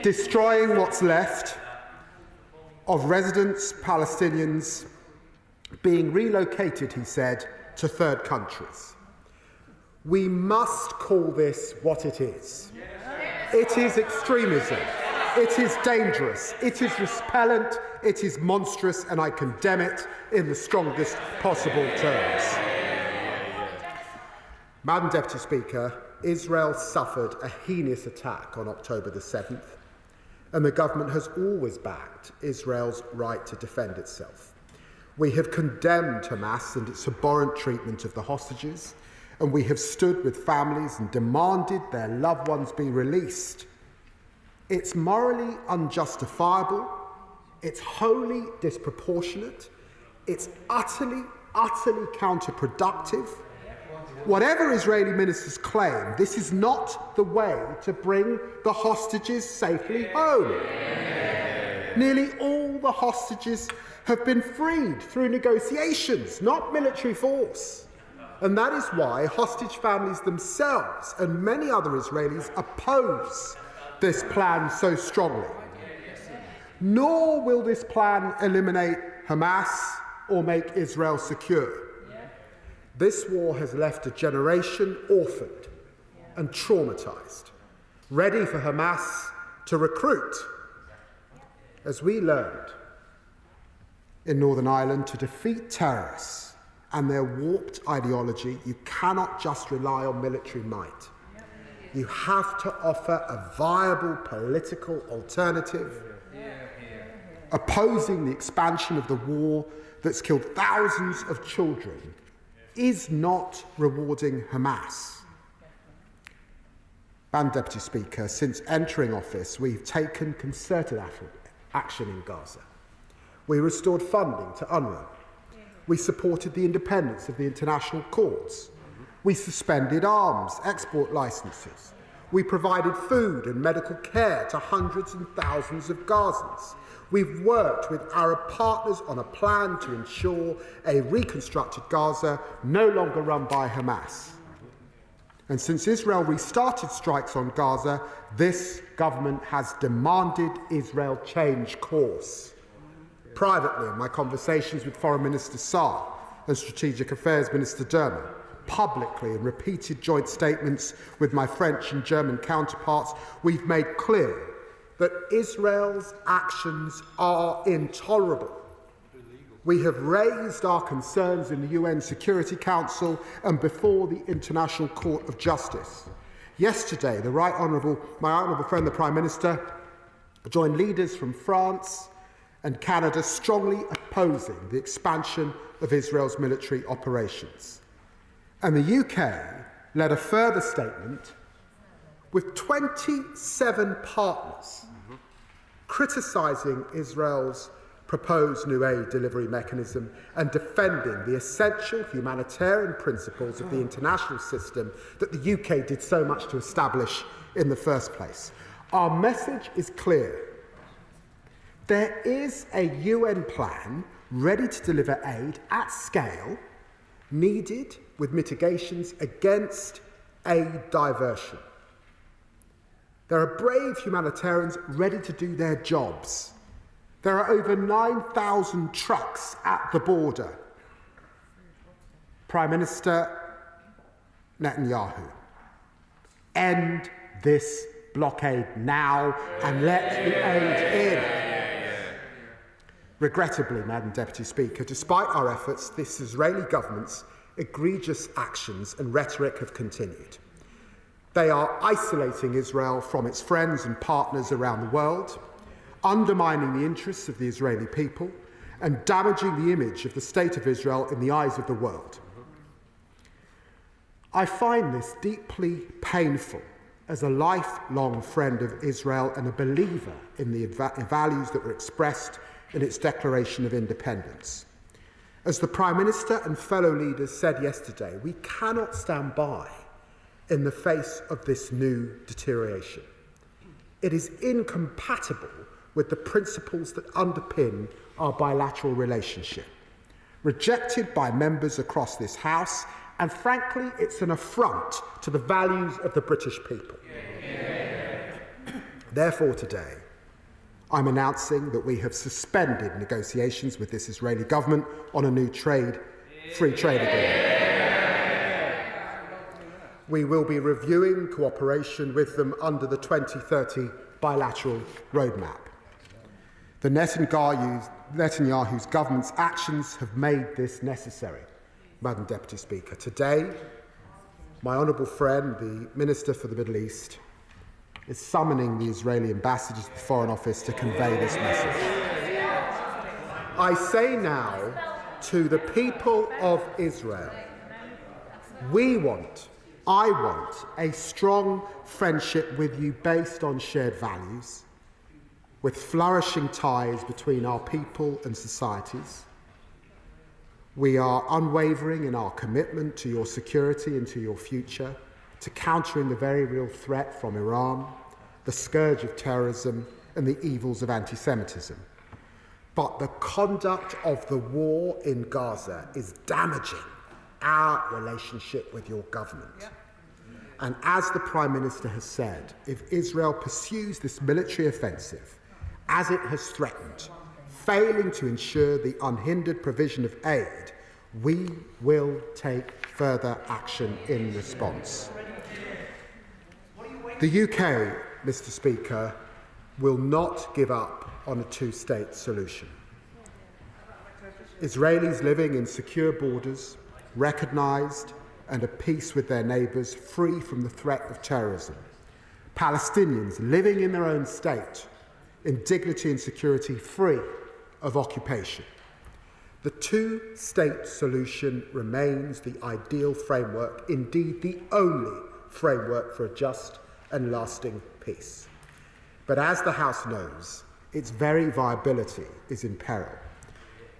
destroying what's left of residents, Palestinians, being relocated, he said, to third countries. We must call this what it is. It is extremism. It is dangerous. It is repellent. It is monstrous, and I condemn it in the strongest possible terms. Madam Deputy Speaker, Israel suffered a heinous attack on October the 7th, and the government has always backed Israel's right to defend itself. We have condemned Hamas and its abhorrent treatment of the hostages, and we have stood with families and demanded their loved ones be released. It's morally unjustifiable, it's wholly disproportionate, it's utterly counterproductive. Whatever Israeli ministers claim, this is not the way to bring the hostages safely home. Nearly all the hostages have been freed through negotiations, not military force. And that is why hostage families themselves and many other Israelis oppose this plan so strongly. Nor will this plan eliminate Hamas or make Israel secure. This war has left a generation orphaned and traumatised, ready for Hamas to recruit. As we learned in Northern Ireland, to defeat terrorists and their warped ideology, you cannot just rely on military might. You have to offer a viable political alternative, opposing the expansion of the war that's killed thousands of children is not rewarding Hamas. Madam Deputy Speaker, since entering office, we've taken concerted action in Gaza. We restored funding to UNRWA. We supported the independence of the international courts. We suspended arms export licences. We provided food and medical care to hundreds and thousands of Gazans. We've worked with Arab partners on a plan to ensure a reconstructed Gaza no longer run by Hamas. And since Israel restarted strikes on Gaza, this government has demanded Israel change course. Privately, in my conversations with Foreign Minister Saar and Strategic Affairs Minister Dermer, publicly in repeated joint statements with my French and German counterparts, we've made clear that Israel's actions are intolerable. We have raised our concerns in the UN Security Council and before the International Court of Justice. Yesterday, my honourable friend, the Prime Minister, joined leaders from France and Canada strongly opposing the expansion of Israel's military operations. And the UK led a further statement with 27 partners criticising Israel's proposed new aid delivery mechanism and defending the essential humanitarian principles of the international system that the UK did so much to establish in the first place. Our message is clear. There is a UN plan ready to deliver aid at scale, needed with mitigations against aid diversion. There are brave humanitarians ready to do their jobs. There are over 9,000 trucks at the border. Prime Minister Netanyahu, end this blockade now and let the aid in. Regrettably, Madam Deputy Speaker, despite our efforts, this Israeli government's egregious actions and rhetoric have continued. They are isolating Israel from its friends and partners around the world, undermining the interests of the Israeli people, and damaging the image of the State of Israel in the eyes of the world. I find this deeply painful as a lifelong friend of Israel and a believer in the values that were expressed in its Declaration of Independence. As the Prime Minister and fellow leaders said yesterday, we cannot stand by in the face of this new deterioration. It is incompatible with the principles that underpin our bilateral relationship, rejected by members across this House, and frankly, it's an affront to the values of the British people. Therefore, today, I'm announcing that we have suspended negotiations with this Israeli government on a new free trade agreement. We will be reviewing cooperation with them under the 2030 bilateral roadmap. The Netanyahu's government's actions have made this necessary, Madam Deputy Speaker. Today, my honourable friend, the Minister for the Middle East, is summoning the Israeli ambassador to the Foreign Office to convey this message. I say now to the people of Israel, I want a strong friendship with you based on shared values, with flourishing ties between our people and societies. We are unwavering in our commitment to your security and to your future, to countering the very real threat from Iran, the scourge of terrorism, and the evils of anti-Semitism. But the conduct of the war in Gaza is damaging our relationship with your government. And as the Prime Minister has said, if Israel pursues this military offensive, as it has threatened, failing to ensure the unhindered provision of aid, we will take further action in response. The UK, Mr. Speaker, will not give up on a two-state solution. Israelis living in secure borders, recognised and at peace with their neighbours, free from the threat of terrorism. Palestinians living in their own state, in dignity and security, free of occupation. The two-state solution remains the ideal framework, indeed the only framework for a just and lasting peace. But as the House knows, its very viability is in peril,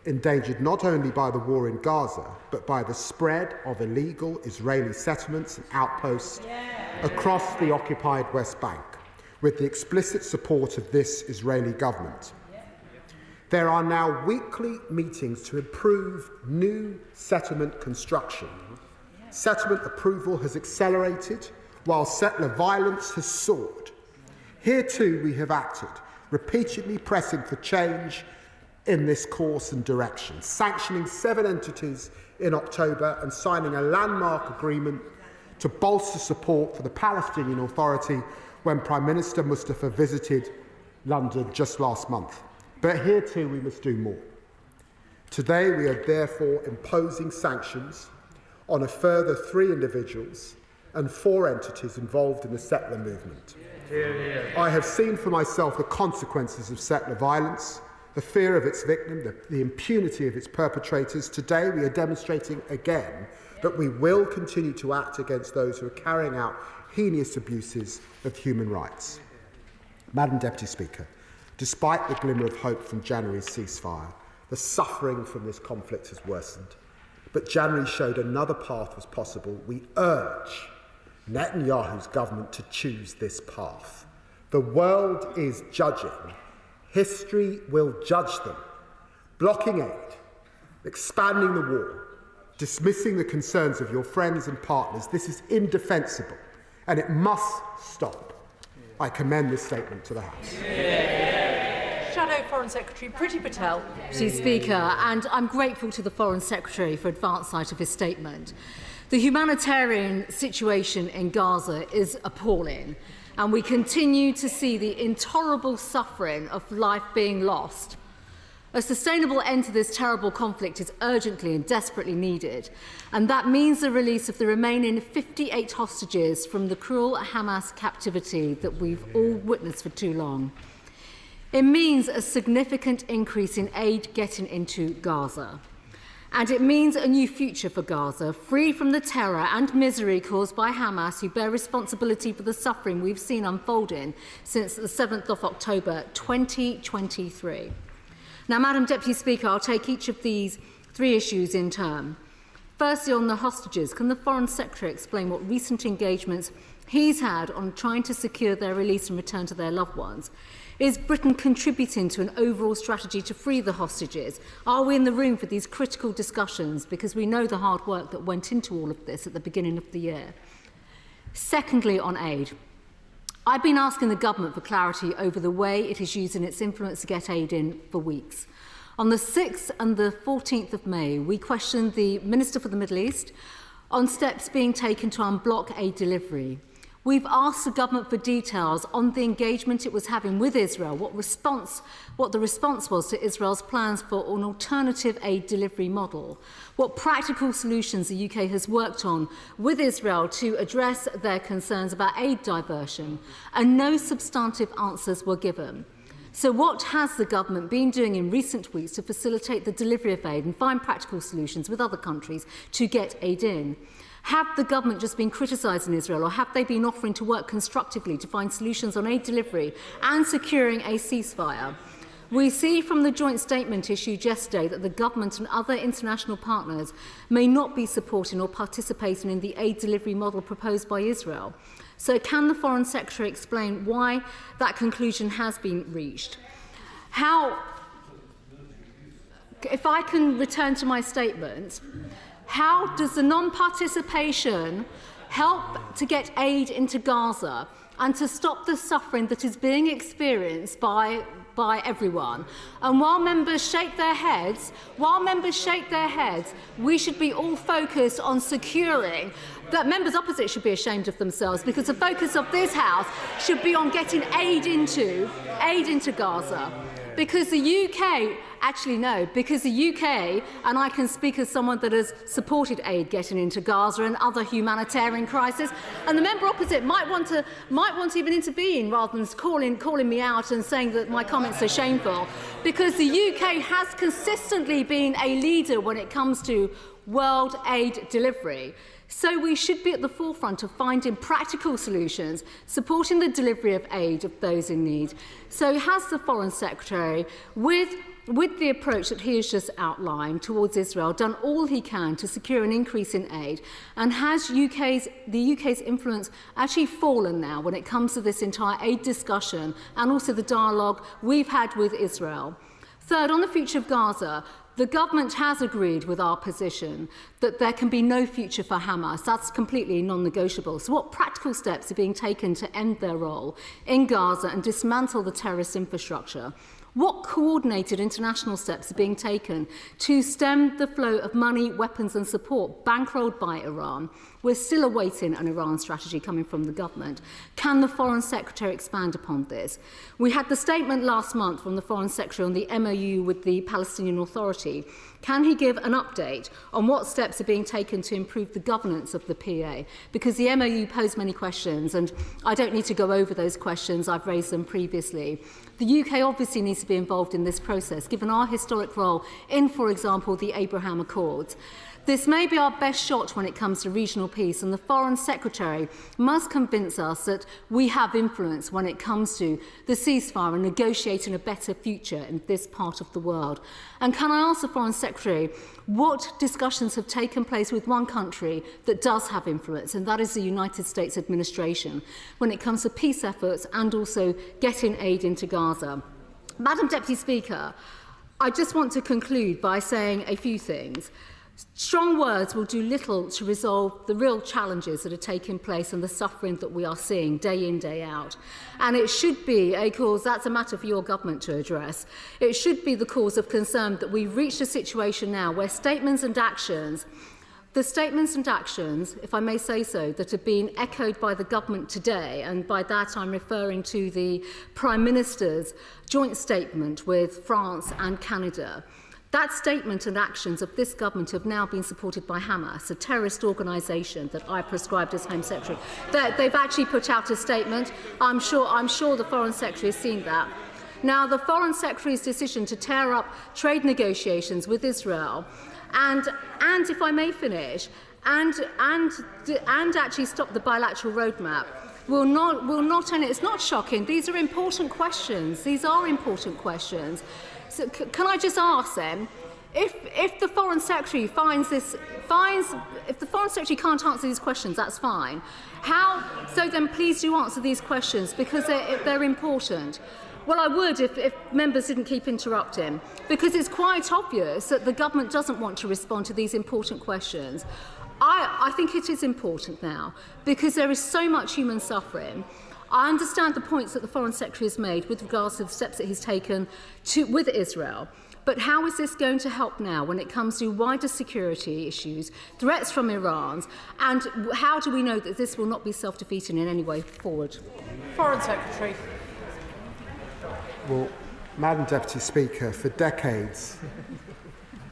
endangered not only by the war in Gaza, but by the spread of illegal Israeli settlements and outposts across the occupied West Bank, with the explicit support of this Israeli government. There are now weekly meetings to improve new settlement construction. Settlement approval has accelerated, while settler violence has soared. Here too we have acted, repeatedly pressing for change in this course and direction, sanctioning 7 entities in October and signing a landmark agreement to bolster support for the Palestinian Authority when Prime Minister Mustafa visited London just last month. But here too we must do more. Today we are therefore imposing sanctions on a further 3 individuals and 4 entities involved in the settler movement. I have seen for myself the consequences of settler violence, the fear of its victim, the impunity of its perpetrators. Today we are demonstrating again that we will continue to act against those who are carrying out heinous abuses of human rights. Madam Deputy Speaker, despite the glimmer of hope from January's ceasefire, the suffering from this conflict has worsened. But January showed another path was possible. We urge Netanyahu's government to choose this path. The world is judging. History will judge them. Blocking aid, expanding the war, dismissing the concerns of your friends and partners, this is indefensible and it must stop. I commend this statement to the House. Shadow Foreign Secretary Priti Patel. Mr. Speaker, and I'm grateful to the Foreign Secretary for advance sight of his statement. The humanitarian situation in Gaza is appalling, and we continue to see the intolerable suffering of life being lost. A sustainable end to this terrible conflict is urgently and desperately needed, and that means the release of the remaining 58 hostages from the cruel Hamas captivity that we've all witnessed for too long. It means a significant increase in aid getting into Gaza. And it means a new future for Gaza, free from the terror and misery caused by Hamas, who bear responsibility for the suffering we've seen unfolding since the 7th of October 2023. Now, Madam Deputy Speaker, I'll take each of these 3 issues in turn. Firstly, on the hostages, can the Foreign Secretary explain what recent engagements he's had on trying to secure their release and return to their loved ones? Is Britain contributing to an overall strategy to free the hostages? Are we in the room for these critical discussions? Because we know the hard work that went into all of this at the beginning of the year. Secondly, on aid. I've been asking the government for clarity over the way it is using its influence to get aid in for weeks. On the 6th and the 14th of May, we questioned the Minister for the Middle East on steps being taken to unblock aid delivery. We've asked the government for details on the engagement it was having with Israel, what the response was to Israel's plans for an alternative aid delivery model, what practical solutions the UK has worked on with Israel to address their concerns about aid diversion, and no substantive answers were given. So what has the government been doing in recent weeks to facilitate the delivery of aid and find practical solutions with other countries to get aid in? Have the government just been criticising Israel, or have they been offering to work constructively to find solutions on aid delivery and securing a ceasefire? We see from the joint statement issued yesterday that the government and other international partners may not be supporting or participating in the aid delivery model proposed by Israel. So can the Foreign Secretary explain why that conclusion has been reached? If I can return to my statement, how does the non-participation help to get aid into Gaza and to stop the suffering that is being experienced by everyone? And while members shake their heads, we should be all focused on securing that. Members opposite should be ashamed of themselves, because the focus of this House should be on getting aid into Gaza. Because the UK, and I can speak as someone that has supported aid getting into Gaza and other humanitarian crises, and the member opposite might want to even intervene rather than calling me out and saying that my comments are shameful, because the UK has consistently been a leader when it comes to world aid delivery. So we should be at the forefront of finding practical solutions, supporting the delivery of aid of those in need. So has the Foreign Secretary, with with the approach that he has just outlined towards Israel, done all he can to secure an increase in aid? And has the UK's influence actually fallen now when it comes to this entire aid discussion and also the dialogue we've had with Israel? Third, on the future of Gaza, the government has agreed with our position that there can be no future for Hamas. That's completely non-negotiable. So what practical steps are being taken to end their role in Gaza and dismantle the terrorist infrastructure? What coordinated international steps are being taken to stem the flow of money, weapons and support bankrolled by Iran? We're still awaiting an Iran strategy coming from the government. Can the Foreign Secretary expand upon this? We had the statement last month from the Foreign Secretary on the MOU with the Palestinian Authority. Can he give an update on what steps are being taken to improve the governance of the PA? Because the MOU posed many questions, and I don't need to go over those questions. I've raised them previously. The UK obviously needs to be involved in this process, given our historic role in, for example, the Abraham Accords. This may be our best shot when it comes to regional peace, and the Foreign Secretary must convince us that we have influence when it comes to the ceasefire and negotiating a better future in this part of the world. And can I ask the Foreign Secretary what discussions have taken place with one country that does have influence, and that is the United States administration, when it comes to peace efforts and also getting aid into Gaza? Madam Deputy Speaker, I just want to conclude by saying a few things. Strong words will do little to resolve the real challenges that are taking place and the suffering that we are seeing day in, day out. And it should be a cause, that's a matter for your government to address. It should be the cause of concern that we've reached a situation now where statements and actions, if I may say so, that have been echoed by the government today, and by that I'm referring to the Prime Minister's joint statement with France and Canada. That statement and actions of this government have now been supported by Hamas, a terrorist organisation that I prescribed as Home Secretary. They've actually put out a statement. I'm sure the Foreign Secretary has seen that. Now, the Foreign Secretary's decision to tear up trade negotiations with Israel and if I may finish, and actually stop the bilateral roadmap will not, and it's not shocking. These are important questions. These are important questions. So can I just ask them, if the Foreign Secretary if the Foreign Secretary can't answer these questions, that's fine. So then please do answer these questions, because they're important. Well, I would if members didn't keep interrupting, because it's quite obvious that the government doesn't want to respond to these important questions. I think it is important now, because there is so much human suffering. I understand the points that the Foreign Secretary has made with regards to the steps that he's taken with Israel. But how is this going to help now when it comes to wider security issues, threats from Iran, and how do we know that this will not be self-defeating in any way forward? Foreign Secretary. Well, Madam Deputy Speaker, for decades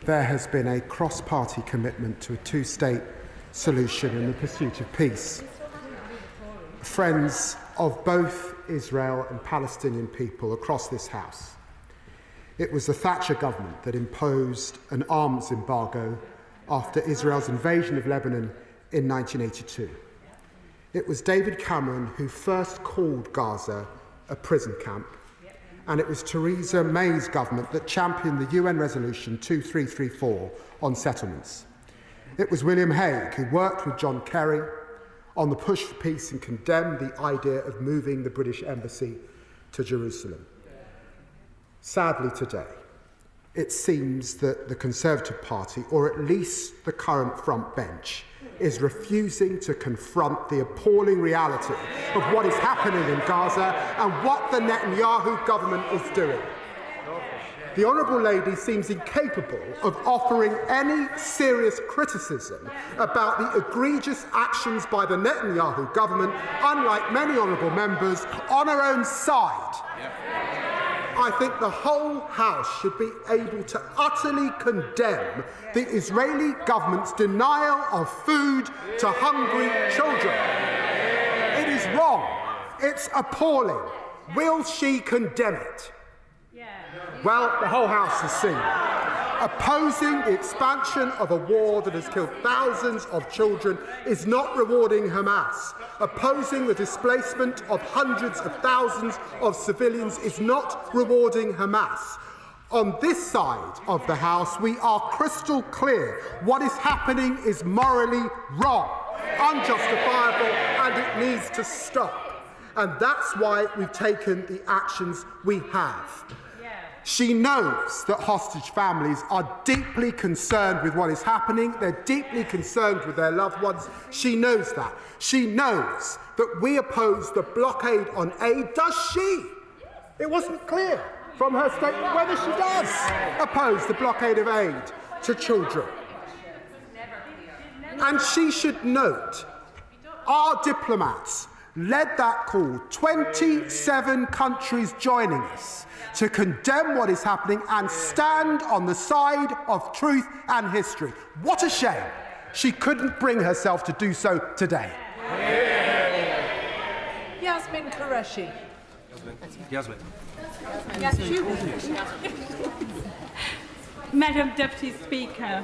there has been a cross-party commitment to a two-state solution in the pursuit of peace. Friends of both Israel and Palestinian people across this House. It was the Thatcher government that imposed an arms embargo after Israel's invasion of Lebanon in 1982. It was David Cameron who first called Gaza a prison camp, and it was Theresa May's government that championed the UN Resolution 2334 on settlements. It was William Hague who worked with John Kerry on the push for peace and condemned the idea of moving the British Embassy to Jerusalem. Sadly today, it seems that the Conservative Party, or at least the current front bench, is refusing to confront the appalling reality of what is happening in Gaza and what the Netanyahu government is doing. The Honourable Lady seems incapable of offering any serious criticism about the egregious actions by the Netanyahu government, unlike many honourable members, on her own side. I think the whole House should be able to utterly condemn the Israeli government's denial of food to hungry children. It is wrong. It's appalling. Will she condemn it? Well, the whole House has seen. Opposing the expansion of a war that has killed thousands of children is not rewarding Hamas. Opposing the displacement of hundreds of thousands of civilians is not rewarding Hamas. On this side of the House, we are crystal clear. What is happening is morally wrong, unjustifiable, and it needs to stop. And that's why we've taken the actions we have. She knows that hostage families are deeply concerned with what is happening. They're deeply concerned with their loved ones. She knows that. She knows that we oppose the blockade on aid. Does she? It wasn't clear from her statement whether she does oppose the blockade of aid to children. And she should note, our diplomats led that call, 27 countries joining us, to condemn what is happening and stand on the side of truth and history. What a shame she couldn't bring herself to do so today. Yasmin Qureshi. Yasmin. Madam Deputy Speaker,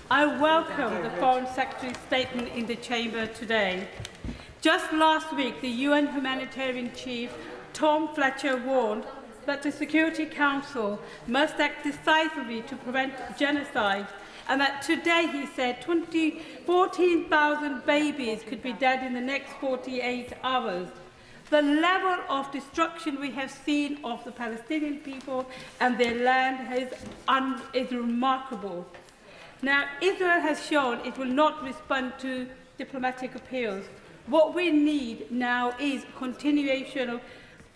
I welcome the Foreign Secretary's statement in the Chamber today. Just last week, the UN humanitarian chief, Tom Fletcher, warned that the Security Council must act decisively to prevent genocide, and that today, he said, 14,000 babies could be dead in the next 48 hours. The level of destruction we have seen of the Palestinian people and their land is remarkable. Now, Israel has shown it will not respond to diplomatic appeals. What we need now is continuation of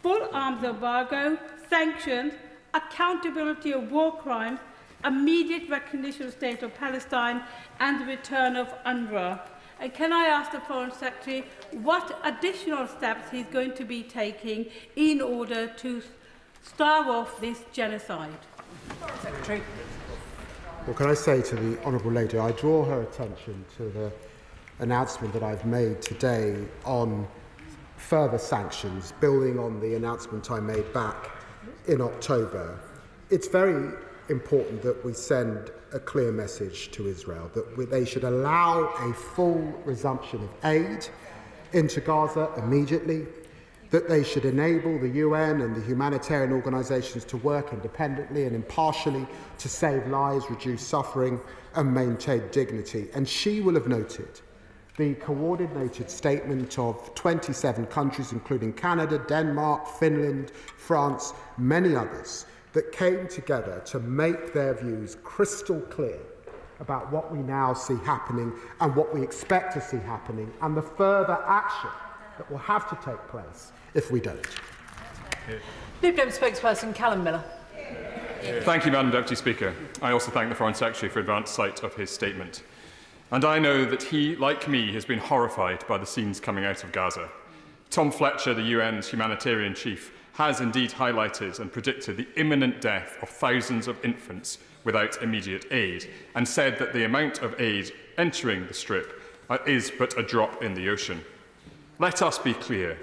full arms embargo, sanctions, accountability of war crimes, immediate recognition of the State of Palestine, and the return of UNRWA. And can I ask the Foreign Secretary what additional steps he's going to be taking in order to stave off this genocide? Foreign Secretary. Well, can I say to the Honourable Lady, I draw her attention to the announcement that I've made today on further sanctions, building on the announcement I made back in October. It's very important that we send a clear message to Israel that they should allow a full resumption of aid into Gaza immediately, that they should enable the UN and the humanitarian organisations to work independently and impartially to save lives, reduce suffering and maintain dignity. And she will have noted the coordinated statement of 27 countries, including Canada, Denmark, Finland, France, many others, that came together to make their views crystal clear about what we now see happening and what we expect to see happening and the further action that will have to take place if we don't. Lib Dem spokesperson Callum Miller. Thank you, Madam Deputy Speaker. I also thank the Foreign Secretary for advance sight of his statement. And I know that he, like me, has been horrified by the scenes coming out of Gaza. Tom Fletcher, the UN's humanitarian chief, has indeed highlighted and predicted the imminent death of thousands of infants without immediate aid, and said that the amount of aid entering the Strip is but a drop in the ocean. Let us be clear.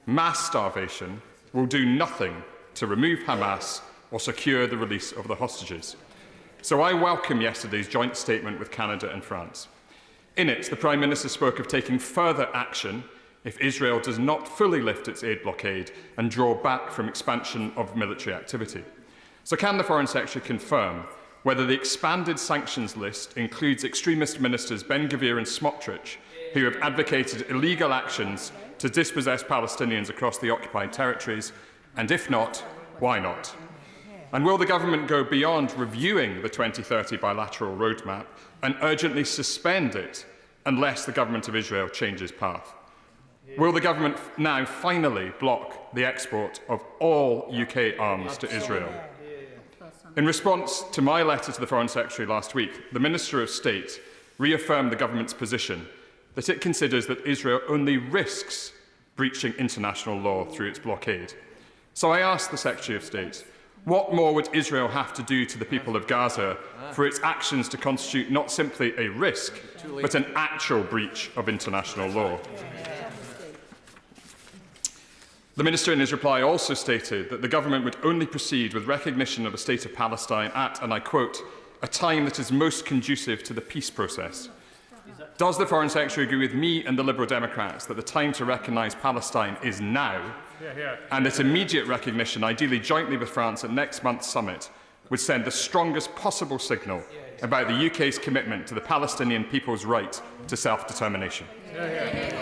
Mass starvation will do nothing to remove Hamas or secure the release of the hostages. So I welcome yesterday's joint statement with Canada and France. In it, the Prime Minister spoke of taking further action if Israel does not fully lift its aid blockade and draw back from expansion of military activity. So can the Foreign Secretary confirm whether the expanded sanctions list includes extremist ministers Ben-Gvir and Smotrich, who have advocated illegal actions to dispossess Palestinians across the occupied territories, and if not, why not? And will the government go beyond reviewing the 2030 bilateral roadmap and urgently suspend it unless the government of Israel changes path? Will the government now finally block the export of all UK arms to Israel? In response to my letter to the Foreign Secretary last week, the Minister of State reaffirmed the government's position that it considers that Israel only risks breaching international law through its blockade. So I asked the Secretary of State, what more would Israel have to do to the people of Gaza for its actions to constitute not simply a risk, but an actual breach of international law? The Minister in his reply also stated that the government would only proceed with recognition of a state of Palestine at, and I quote, a time that is most conducive to the peace process. Does the Foreign Secretary agree with me and the Liberal Democrats that the time to recognise Palestine is now, and that immediate recognition, ideally jointly with France at next month's summit, would send the strongest possible signal about the UK's commitment to the Palestinian people's right to self-determination.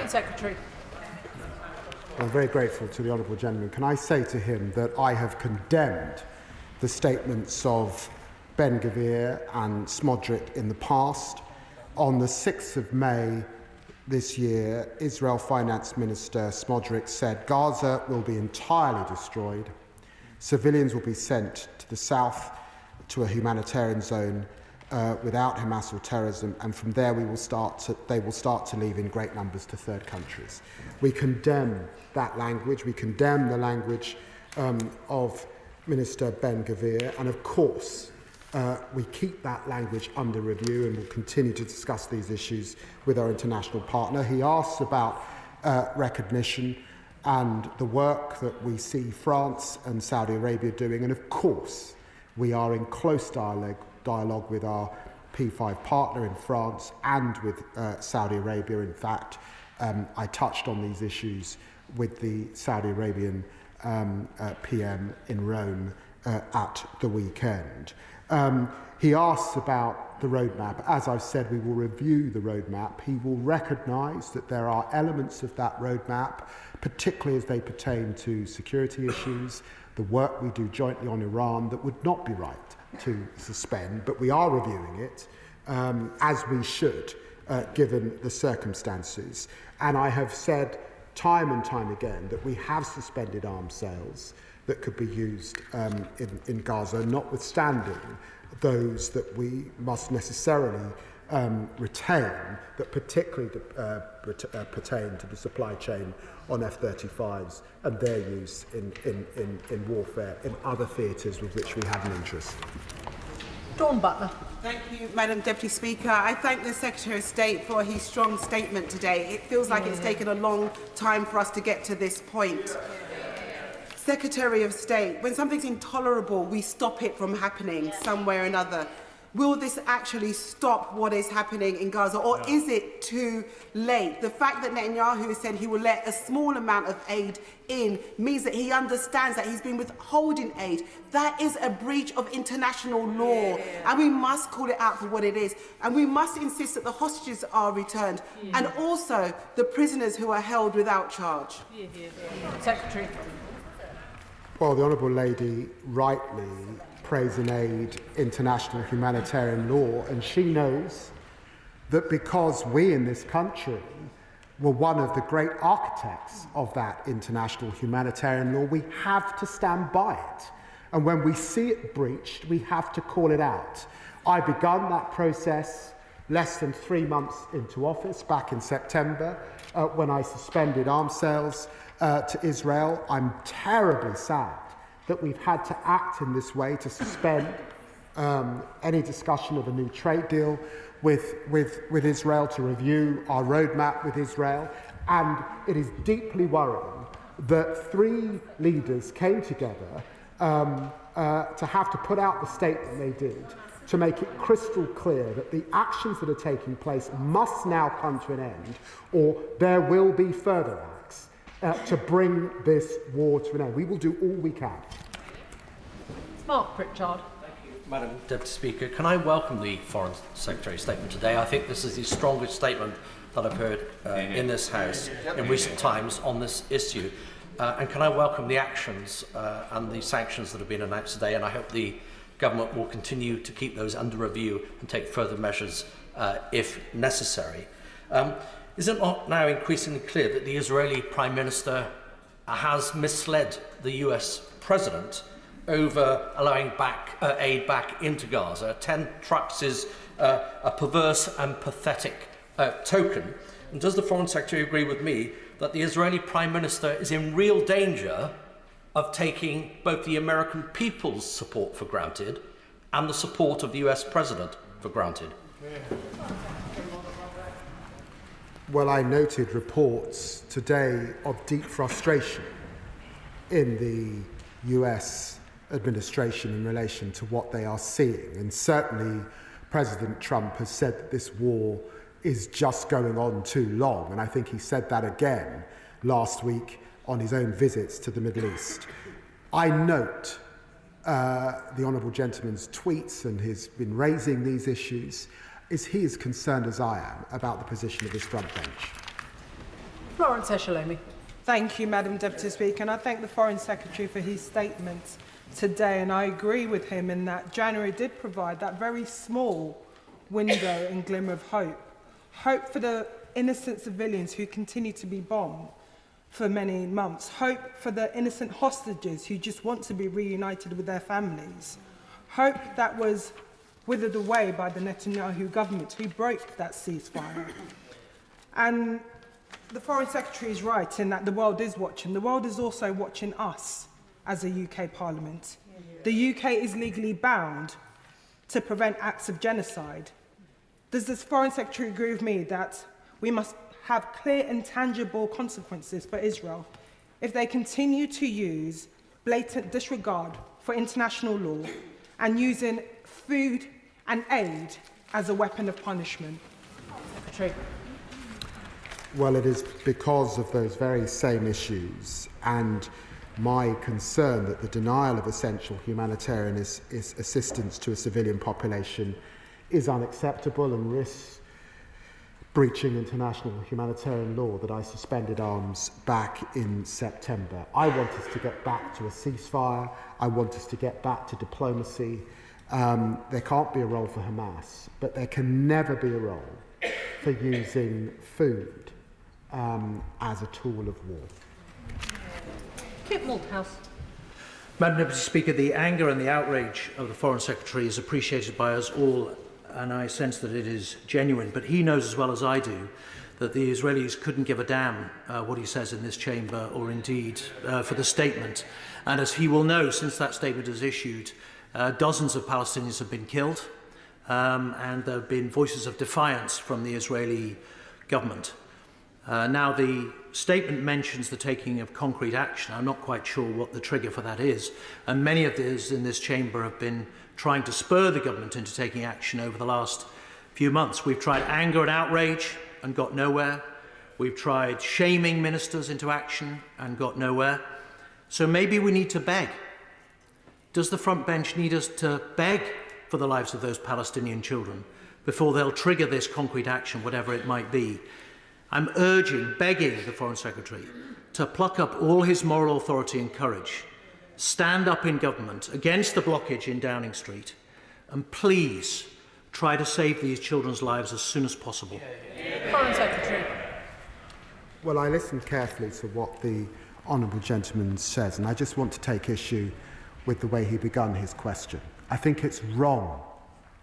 Secretary. I'm very grateful to the honourable gentleman. Can I say to him that I have condemned the statements of Ben Gvir and Smodrick in the past. On the 6th of May this year, Israel Finance Minister Smodrick said Gaza will be entirely destroyed. Civilians will be sent to the south to a humanitarian zone without Hamas or terrorism, and from there they will start to leave in great numbers to third countries. We condemn that language. We condemn the language of Minister Ben Gvir, and of course we keep that language under review and will continue to discuss these issues with our international partner. He asks about recognition and the work that we see France and Saudi Arabia doing, and of course we are in close dialogue with our P5 partner in France and with Saudi Arabia. In fact, I touched on these issues with the Saudi Arabian PM in Rome at the weekend. He asks about the roadmap. As I've said, we will review the roadmap. He will recognise that there are elements of that roadmap, particularly as they pertain to security issues, the work we do jointly on Iran, that would not be right to suspend, but we are reviewing it, as we should, given the circumstances. And I have said time and time again that we have suspended arms sales that could be used in Gaza, notwithstanding those that we must necessarily retain, that particularly pertain to the supply chain on F-35s and their use in warfare in other theatres with which we have an interest. Dawn Butler. Thank you, Madam Deputy Speaker. I thank the Secretary of State for his strong statement today. It feels like it's taken a long time for us to get to this point. Secretary of State, when something's intolerable, we stop it from happening some way or another. Will this actually stop what is happening in Gaza, or is it too late? The fact that Netanyahu has said he will let a small amount of aid in means that he understands that he's been withholding aid. That is a breach of international law, and we must call it out for what it is. And we must insist that the hostages are returned, and also the prisoners who are held without charge. Secretary. Well, the Honourable Lady rightly praise and aid international humanitarian law, and she knows that because we in this country were one of the great architects of that international humanitarian law, we have to stand by it. And when we see it breached, we have to call it out. I begun that process less than 3 months into office, back in September, when I suspended arms sales to Israel. I'm terribly sad that we've had to act in this way to suspend any discussion of a new trade deal with Israel, to review our roadmap with Israel. And it is deeply worrying that 3 leaders came together to have to put out the statement they did, to make it crystal clear that the actions that are taking place must now come to an end, or there will be further acts to bring this war to an end. We will do all we can. Mark Pritchard. Madam Deputy Speaker, can I welcome the Foreign Secretary's statement today? I think this is the strongest statement that I've heard in this House in recent times on this issue. And can I welcome the actions and the sanctions that have been announced today, and I hope the Government will continue to keep those under review and take further measures if necessary. Is it not now increasingly clear that the Israeli Prime Minister has misled the US President over allowing aid back into Gaza? 10 trucks is a perverse and pathetic token. And does the Foreign Secretary agree with me that the Israeli Prime Minister is in real danger of taking both the American people's support for granted and the support of the US President for granted? Well, I noted reports today of deep frustration in the US administration in relation to what they are seeing. And certainly President Trump has said that this war is just going on too long. And I think he said that again last week on his own visits to the Middle East. I note the Honourable Gentleman's tweets and has been raising these issues, is he as concerned as I am about the position of this front bench? Florence Eshalomi. Thank you, Madam Deputy Speaker, and I thank the Foreign Secretary for his statement today, and I agree with him in that January did provide that very small window and glimmer of hope. Hope for the innocent civilians who continue to be bombed for many months. Hope for the innocent hostages who just want to be reunited with their families. Hope that was withered away by the Netanyahu government who broke that ceasefire. And the Foreign Secretary is right in that the world is watching. The world is also watching us as a UK Parliament. The UK is legally bound to prevent acts of genocide. Does the Foreign Secretary agree with me that we must have clear and tangible consequences for Israel if they continue to use blatant disregard for international law and using food and aid as a weapon of punishment? Secretary. Well, it is because of those very same issues and my concern that the denial of essential humanitarian assistance to a civilian population is unacceptable and risks breaching international humanitarian law that I suspended arms back in September. I want us to get back to a ceasefire. I want us to get back to diplomacy. There can't be a role for Hamas, but there can never be a role for using food as a tool of war. Kit Malthouse. Madam Deputy Speaker, the anger and the outrage of the Foreign Secretary is appreciated by us all, and I sense that it is genuine. But he knows as well as I do that the Israelis couldn't give a damn what he says in this chamber or indeed for the statement. And as he will know, since that statement is issued, dozens of Palestinians have been killed and there have been voices of defiance from the Israeli government. Now, the statement mentions the taking of concrete action. I'm not quite sure what the trigger for that is. And many of those in this chamber have been trying to spur the government into taking action over the last few months. We've tried anger and outrage and got nowhere. We've tried shaming ministers into action and got nowhere. So maybe we need to beg. Does the front bench need us to beg for the lives of those Palestinian children before they'll trigger this concrete action, whatever it might be? I'm begging the Foreign Secretary to pluck up all his moral authority and courage, stand up in government against the blockage in Downing Street, and please try to save these children's lives as soon as possible. Foreign Secretary. Well, I listened carefully to what the Honourable Gentleman says, and I just want to take issue with the way he began his question. I think it's wrong.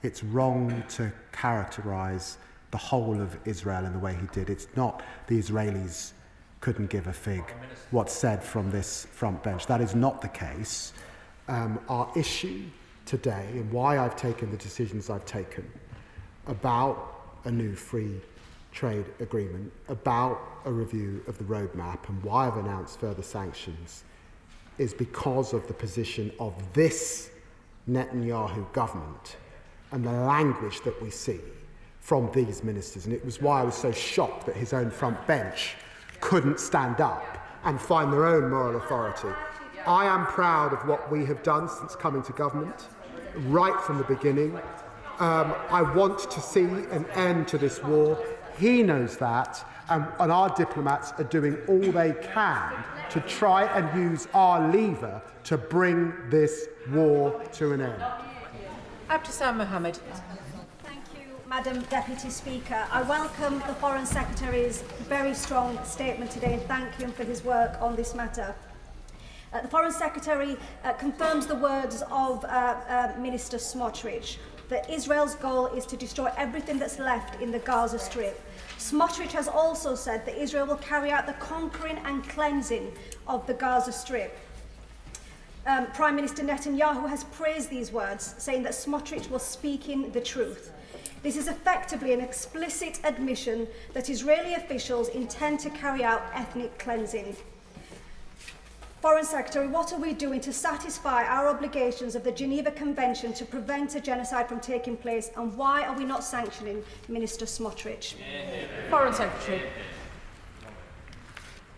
It's wrong to characterise the whole of Israel in the way he did. It's not the Israelis couldn't give a fig what's said from this front bench. That is not the case. Our issue today and why I've taken the decisions I've taken about a new free trade agreement, about a review of the roadmap and why I've announced further sanctions is because of the position of this Netanyahu government and the language that we see from these ministers. And it was why I was so shocked that his own front bench couldn't stand up and find their own moral authority. I am proud of what we have done since coming to government, right from the beginning. I want to see an end to this war. He knows that, and our diplomats are doing all they can to try and use our lever to bring this war to an end. Abdissam Mohammed. Madam Deputy Speaker, I welcome the Foreign Secretary's very strong statement today and thank him for his work on this matter. The Foreign Secretary confirms the words of Minister Smotrich that Israel's goal is to destroy everything that's left in the Gaza Strip. Smotrich has also said that Israel will carry out the conquering and cleansing of the Gaza Strip. Prime Minister Netanyahu has praised these words, saying that Smotrich was speaking the truth. This is effectively an explicit admission that Israeli officials intend to carry out ethnic cleansing. Foreign Secretary, what are we doing to satisfy our obligations of the Geneva Convention to prevent a genocide from taking place, and why are we not sanctioning Minister Smotrich? Foreign Secretary.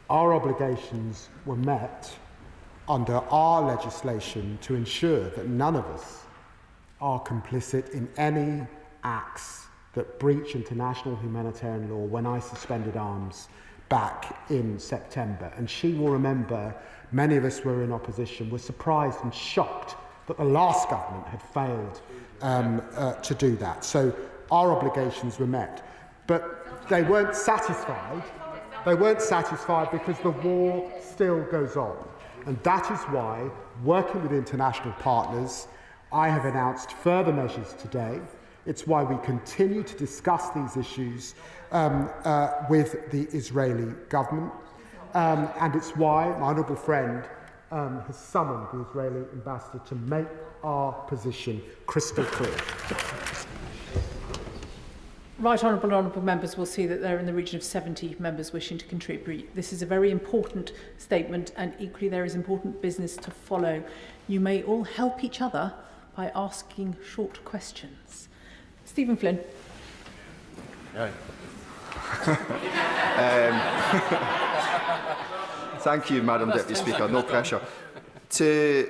Our obligations were met under our legislation to ensure that none of us are complicit in any acts that breach international humanitarian law when I suspended arms back in September. And she will remember many of us were in opposition, were surprised and shocked that the last government had failed to do that. So our obligations were met. But they weren't satisfied. They weren't satisfied because the war still goes on. And that is why, working with international partners, I have announced further measures today. It's why we continue to discuss these issues with the Israeli government. And it's why my honourable friend has summoned the Israeli ambassador to make our position crystal clear. Right honourable members will see that there are in the region of 70 members wishing to contribute. This is a very important statement, and equally there is important business to follow. You may all help each other by asking short questions. Stephen Flynn. Right. Thank you, Madam Deputy Speaker. No pressure. To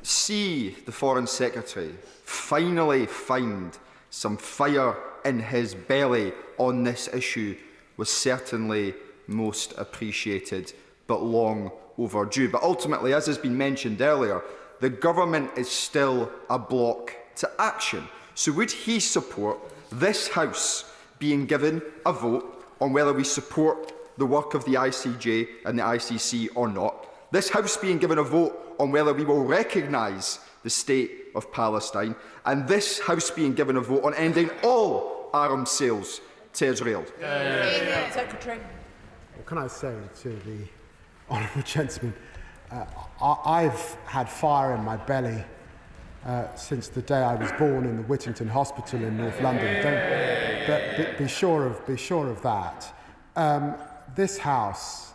see the Foreign Secretary finally find some fire in his belly on this issue was certainly most appreciated, but long overdue. But ultimately, as has been mentioned earlier, the government is still a block to action. So would he support this House being given a vote on whether we support the work of the ICJ and the ICC or not? This House being given a vote on whether we will recognise the state of Palestine, and this House being given a vote on ending all arms sales to Israel. Secretary. What can I say to the honourable gentleman? I've had fire in my belly since the day I was born in the Whittington Hospital in North London. Be sure of that. This House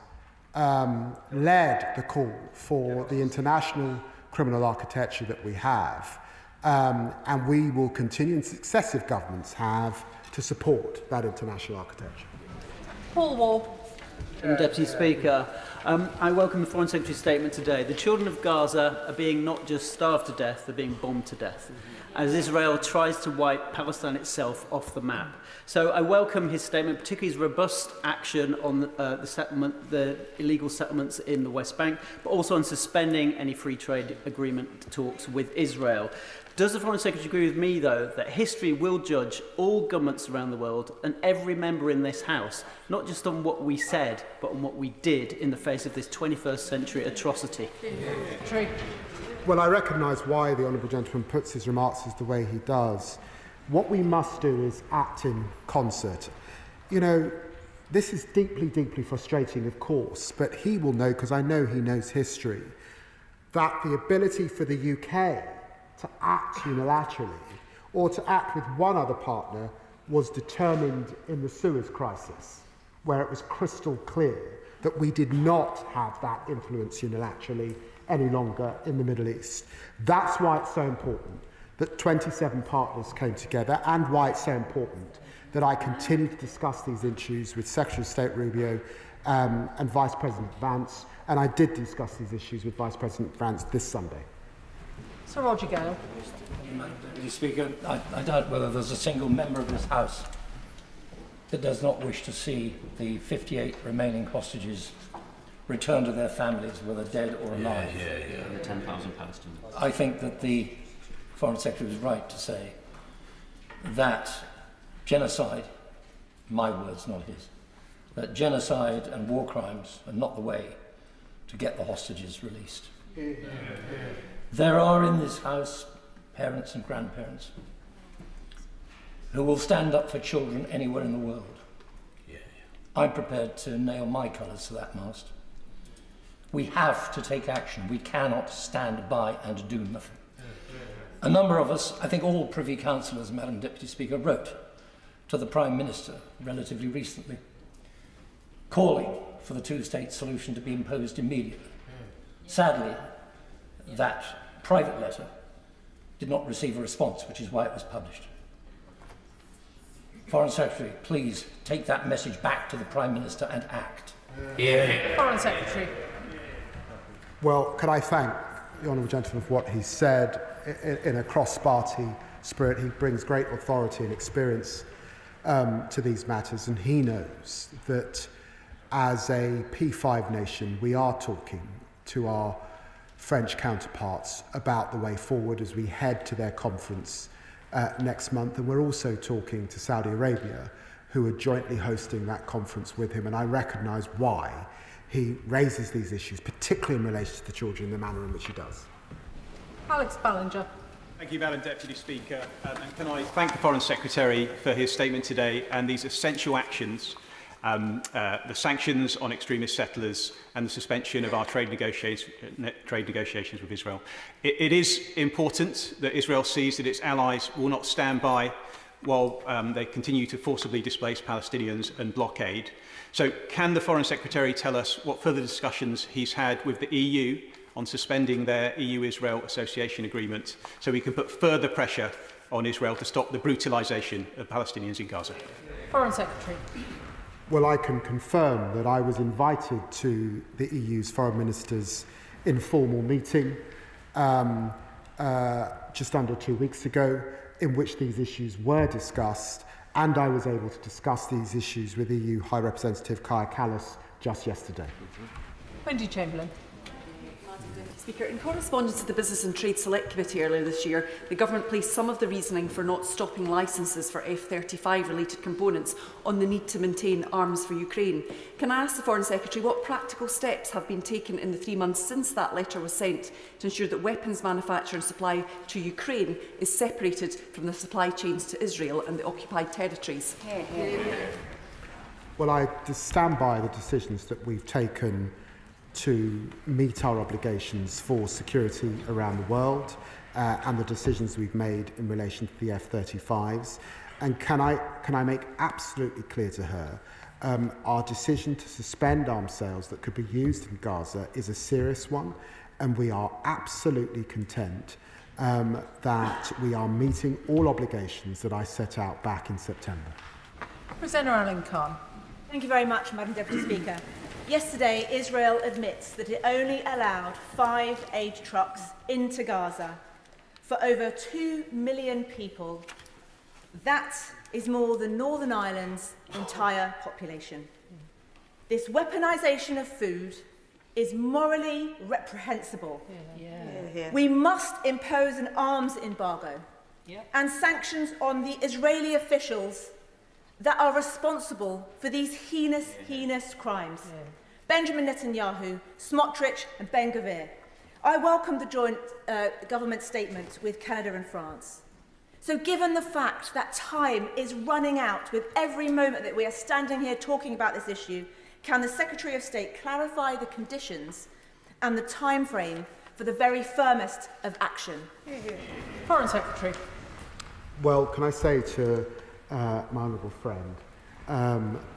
led the call for the international criminal architecture that we have, and we will continue, and successive governments have, to support that international architecture. Paul Wall. Deputy Speaker, I welcome the Foreign Secretary's statement today. The children of Gaza are being not just starved to death, they're being bombed to death, as Israel tries to wipe Palestine itself off the map. So I welcome his statement, particularly his robust action on the illegal settlements in the West Bank, but also on suspending any free trade agreement talks with Israel. Does the Foreign Secretary agree with me, though, that history will judge all governments around the world and every member in this House, not just on what we said, but on what we did in the face of this 21st century atrocity? Well, I recognise why the honourable gentleman puts his remarks as the way he does. What we must do is act in concert. You know, this is deeply, deeply frustrating, of course, but he will know, because I know he knows history, that the ability for the UK to act unilaterally or to act with one other partner was determined in the Suez crisis, where it was crystal clear that we did not have that influence unilaterally any longer in the Middle East. That's why it's so important that 27 partners came together, and why it's so important that I continue to discuss these issues with Secretary of State Rubio and Vice President Vance, and I did discuss these issues with Vice President Vance this Sunday. Sir Roger Gale. Deputy Speaker, I doubt whether there's a single member of this House that does not wish to see the 58 remaining hostages returned to their families, whether dead or alive. The 10,000 Palestinians. I think that the Foreign Secretary was right to say that genocide, my words, not his, that genocide and war crimes are not the way to get the hostages released. There are in this House parents and grandparents who will stand up for children anywhere in the world. I'm prepared to nail my colours to that mast. We have to take action. We cannot stand by and do nothing. A number of us, I think all Privy Councillors, Madam Deputy Speaker, wrote to the Prime Minister relatively recently, calling for the two-state solution to be imposed immediately. Sadly, that private letter did not receive a response, which is why it was published. Foreign Secretary, please take that message back to the Prime Minister and act. Foreign Secretary. Well, can I thank the honourable gentleman for what he said. In a cross-party spirit, he brings great authority and experience to these matters, and he knows that as a P5 nation, we are talking to our French counterparts about the way forward as we head to their conference next month, and we're also talking to Saudi Arabia, who are jointly hosting that conference with him, and I recognise why he raises these issues, particularly in relation to the children, in the manner in which he does. Alex Ballinger. Thank you, Madam Deputy Speaker. And can I thank the Foreign Secretary for his statement today and these essential actions, the sanctions on extremist settlers and the suspension of our trade negotiations with Israel. It is important that Israel sees that its allies will not stand by while they continue to forcibly displace Palestinians and blockade. So can the Foreign Secretary tell us what further discussions he's had with the EU on suspending their EU-Israel Association Agreement so we can put further pressure on Israel to stop the brutalisation of Palestinians in Gaza? Foreign Secretary. Well, I can confirm that I was invited to the EU's foreign ministers' informal meeting just under 2 weeks ago, in which these issues were discussed, and I was able to discuss these issues with EU High Representative Keir Callas just yesterday. Wendy Chamberlain. Speaker, in correspondence to the Business and Trade Select Committee earlier this year, the Government placed some of the reasoning for not stopping licences for F-35 related components on the need to maintain arms for Ukraine. Can I ask the Foreign Secretary what practical steps have been taken in the 3 months since that letter was sent to ensure that weapons manufacture and supply to Ukraine is separated from the supply chains to Israel and the occupied territories? Well, I stand by the decisions that we've taken to meet our obligations for security around the world and the decisions we've made in relation to the F-35s. And can I make absolutely clear to her, our decision to suspend arms sales that could be used in Gaza is a serious one, and we are absolutely content that we are meeting all obligations that I set out back in September. Presenter Alan Khan. Thank you very much, Madam Deputy Speaker. Yesterday, Israel admits that it only allowed 5 aid trucks into Gaza for over 2 million people. That is more than Northern Ireland's entire population. This weaponisation of food is morally reprehensible. We must impose an arms embargo and sanctions on the Israeli officials that are responsible for these heinous crimes. Benjamin Netanyahu, Smotrich and Ben Gvir. I welcome the joint government statement with Canada and France. So given the fact that time is running out with every moment that we are standing here talking about this issue, can the Secretary of State clarify the conditions and the time frame for the very firmest of action? Foreign Secretary. Well, can I say to my honourable friend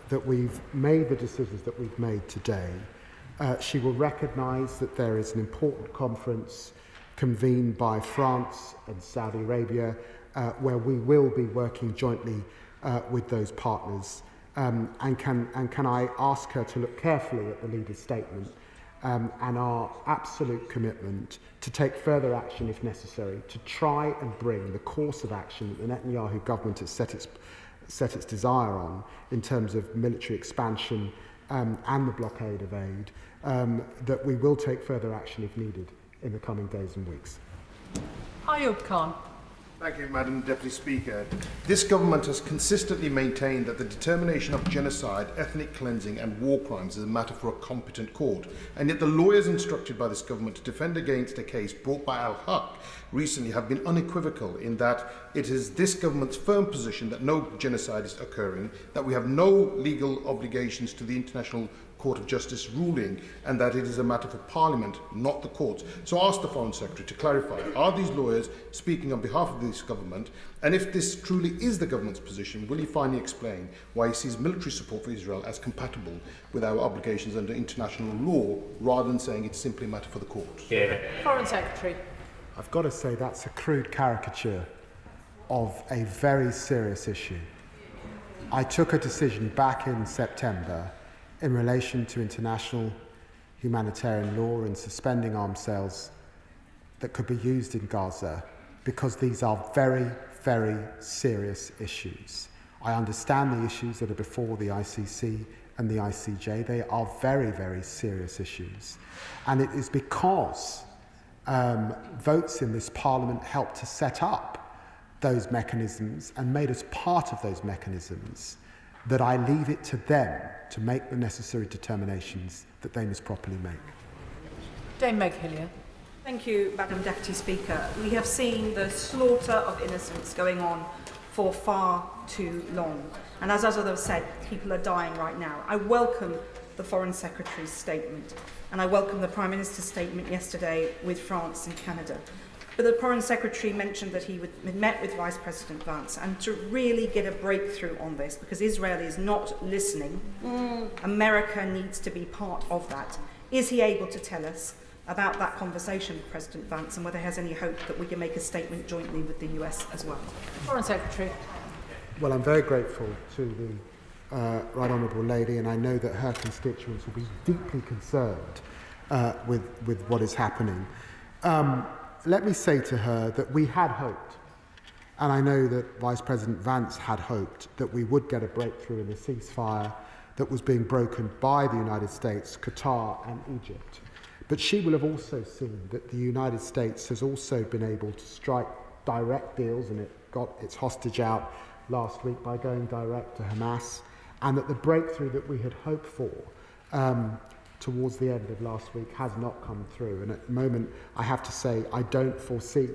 that we've made the decisions that we've made today. She will recognise that there is an important conference convened by France and Saudi Arabia where we will be working jointly with those partners. And can I ask her to look carefully at the leader's statement and our absolute commitment to take further action if necessary to try and bring the course of action that the Netanyahu government has set its desire on in terms of military expansion and the blockade of aid, that we will take further action if needed in the coming days and weeks. Ayub Khan. Thank you, Madam Deputy Speaker. This government has consistently maintained that the determination of genocide, ethnic cleansing and war crimes is a matter for a competent court. And yet the lawyers instructed by this government to defend against a case brought by Al-Haq recently have been unequivocal in that it is this government's firm position that no genocide is occurring, that we have no legal obligations to the International Court of Justice ruling, and that it is a matter for Parliament, not the courts. So I ask the Foreign Secretary to clarify, are these lawyers speaking on behalf of this government? And if this truly is the government's position, will he finally explain why he sees military support for Israel as compatible with our obligations under international law, rather than saying it's simply a matter for the courts? Foreign Secretary. I've got to say that's a crude caricature of a very serious issue. I took a decision back in September in relation to international humanitarian law and suspending arms sales that could be used in Gaza, because these are very, very serious issues. I understand the issues that are before the ICC and the ICJ. They are very, very serious issues. And it is because votes in this Parliament helped to set up those mechanisms and made us part of those mechanisms that I leave it to them to make the necessary determinations that they must properly make. Dame Meg Hillier. Thank you, Madam Deputy Speaker. We have seen the slaughter of innocents going on for far too long. And as others have said, people are dying right now. I welcome the Foreign Secretary's statement, and I welcome the Prime Minister's statement yesterday with France and Canada. But the Foreign Secretary mentioned that he met with Vice President Vance, and to really get a breakthrough on this, because Israel is not listening, America needs to be part of that. Is he able to tell us about that conversation with President Vance, and whether he has any hope that we can make a statement jointly with the US as well? Foreign Secretary. Well, I'm very grateful to the Right Honourable Lady, and I know that her constituents will be deeply concerned with what is happening. Let me say to her that we had hoped, and I know that Vice President Vance had hoped, that we would get a breakthrough in the ceasefire that was being broken by the United States, Qatar and Egypt. But she will have also seen that the United States has also been able to strike direct deals, and it got its hostage out last week by going direct to Hamas, and that the breakthrough that we had hoped for towards the end of last week has not come through. And at the moment, I have to say, I don't foresee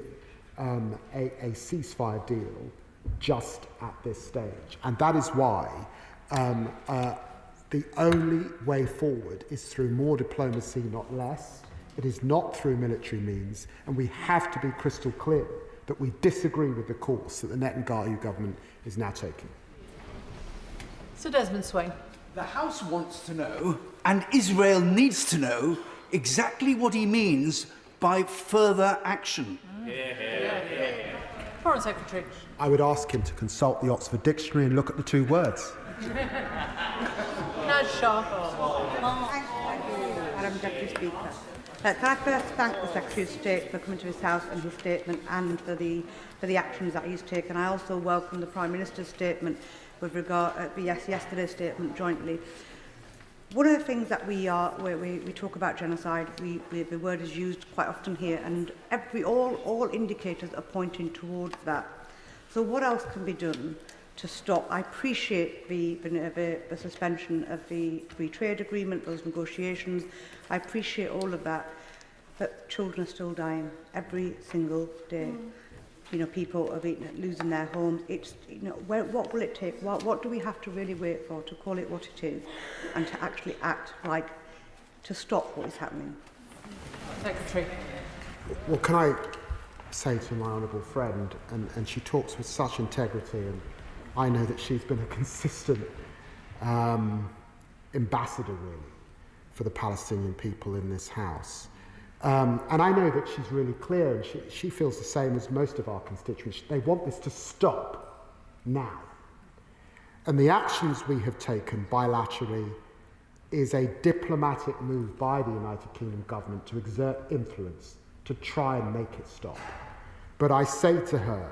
a ceasefire deal just at this stage. And that is why the only way forward is through more diplomacy, not less. It is not through military means, and we have to be crystal clear that we disagree with the course that the Netanyahu government is now taking. Sir Desmond Swain. The House wants to know, and Israel needs to know, exactly what he means by further action. Foreign Secretary. I would ask him to consult the Oxford Dictionary and look at the two words. Naz Shah. Madam Deputy Speaker. Can I first thank the Secretary of State for coming to his House and his statement, and for the actions that he's taken. I also welcome the Prime Minister's statement with regard to yesterday's statement jointly. One of the things that we talk about genocide, the word is used quite often here, and all indicators are pointing towards that. So what else can be done to stop? I appreciate the suspension of the free trade agreement, those negotiations. I appreciate all of that, but children are still dying every single day. You know, people are losing their homes. It's, you know, what will it take? What do we have to really wait for to call it what it is, and to actually act like to stop what is happening? Secretary. Well, can I say to my honourable friend, and she talks with such integrity, and I know that she's been a consistent ambassador, really, for the Palestinian people in this House. And I know that she's really clear, and she feels the same as most of our constituents. They want this to stop now. And the actions we have taken bilaterally is a diplomatic move by the United Kingdom government to exert influence to try and make it stop. But I say to her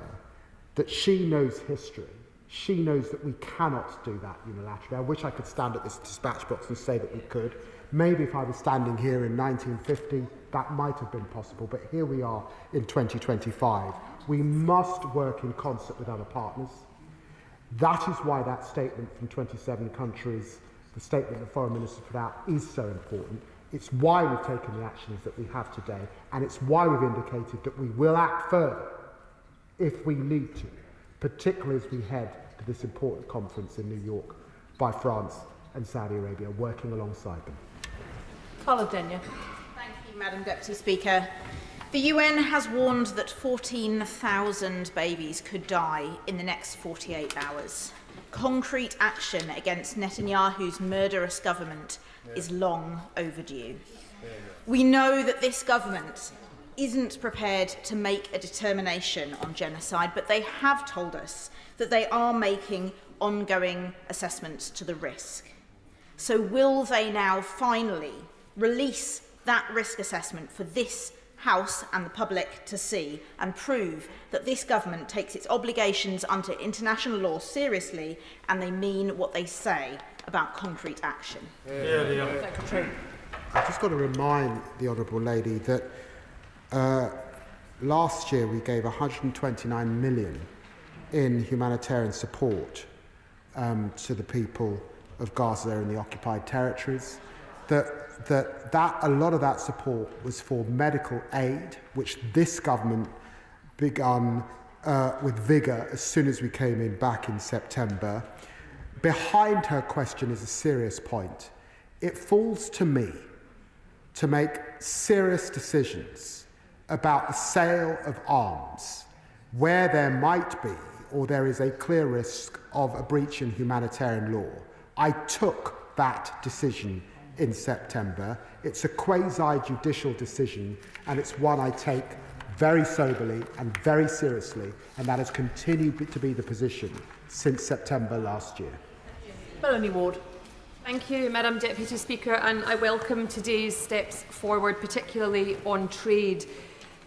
that she knows history. She knows that we cannot do that unilaterally. I wish I could stand at this dispatch box and say that we could. Maybe if I was standing here in 1950, that might have been possible, but here we are in 2025. We must work in concert with other partners. That is why that statement from 27 countries, the statement the Foreign Minister put out, is so important. It's why we've taken the actions that we have today, and it's why we've indicated that we will act further if we need to, particularly as we head to this important conference in New York by France and Saudi Arabia, working alongside them. Carla Denyer. Thank you, Madam Deputy Speaker. The UN has warned that 14,000 babies could die in the next 48 hours. Concrete action against Netanyahu's murderous government is long overdue. We know that this government isn't prepared to make a determination on genocide, but they have told us that they are making ongoing assessments to the risk. So will they now finally release that risk assessment for this House and the public to see and prove that this government takes its obligations under international law seriously and they mean what they say about concrete action. I've just got to remind the Honourable Lady that last year we gave 129 million in humanitarian support to the people of Gaza in the occupied territories. That a lot of that support was for medical aid, which this government begun with vigour as soon as we came in back in September. Behind her question is a serious point. It falls to me to make serious decisions about the sale of arms where there might be or there is a clear risk of a breach in humanitarian law. I took that decision in September. It's a quasi-judicial decision, and it's one I take very soberly and very seriously, and that has continued to be the position since September last year. Melanie Ward. Thank you, Madam Deputy Speaker, and I welcome today's steps forward, particularly on trade.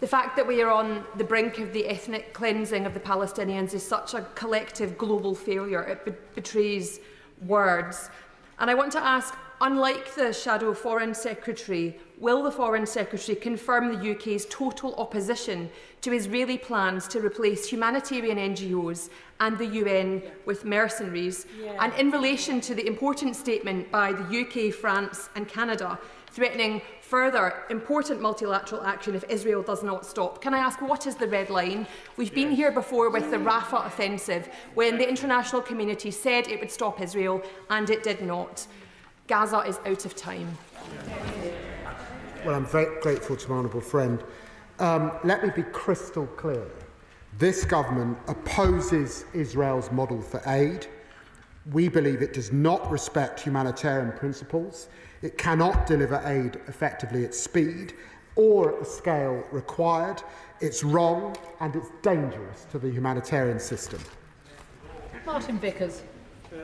The fact that we are on the brink of the ethnic cleansing of the Palestinians is such a collective global failure. It betrays words. And I want to ask, unlike the Shadow Foreign Secretary, will the Foreign Secretary confirm the UK's total opposition to Israeli plans to replace humanitarian NGOs and the UN with mercenaries? And in relation to the important statement by the UK, France and Canada threatening further important multilateral action if Israel does not stop, can I ask, what is the red line? We've been here before with the Rafah offensive, when the international community said it would stop Israel and it did not. Gaza is out of time. Well, I'm very grateful to my honourable friend. Let me be crystal clear. This government opposes Israel's model for aid. We believe it does not respect humanitarian principles. It cannot deliver aid effectively at speed or at the scale required. It's wrong and it's dangerous to the humanitarian system. Martin Vickers.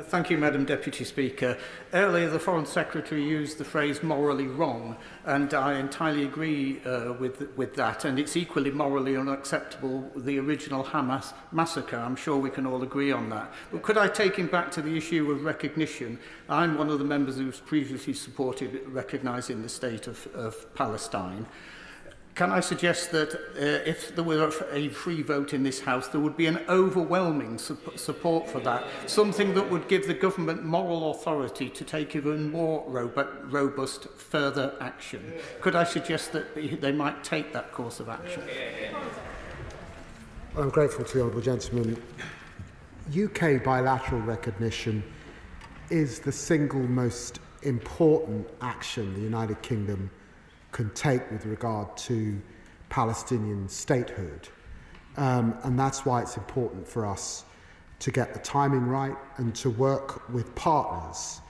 Thank you, Madam Deputy Speaker. Earlier, the Foreign Secretary used the phrase morally wrong, and I entirely agree with that, and it's equally morally unacceptable, the original Hamas massacre. I'm sure we can all agree on that. But could I take him back to the issue of recognition? I'm one of the members who's previously supported recognising the state of Palestine. Can I suggest that if there were a free vote in this House, there would be an overwhelming support for that, something that would give the government moral authority to take even more robust further action? Could I suggest that they might take that course of action? Well, I'm grateful to the honourable gentleman. UK bilateral recognition is the single most important action the United Kingdom can take with regard to Palestinian statehood. And that's why it's important for us to get the timing right and to work with partners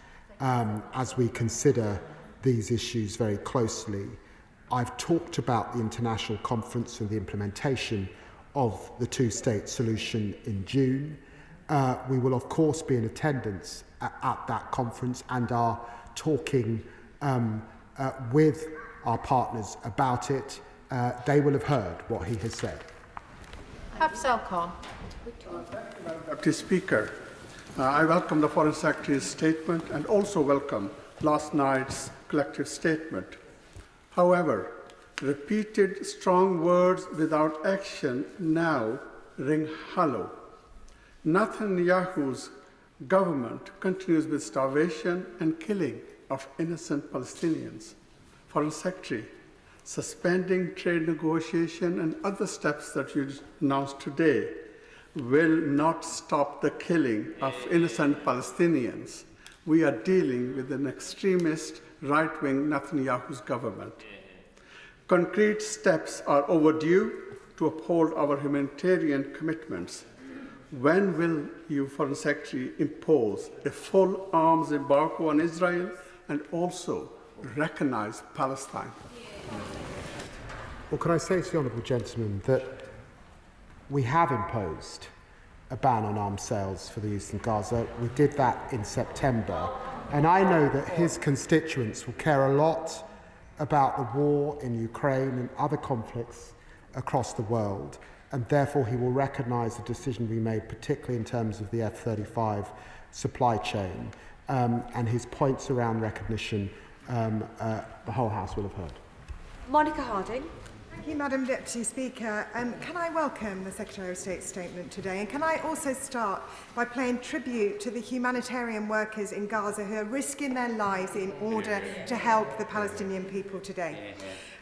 as we consider these issues very closely. I've talked about the international conference and the implementation of the two-state solution in June. We will, of course, be in attendance at that conference and are talking with our partners about it. They will have heard what he has said. Hafsal Khan. Deputy Speaker, I welcome the Foreign Secretary's statement and also welcome last night's collective statement. However, repeated strong words without action now ring hollow. Netanyahu's government continues with starvation and killing of innocent Palestinians. Foreign Secretary, suspending trade negotiation and other steps that you announced today will not stop the killing of innocent Palestinians. We are dealing with an extremist right-wing Netanyahu's government. Concrete steps are overdue to uphold our humanitarian commitments. When will you, Foreign Secretary, impose a full arms embargo on Israel and also recognise Palestine? Well, can I say to the honourable gentleman that we have imposed a ban on arms sales for the eastern Gaza. We did that in September, and I know that his constituents will care a lot about the war in Ukraine and other conflicts across the world, and therefore he will recognise the decision we made, particularly in terms of the F-35 supply chain, and his points around recognition the whole House will have heard. Monica Harding. Thank you, Madam Deputy Speaker. Can I welcome the Secretary of State's statement today? And can I also start by paying tribute to the humanitarian workers in Gaza who are risking their lives in order to help the Palestinian people today?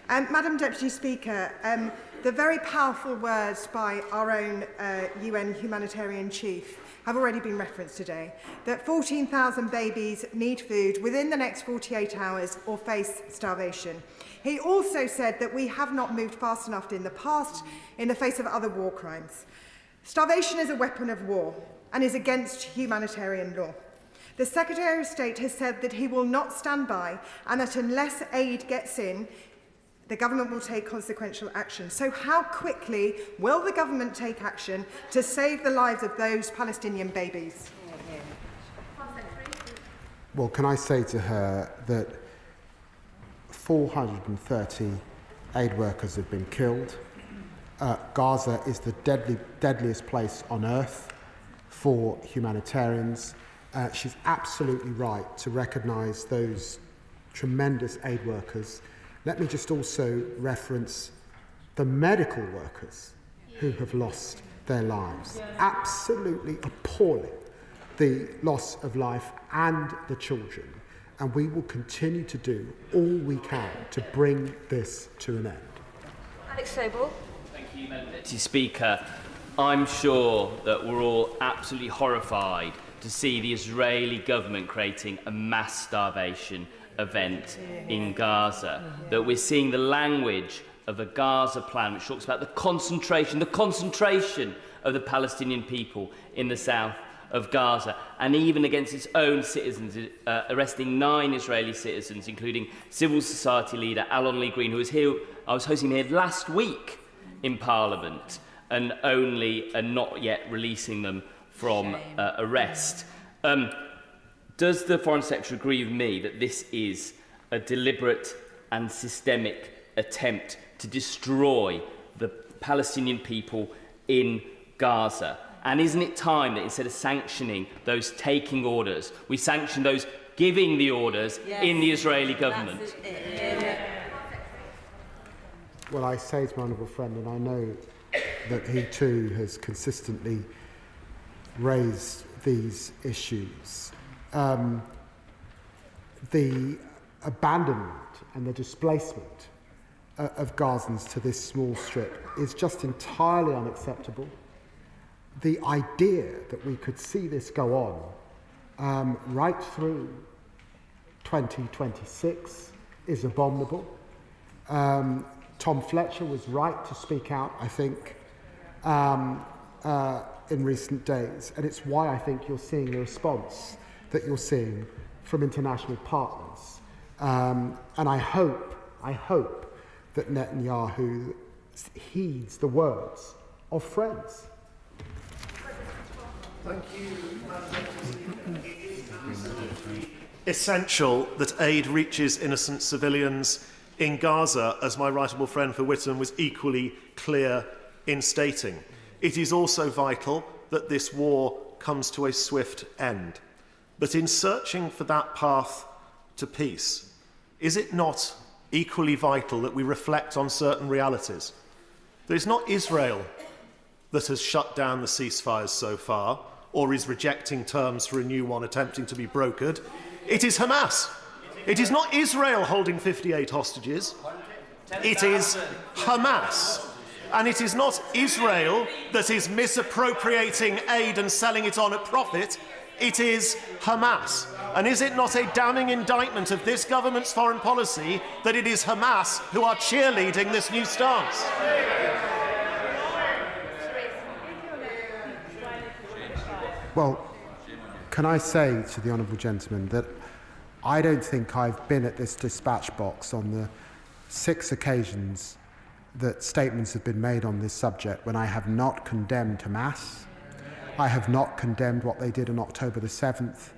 Madam Deputy Speaker, the very powerful words by our own UN humanitarian chief have already been referenced today, that 14,000 babies need food within the next 48 hours or face starvation. He also said that we have not moved fast enough in the past in the face of other war crimes. Starvation is a weapon of war and is against humanitarian law. The Secretary of State has said that he will not stand by and that unless aid gets in, the government will take consequential action. So how quickly will the government take action to save the lives of those Palestinian babies? Well, can I say to her that 430 aid workers have been killed. Gaza is the deadliest place on earth for humanitarians. She's absolutely right to recognise those tremendous aid workers. Let me just also reference the medical workers who have lost their lives. Absolutely appalling, the loss of life and the children. And we will continue to do all we can to bring this to an end. Alex Sobel. Thank you, Madam Deputy Speaker. I'm sure that we're all absolutely horrified to see the Israeli government creating a mass starvation event in Gaza, that we're seeing the language of a Gaza plan which talks about the concentration of the Palestinian people in the south of Gaza, and even against its own citizens, arresting 9 Israeli citizens, including civil society leader Alon Lee Green, who was here, I was hosting him here last week in Parliament, and not yet releasing them from arrest. Does the Foreign Secretary agree with me that this is a deliberate and systemic attempt to destroy the Palestinian people in Gaza? And isn't it time that instead of sanctioning those taking orders, we sanction those giving the orders in the Israeli government? Well, I say to my honourable friend, and I know that he too has consistently raised these issues, the abandonment and the displacement of Gazans to this small strip is just entirely unacceptable. The idea that we could see this go on right through 2026 is abominable. Tom Fletcher was right to speak out, I think, in recent days, and it's why I think you're seeing the response that you're seeing from international partners. And I hope that Netanyahu heeds the words of friends. Thank you, Madam Deputy. Essential that aid reaches innocent civilians in Gaza, as my right honourable friend for Whittam was equally clear in stating. It is also vital that this war comes to a swift end. But in searching for that path to peace, is it not equally vital that we reflect on certain realities? That it's not Israel that has shut down the ceasefires so far, or is rejecting terms for a new one attempting to be brokered. It is Hamas. It is not Israel holding 58 hostages. It is Hamas. And it is not Israel that is misappropriating aid and selling it on at profit. It is Hamas. And is it not a damning indictment of this government's foreign policy that it is Hamas who are cheerleading this new stance? Well, can I say to the honourable gentleman that I don't think I've been at this dispatch box on the 6 occasions that statements have been made on this subject when I have not condemned Hamas. I have not condemned what they did on October the 7th.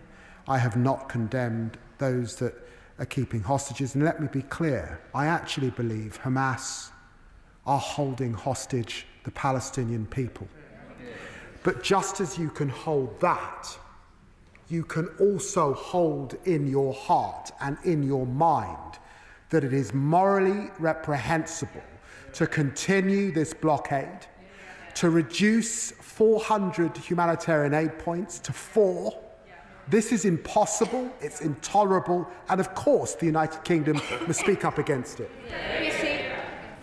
I have not condemned those that are keeping hostages. And let me be clear, I actually believe Hamas are holding hostage the Palestinian people. But just as you can hold that, you can also hold in your heart and in your mind that it is morally reprehensible to continue this blockade, to reduce 400 humanitarian aid points to 4. This is impossible, it's intolerable, and of course the United Kingdom must speak up against it.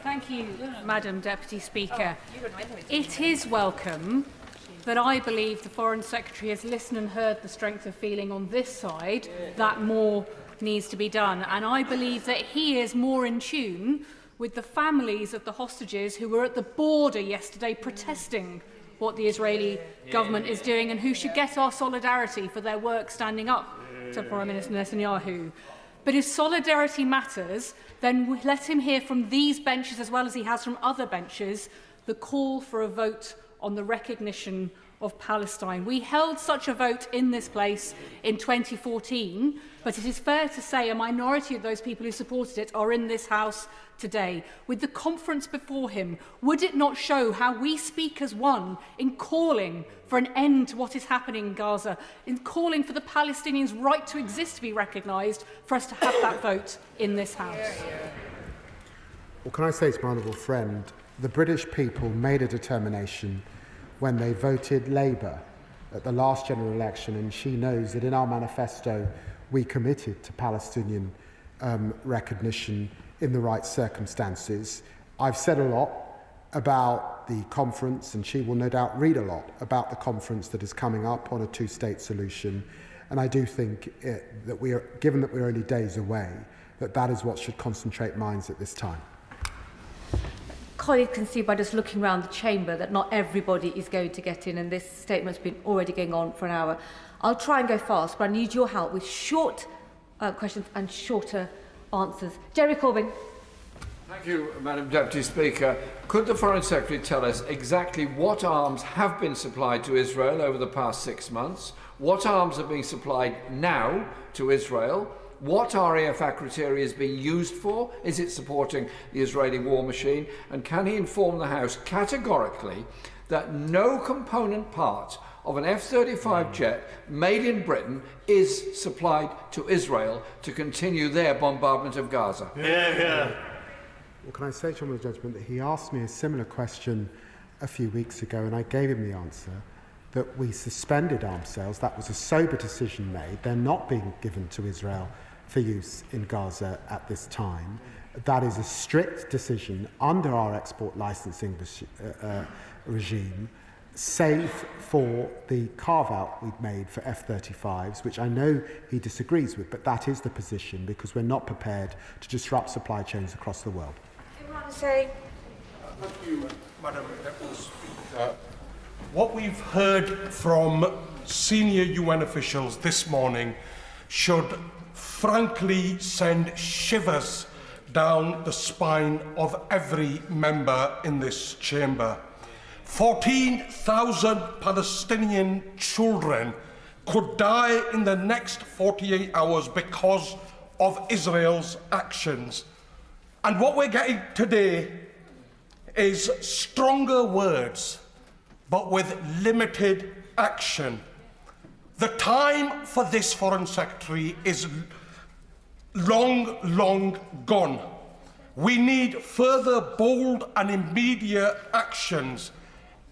Thank you, Madam Deputy Speaker. It is welcome that I believe the Foreign Secretary has listened and heard the strength of feeling on this side that more needs to be done. And I believe that he is more in tune with the families of the hostages who were at the border yesterday protesting what the Israeli government is doing and who should get our solidarity for their work standing up to Prime Minister Netanyahu. But if solidarity matters, then let him hear from these benches as well as he has from other benches the call for a vote on the recognition of Palestine. We held such a vote in this place in 2014, but it is fair to say a minority of those people who supported it are in this House today. With the conference before him, would it not show how we speak as one in calling for an end to what is happening in Gaza, in calling for the Palestinians' right to exist to be recognised, for us to have that vote in this House? Well, can I say to my honourable friend, the British people made a determination when they voted Labour at the last general election, and she knows that in our manifesto we committed to Palestinian recognition in the right circumstances. I've said a lot about the conference, and she will no doubt read a lot about the conference that is coming up on a two-state solution. And I do think that we are, given that we're only days away, that is what should concentrate minds at this time. Colleagues can see by just looking around the chamber that not everybody is going to get in, and this statement's been already going on for an hour. I'll try and go fast, but I need your help with short questions and shorter answers. Jerry Corbyn. Thank you, Madam Deputy Speaker. Could the Foreign Secretary tell us exactly what arms have been supplied to Israel over the past 6 months? What arms are being supplied now to Israel? What RAF criteria is being used for? Is it supporting the Israeli war machine? And can he inform the House categorically that no component part of an F-35 jet made in Britain is supplied to Israel to continue their bombardment of Gaza? Well, can I say to him with judgment that he asked me a similar question a few weeks ago, and I gave him the answer that we suspended arms sales. That was a sober decision made. They're not being given to Israel for use in Gaza at this time. That is a strict decision under our export licensing regime, save for the carve-out we've made for F-35s, which I know he disagrees with, but that is the position because we're not prepared to disrupt supply chains across the world. Say. Thank you, Madam Deputy Speaker. What we've heard from senior UN officials this morning should frankly send shivers down the spine of every member in this chamber. 14,000 Palestinian children could die in the next 48 hours because of Israel's actions. And what we're getting today is stronger words, but with limited action. The time for this Foreign Secretary is long gone. We need further bold and immediate actions.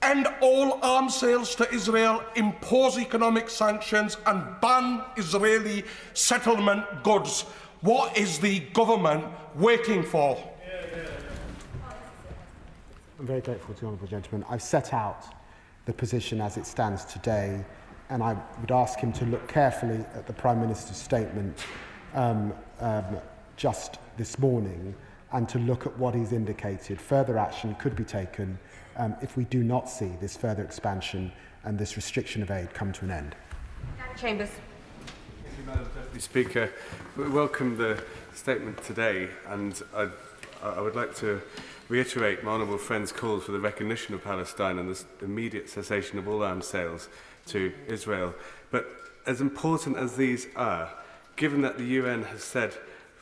End all arms sales to Israel, impose economic sanctions and ban Israeli settlement goods. What is the government waiting for? I'm very grateful to the honourable gentleman. I've set out the position as it stands today, and I would ask him to look carefully at the Prime Minister's statement just this morning and to look at what he's indicated. Further action could be taken if we do not see this further expansion and this restriction of aid come to an end. Chambers. Thank you, Madam Deputy Speaker. We welcome the statement today, and I would like to reiterate my honourable friend's call for the recognition of Palestine and the immediate cessation of all arms sales to Israel. But as important as these are, given that the UN has said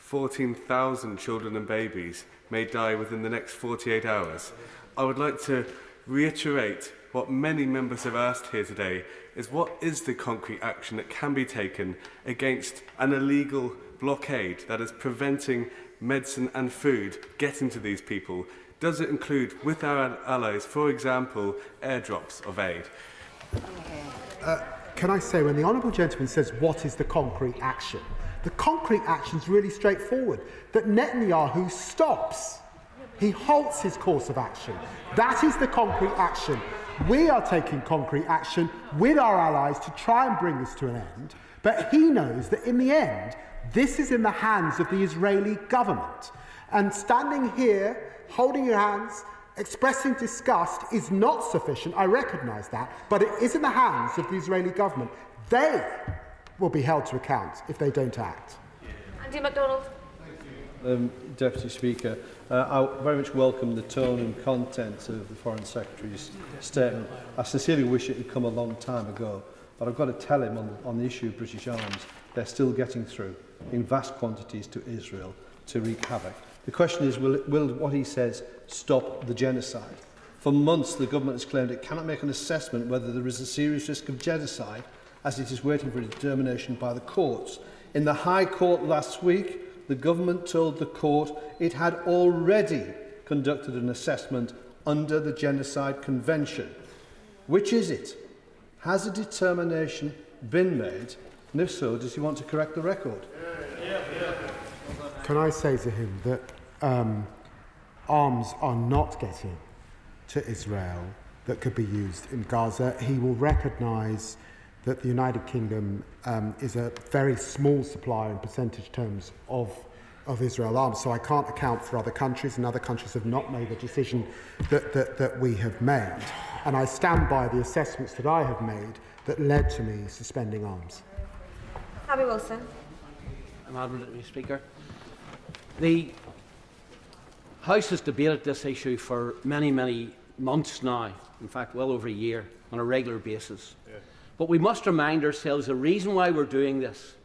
14,000 children and babies may die within the next 48 hours. I would like to reiterate what many members have asked here today, is what is the concrete action that can be taken against an illegal blockade that is preventing medicine and food getting to these people? Does it include, with our allies, for example, airdrops of aid? Can I say, when the Honourable Gentleman says what is the concrete action, the concrete action is really straightforward, that Netanyahu stops. He halts his course of action. That is the concrete action. We are taking concrete action with our allies to try and bring this to an end, but he knows that in the end, this is in the hands of the Israeli government. And standing here, holding your hands, expressing disgust is not sufficient, I recognise that, but it is in the hands of the Israeli government. They will be held to account if they don't act. Andy MacDonald. Deputy Speaker, I very much welcome the tone and content of the Foreign Secretary's statement. I sincerely wish it had come a long time ago, but I've got to tell him on the issue of British arms, they're still getting through in vast quantities to Israel to wreak havoc. The question is, will what he says stop the genocide? For months, the government has claimed it cannot make an assessment whether there is a serious risk of genocide, as it is waiting for a determination by the courts. In the High Court last week, the government told the court it had already conducted an assessment under the Genocide Convention. Which is it? Has a determination been made? And if so, does he want to correct the record? Can I say to him that arms are not getting to Israel that could be used in Gaza? He will recognise that the United Kingdom is a very small supplier in percentage terms of Israel arms, so I can't account for other countries, and other countries have not made the decision that we have made. And I stand by the assessments that I have made that led to me suspending arms. Harry Wilson. Madam Deputy Speaker, the House has debated this issue for many, many months now, in fact well over a year, on a regular basis. But we must remind ourselves the reason why we're doing this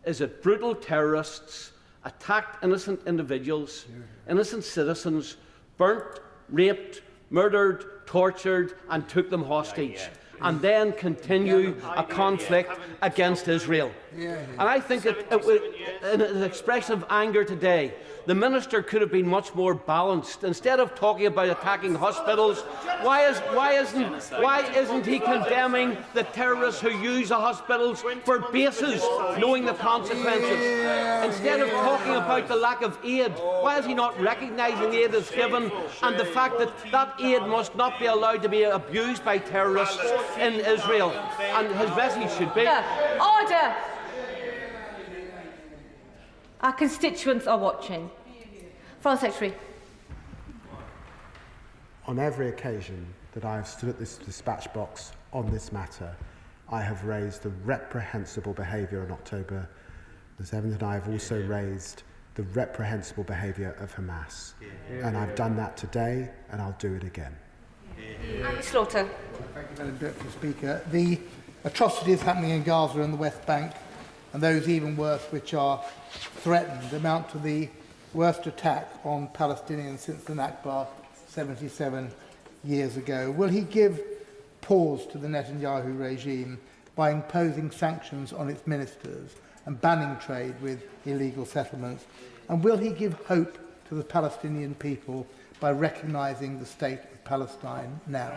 is that brutal terrorists attacked innocent individuals, innocent citizens, burnt, raped, murdered, tortured and took them hostage, and then continue a conflict against Israel. And I think it was an expression of anger today. The Minister could have been much more balanced. Instead of talking about attacking hospitals, why isn't he condemning the terrorists who use the hospitals for bases, knowing the consequences? Instead of talking about the lack of aid, why is he not recognising the aid that's given and the fact that that aid must not be allowed to be abused by terrorists in Israel? And his message should be... Order! Our constituents are watching. Foreign Secretary. On every occasion that I have stood at this dispatch box on this matter, I have raised the reprehensible behaviour on October the 7th, and I have also raised the reprehensible behaviour of Hamas. And I've done that today, and I'll do it again. Andy Slaughter. Thank you, Madam Deputy Speaker. The atrocities happening in Gaza and the West Bank, and those even worse which are threatened, amount to the worst attack on Palestinians since the Nakba 77 years ago. Will he give pause to the Netanyahu regime by imposing sanctions on its ministers and banning trade with illegal settlements? And will he give hope to the Palestinian people by recognising the state of Palestine now?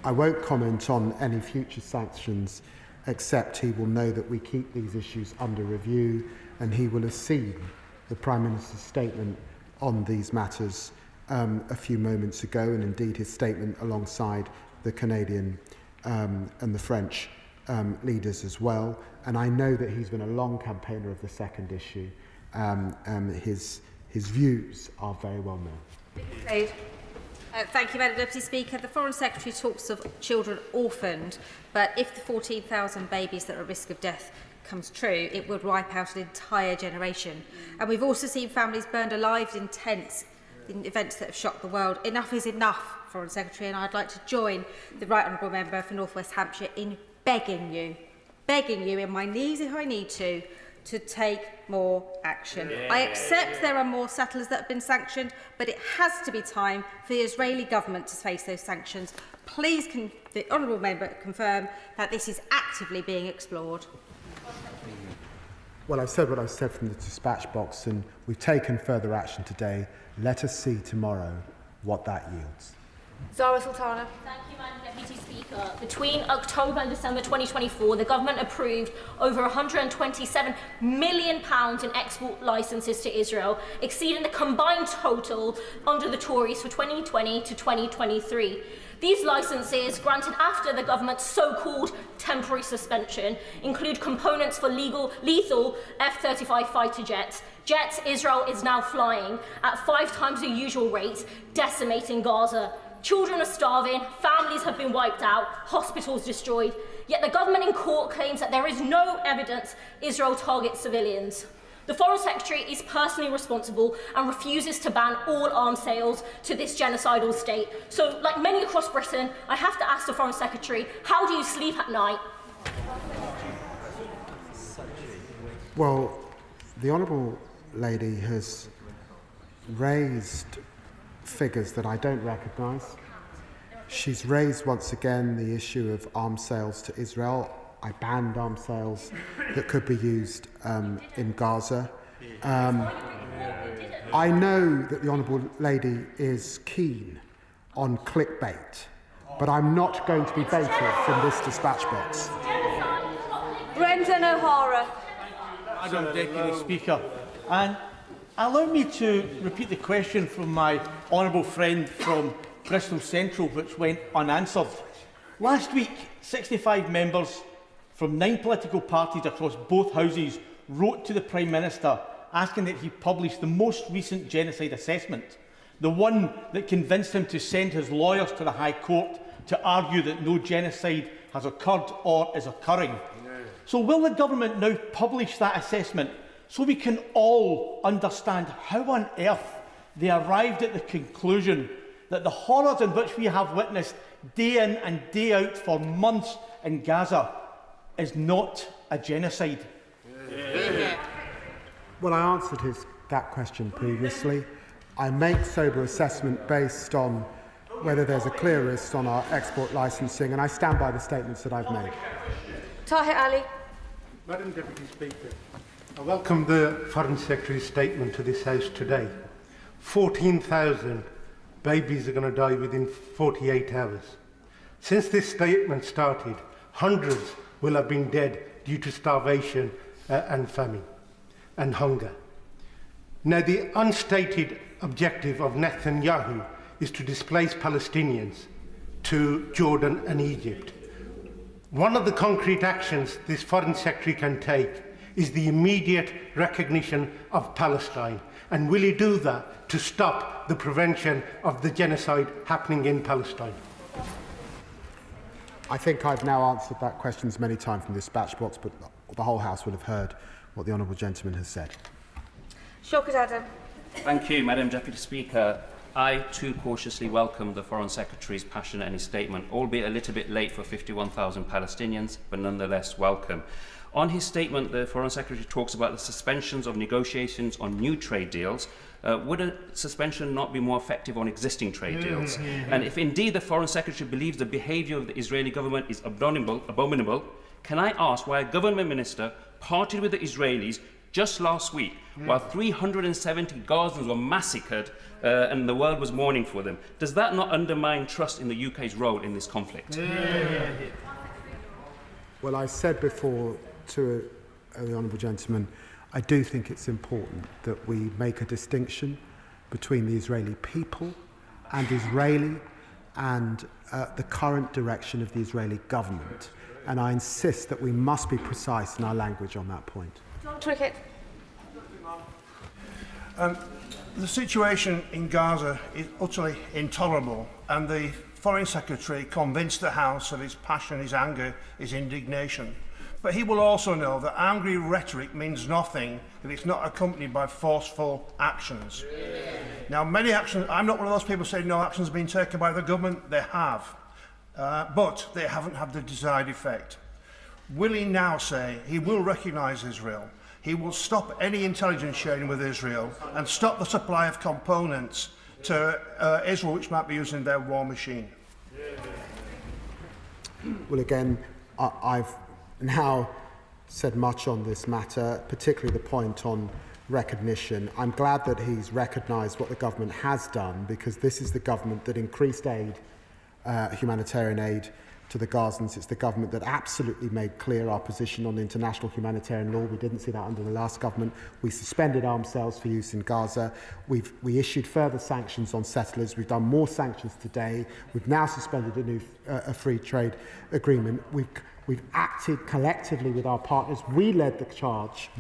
I won't comment on any future sanctions, except he will know that we keep these issues under review, and he will have seen the Prime Minister's statement on these matters a few moments ago, and indeed his statement alongside the Canadian and the French leaders as well. And I know that he's been a long campaigner of the second issue. His views are very well known. Thank you, Madam Deputy Speaker. The Foreign Secretary talks of children orphaned, but if the 14,000 babies that are at risk of death comes true, it would wipe out an entire generation. And we've also seen families burned alive in tents in events that have shocked the world. Enough is enough, Foreign Secretary, and I'd like to join the Right Honourable Member for North West Hampshire in begging you begging you in my knees if I need to take more action. I accept there are more settlers that have been sanctioned, but it has to be time for the Israeli government to face those sanctions. Please can the honourable member confirm that this is actively being explored? Well, I've said what I've said from the dispatch box, and we've taken further action today. Let us see tomorrow what that yields. Zara Sultana. Thank you, Madam Deputy Speaker. Between October and December 2024, the government approved over £127 million in export licences to Israel, exceeding the combined total under the Tories for 2020 to 2023. These licences, granted after the government's so-called temporary suspension, include components for lethal F-35 fighter jets Israel is now flying at 5 times the usual rate, decimating Gaza. Children are starving, families have been wiped out, hospitals destroyed. Yet the government in court claims that there is no evidence Israel targets civilians. The Foreign Secretary is personally responsible and refuses to ban all arms sales to this genocidal state. So, like many across Britain, I have to ask the Foreign Secretary, how do you sleep at night? Well, the Honourable Lady has raised figures that I don't recognise. She's raised once again the issue of arms sales to Israel. I banned arms sales that could be used in Gaza. I know that the Honourable Lady is keen on clickbait, but I'm not going to be baited from this dispatch box. Brendan O'Hara. Madam Deputy Speaker, and allow me to repeat the question from my honourable friend from Bristol Central, which went unanswered. Last week, 65 members from 9 political parties across both houses wrote to the Prime Minister asking that he publish the most recent genocide assessment, the one that convinced him to send his lawyers to the High Court to argue that no genocide has occurred or is occurring. So will the government now publish that assessment so we can all understand how on earth they arrived at the conclusion that the horrors in which we have witnessed day in and day out for months in Gaza is not a genocide? Well, I answered that question previously. I make sober assessment based on whether there's a clear risk on our export licensing, and I stand by the statements that I've made. Tahir Ali. Madam Deputy Speaker, I welcome the Foreign Secretary's statement to this House today. 14,000 babies are going to die within 48 hours. Since this statement started, hundreds will have been dead due to starvation and famine and hunger. Now, the unstated objective of Netanyahu is to displace Palestinians to Jordan and Egypt. One of the concrete actions this Foreign Secretary can take is the immediate recognition of Palestine. And will he do that to stop the prevention of the genocide happening in Palestine? I think I've now answered that question many times from the dispatch box, but the whole House will have heard what the Honourable Gentleman has said. Shaukat Adam. Thank you, Madam Deputy Speaker. I too cautiously welcome the Foreign Secretary's passion and his statement, albeit a little bit late for 51,000 Palestinians, but nonetheless welcome. On his statement, the Foreign Secretary talks about the suspensions of negotiations on new trade deals. Would a suspension not be more effective on existing trade deals? And if indeed the Foreign Secretary believes the behaviour of the Israeli government is abominable, can I ask why a government minister parted with the Israelis just last week while 370 Gazans were massacred and the world was mourning for them? Does that not undermine trust in the UK's role in this conflict? Well, I said before to the Honourable Gentleman, I do think it's important that we make a distinction between the Israeli people and Israeli and the current direction of the Israeli government. And I insist that we must be precise in our language on that point. John Trickett. The situation in Gaza is utterly intolerable, and the Foreign Secretary convinced the House of his passion, his anger, his indignation. But he will also know that angry rhetoric means nothing if it's not accompanied by forceful actions. Now, many actions, I'm not one of those people saying no actions have been taken by the government. They have. But they haven't had the desired effect. will he now say he will recognise Israel, he will stop any intelligence sharing with Israel and stop the supply of components to Israel which might be used in their war machine? Well, again, I've now said much on this matter, particularly the point on recognition. I'm glad that he's recognised what the government has done, because this is the government that increased aid, humanitarian aid, to the Gazans. It's the government that absolutely made clear our position on international humanitarian law. We didn't see that under the last government. We suspended arms sales for use in Gaza. We issued further sanctions on settlers. We've done more sanctions today. We've now suspended a free trade agreement. We've acted collectively with our partners. We led the charge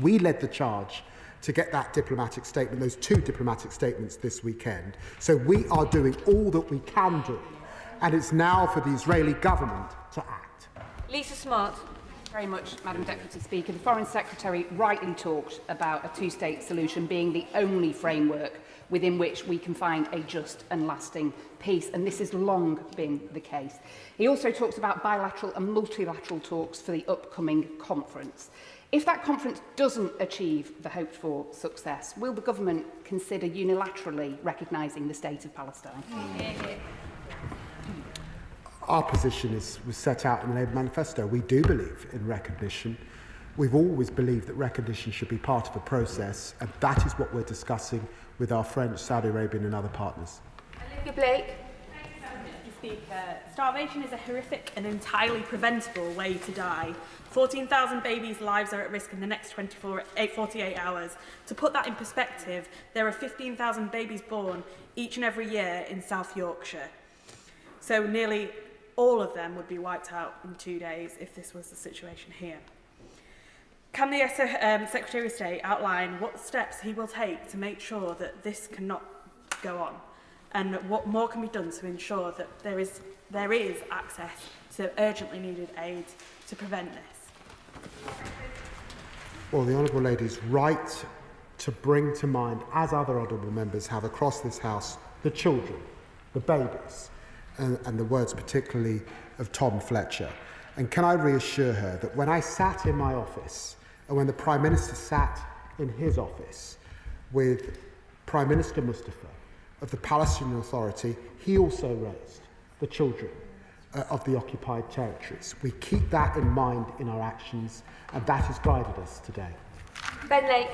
to get that diplomatic statement, those 2 diplomatic statements this weekend. So we are doing all that we can do. And it's now for the Israeli government to act. Lisa Smart. Very much, Madam Deputy Speaker. The Foreign Secretary rightly talked about a 2-state solution being the only framework within which we can find a just and lasting peace, and this has long been the case. He also talks about bilateral and multilateral talks for the upcoming conference. If that conference doesn't achieve the hoped-for success, will the government consider unilaterally recognising the state of Palestine? Our position was set out in the Labour manifesto. We do believe in recognition. We've always believed that recognition should be part of a process, and that is what we're discussing with our French, Saudi Arabian and other partners. Olivia Blake. Starvation is a horrific and entirely preventable way to die. 14,000 babies' lives are at risk in the next 48 hours. To put that in perspective, there are 15,000 babies born each and every year in South Yorkshire. So nearly all of them would be wiped out in 2 days if this was the situation here. Can the Secretary of State outline what steps he will take to make sure that this cannot go on, and what more can be done to ensure that there is access to urgently needed aid to prevent this? Well, the Honourable Lady is right to bring to mind, as other Honourable Members have across this House, the children, the babies, and the words particularly of Tom Fletcher. And can I reassure her that when I sat in my office, and when the Prime Minister sat in his office with Prime Minister Mustafa of the Palestinian Authority, he also raised the children of the occupied territories. We keep that in mind in our actions, and that has guided us today. Ben Lake.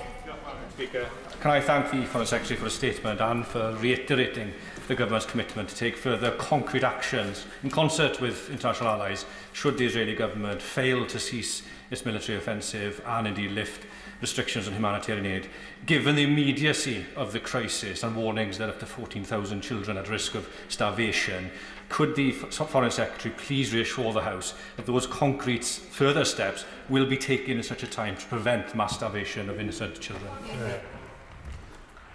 Speaker, can I thank the Foreign Secretary for a statement and for reiterating the government's commitment to take further concrete actions in concert with international allies should the Israeli government fail to cease its military offensive and indeed lift restrictions on humanitarian aid. Given the immediacy of the crisis and warnings that up to 14,000 children at risk of starvation, could the Foreign Secretary please reassure the House that those concrete further steps will be taken at such a time to prevent mass starvation of innocent children?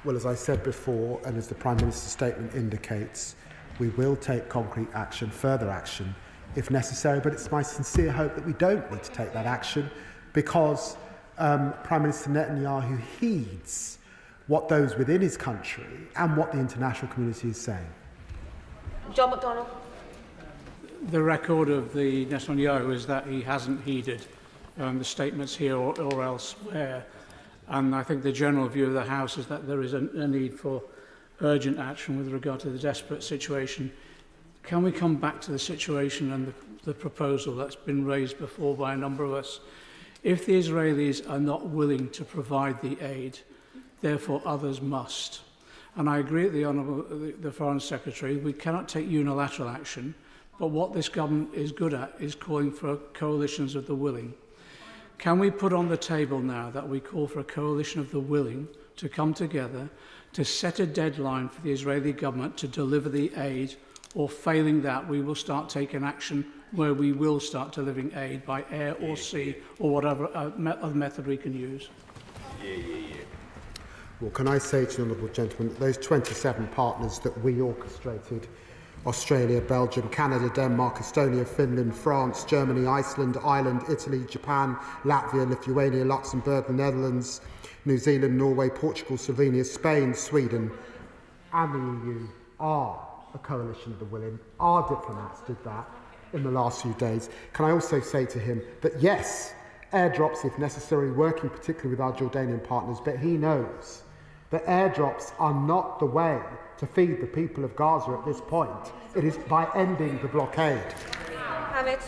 Well, as I said before, and as the Prime Minister's statement indicates, we will take concrete action, further action, if necessary, but it's my sincere hope that we don't need to take that action because Prime Minister Netanyahu heeds what those within his country and what the international community is saying. John McDonnell. The record of the Netanyahu is that he hasn't heeded the statements here or elsewhere. And I think the general view of the House is that there is a need for urgent action with regard to the desperate situation. Can we come back to the situation and the proposal that's been raised before by a number of us? If the Israelis are not willing to provide the aid, therefore others must. And I agree with the Foreign Secretary, we cannot take unilateral action, but what this government is good at is calling for coalitions of the willing. Can we put on the table now that we call for a coalition of the willing to come together to set a deadline for the Israeli government to deliver the aid, or failing that, we will start taking action where we will start delivering aid by air or sea or whatever other method we can use? Well, can I say to the Honourable Gentleman that those 27 partners that we orchestrated, Australia, Belgium, Canada, Denmark, Estonia, Finland, France, Germany, Iceland, Ireland, Italy, Japan, Latvia, Lithuania, Luxembourg, the Netherlands, New Zealand, Norway, Portugal, Slovenia, Spain, Sweden, and the EU are a coalition of the willing. Our diplomats did that in the last few days, can I also say to him that yes, airdrops if necessary, working particularly with our Jordanian partners, but he knows that airdrops are not the way to feed the people of Gaza at this point. It is by ending the blockade. Hamid.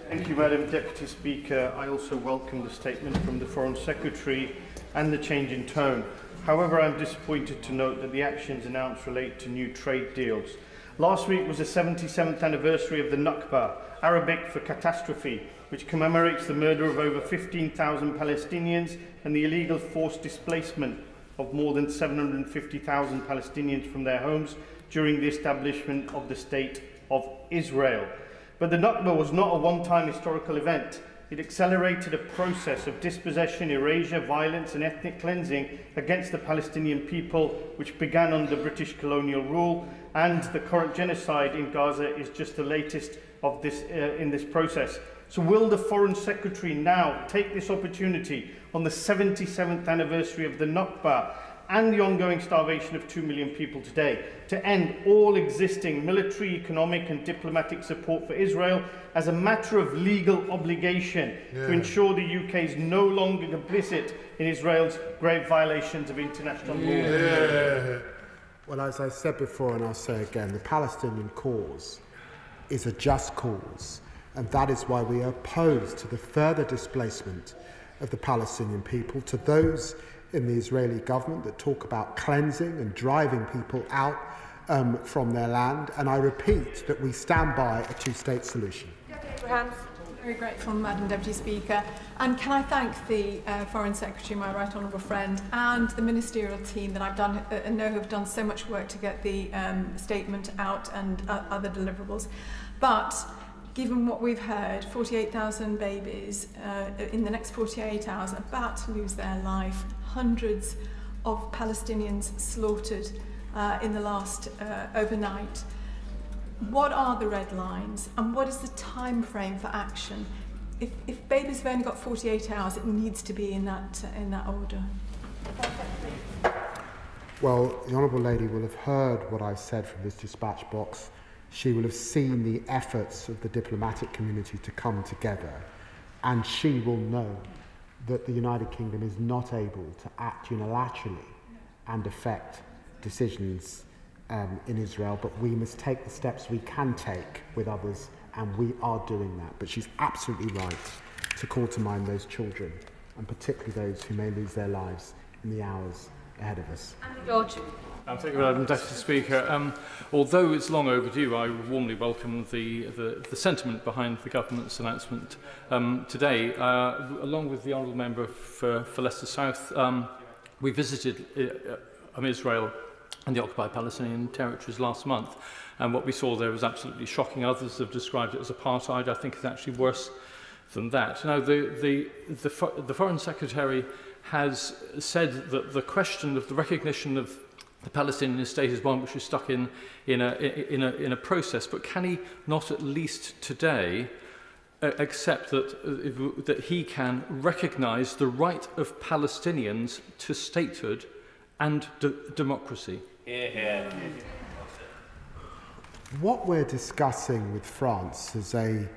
Thank you, Madam Deputy Speaker. I also welcome the statement from the Foreign Secretary and the change in tone. However, I am disappointed to note that the actions announced relate to new trade deals. Last week was the 77th anniversary of the Nakba, Arabic for catastrophe, which commemorates the murder of over 15,000 Palestinians and the illegal forced displacement of more than 750,000 Palestinians from their homes during the establishment of the State of Israel. But the Nakba was not a one-time historical event. It accelerated a process of dispossession, erasure, violence and ethnic cleansing against the Palestinian people, which began under British colonial rule, and the current genocide in Gaza is just the latest of this in this process. So will the Foreign Secretary now take this opportunity on the 77th anniversary of the Nakba and the ongoing starvation of 2 million people today to end all existing military, economic and diplomatic support for Israel as a matter of legal obligation to ensure the UK is no longer complicit in Israel's grave violations of international law? Well, as I said before, and I'll say again, the Palestinian cause is a just cause, and that is why we are opposed to the further displacement of the Palestinian people, to those in the Israeli government that talk about cleansing and driving people out from their land. And I repeat that we stand by a two-state solution. Very grateful, Madam Deputy Speaker. And can I thank the Foreign Secretary, my right honourable friend, and the ministerial team that I know have done so much work to get the statement out and other deliverables. But given what we've heard, 48,000 babies in the next 48 hours about to lose their life, hundreds of Palestinians slaughtered in the last overnight. What are the red lines and what is the time frame for action? If babies have only got 48 hours, it needs to be in that order. Well, the Honourable Lady will have heard what I've said from this dispatch box. She will have seen the efforts of the diplomatic community to come together, and she will know that the United Kingdom is not able to act unilaterally and affect decisions in Israel, but we must take the steps we can take with others, and we are doing that. But she's absolutely right to call to mind those children, and particularly those who may lose their lives in the hours ahead of us. George. Thank you, Madam Deputy Speaker. Although it's long overdue, I warmly welcome the sentiment behind the government's announcement today. Along with the honourable member for Leicester South, we visited Israel and the occupied Palestinian territories last month, and what we saw there was absolutely shocking. Others have described it as apartheid. I think it's actually worse than that. Now, the Foreign Secretary has said that the question of the recognition of the Palestinian state is one which is stuck in a process, but can he not at least today accept that he can recognise the right of Palestinians to statehood and democracy? What we're discussing with France as a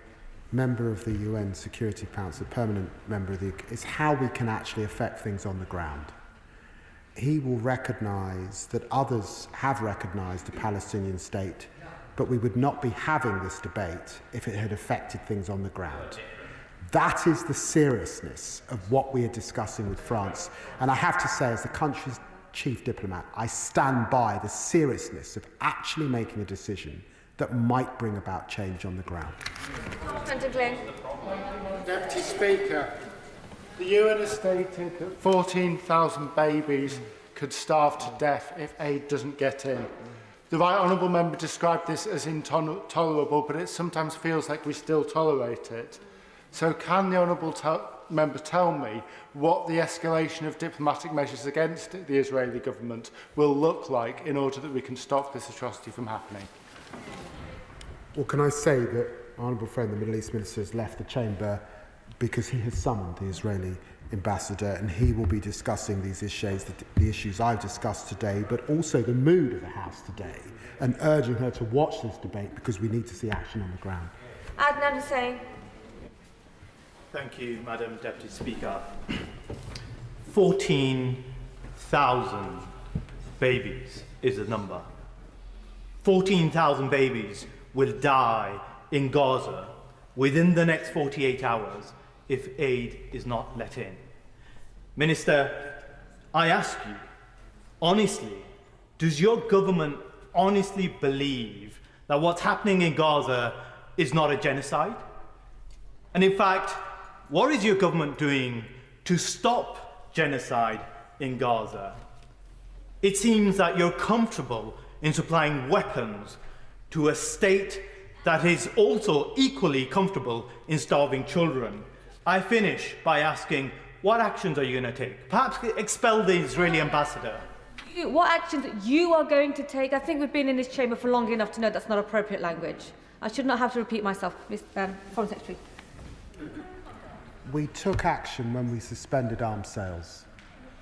member of the UN Security Council, a permanent member of is how we can actually affect things on the ground. He will recognise that others have recognised a Palestinian state, but we would not be having this debate if it had affected things on the ground. That is the seriousness of what we are discussing with France. And I have to say, as the country's chief diplomat, I stand by the seriousness of actually making a decision that might bring about change on the ground. Deputy Speaker, the UN has stated that 14,000 babies could starve to death if aid doesn't get in. The Right Honourable Member described this as intolerable, but it sometimes feels like we still tolerate it. So can the Honourable Member tell me what the escalation of diplomatic measures against the Israeli government will look like in order that we can stop this atrocity from happening? Well, can I say that our Honourable friend, the Middle East Minister, has left the chamber because he has summoned the Israeli ambassador, and he will be discussing these issues, the issues I've discussed today, but also the mood of the House today, and urging her to watch this debate because we need to see action on the ground. Adnan Hussain. Thank you, Madam Deputy Speaker. 14,000 babies is the number. 14,000 babies will die in Gaza within the next 48 hours if aid is not let in. Minister, I ask you, honestly, does your government honestly believe that what's happening in Gaza is not a genocide? And in fact, what is your government doing to stop genocide in Gaza? It seems that you're comfortable in supplying weapons to a state that is also equally comfortable in starving children. I finish by asking, what actions are you going to take? Perhaps expel the Israeli ambassador. What actions you are going to take? I think we've been in this chamber for long enough to know that's not appropriate language. I should not have to repeat myself, Mr. Foreign Secretary. We took action when we suspended arms sales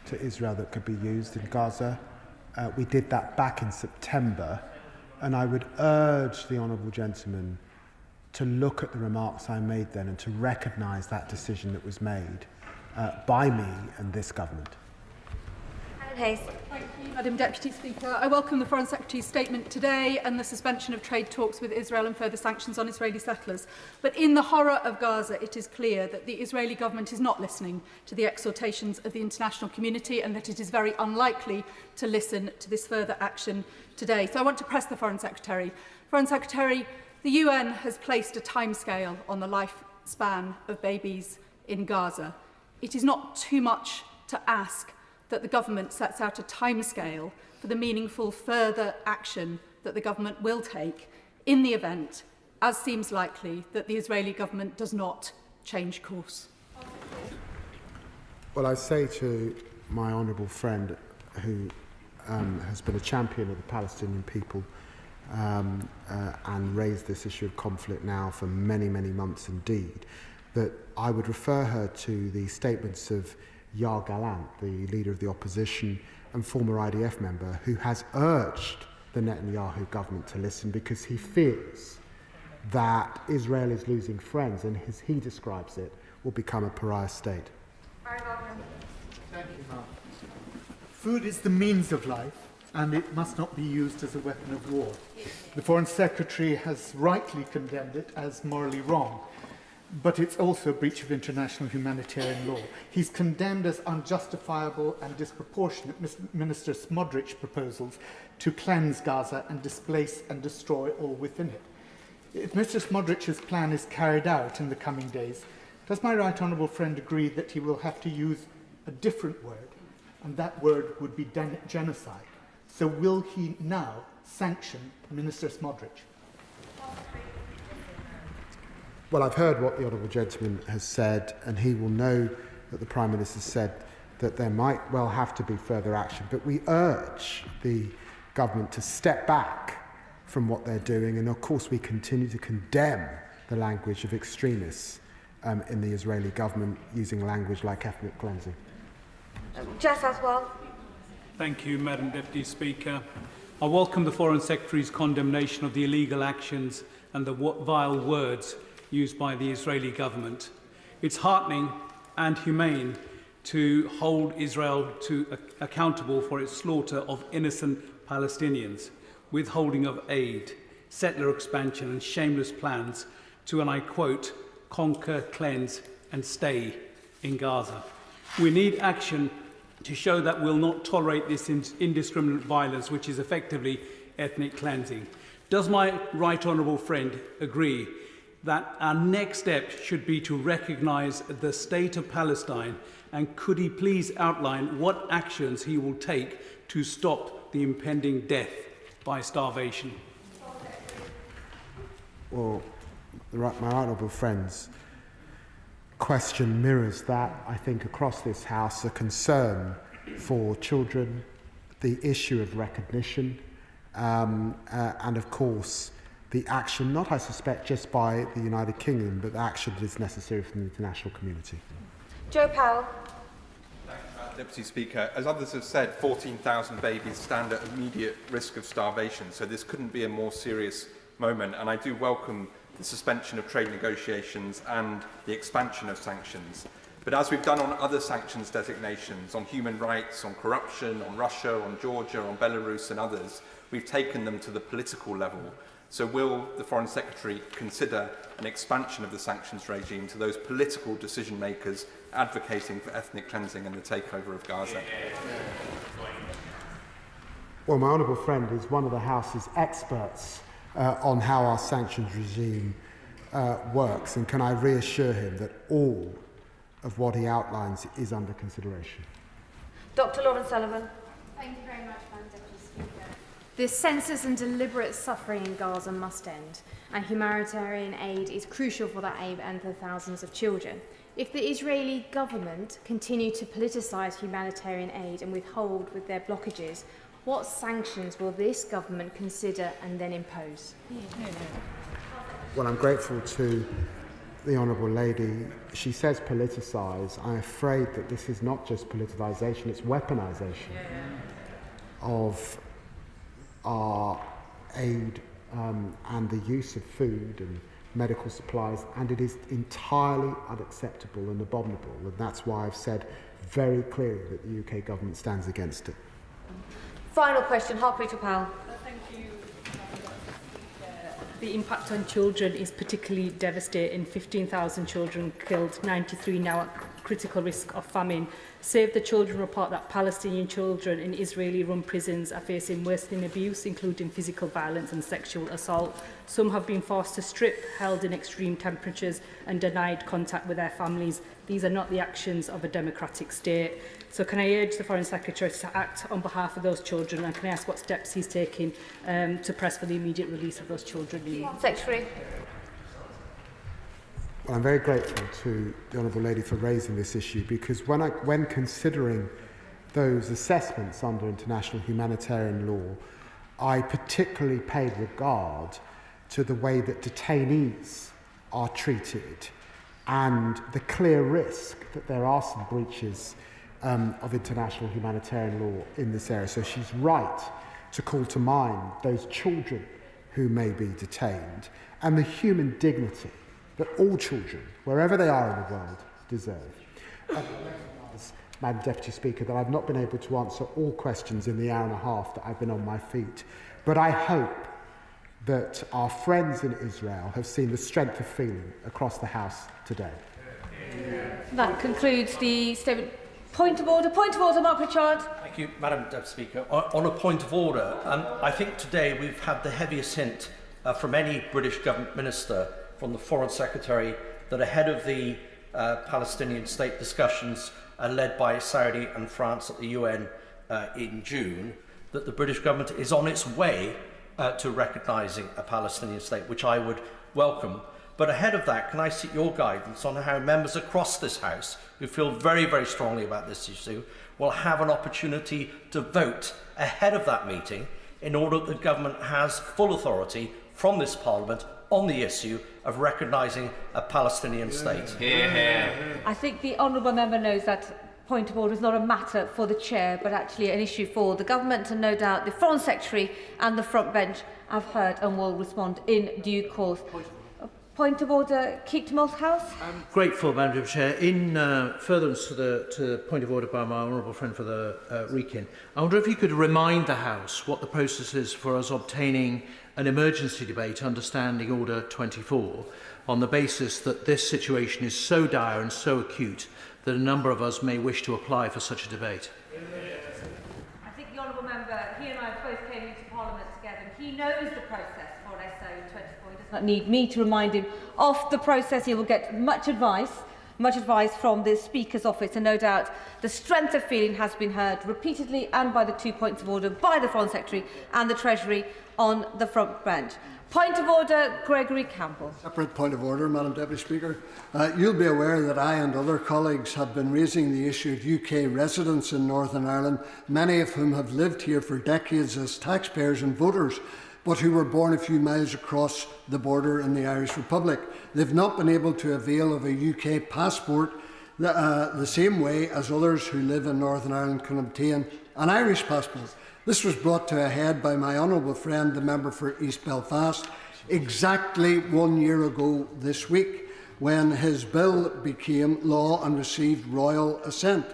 to Israel that could be used in Gaza. We did that back in September, and I would urge the honourable gentleman to look at the remarks I made then and to recognise that decision that was made by me and this government. Hayes. Thank you, Madam Deputy Speaker. I welcome the Foreign Secretary's statement today and the suspension of trade talks with Israel and further sanctions on Israeli settlers. But in the horror of Gaza, it is clear that the Israeli government is not listening to the exhortations of the international community and that it is very unlikely to listen to this further action today. So I want to press the Foreign Secretary. Foreign Secretary, the UN has placed a timescale on the lifespan of babies in Gaza. It is not too much to ask that the government sets out a timescale for the meaningful further action that the government will take in the event, as seems likely, that the Israeli government does not change course. Well, I say to my honourable friend who has been a champion of the Palestinian people and raised this issue of conflict now for many, many months indeed, that I would refer her to the statements of Yair Gallant, the leader of the opposition and former IDF member, who has urged the Netanyahu government to listen because he fears that Israel is losing friends and, as he describes it, will become a pariah state. Thank you, Mark. Food is the means of life, and it must not be used as a weapon of war. The Foreign Secretary has rightly condemned it as morally wrong, but it's also a breach of international humanitarian law. He's condemned as unjustifiable and disproportionate Minister Smotrich's proposals to cleanse Gaza and displace and destroy all within it. If Mr. Smotrich's plan is carried out in the coming days, does my right honourable friend agree that he will have to use a different word, and that word would be genocide? So will he now sanction Minister Smotrich? Well, I've heard what the honourable gentleman has said, and he will know that the Prime Minister said that there might well have to be further action, but we urge the government to step back from what they're doing, and of course we continue to condemn the language of extremists in the Israeli government using language like ethnic cleansing. Jess as well. Thank you, Madam Deputy Speaker. I welcome the Foreign Secretary's condemnation of the illegal actions and the vile words used by the Israeli government. It's heartening and humane to hold Israel accountable for its slaughter of innocent Palestinians, withholding of aid, settler expansion and shameless plans to, and I quote, conquer, cleanse and stay in Gaza. We need action to show that we'll not tolerate this indiscriminate violence, which is effectively ethnic cleansing. Does my right honourable friend agree that our next step should be to recognise the state of Palestine, and could he please outline what actions he will take to stop the impending death by starvation? Well, my honourable friend's question mirrors that, I think, across this House, a concern for children, the issue of recognition, and of course the action, not I suspect just by the United Kingdom, but the action that is necessary from the international community. Joe Powell. Deputy Speaker, as others have said, 14,000 babies stand at immediate risk of starvation, so this couldn't be a more serious moment, and I do welcome the suspension of trade negotiations and the expansion of sanctions. But as we've done on other sanctions designations, on human rights, on corruption, on Russia, on Georgia, on Belarus and others, we've taken them to the political level. So will the Foreign Secretary consider an expansion of the sanctions regime to those political decision makers advocating for ethnic cleansing and the takeover of Gaza? Well, my honourable friend is one of the House's experts on how our sanctions regime works, and can I reassure him that all of what he outlines is under consideration. Dr. Lauren Sullivan. Thank you very much, Madam Deputy Speaker. The senseless and deliberate suffering in Gaza must end, and humanitarian aid is crucial for that aim and for thousands of children. If the Israeli government continue to politicise humanitarian aid and withhold with their blockages, what sanctions will this government consider and then impose? Well, I'm grateful to the Honourable Lady. She says politicise. I'm afraid that this is not just politicisation, it's weaponisation of our aid and the use of food and medical supplies, and it is entirely unacceptable and abominable, and that's why I've said very clearly that the UK government stands against it. Final question, Harpreet Pal. Thank you. The impact on children is particularly devastating. 15,000 children killed, 93 now at critical risk of famine. Save the Children report that Palestinian children in Israeli-run prisons are facing worsening abuse, including physical violence and sexual assault. Some have been forced to strip, held in extreme temperatures and denied contact with their families. These are not the actions of a democratic state. So can I urge the Foreign Secretary to act on behalf of those children, and can I ask what steps he's taking to press for the immediate release of those children? Secretary. Well, I'm very grateful to the Honourable Lady for raising this issue, because when considering those assessments under international humanitarian law, I particularly paid regard to the way that detainees are treated and the clear risk that there are some breaches of international humanitarian law in this area. So she's right to call to mind those children who may be detained and the human dignity that all children, wherever they are in the world, deserve. Madam Deputy Speaker, that I've not been able to answer all questions in the hour and a half that I've been on my feet, but I hope that our friends in Israel have seen the strength of feeling across the House today. That concludes the statement. Point of order, Mark Richard. Thank you, Madam Deputy Speaker. On a point of order, I think today we've had the heaviest hint from any British government minister, from the Foreign Secretary, that ahead of the Palestinian state discussions led by Saudi and France at the UN in June, that the British government is on its way to recognising a Palestinian state, which I would welcome. But ahead of that, can I seek your guidance on how members across this House, who feel very, very strongly about this issue, will have an opportunity to vote ahead of that meeting, in order that the government has full authority from this Parliament on the issue of recognising a Palestinian state? I think the honourable member knows that point of order is not a matter for the chair, but actually an issue for the government, and no doubt the Foreign Secretary and the front bench have heard and will respond in due course. Point of order, Keith Malthouse. I'm grateful, Madam Deputy Chair. In furtherance to the point of order by my honourable friend for the Rekin, I wonder if you could remind the House what the process is for us obtaining an emergency debate under Standing Order 24, on the basis that this situation is so dire and so acute that a number of us may wish to apply for such a debate. I think the honourable member, he and I both came into Parliament together, and he knows the process for SO 24. He does not need me to remind him of the process. He will get much advice from the Speaker's office, and no doubt the strength of feeling has been heard repeatedly and by the 2 points of order by the Foreign Secretary and the Treasury on the front bench. Point of order, Gregory Campbell. Separate point of order, Madam Deputy Speaker. You'll be aware that I and other colleagues have been raising the issue of UK residents in Northern Ireland, many of whom have lived here for decades as taxpayers and voters, but who were born a few miles across the border in the Irish Republic. They've not been able to avail of a UK passport the same way as others who live in Northern Ireland can obtain an Irish passport. This was brought to a head by my honourable friend, the member for East Belfast. exactly 1 year ago this week, when his bill became law and received royal assent.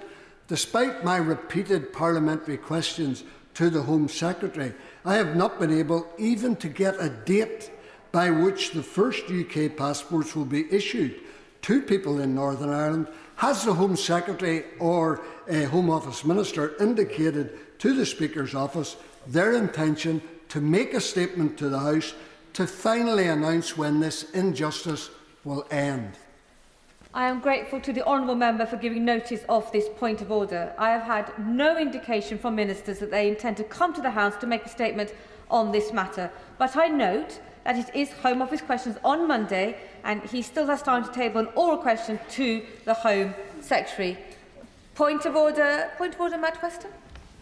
Despite my repeated parliamentary questions to the Home Secretary, I have not been able even to get a date by which the first UK passports will be issued to people in Northern Ireland. Has the Home Secretary or a Home Office Minister indicated to the Speaker's office their intention to make a statement to the House to finally announce when this injustice will end? I am grateful to the honourable member for giving notice of this point of order. I have had no indication from ministers that they intend to come to the House to make a statement on this matter. But I note that it is Home Office questions on Monday, and he still has time to table an oral question to the Home Secretary. Point of order, Matt Weston.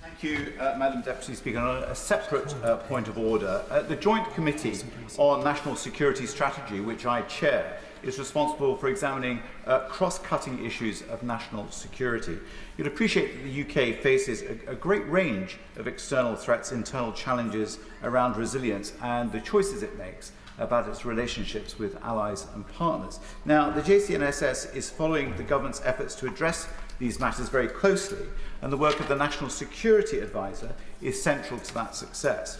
Thank you, Madam Deputy Speaker. On a separate point of order, the Joint Committee on National Security Strategy, which I chair, is responsible for examining cross-cutting issues of national security. You'd appreciate that the UK faces a great range of external threats, internal challenges around resilience and the choices it makes about its relationships with allies and partners. Now, the JCNSS is following the government's efforts to address these matters very closely, and the work of the National Security Advisor is central to that success.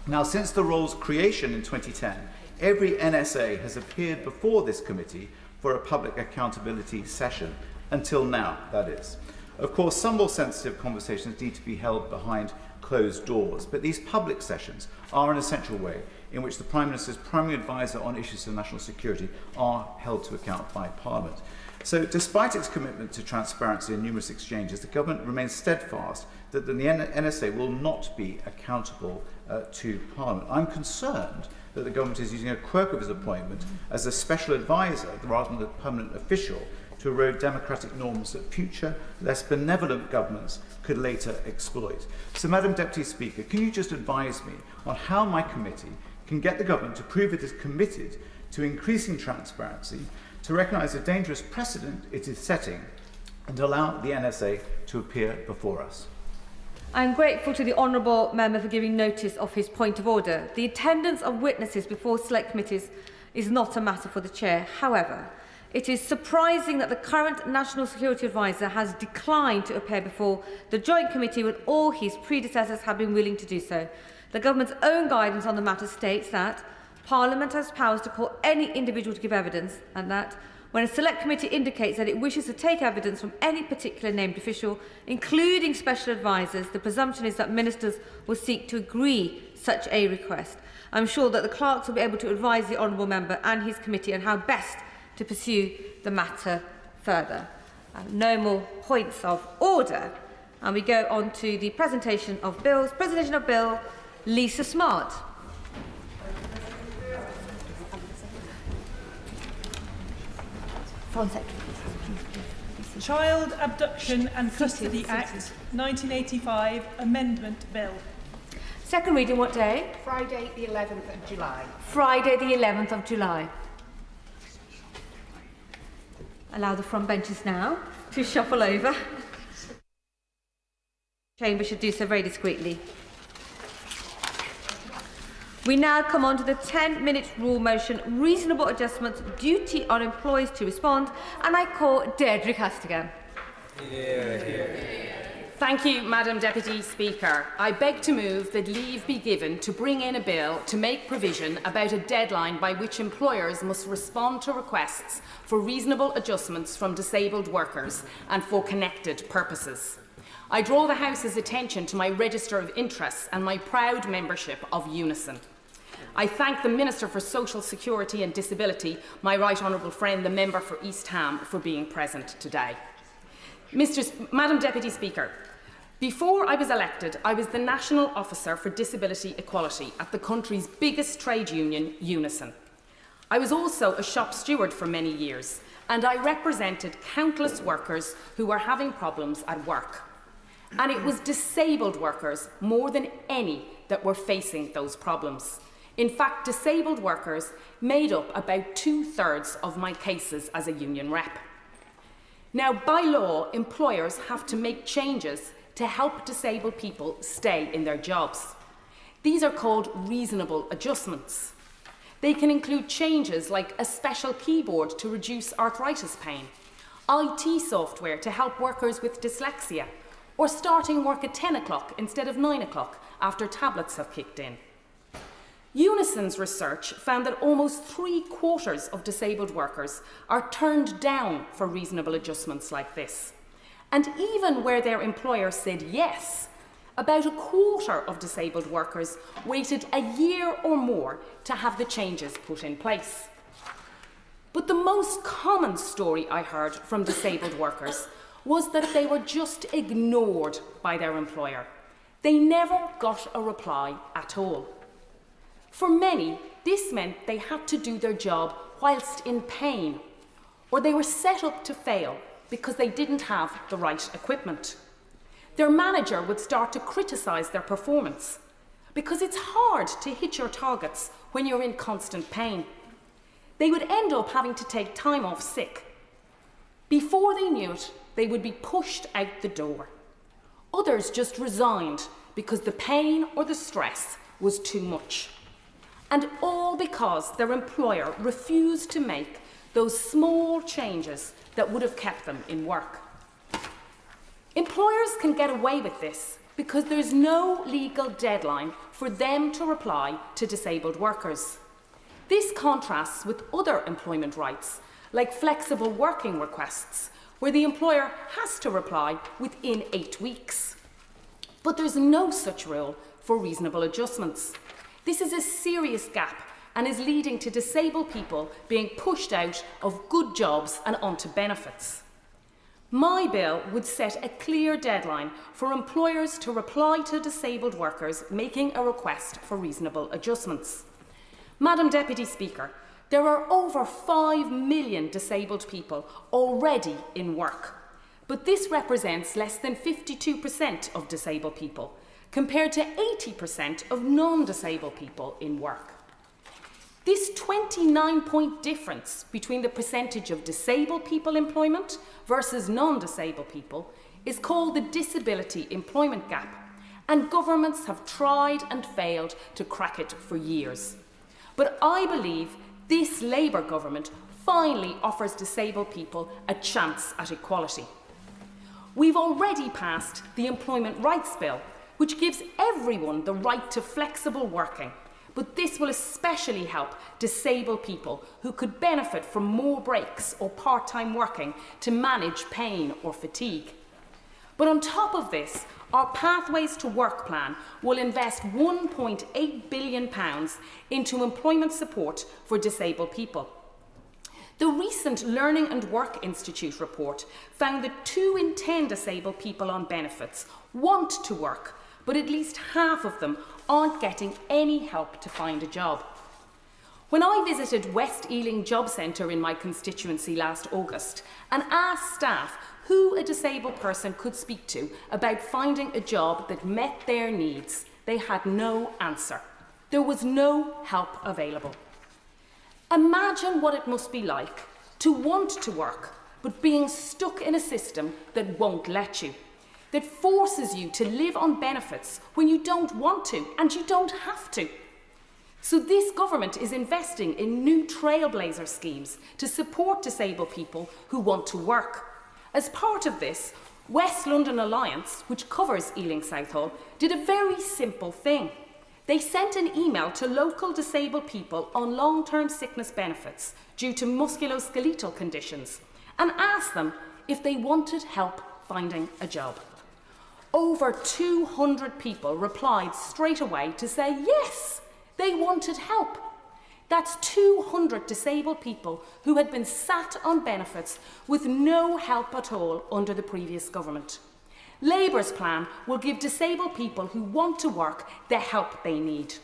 Now, since the role's creation in 2010, every NSA has appeared before this committee for a public accountability session, until now, that is. Of course, some more sensitive conversations need to be held behind closed doors, but these public sessions are an essential way in which the Prime Minister's primary advisor on issues of national security are held to account by Parliament. So, despite its commitment to transparency and numerous exchanges, the government remains steadfast that the NSA will not be accountable to Parliament. I'm concerned that the government is using a quirk of his appointment as a special advisor rather than a permanent official to erode democratic norms that future, less benevolent governments could later exploit. So, Madam Deputy Speaker, can you just advise me on how my committee can get the government to prove it is committed to increasing transparency, to recognise the dangerous precedent it is setting, and allow the NSA to appear before us? I am grateful to the honourable member for giving notice of his point of order. The attendance of witnesses before select committees is not a matter for the chair. However, it is surprising that the current National Security Advisor has declined to appear before the Joint Committee when all his predecessors have been willing to do so. The government's own guidance on the matter states that Parliament has powers to call any individual to give evidence, and that when a select committee indicates that it wishes to take evidence from any particular named official, including special advisers, the presumption is that ministers will seek to agree such a request. I'm sure that the clerks will be able to advise the honourable member and his committee on how best to pursue the matter further. No more points of order. And we go on to the presentation of bills. Presentation of Bill, Lisa Smart. Child Abduction and Custody Act 1985 Amendment Bill. Second reading what day? Friday the 11th of July. Friday the 11th of July. Allow the front benches now to shuffle over. Chamber should do so very discreetly. We now come on to the 10-minute rule motion, reasonable adjustments, duty on employees to respond, and I call Deirdre Castigan. Thank you, Madam Deputy Speaker. I beg to move that leave be given to bring in a bill to make provision about a deadline by which employers must respond to requests for reasonable adjustments from disabled workers and for connected purposes. I draw the House's attention to my register of interests and my proud membership of Unison. I thank the Minister for Social Security and Disability, my right honourable friend, the member for East Ham, for being present today. Madam Deputy Speaker, before I was elected, I was the National Officer for Disability Equality at the country's biggest trade union, Unison. I was also a shop steward for many years, and I represented countless workers who were having problems at work. And it was disabled workers, more than any, that were facing those problems. In fact, disabled workers made up about 2/3 of my cases as a union rep. Now, by law, employers have to make changes to help disabled people stay in their jobs. These are called reasonable adjustments. They can include changes like a special keyboard to reduce arthritis pain, IT software to help workers with dyslexia, or starting work at 10 o'clock instead of 9 o'clock after tablets have kicked in. Unison's research found that almost 3/4 of disabled workers are turned down for reasonable adjustments like this. And even where their employer said yes, about 1/4 of disabled workers waited a year or more to have the changes put in place. But the most common story I heard from disabled workers was that they were just ignored by their employer. They never got a reply at all. For many, this meant they had to do their job whilst in pain, or they were set up to fail because they didn't have the right equipment. Their manager would start to criticise their performance because it's hard to hit your targets when you're in constant pain. They would end up having to take time off sick. Before they knew it, they would be pushed out the door. Others just resigned because the pain or the stress was too much. And all because their employer refused to make those small changes that would have kept them in work. Employers can get away with this because there's no legal deadline for them to reply to disabled workers. This contrasts with other employment rights, like flexible working requests, where the employer has to reply within 8 weeks. But there's no such rule for reasonable adjustments. This is a serious gap and is leading to disabled people being pushed out of good jobs and onto benefits. My bill would set a clear deadline for employers to reply to disabled workers making a request for reasonable adjustments. Madam Deputy Speaker, there are over 5 million disabled people already in work, but this represents less than 52% of disabled people, compared to 80% of non-disabled people in work. This 29-point difference between the percentage of disabled people employment versus non-disabled people is called the disability employment gap, and governments have tried and failed to crack it for years. But I believe this Labour government finally offers disabled people a chance at equality. We've already passed the Employment Rights Bill, which gives everyone the right to flexible working, but this will especially help disabled people who could benefit from more breaks or part-time working to manage pain or fatigue. But on top of this, our Pathways to Work plan will invest £1.8 billion into employment support for disabled people. The recent Learning and Work Institute report found that 2 in 10 disabled people on benefits want to work, but at least half of them aren't getting any help to find a job. When I visited West Ealing Job Centre in my constituency last August and asked staff who a disabled person could speak to about finding a job that met their needs, they had no answer. There was no help available. Imagine what it must be like to want to work, but being stuck in a system that won't let you, that forces you to live on benefits when you don't want to and you don't have to. So this government is investing in new trailblazer schemes to support disabled people who want to work. As part of this, West London Alliance, which covers Ealing Southall, did a very simple thing. They sent an email to local disabled people on long-term sickness benefits due to musculoskeletal conditions and asked them if they wanted help finding a job. Over 200 people replied straight away to say yes, they wanted help. That's 200 disabled people who had been sat on benefits with no help at all under the previous government. Labour's plan will give disabled people who want to work the help they need.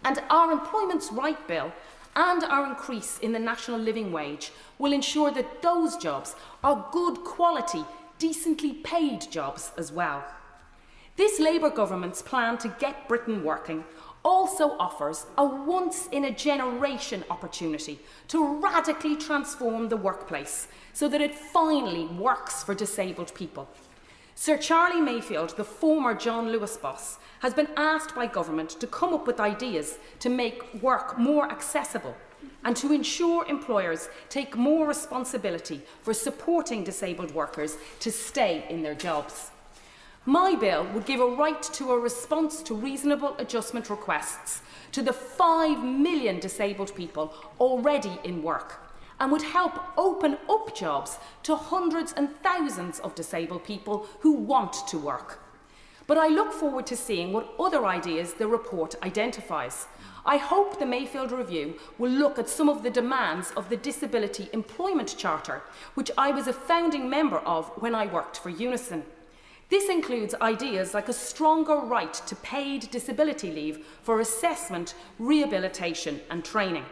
And our Employment Rights Bill and our increase in the national living wage will ensure that those jobs are good quality, decently paid jobs as well. This Labour government's plan to get Britain working also offers a once-in-a-generation opportunity to radically transform the workplace so that it finally works for disabled people. Sir Charlie Mayfield, the former John Lewis boss, has been asked by government to come up with ideas to make work more accessible and to ensure employers take more responsibility for supporting disabled workers to stay in their jobs. My bill would give a right to a response to reasonable adjustment requests to the 5 million disabled people already in work, and would help open up jobs to hundreds and thousands of disabled people who want to work. But I look forward to seeing what other ideas the report identifies. I hope the Mayfield Review will look at some of the demands of the Disability Employment Charter, which I was a founding member of when I worked for Unison. This includes ideas like a stronger right to paid disability leave for assessment, rehabilitation and training.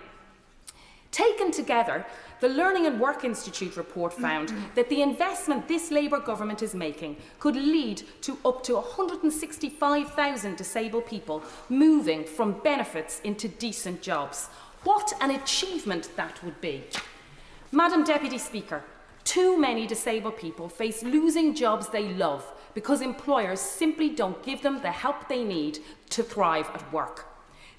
Taken together, the Learning and Work Institute report found that the investment this Labour government is making could lead to up to 165,000 disabled people moving from benefits into decent jobs. What an achievement that would be. Madam Deputy Speaker, too many disabled people face losing jobs they love because employers simply don't give them the help they need to thrive at work.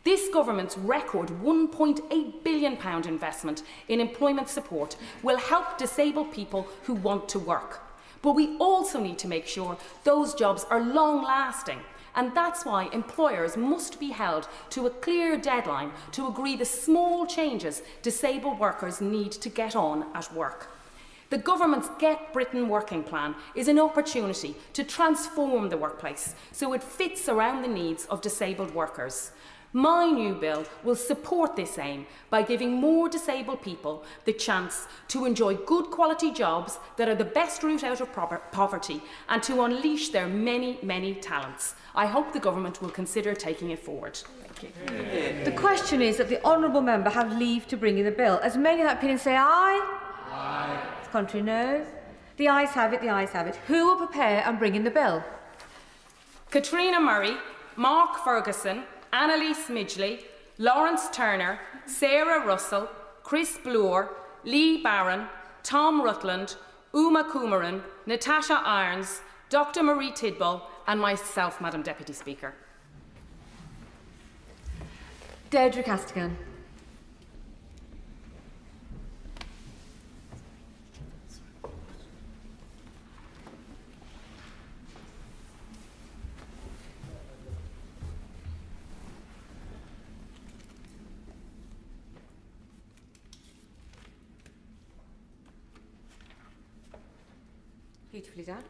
This government's record £1.8 billion investment in employment support will help disabled people who want to work. But we also need to make sure those jobs are long-lasting, and that's why employers must be held to a clear deadline to agree the small changes disabled workers need to get on at work. The government's Get Britain working plan is an opportunity to transform the workplace so it fits around the needs of disabled workers. My new bill will support this aim by giving more disabled people the chance to enjoy good quality jobs that are the best route out of poverty and to unleash their many, many talents. I hope the government will consider taking it forward. Thank you. The question is that the honourable member have leave to bring in the bill. As many in that opinion say aye? Aye. Contrary, no. The ayes have it, the ayes have it. Who will prepare and bring in the bill? Katrina Murray, Mark Ferguson, Annalise Midgley, Lawrence Turner, Sarah Russell, Chris Bloor, Lee Barron, Tom Rutland, Uma Kumaran, Natasha Irons, Dr Marie Tidball and myself, Madam Deputy Speaker. Deirdre Castigan. Beautifully done.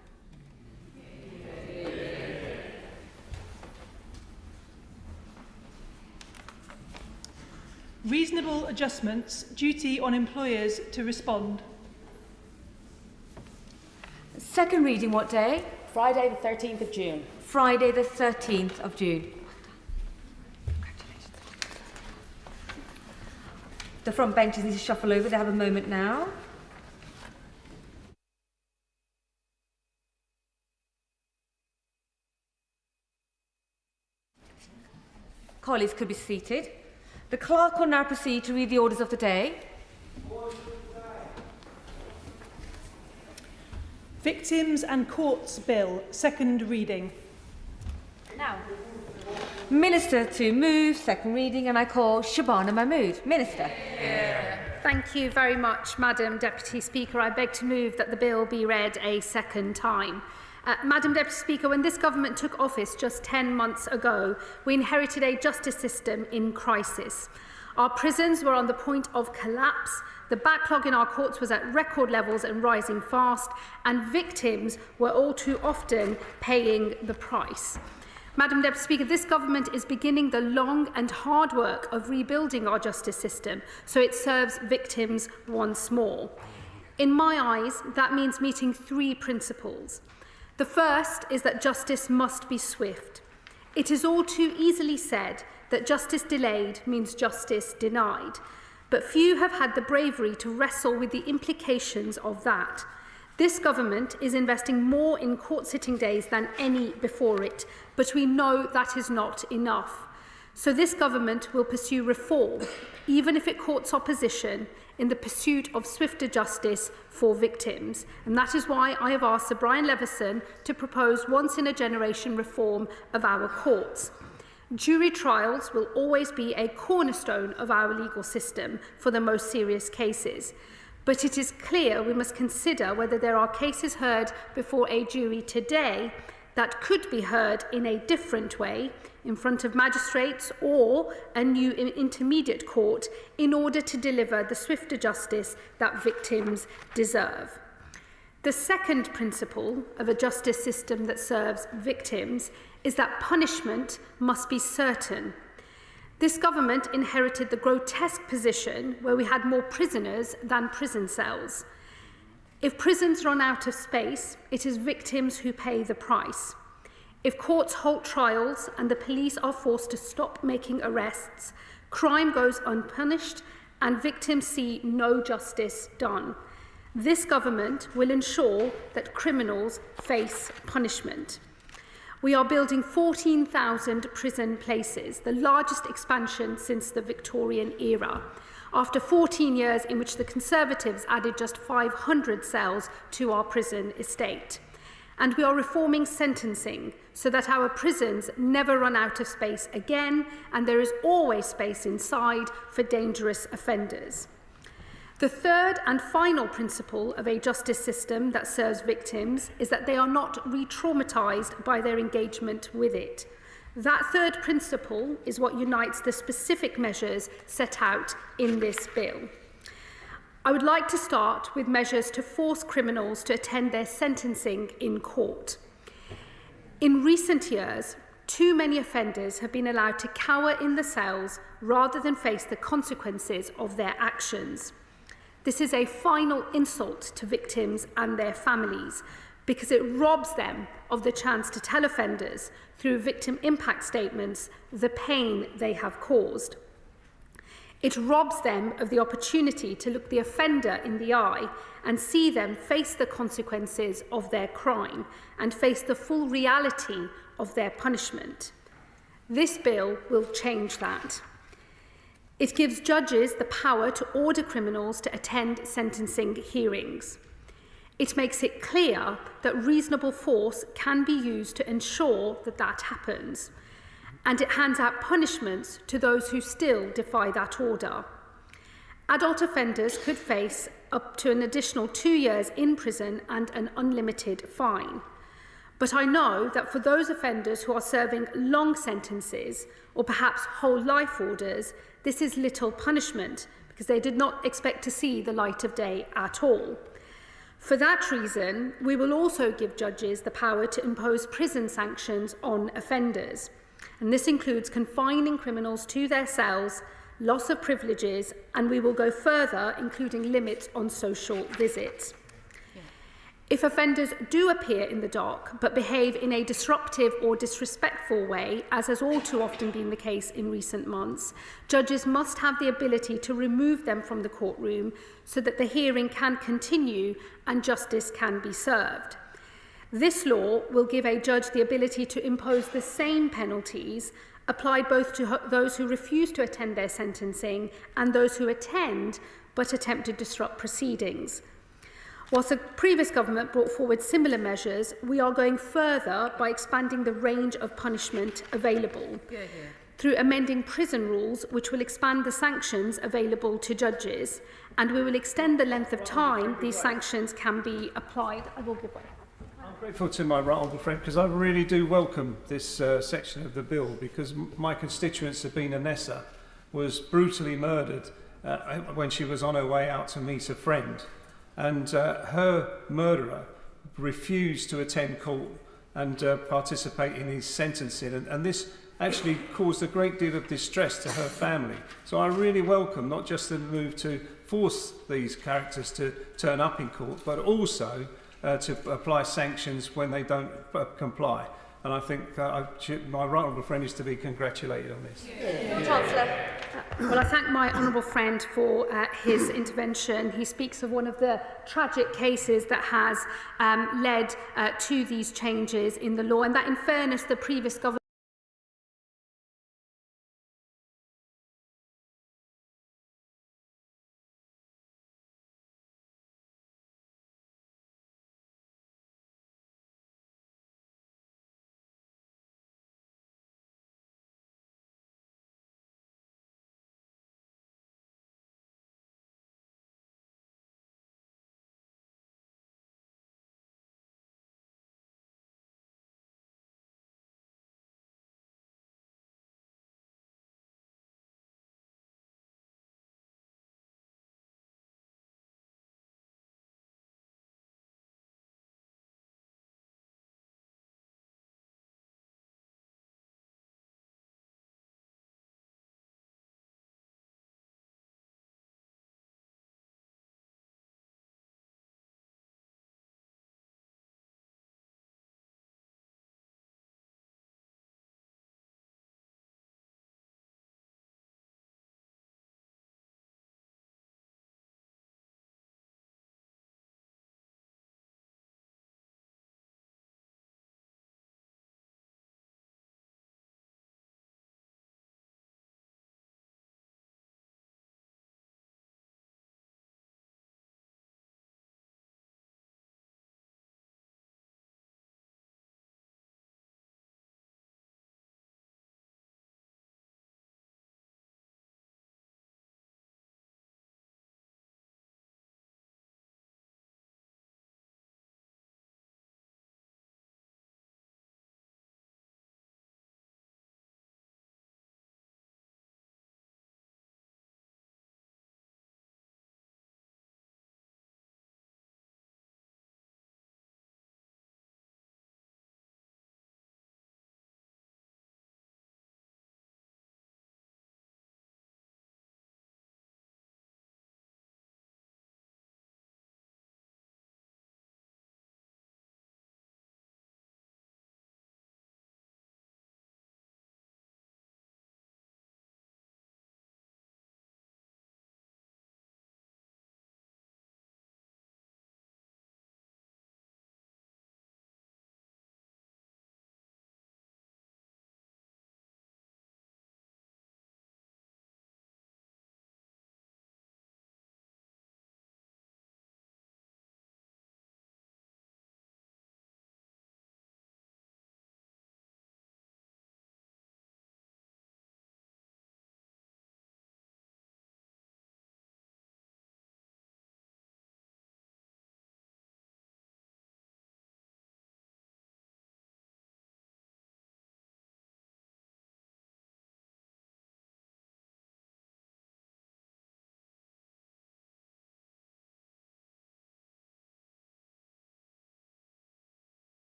Reasonable adjustments, duty on employers to respond. Second reading what day? Friday the 13th of June. Friday the 13th of June. The front benches need to shuffle over. They have a moment now. Colleagues could be seated. The clerk will now proceed to read the orders of the day. Victims and Courts Bill, second reading. Now. Minister to move, second reading, and I call Shabana Mahmood. Minister. Thank you very much, Madam Deputy Speaker. I beg to move that the bill be read a second time. Madam Deputy Speaker, when this government took office just 10 months ago, we inherited a justice system in crisis. Our prisons were on the point of collapse, the backlog in our courts was at record levels and rising fast, and victims were all too often paying the price. Madam Deputy Speaker, this government is beginning the long and hard work of rebuilding our justice system so it serves victims once more. In my eyes, that means meeting three principles. The first is that justice must be swift. It is all too easily said that justice delayed means justice denied, but few have had the bravery to wrestle with the implications of that. This government is investing more in court sitting days than any before it, but we know that is not enough. So this government will pursue reform, even if it courts opposition, in the pursuit of swifter justice for victims. And that is why I have asked Sir Brian Leveson to propose once-in-a-generation reform of our courts. Jury trials will always be a cornerstone of our legal system for the most serious cases. But it is clear we must consider whether there are cases heard before a jury today that could be heard in a different way, in front of magistrates or a new intermediate court, in order to deliver the swifter justice that victims deserve. The second principle of a justice system that serves victims is that punishment must be certain. This government inherited the grotesque position where we had more prisoners than prison cells. If prisons run out of space, it is victims who pay the price. If courts halt trials and the police are forced to stop making arrests, crime goes unpunished and victims see no justice done. This government will ensure that criminals face punishment. We are building 14,000 prison places, the largest expansion since the Victorian era, after 14 years in which the Conservatives added just 500 cells to our prison estate. And we are reforming sentencing so that our prisons never run out of space again, and there is always space inside for dangerous offenders. The third and final principle of a justice system that serves victims is that they are not re-traumatised by their engagement with it. That third principle is what unites the specific measures set out in this bill. I would like to start with measures to force criminals to attend their sentencing in court. In recent years, too many offenders have been allowed to cower in the cells rather than face the consequences of their actions. This is a final insult to victims and their families because it robs them of the chance to tell offenders through victim impact statements the pain they have caused. It robs them of the opportunity to look the offender in the eye and see them face the consequences of their crime and face the full reality of their punishment. This bill will change that. It gives judges the power to order criminals to attend sentencing hearings. It makes it clear that reasonable force can be used to ensure that that happens. And it hands out punishments to those who still defy that order. Adult offenders could face up to an additional 2 years in prison and an unlimited fine. But I know that for those offenders who are serving long sentences or perhaps whole life orders, this is little punishment because they did not expect to see the light of day at all. For that reason, we will also give judges the power to impose prison sanctions on offenders. And this includes confining criminals to their cells, loss of privileges, and we will go further, including limits on social visits. If offenders do appear in the dock but behave in a disruptive or disrespectful way, as has all too often been the case in recent months, judges must have the ability to remove them from the courtroom so that the hearing can continue and justice can be served. This law will give a judge the ability to impose the same penalties applied both to those who refuse to attend their sentencing and those who attend but attempt to disrupt proceedings. Whilst the previous government brought forward similar measures, we are going further by expanding the range of punishment available through amending prison rules, which will expand the sanctions available to judges, and we will extend the length of time these sanctions can be applied. I will give way. I'm grateful to my right honourable friend because I really do welcome this section of the bill because my constituent Sabina Nessa was brutally murdered when she was on her way out to meet a friend. And her murderer refused to attend court and participate in his sentencing. And this actually caused a great deal of distress to her family. So I really welcome not just the move to force these characters to turn up in court, but also to apply sanctions when they don't comply. And I think my right honourable friend is to be congratulated on this. Chancellor. Well, I thank my honourable friend for his intervention. He speaks of one of the tragic cases that has led to these changes in the law, and that, in fairness, the previous government